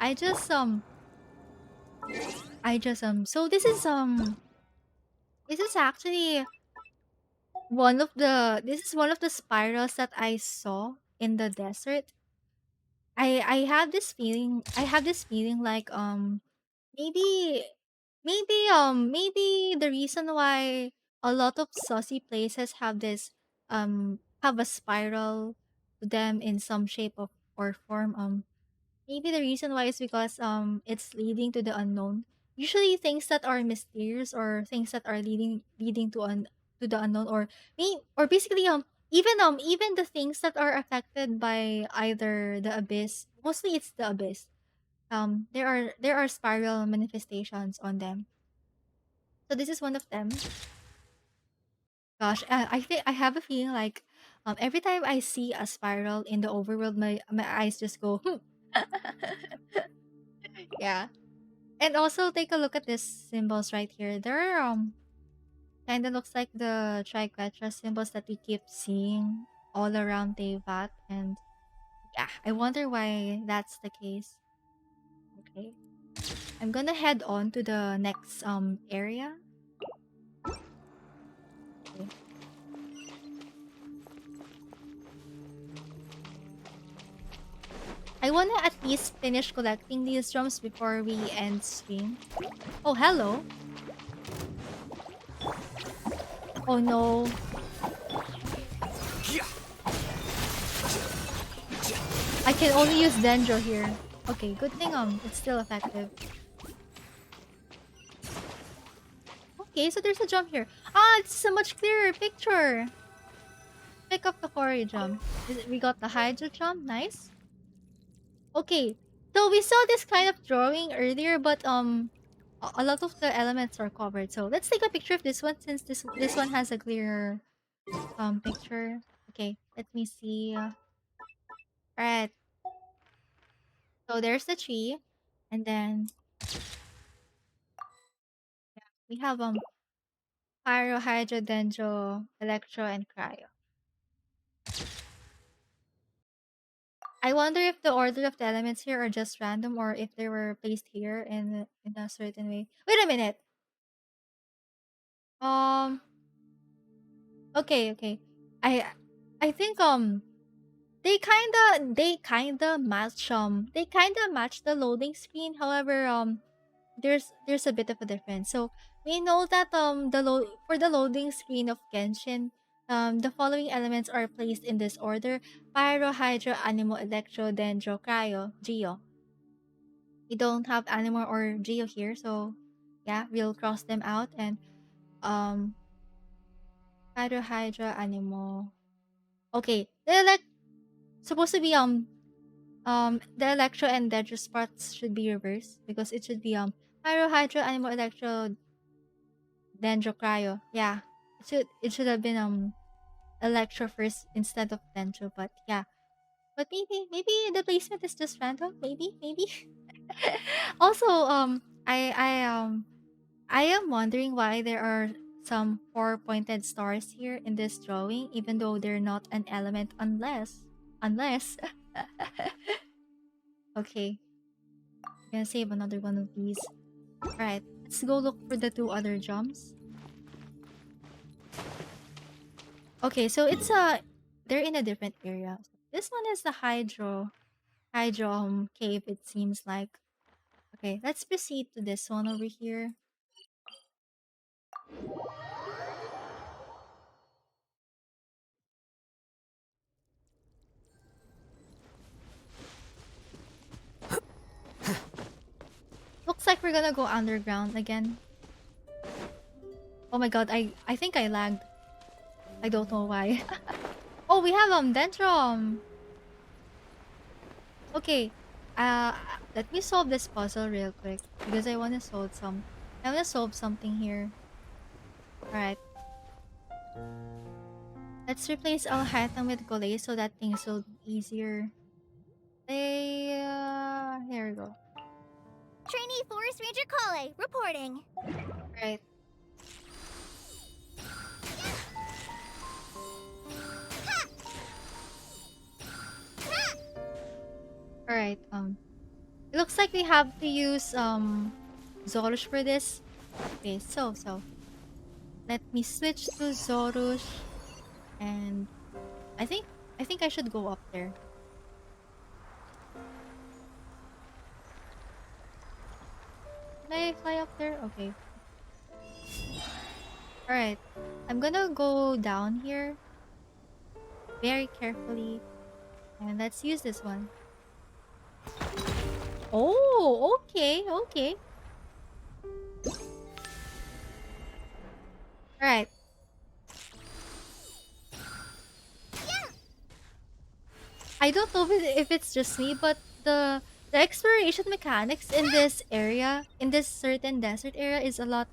Speaker 1: I just so this is actually this is one of the spirals that I saw in the desert. I have this feeling like maybe maybe the reason why a lot of saucy places have this have a spiral to them in some shape of or form. Maybe the reason why is because it's leading to the unknown. Usually things that are mysterious or things that are leading to the unknown or me or basically even the things that are affected by either the abyss, mostly it's the abyss. There are spiral manifestations on them. So this is one of them. Gosh, I think I have a feeling like every time I see a spiral in the overworld, my eyes just go hmm. Yeah. And also take a look at these symbols right here. They're kind of looks like the triquetra symbols that we keep seeing all around Teyvat, and yeah, I wonder why that's the case. Okay. I'm gonna head on to the next area. Okay. I wanna at least finish collecting these drums before we end stream. Oh, hello. Oh no. I can only use Dendro here. Okay, good thing it's still effective. Okay, so there's a jump here. Ah, it's a much clearer picture. Pick up the quarry jump. We got the hydro jump. Nice. Okay, so we saw this kind of drawing earlier, but a lot of the elements are covered. So let's take a picture of this one since this one has a clearer picture. Okay, let me see. Alright, so there's the tree, and then we have pyro, hydro, dendro, electro, and cryo. I wonder if the order of the elements here are just random or if they were placed here in a certain way. Wait a minute. Um. Okay. Okay. I I think they kinda match the loading screen. However, there's a bit of a difference. So we know that for the loading screen of Genshin, the following elements are placed in this order: Pyro, Hydro, Animo, Electro, Dendro, Cryo, Geo. We don't have Animo or Geo here, so yeah, we'll cross them out. And um Pyro, Hydro, Animo. Okay, supposed to be the Electro and Dendro spots should be reversed because it should be Pyro, Hydro, Animo, Electro, Dendro, Cryo. Yeah. It should have been Electro first instead of Dendro, but yeah. But maybe the placement is just random. Maybe. Also, I am wondering why there are some four pointed stars here in this drawing, even though they're not an element unless okay, I'm gonna save another one of these. Alright, let's go look for the two other jumps. Okay, so they're in a different area. This one is the hydro cave, it seems like. Okay, let's proceed to this one over here. Looks like we're gonna go underground again. Oh my god, I think I lagged. I don't know why. Oh, we have Dendron. Okay. Let me solve this puzzle real quick because I wanna solve something here. Alright. Let's replace Alhaitham with Golay so that things will be easier. Here we go.
Speaker 2: Trainee Forest Ranger Kale, reporting.
Speaker 1: Right. Alright, it looks like we have to use Zorush for this. Okay, so let me switch to Zorush and I think I should go up there. Can I fly up there? Okay. Alright. I'm gonna go down here very carefully. And let's use this one. Oh, okay. Alright. I don't know if it's just me, but the exploration mechanics in this area, in this certain desert area, is a lot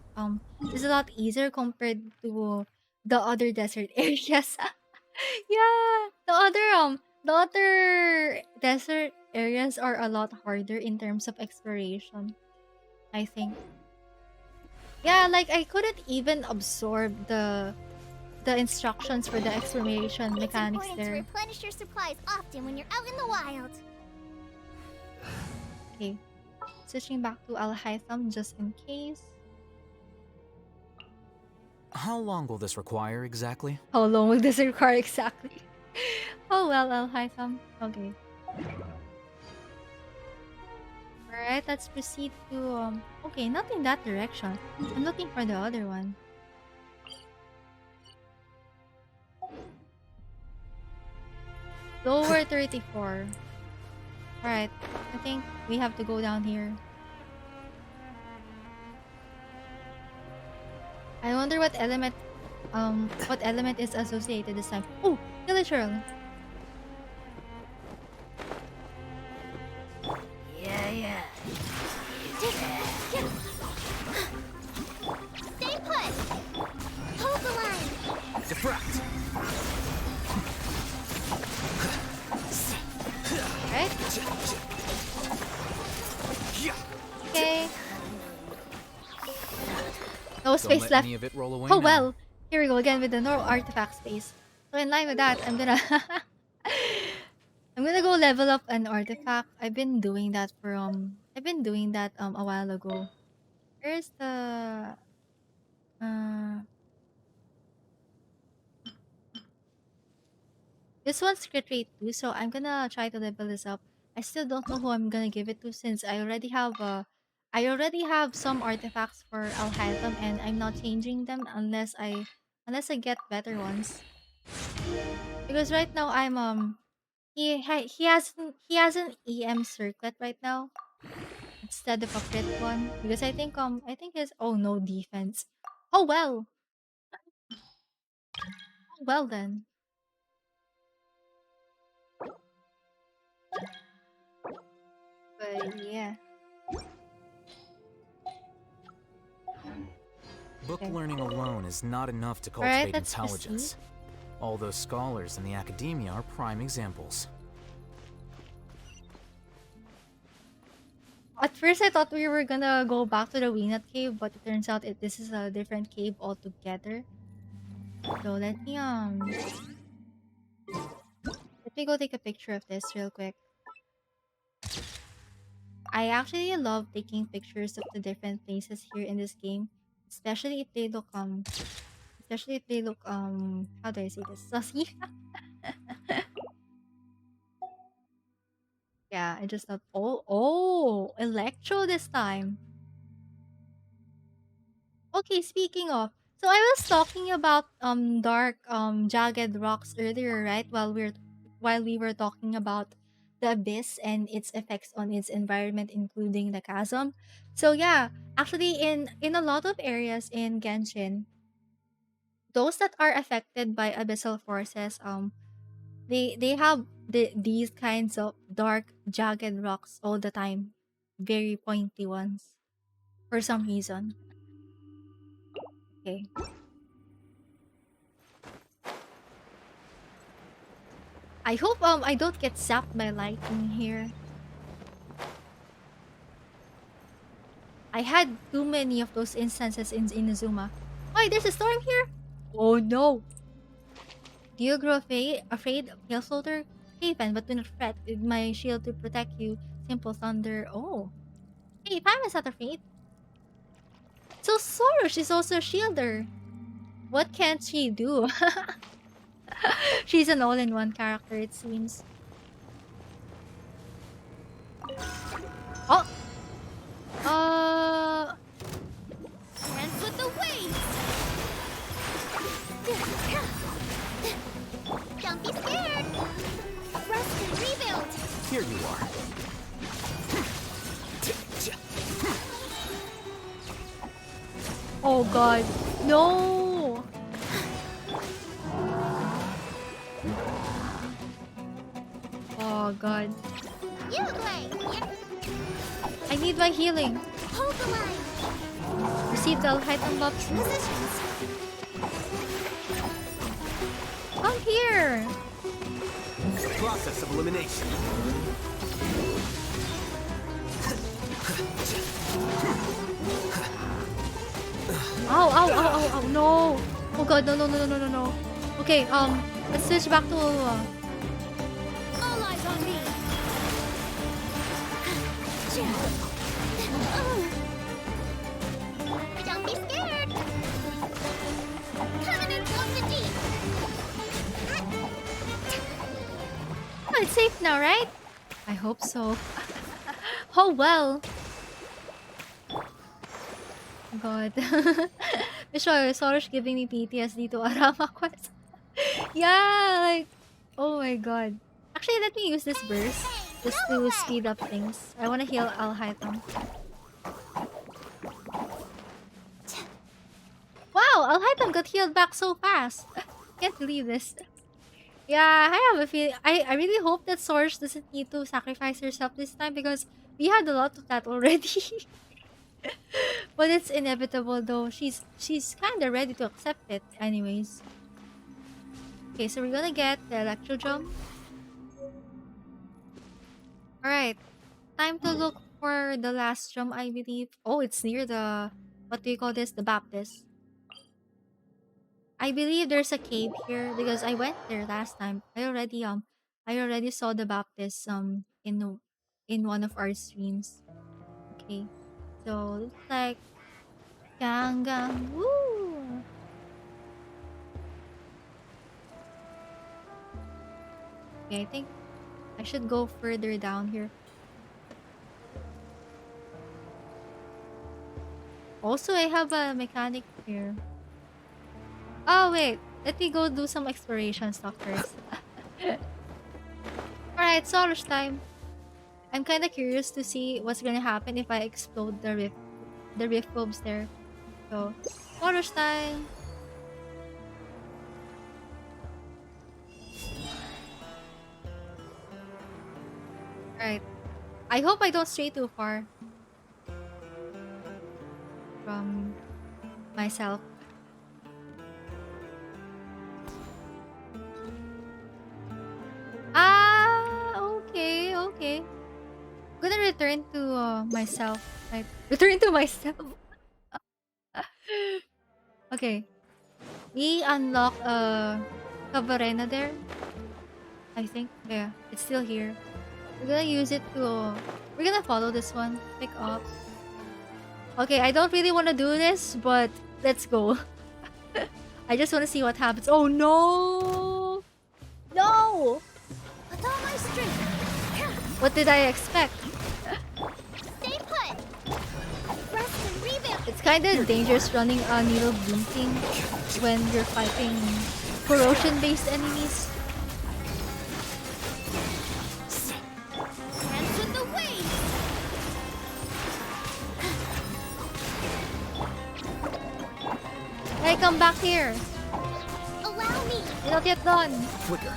Speaker 1: easier compared to the other desert areas. Yeah, the other desert areas are a lot harder in terms of exploration, I think. Yeah, like I couldn't even absorb the instructions for the exploration
Speaker 2: It's
Speaker 1: mechanics
Speaker 2: important to
Speaker 1: there.
Speaker 2: replenish your supplies often when you're out in the wild.
Speaker 1: Okay, switching back to Alhaitham just in case.
Speaker 3: How long will this require exactly?
Speaker 1: How long will this require exactly? Oh well, Alhaitham. Okay. Alright, let's proceed to okay, not in that direction. I'm looking for the other one. Lower 34. Alright, I think we have to go down here. I wonder what element is associated this time. Oh, Gillichurl.
Speaker 2: Yeah. Stay put. Hold the line.
Speaker 3: Defract!
Speaker 1: Right? Okay. No
Speaker 3: Don't
Speaker 1: space
Speaker 3: let
Speaker 1: left.
Speaker 3: any of it roll away
Speaker 1: Oh
Speaker 3: now.
Speaker 1: well. Here we go again with the no artifact space. So in line with that, I'm gonna I'm gonna go level up an artifact. I've been doing that a while ago. Where's the uh This one's crit rate too, so I'm gonna try to level this up. I still don't know who I'm gonna give it to since I already have some artifacts for Alhaitham and I'm not changing them unless I get better ones. Because right now I'm he has an EM circlet right now instead of a crit one because I think his oh no defense. Oh well. Oh, well then. But yeah.
Speaker 3: Book
Speaker 1: Okay.
Speaker 3: learning alone is not enough to
Speaker 1: Alright,
Speaker 3: cultivate
Speaker 1: let's proceed.
Speaker 3: intelligence. All those scholars in the academia are prime examples.
Speaker 1: At first, I thought we were gonna go back to the Winat cave, but it turns out this is a different cave altogether. So let me go take a picture of this real quick. I actually love taking pictures of the different places here in this game, especially if they look how do I say this? Sussy. Yeah, I just thought Electro this time. Okay, speaking of, so I was talking about dark jagged rocks earlier, right? While we were talking about the abyss and its effects on its environment, including the chasm. So yeah, actually in a lot of areas in Genshin, those that are affected by abyssal forces, they have these kinds of dark jagged rocks all the time, very pointy ones for some reason. Okay. I hope I don't get zapped by lightning here. I had too many of those instances in Inazuma. Oh, there's a storm here? Oh no! Do you grow afraid of Hail Soldier? Haven, but do not fret with my shield to protect you. Simple thunder. Oh. Hey, Pam is not afraid. So Soros is also a shielder. What can't she do? She's an all-in-one character, it seems. Oh! Uh...
Speaker 2: Dance with the waves! Don't be scared! Rest and rebuild!
Speaker 3: Here you are.
Speaker 1: Oh god. No! Oh god.
Speaker 2: You play!
Speaker 1: I need my healing.
Speaker 2: Hold the line!
Speaker 1: Receive the heightened buffs.
Speaker 2: Positions!
Speaker 1: Come here!
Speaker 3: Process of elimination.
Speaker 1: Ow, ow, ow, ow, ow, no! Oh god, no, no, no, no, no, no, no. Okay, let's switch back to,
Speaker 2: All eyes on me! Don't be scared! Covenant of the deep!
Speaker 1: oh, it's safe now, right? I hope so. Oh well. God. Michelle, Soros giving me PTSD to Arama quest. Yeah, like, oh my god. Actually, let me use this burst
Speaker 2: Go
Speaker 1: just to
Speaker 2: away!
Speaker 1: speed up things. I want to heal Alhaitham. Wow, Alhaitham got healed back so fast. Can't believe this. Yeah, I have a feeling. I really hope that Soros doesn't need to sacrifice herself this time because we had a lot of that already. But it's inevitable though. She's kind of ready to accept it anyways. Okay, so we're gonna get the electro drum. All right, time to look for the last drum, I believe. Oh, it's near the what do you call this? The Baptist. I believe there's a cave here because I went there last time. I already saw the Baptist in one of our streams. Okay. So looks like Gangang. Woo! Okay, I think I should go further down here. Also, I have a mechanic here. Oh, wait. Let me go do some exploration stuff first. Alright, Solar's time. I'm kind of curious to see what's gonna happen if I explode the rift bulbs there. So, Solar's time. Alright. I hope I don't stray too far from myself. Ah, okay, okay. I'm gonna return to myself. Right? Return to myself. Okay. We unlock Khvarena there. I think. Yeah, it's still here. We're gonna use it to. We're gonna follow this one. Pick up. Okay, I don't really want to do this, but let's go. I just want to see what happens. Oh no! No!
Speaker 2: With all my strength.
Speaker 1: What did I expect?
Speaker 2: Stay put. Rest and rebuild.
Speaker 1: It's kind of dangerous running a needle blinking when you're fighting corrosion-based enemies.
Speaker 2: Dance with the waves.
Speaker 1: Hey, come back here!
Speaker 2: Allow me.
Speaker 1: You're not yet done.
Speaker 3: Flicker.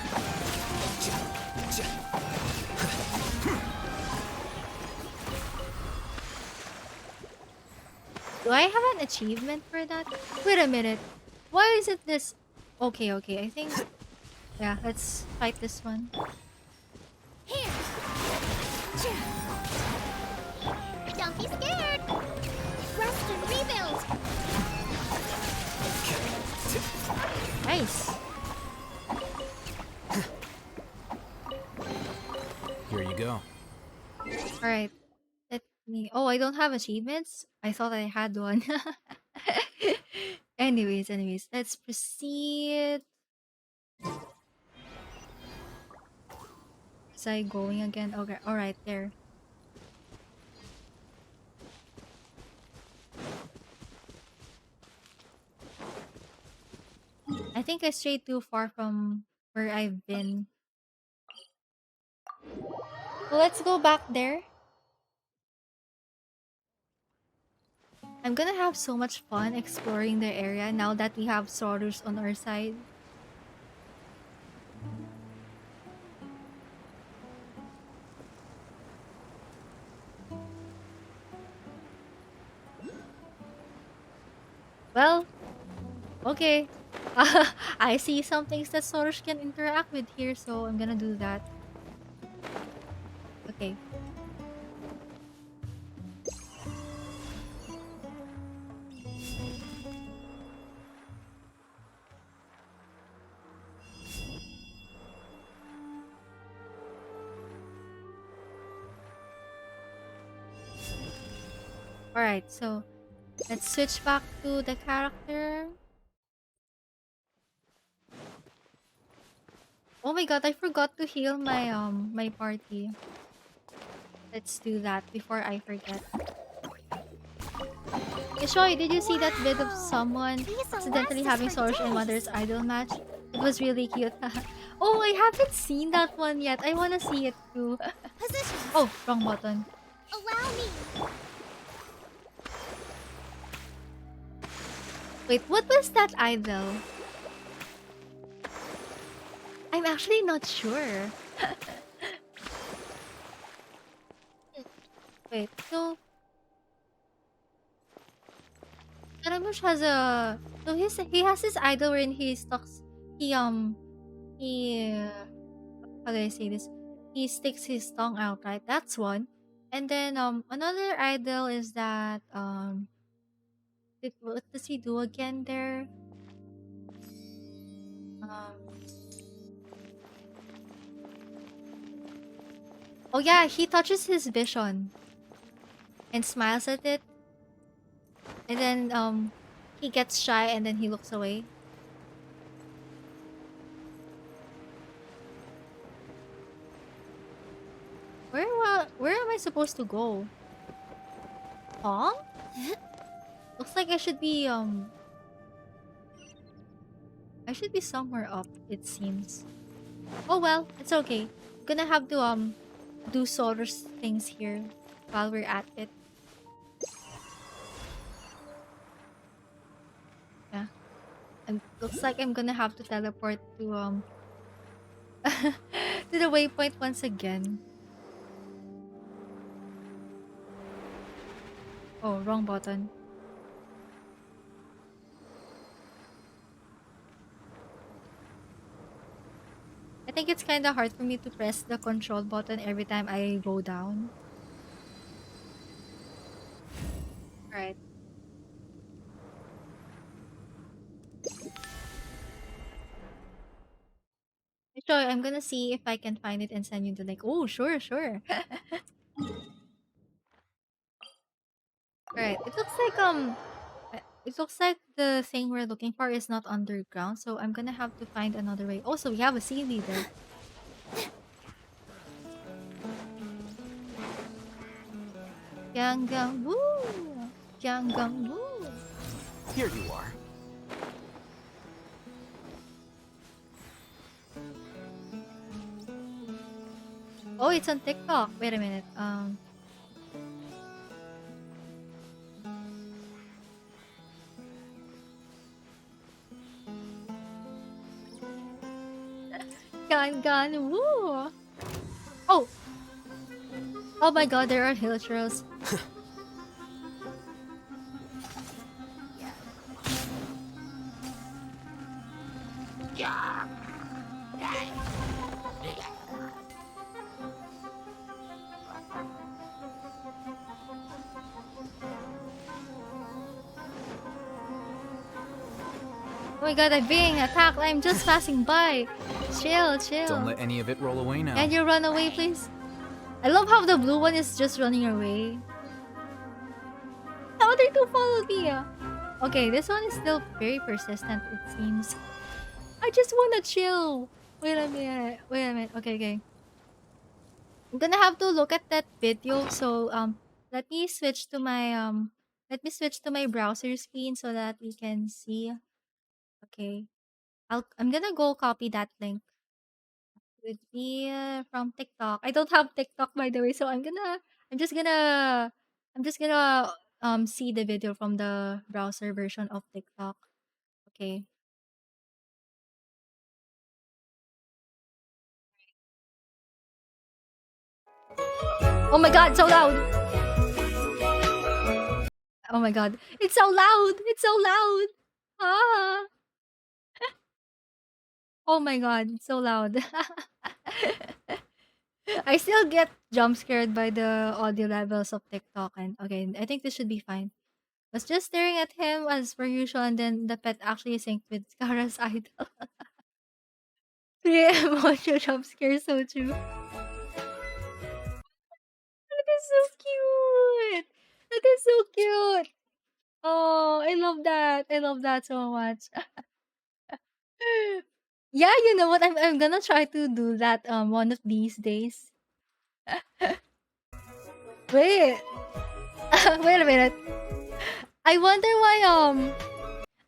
Speaker 1: Do I have an achievement for that? Wait a minute. Why is it this? Okay, okay. I think. Yeah, let's fight this one.
Speaker 2: Here. Don't be scared. Rest and rebuild.
Speaker 1: Nice.
Speaker 3: Here you go.
Speaker 1: Alright. Let me. Oh, I don't have achievements? I thought I had one. anyways. Let's proceed. Was I going again? Okay, alright, there. I think I strayed too far from where I've been. So let's go back there. I'm gonna have so much fun exploring the area now that we have Sorus on our side. Well, okay. I see some things that Soros can interact with here, so I'm gonna do that. Okay. Alright, so let's switch back to the character. Oh my god, I forgot to heal my party. Let's do that before I forget. Ishoy, did you see that vid of
Speaker 2: Wow.
Speaker 1: someone
Speaker 2: These
Speaker 1: accidentally
Speaker 2: elastic
Speaker 1: having
Speaker 2: for
Speaker 1: Soros and
Speaker 2: days.
Speaker 1: Mother's idol match? It was really cute. Oh, I haven't seen that one yet. I wanna see it too.
Speaker 2: Positions.
Speaker 1: Oh, wrong button.
Speaker 2: Allow me.
Speaker 1: Wait, what was that idol? I'm actually not sure. Wait, so Karamush has a he has his idol wherein he stalks he how do I say this? He sticks his tongue out, right? That's one. And then another idol is that what does he do again there? Um oh yeah, he touches his vision and smiles at it, and then he gets shy and then he looks away. I supposed to go? Huh? Looks like I should be somewhere up, it seems. Oh well, it's okay. I'm gonna have to do solar things here while we're at it. Yeah. And looks like I'm gonna have to teleport to to the waypoint once again. Oh, wrong button. I think it's kind of hard for me to press the control button every time I go down. Right. Sure, I'm gonna see if I can find it and send you the link. Oh, sure, sure. Right. It looks like the thing we're looking for is not underground, so I'm gonna have to find another way. Also, we have a sea leader. Gang gang woo! Gang gang woo!
Speaker 3: Here you are.
Speaker 1: Oh, it's on TikTok. Wait a minute. Gang gang woo! Oh! Oh my god, there are hill trails. Oh my god, I'm being attacked. I'm just passing by. Chill, chill.
Speaker 3: Don't let any of it roll away now.
Speaker 1: Can you run away, please? I love how the blue one is just running away. The other two followed me. Okay, this one is still very persistent, it seems. I just wanna chill. Wait a minute. Wait a minute. Okay, okay. I'm gonna have to look at that video. So let me switch to my browser screen so that we can see. Okay. I'm gonna go copy that link. Would be from TikTok. I don't have TikTok by the way, so I'm just gonna I'm just gonna see the video from the browser version of TikTok. Okay. Oh my god, so loud. Oh my god. It's so loud. It's so loud. Ah. Oh my god, it's so loud. I still get jump scared by the audio levels of TikTok and okay, I think this should be fine. Was just staring at him as per usual, and then the pet actually synced with Kara's idol. 3 emotional jump scare, so true. That is so cute. That is so cute. Oh, I love that. I love that so much. Yeah, you know what? I'm gonna try to do that one of these days. Wait. Wait a minute. I wonder why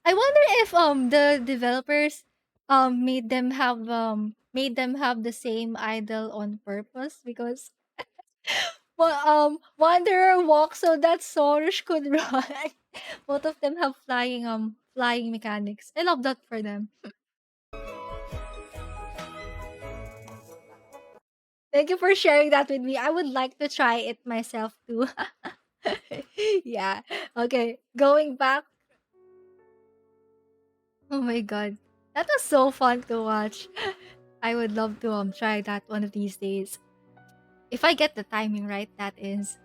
Speaker 1: I wonder if the developers made them have the same idol on purpose because well Wanderer walk so that Sorush could run. Both of them have flying mechanics. I love that for them. Thank you for sharing that with me. I would like to try it myself too. Yeah. Okay. Going back. Oh my god. That was so fun to watch. I would love to try that one of these days. If I get the timing right, that is.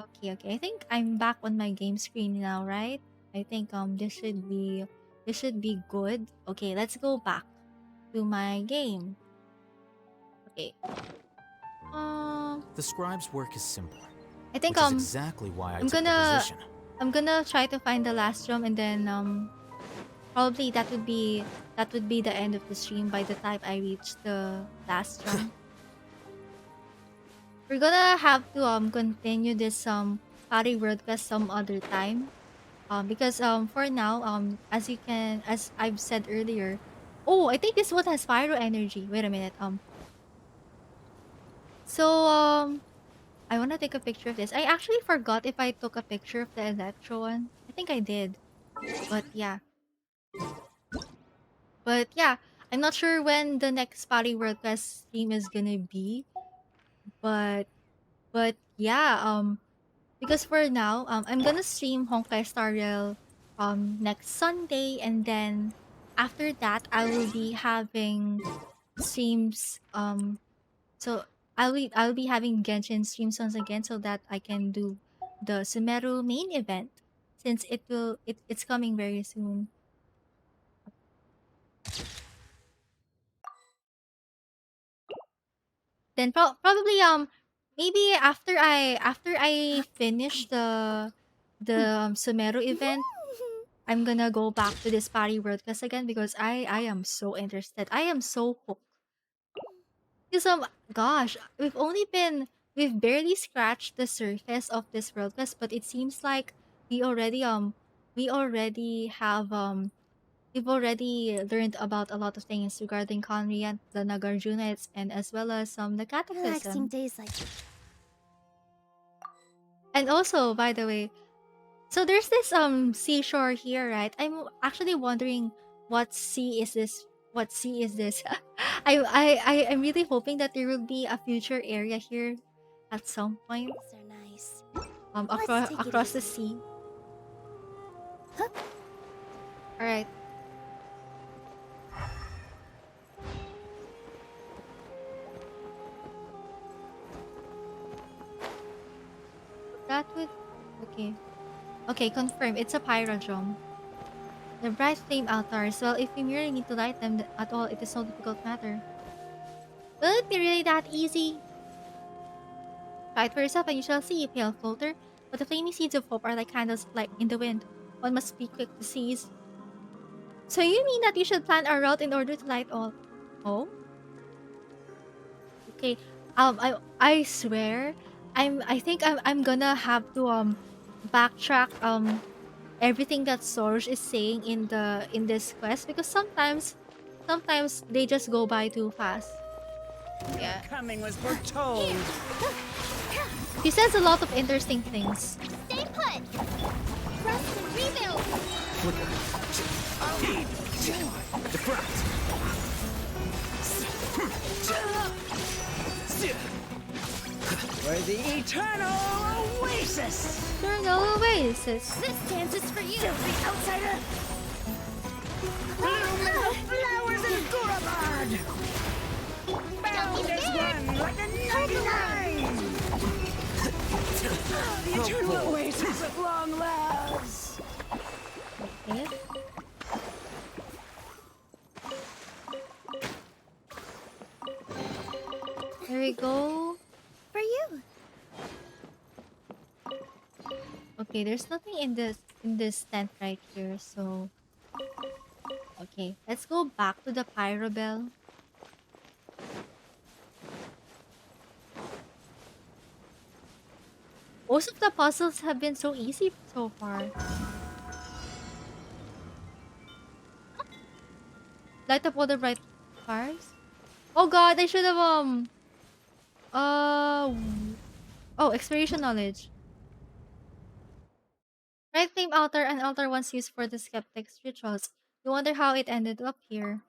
Speaker 1: Okay, okay. I think I'm back on my game screen now, right? I think this should be good. Okay, let's go back to my game. Okay.
Speaker 3: The scribe's work is simple.
Speaker 1: I think
Speaker 3: which is exactly why I
Speaker 1: I'm
Speaker 3: took the
Speaker 1: gonna
Speaker 3: position.
Speaker 1: I'm gonna try to find the last drum and then probably that would be the end of the stream by the time I reach the last drum. We're gonna have to continue this party world quest some other time. Because for now, as I've said earlier, oh, I think this one has pyro energy. Wait a minute. So I wanna take a picture of this. I actually forgot if I took a picture of the electro one. I think I did. But yeah. But yeah, I'm not sure when the next party world quest stream is gonna be. But yeah, because for now, I'm gonna stream Honkai Star Rail next Sunday, and then after that I will be having streams so I'll be having Genshin streams once again so that I can do the Sumeru main event since it's coming very soon. Then probably maybe after I finish the Sumeru event, I'm gonna go back to this party world quest again because I am so interested. I am so hooked. Because gosh, we've barely scratched the surface of this world quest, but it seems like we already we already have we've already learned about a lot of things regarding Conriant, the Nagarjunites, and as well as the
Speaker 2: Relaxing
Speaker 1: Cataclysm.
Speaker 2: days like
Speaker 1: And also, by the way, so there's this seashore here, right? I'm actually wondering what sea is this? What sea is this? I'm really hoping that there will be a future area here at some point.
Speaker 2: these are nice. Let's
Speaker 1: Across
Speaker 2: take it
Speaker 1: across the
Speaker 2: easy.
Speaker 1: sea.
Speaker 2: Huh?
Speaker 1: All right. That would okay. Okay, confirm. It's a pyrodrome. The bright flame altars. Well, if we merely need to light them at all, it is no difficult matter. Will it be really that easy? Try it for yourself and you shall see, pale floater. But the flaming seeds of hope are like candles like in the wind. One must be quick to seize. So you mean that you should plan a route in order to light all? Oh, okay. I swear, I think I'm gonna have to backtrack everything that Sorge is saying in this quest because sometimes they just go by too fast.
Speaker 3: Your
Speaker 1: Yeah,
Speaker 3: coming was foretold.
Speaker 2: Here.
Speaker 1: he says a lot of interesting things.
Speaker 2: Stay put. Rest and rebuild.
Speaker 3: Flicker. Deflect. For the eternal oasis.
Speaker 1: Eternal oasis.
Speaker 2: This dance is for you.
Speaker 3: Filthy outsider. Bloom in the flowers in Gurabad. Bound as one like the 99. The eternal oasis at long last.
Speaker 1: Okay. There we go.
Speaker 2: For you.
Speaker 1: Okay, there's nothing in this tent right here, so okay, let's go back to the Pyrobell. Most of the puzzles have been so easy so far. Light up all the bright fires. Oh god, I should have uh oh, expiration knowledge. Right flame altar and altar once used for the skeptics' rituals. You wonder how it ended up here.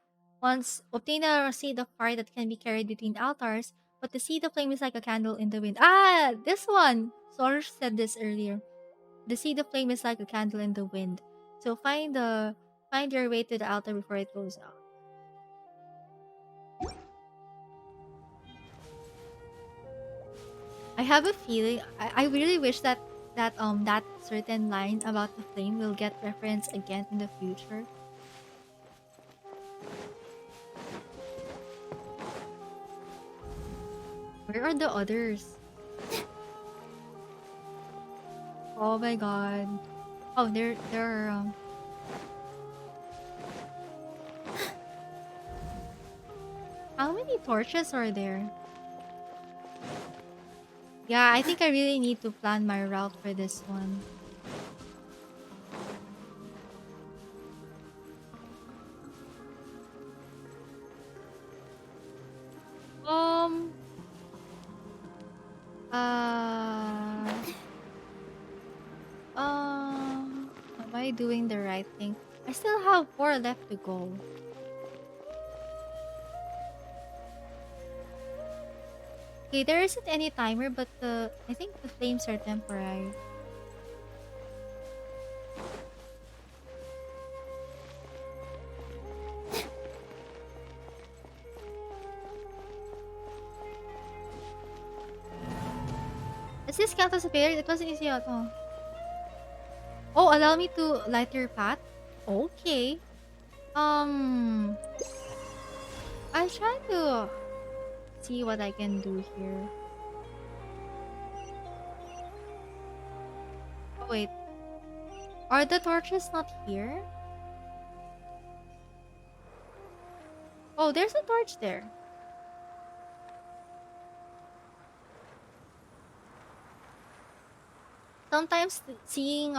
Speaker 1: Once obtain a seed of fire that can be carried between altars, but the seed of flame is like a candle in the wind. Ah, this one! Source said this earlier. The seed of flame is like a candle in the wind. So find your way to the altar before it goes out. I have a feeling I really wish that certain line about the flame will get referenced again in the future. Where are the others? Oh my god. Oh, there are how many torches are there? Yeah, I think I really need to plan my route for this one. Um, uh, am I doing the right thing? I still have 4 left to go. Okay, there isn't any timer, but I think the flames are temporary. Does this count as a failure? It wasn't easy at all. Oh, allow me to light your path? Okay. Um, I'll try to see what I can do here. Oh, wait. Are the torches not here? Oh, there's a torch there. Sometimes seeing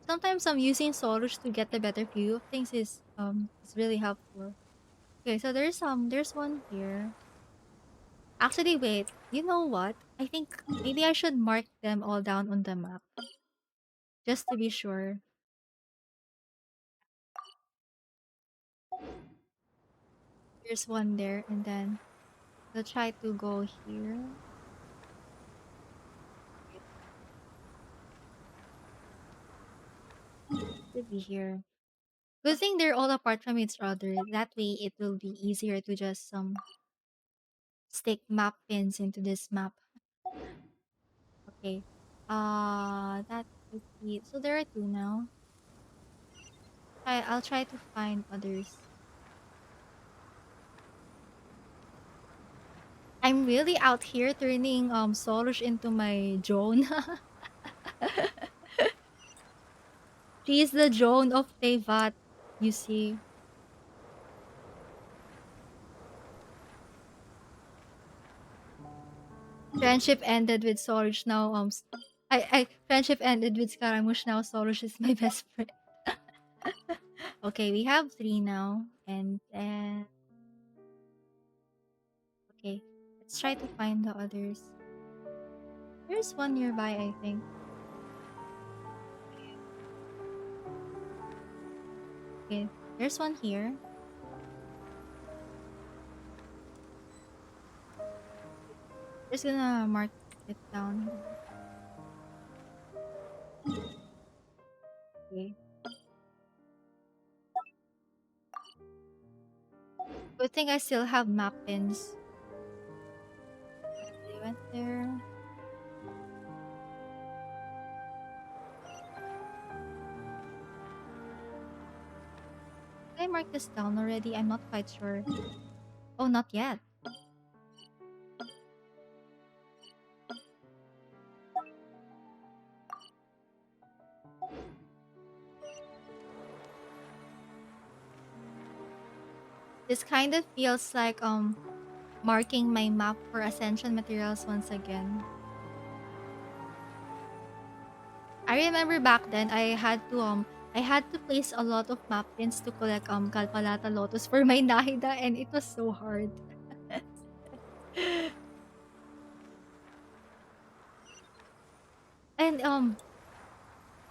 Speaker 1: sometimes using solos to get a better view of things is really helpful. Okay, so there's one here. Actually, wait. You know what? I think maybe I should mark them all down on the map just to be sure. There's one there, and then we'll try to go here. To be here. Good thing they're all apart from each other. That way, it will be easier to just stick map pins into this map. Okay. That would be so there are two now. I'll try to find others. I'm really out here turning Solush into my drone. She's the drone of Tevat, you see. Friendship ended with Solush now. I friendship ended with Scaramouche now. Solush is my best friend. Okay, we have 3 now, and then okay, let's try to find the others. There's one nearby, I think. Okay, there's one here. Just gonna mark it down. Okay. Good thing I still have map pins. They went there. Did I mark this down already? I'm not quite sure. Oh, not yet. This kind of feels like marking my map for ascension materials once again. I remember back then I had to place a lot of map pins to collect Kalpalata Lotus for my Nahida, and it was so hard. And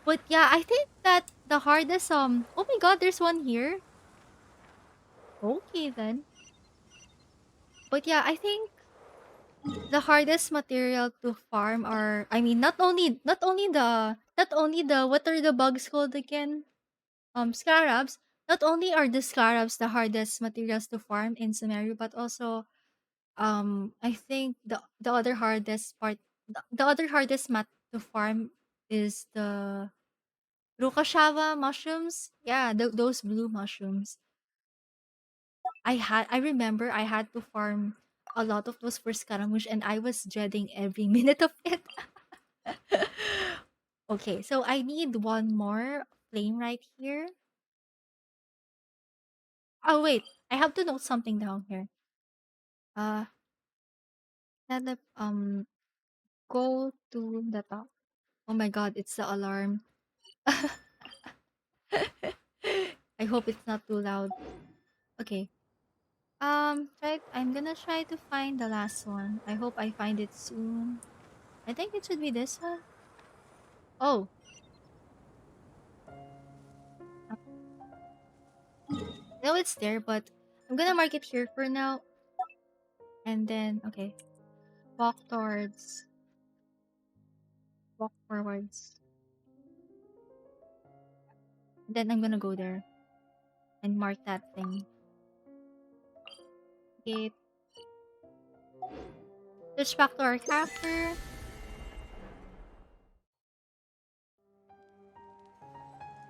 Speaker 1: but yeah, I think that the hardest oh my god, there's one here. Okay then. But yeah, I think the hardest material to farm are, I mean, not only the what are the bugs called again? Scarabs. Not only are the scarabs the hardest materials to farm in Sumeru, but also I think the other hardest part the other hardest mat to farm is the Rukashava mushrooms. Yeah, those blue mushrooms. I remember I had to farm a lot of those for Scaramouche, and I was dreading every minute of it. Okay, so I need one more flame right here. Oh wait, I have to note something down here. Uh Go to the top. Oh my god, it's the alarm. I hope it's not too loud. Okay. I'm gonna try to find the last one. I hope I find it soon. I think it should be this one. Oh, uh, no, it's there, but I'm gonna mark it here for now. And then, okay, walk towards, walk forwards. Then I'm gonna go there and mark that thing. Okay, switch back to our character.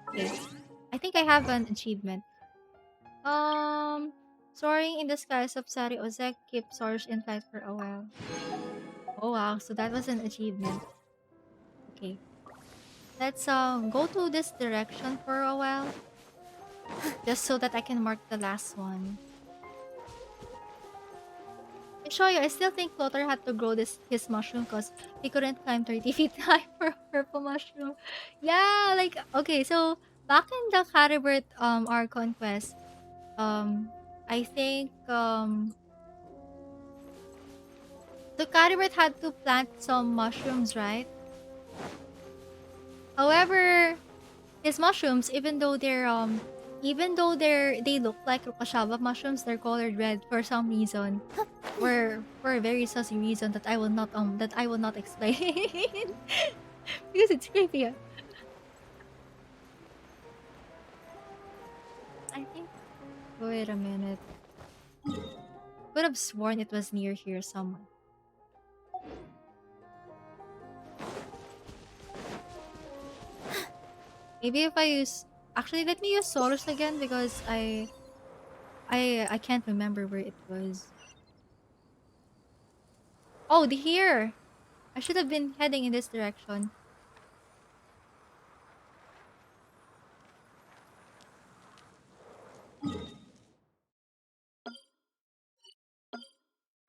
Speaker 1: Okay, I think I have an achievement. Um, Soaring in the skies of Sari Ozek keeps Sorush in flight for a while. Oh wow, so that was an achievement. Okay, let's go to this direction for a while, just so that I can mark the last one. I show you, I still think Flotter had to grow his mushroom because he couldn't climb 30 feet high for a purple mushroom. Yeah, like okay, so back in the Caribert our conquest, I think the Caribert had to plant some mushrooms, right? However, his mushrooms, even though they look like Rukashaba mushrooms, they're colored red for some reason. For a very saucy reason that I will not explain because it's creepy. I think. Wait a minute. Could have sworn it was near here somewhere. Maybe if I use. Actually, let me use Solus again because I can't remember where it was. Oh, here. I should have been heading in this direction.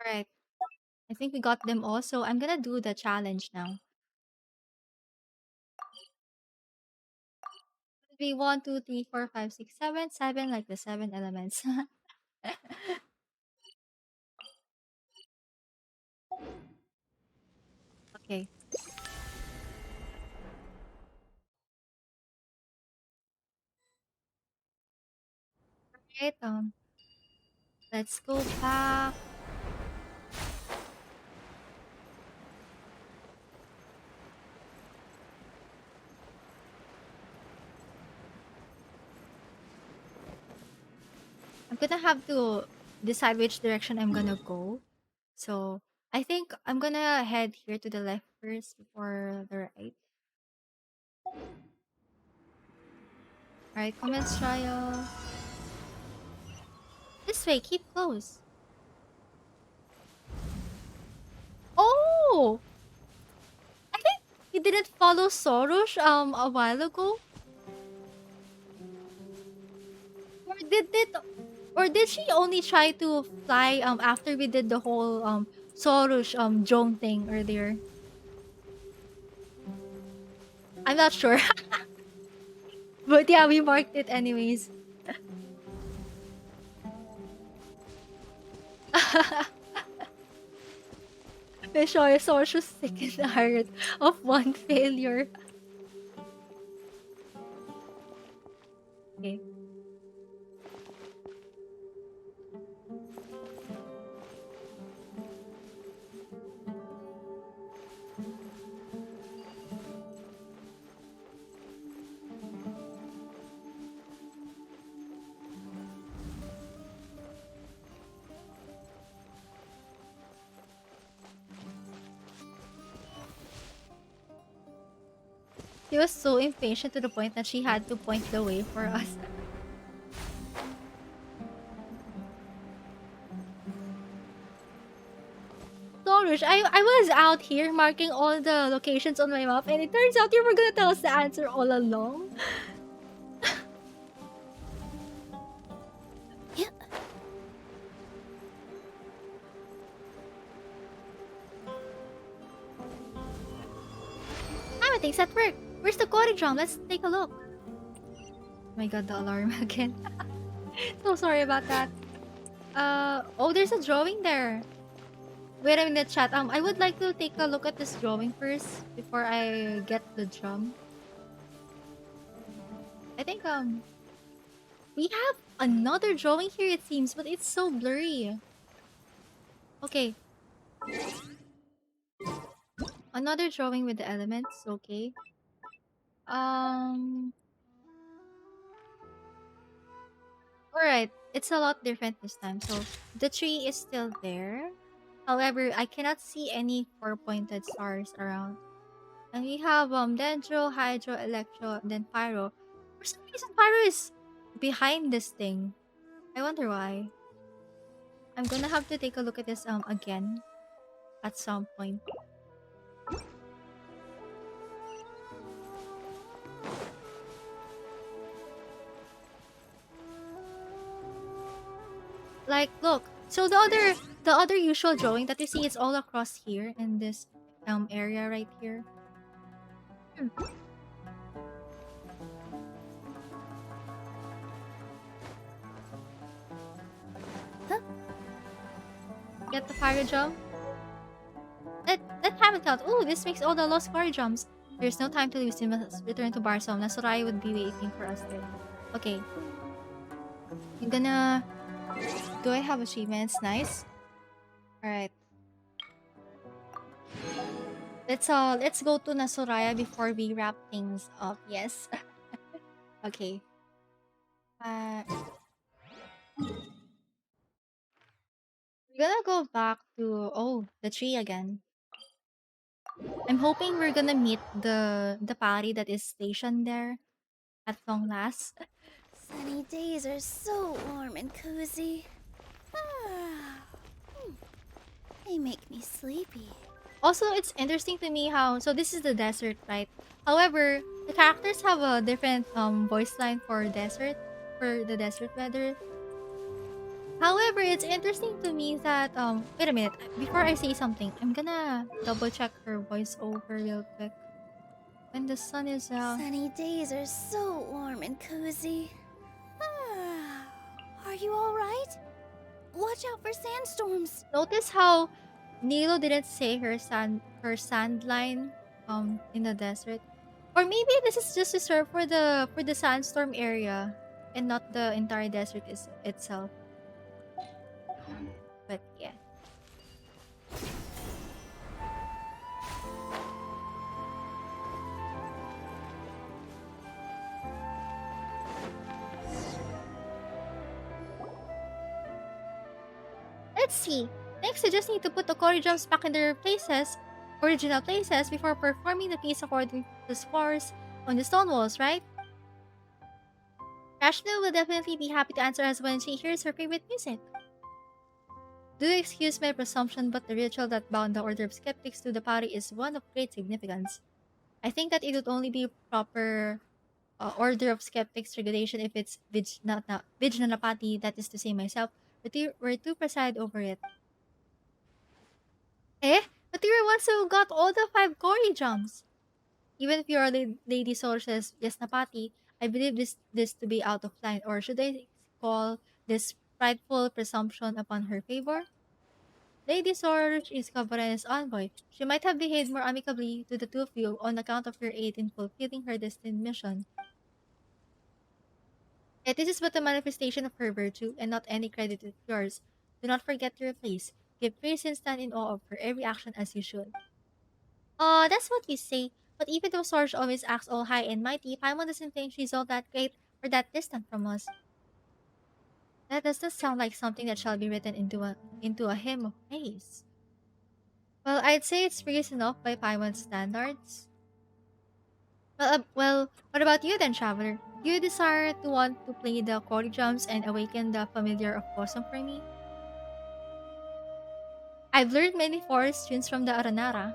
Speaker 1: Right. I think we got them all, so I'm gonna do the challenge now. It'll be 1, 2, 3, 4, 5, 6, 7, 7, like the 7 elements. Okay. Right. Let's go back. I'm gonna have to decide which direction I'm gonna go. So I think I'm gonna head here to the left first before the right. Alright, commence trial. This way, keep close. Oh! I think you didn't follow Soros a while ago. Or did she only try to fly after we did the whole Soros drone thing earlier? I'm not sure. But yeah, we marked it anyways. The Soros was sick and tired of one failure. Okay. She was so impatient to the point that she had to point the way for us. Soros, I was out here marking all the locations on my map, and it turns out you were gonna tell us the answer all along. everything's at work. Where's the Cory drum? Let's take a look. Oh my god, the alarm again. So sorry about that. Oh, there's a drawing there. Wait a minute, chat. I would like to take a look at this drawing first before I get the drum. I think, we have another drawing here, it seems, but it's so blurry. Okay. Another drawing with the elements, okay. Um, alright. It's a lot different this time. So, the tree is still there. However, I cannot see any four-pointed stars around. And we have Dendro, Hydro, Electro, and then Pyro. For some reason, Pyro is behind this thing. I wonder why. I'm gonna have to take a look at this again at some point. Like, look. So the other usual drawing that you see is all across here in this area right here. Hmm. Huh? Get the fire jump. Let haven't count. Oh, this makes all the lost fire jumps. There's no time to lose. We must return to Barsom. Nasurai would be waiting for us there. Okay. I'm gonna. Do I have achievements? Nice. Alright. Let's go to Nasuraya before we wrap things up. Yes. Okay. Uh we're gonna go back to the tree again. I'm hoping we're gonna meet the party that is stationed there at long last.
Speaker 2: Sunny days are so warm and cozy. Ah, they make me sleepy.
Speaker 1: Also, it's interesting to me how this is the desert, right? However, the characters have a different voice line for the desert weather. However, it's interesting to me that wait a minute, before I say something, I'm gonna double check her voiceover real quick. When the sun is out.
Speaker 2: Sunny days are so warm and cozy. Ah, are you all right? Watch out for sandstorms.
Speaker 1: Notice how Nilo didn't say her sand line in the desert. Or maybe this is just reserved for the sandstorm area and not the entire desert itself. But yeah. Let's see. Next, you just need to put the Cory drums back in their original places, before performing the piece according to the scores on the stone walls, right? Rashna will definitely be happy to answer us when she hears her favorite music. Do excuse my presumption, but the ritual that bound the Order of Skeptics to the party is one of great significance. I think that it would only be proper Order of Skeptics regulation if it's Vijnanapati, that is to say myself, were to preside over it. Eh? But you were ones who got all the 5 Cory jumps. Even if you are Lady Source's Yasnapati, I believe this to be out of line, or should I call this prideful presumption upon her favor? Lady Source is Khvarena's envoy. She might have behaved more amicably to the two of you on account of your aid in fulfilling her destined mission. Yet this is but a manifestation of her virtue, and not any credit of yours. Do not forget your place. Give praise and stand in awe of her every action as you should. That's what you say. But even though Sorge always acts all high and mighty, Paimon doesn't think she's all that great or that distant from us. That does not sound like something that shall be written into a hymn of praise. Well, I'd say it's praise enough by Paimon's standards. Well, what about you then, Traveler? Do you desire to want to play the Cory drums and awaken the familiar of Bosom for me? I've learned many forest tunes from the Aranara.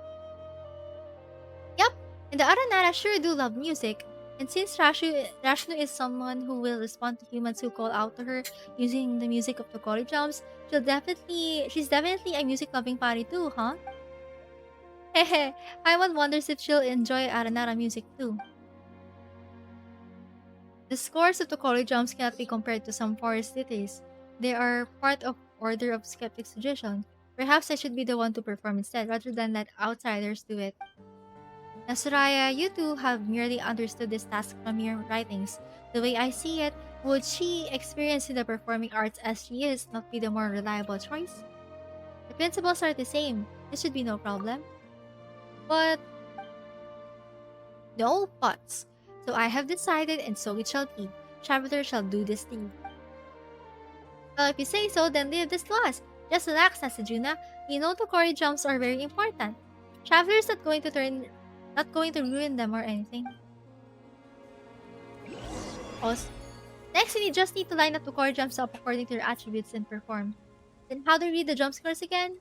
Speaker 1: Yep, and the Aranara sure do love music. And since Rashnu is someone who will respond to humans who call out to her using the music of the Cory drums, she's definitely a music-loving party too, huh? Hehe, Paimon wonders if she'll enjoy Aranara music too. The scores of the Tokori jumps cannot be compared to some forest deities. They are part of Order of Skeptics tradition. Perhaps I should be the one to perform instead, rather than let outsiders do it. Now, Soraya, you two have merely understood this task from your writings. The way I see it, would she, experienced in the performing arts as she is, not be the more reliable choice? The principles are the same. This should be no problem. But no buts. So I have decided, and so it shall be. Traveler shall do this thing. Well, if you say so, then leave this to us. Just relax, Asajuna. We know the Cory jumps are very important. Traveler's not going to ruin them or anything. Also, next, we just need to line up the core jumps up according to their attributes and perform. Then how do you read the jump scores again?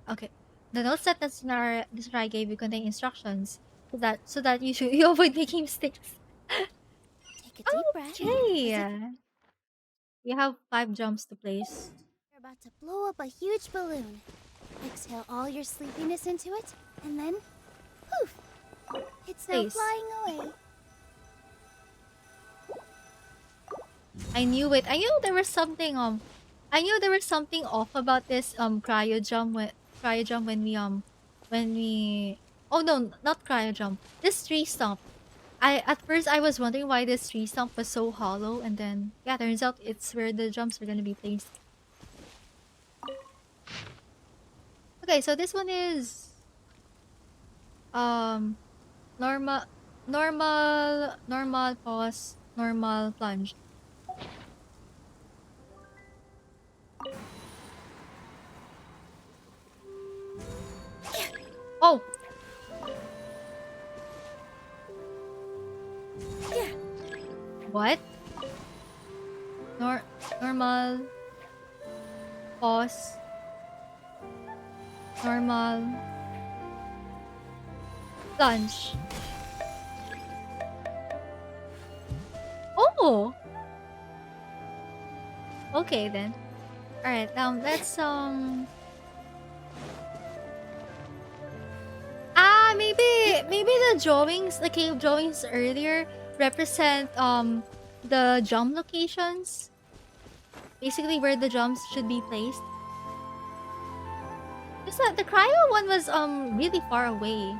Speaker 1: Okay. The notes that Sarai gave you contain instructions so that you avoid making mistakes.
Speaker 2: Take a deep breath. As if
Speaker 1: Okay. You have 5 jumps to place.
Speaker 2: you're about to blow up a huge balloon. Exhale all your sleepiness into it, and then poof! It's now
Speaker 1: Place.
Speaker 2: flying away.
Speaker 1: I knew it. I knew there was something off about this cryo jump when we oh no, not cryo jump. This tree stump. At first I was wondering why this tree stump was so hollow, and then yeah, turns out it's where the jumps are gonna be placed. Okay, so this one is um normal normal pause, normal plunge. Oh, what? Normal pause, normal plunge. Oh, okay then. All right, let's maybe the drawings, the cave drawings earlier represent the jump locations, basically where the jumps should be placed. Just that the cryo one was really far away.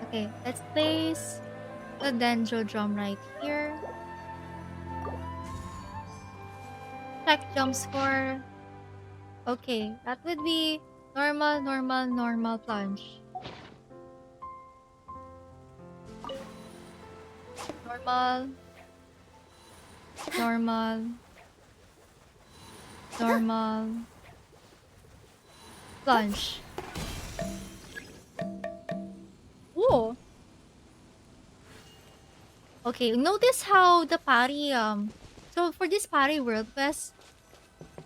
Speaker 1: Okay, let's place the dendro drum right here. Check jump score. Okay, that would be normal plunge. Normal, normal, normal, plunge. Ooh. Okay, notice how the party so for this party world quest,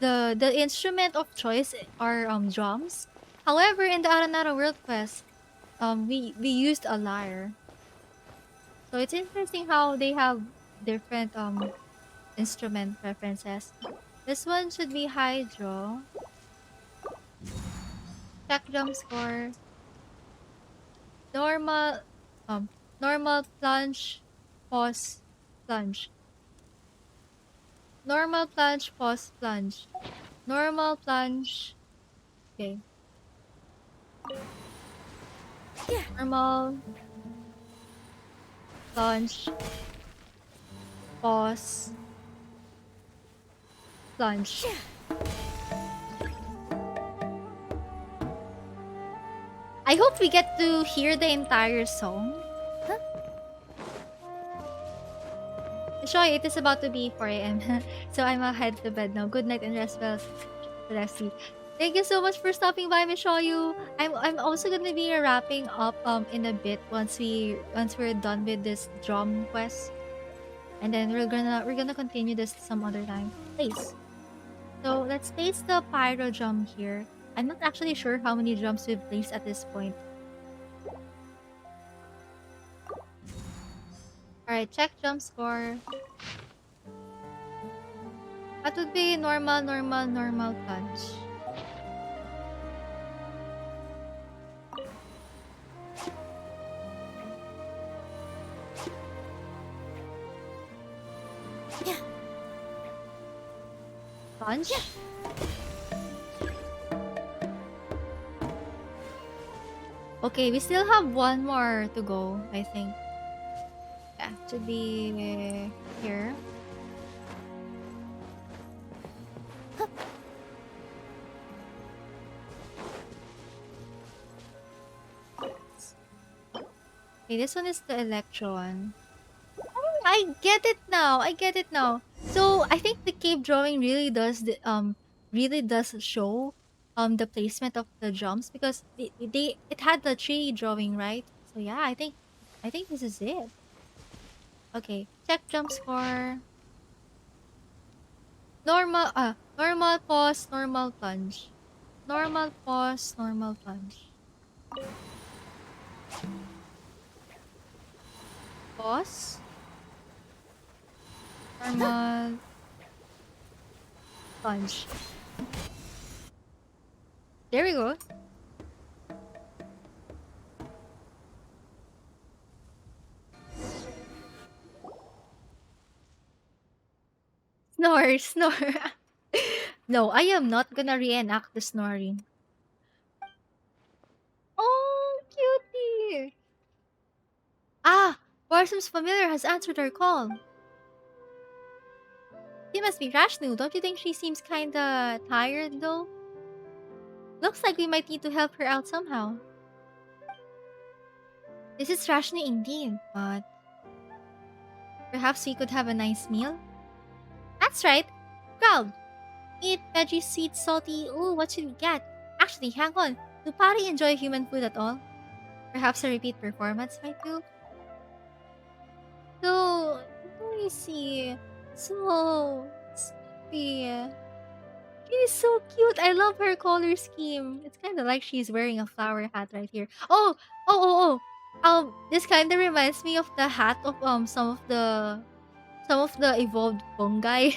Speaker 1: the instrument of choice are drums. However, in the Aranara world quest, we used a lyre. So it's interesting how they have different instrument preferences. This one should be hydro. Check drum score. Normal normal plunge, pause, plunge. Normal plunge, pause, plunge. Normal plunge. Okay. Normal plunge, pause, plunge. I hope we get to hear the entire song.
Speaker 2: Huh?
Speaker 1: Shoy, it is about to be 4 a.m. So I'm head to bed now. Good night and rest well, Celeste. Thank you so much for stopping by, Mishoyu. I'm also gonna be wrapping up in a bit once we're done with this drum quest. And then we're gonna continue this some other time. Please. So let's place the pyro drum here. I'm not actually sure how many drums we've placed at this point. Alright, check jump score. That would be normal, normal, normal plunge.
Speaker 2: Yeah.
Speaker 1: Plunge? Okay, we still have one more to go, I think. Yeah, to be here. Okay, this one is the electron. Oh, I get it now. I get it now. So I think the cave drawing really does show the placement of the jumps because it had the tree drawing, right? So yeah, I think this is it. Okay, check jump score. Normal pause, normal plunge. Normal pause, normal plunge. Pause, normal plunge. There we go. Snore, snore. No, I am not gonna reenact the snoring. Oh, cutie! Ah, Barsum's familiar has answered our call. She must be Rashnu. Don't you think she seems kinda tired though? Looks like we might need to help her out somehow. This is Rashnu indeed, but perhaps we could have a nice meal? That's right. Crowd, eat veggie, sweet, salty. Ooh, what should we get? Actually, hang on. Do Pari enjoy human food at all? Perhaps a repeat performance might do? So, let me see. So, Sophie. She's so cute. I love her color scheme. It's kind of like she's wearing a flower hat right here. Oh. This kind of reminds me of the hat of some of the evolved fungi.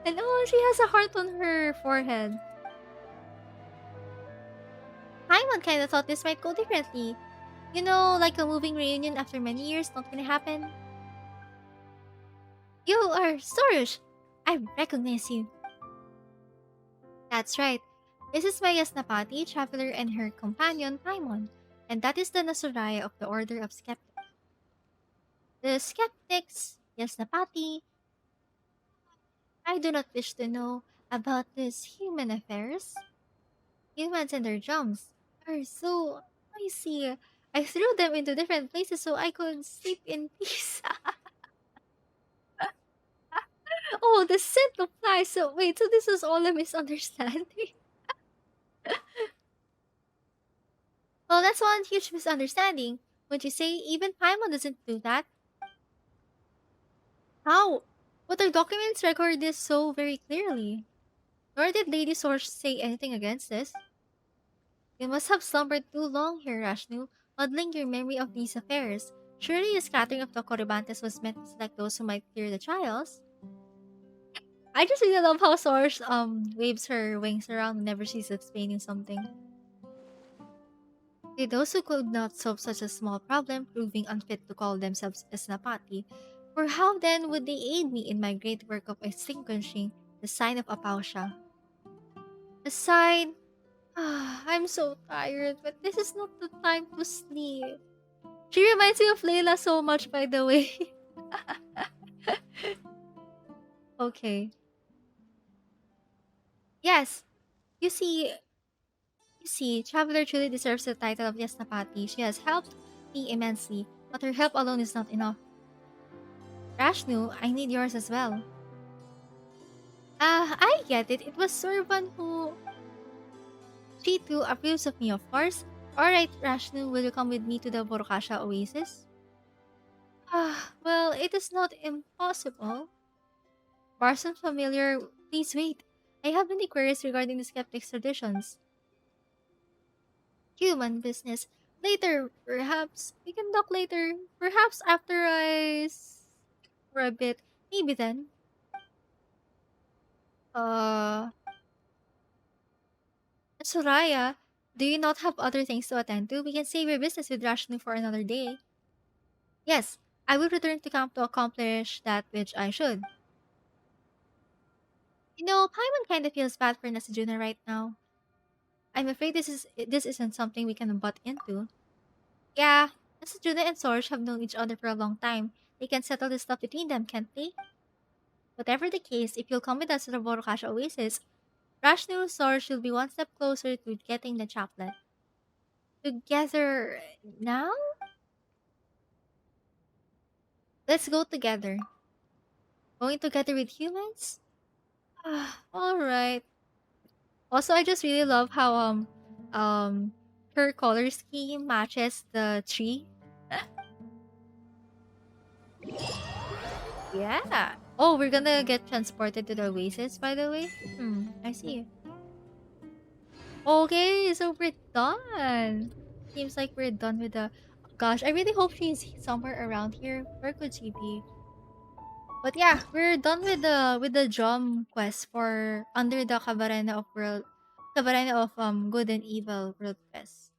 Speaker 1: And oh, she has a heart on her forehead. Paimon kind of thought this might go differently. You know, like a moving reunion after many years not gonna happen. You are Sorush! I recognize you. That's right. This is my Yasnapati, traveler, and her companion, Paimon. And that is the Nasuraya of the Order of Skeptics. The skeptics, Yasnapati, I do not wish to know about these human affairs. Humans and their jumps are so noisy. I threw them into different places so I could sleep in peace. Oh, the scent of flies. So wait, so this was all a misunderstanding? Well, that's one huge misunderstanding. Would you say even Paimon doesn't do that? How? But our documents record this so very clearly. Nor did Lady Source say anything against this. You must have slumbered too long here, Rashnu, muddling your memory of these affairs. Surely a scattering of the Corybantes was meant to select those who might clear the trials. I just really love how Source waves her wings around whenever she's explaining something. To those who could not solve such a small problem, proving unfit to call themselves Esnapati, for how then would they aid me in my great work of extinguishing the sign of Apausha? Aside, I'm so tired, but this is not the time to sleep. She reminds me of Layla so much, by the way. Okay. Yes, you see, Traveler truly deserves the title of Yasnapati. She has helped me immensely, but her help alone is not enough. Rashnu, I need yours as well. I get it. It was Sorban who... She too approves of me, of course. Alright, Rashnu, will you come with me to the Borokasha Oasis? Well, it is not impossible. Barson familiar, please wait. I have many queries regarding the skeptic's traditions. Human business. Later, perhaps. We can talk later. Perhaps after for a bit. Maybe then. Uh, Soraya, do you not have other things to attend to? We can save your business with Rashnu for another day. Yes, I will return to camp to accomplish that which I should. You know, Paimon kind of feels bad for Nasajuna right now. I'm afraid this isn't something we can butt into. Yeah, Nasajuna and Sorge have known each other for a long time. They can settle this stuff between them, can't they? Whatever the case, if you'll come with us to the Borokasha Oasis, Rashnu Sorge will be one step closer to getting the chaplet. Together now? Let's go together. Going together with humans? Alright. Also, I just really love how um her color scheme matches the tree. Yeah. Oh, we're gonna get transported to the oasis, by the way. I see. Okay, so we're done. Seems like we're done with the. Gosh, I really hope she's somewhere around here. Where could she be? But yeah, we're done with the drum quest for under the Khvarena of Good and Evil World Quest.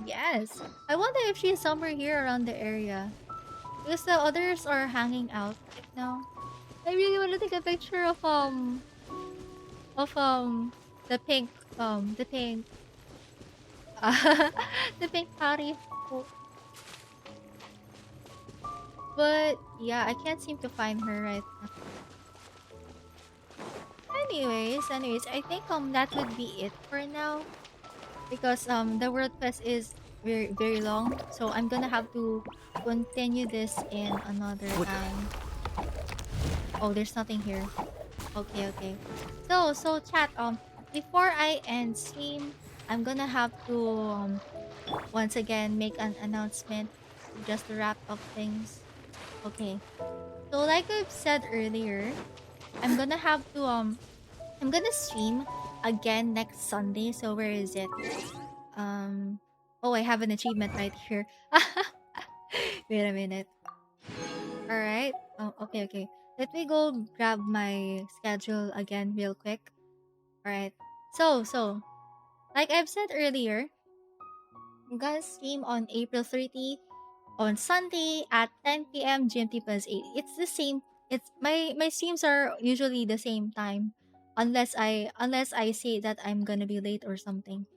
Speaker 1: Yes. I wonder if she's somewhere here around the area. Because the others are hanging out right now. I really want to take a picture of the pink the pink party. Oh, but yeah, I can't seem to find her right now. Anyways, I think that would be it for now because the world quest is very long, so I'm gonna have to continue this in another time. Oh, there's nothing here. Okay. So chat before I end stream, I'm gonna have to once again make an announcement just to wrap up things. Okay. So like I've said earlier, I'm gonna have to I'm gonna stream again next Sunday. So where is it? Um oh, I have an achievement right here. Wait a minute. All right. Oh, okay. Let me go grab my schedule again real quick. All right. So, like I've said earlier, I'm gonna stream on April 30 on Sunday at 10 p.m. GMT plus 8. It's the same. It's my streams are usually the same time, unless I say that I'm gonna be late or something.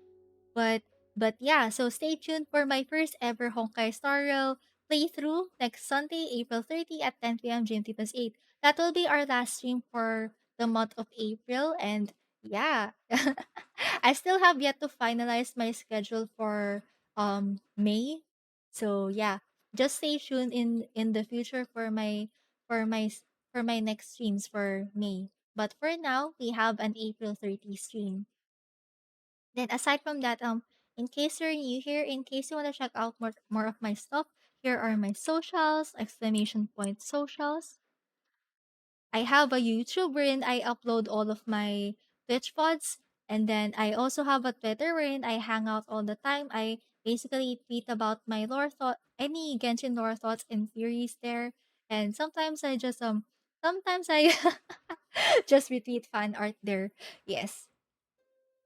Speaker 1: But but yeah, so stay tuned for my first ever Honkai Star Rail playthrough next Sunday, April 30 at 10 p.m. GMT plus 8. That will be our last stream for the month of April, and yeah. I still have yet to finalize my schedule for May. So yeah, just stay tuned in the future for for my s- for my next streams for May. But for now, we have an April 30 stream. Then aside from that, in case you're new here, in case you want to check out more of my stuff, here are my socials, exclamation point socials. I have a YouTube wherein I upload all of my Twitch pods. And then I also have a Twitter wherein I hang out all the time. I basically tweet about my lore thought, any Genshin lore thoughts and theories there. And sometimes I just retweet fan art there. Yes.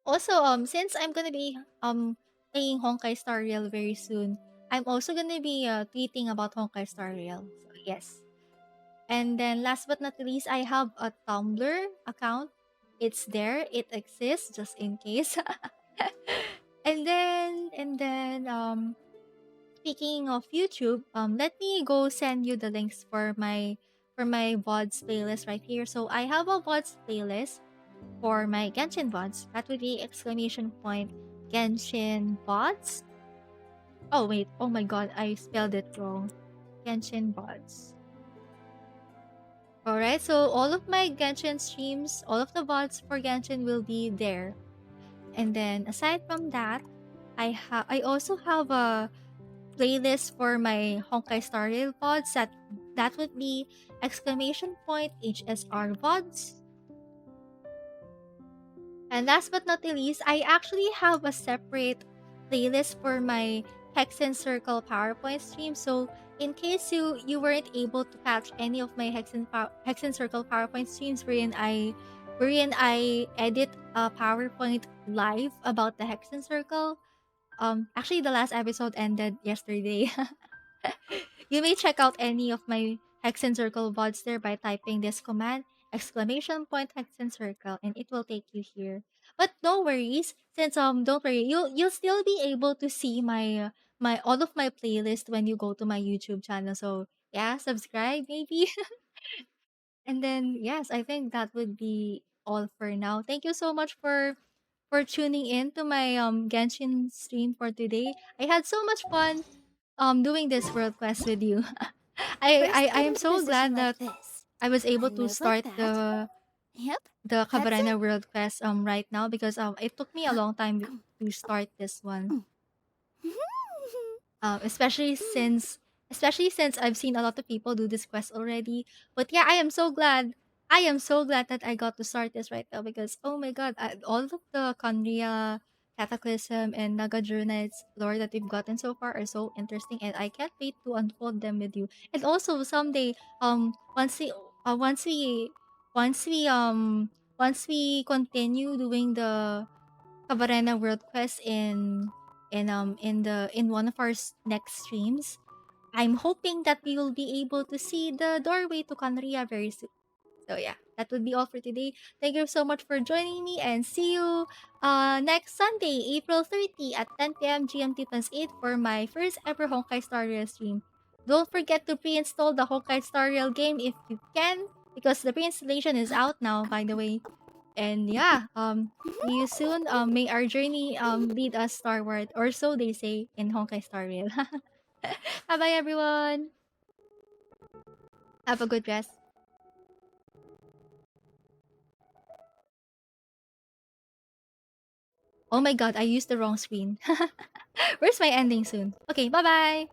Speaker 1: Also, since I'm gonna be playing Honkai Star Rail very soon, I'm also gonna be tweeting about Honkai Star Rail. So yes. And then last but not least, I have a Tumblr account. It's there, it exists just in case. And then speaking of YouTube, let me go send you the links for my VODs playlist right here. So I have a VODs playlist for my Genshin VODs. That would be exclamation point Genshin VODs. Oh wait, oh my god, I spelled it wrong. Genshin VODs. Alright, so all of my Genshin streams, all of the VODs for Genshin will be there. And then aside from that, I also have a playlist for my Honkai Star Rail VODs that would be exclamation point HSR VODs. And last but not the least, I actually have a separate playlist for my Hexen Circle PowerPoint stream. So in case you weren't able to catch any of my Hexen Circle PowerPoint streams wherein wherein I edit a PowerPoint live about the Hexen Circle. Actually, the last episode ended yesterday. You may check out any of my Hexen Circle VODs there by typing this command exclamation point Hexen Circle, and it will take you here. But no worries, since don't worry, you'll still be able to see my all of my playlist when you go to my YouTube channel. So yeah, subscribe maybe. And then yes, I think that would be all for now. Thank you so much for tuning in to my Genshin stream for today. I had so much fun doing this world quest with you.
Speaker 2: First,
Speaker 1: I
Speaker 2: get
Speaker 1: am
Speaker 2: into
Speaker 1: so
Speaker 2: position
Speaker 1: glad
Speaker 2: like
Speaker 1: that
Speaker 2: this.
Speaker 1: I was able
Speaker 2: And
Speaker 1: to
Speaker 2: move like
Speaker 1: start
Speaker 2: that. Yep,
Speaker 1: the
Speaker 2: that's
Speaker 1: Khvarena
Speaker 2: it.
Speaker 1: world quest right now because it took me a long time to start this one. Especially since I've seen a lot of people do this quest already. But yeah, I am so glad. I am so glad that I got to start this right now because oh my god, all of the Conria Cataclysm and Naga Journey's lore that we've gotten so far are so interesting, and I can't wait to unfold them with you. And also someday, once we once we once we continue doing the Cavarena World Quest in one of our next streams. I'm hoping that we will be able to see the doorway to Conria very soon. So yeah, that would be all for today. Thank you so much for joining me and see you next Sunday, April 30 at 10 p.m. GMT plus 8 for my first ever Honkai Star Rail stream. Don't forget to pre-install the Honkai Star Rail game if you can because the pre-installation is out now by the way. And yeah, see you soon. May our journey lead us starward, or so they say in Honkai Star Rail. Bye bye everyone. Have a good rest. Oh my god, I used the wrong screen. Where's my ending soon? Okay, bye bye.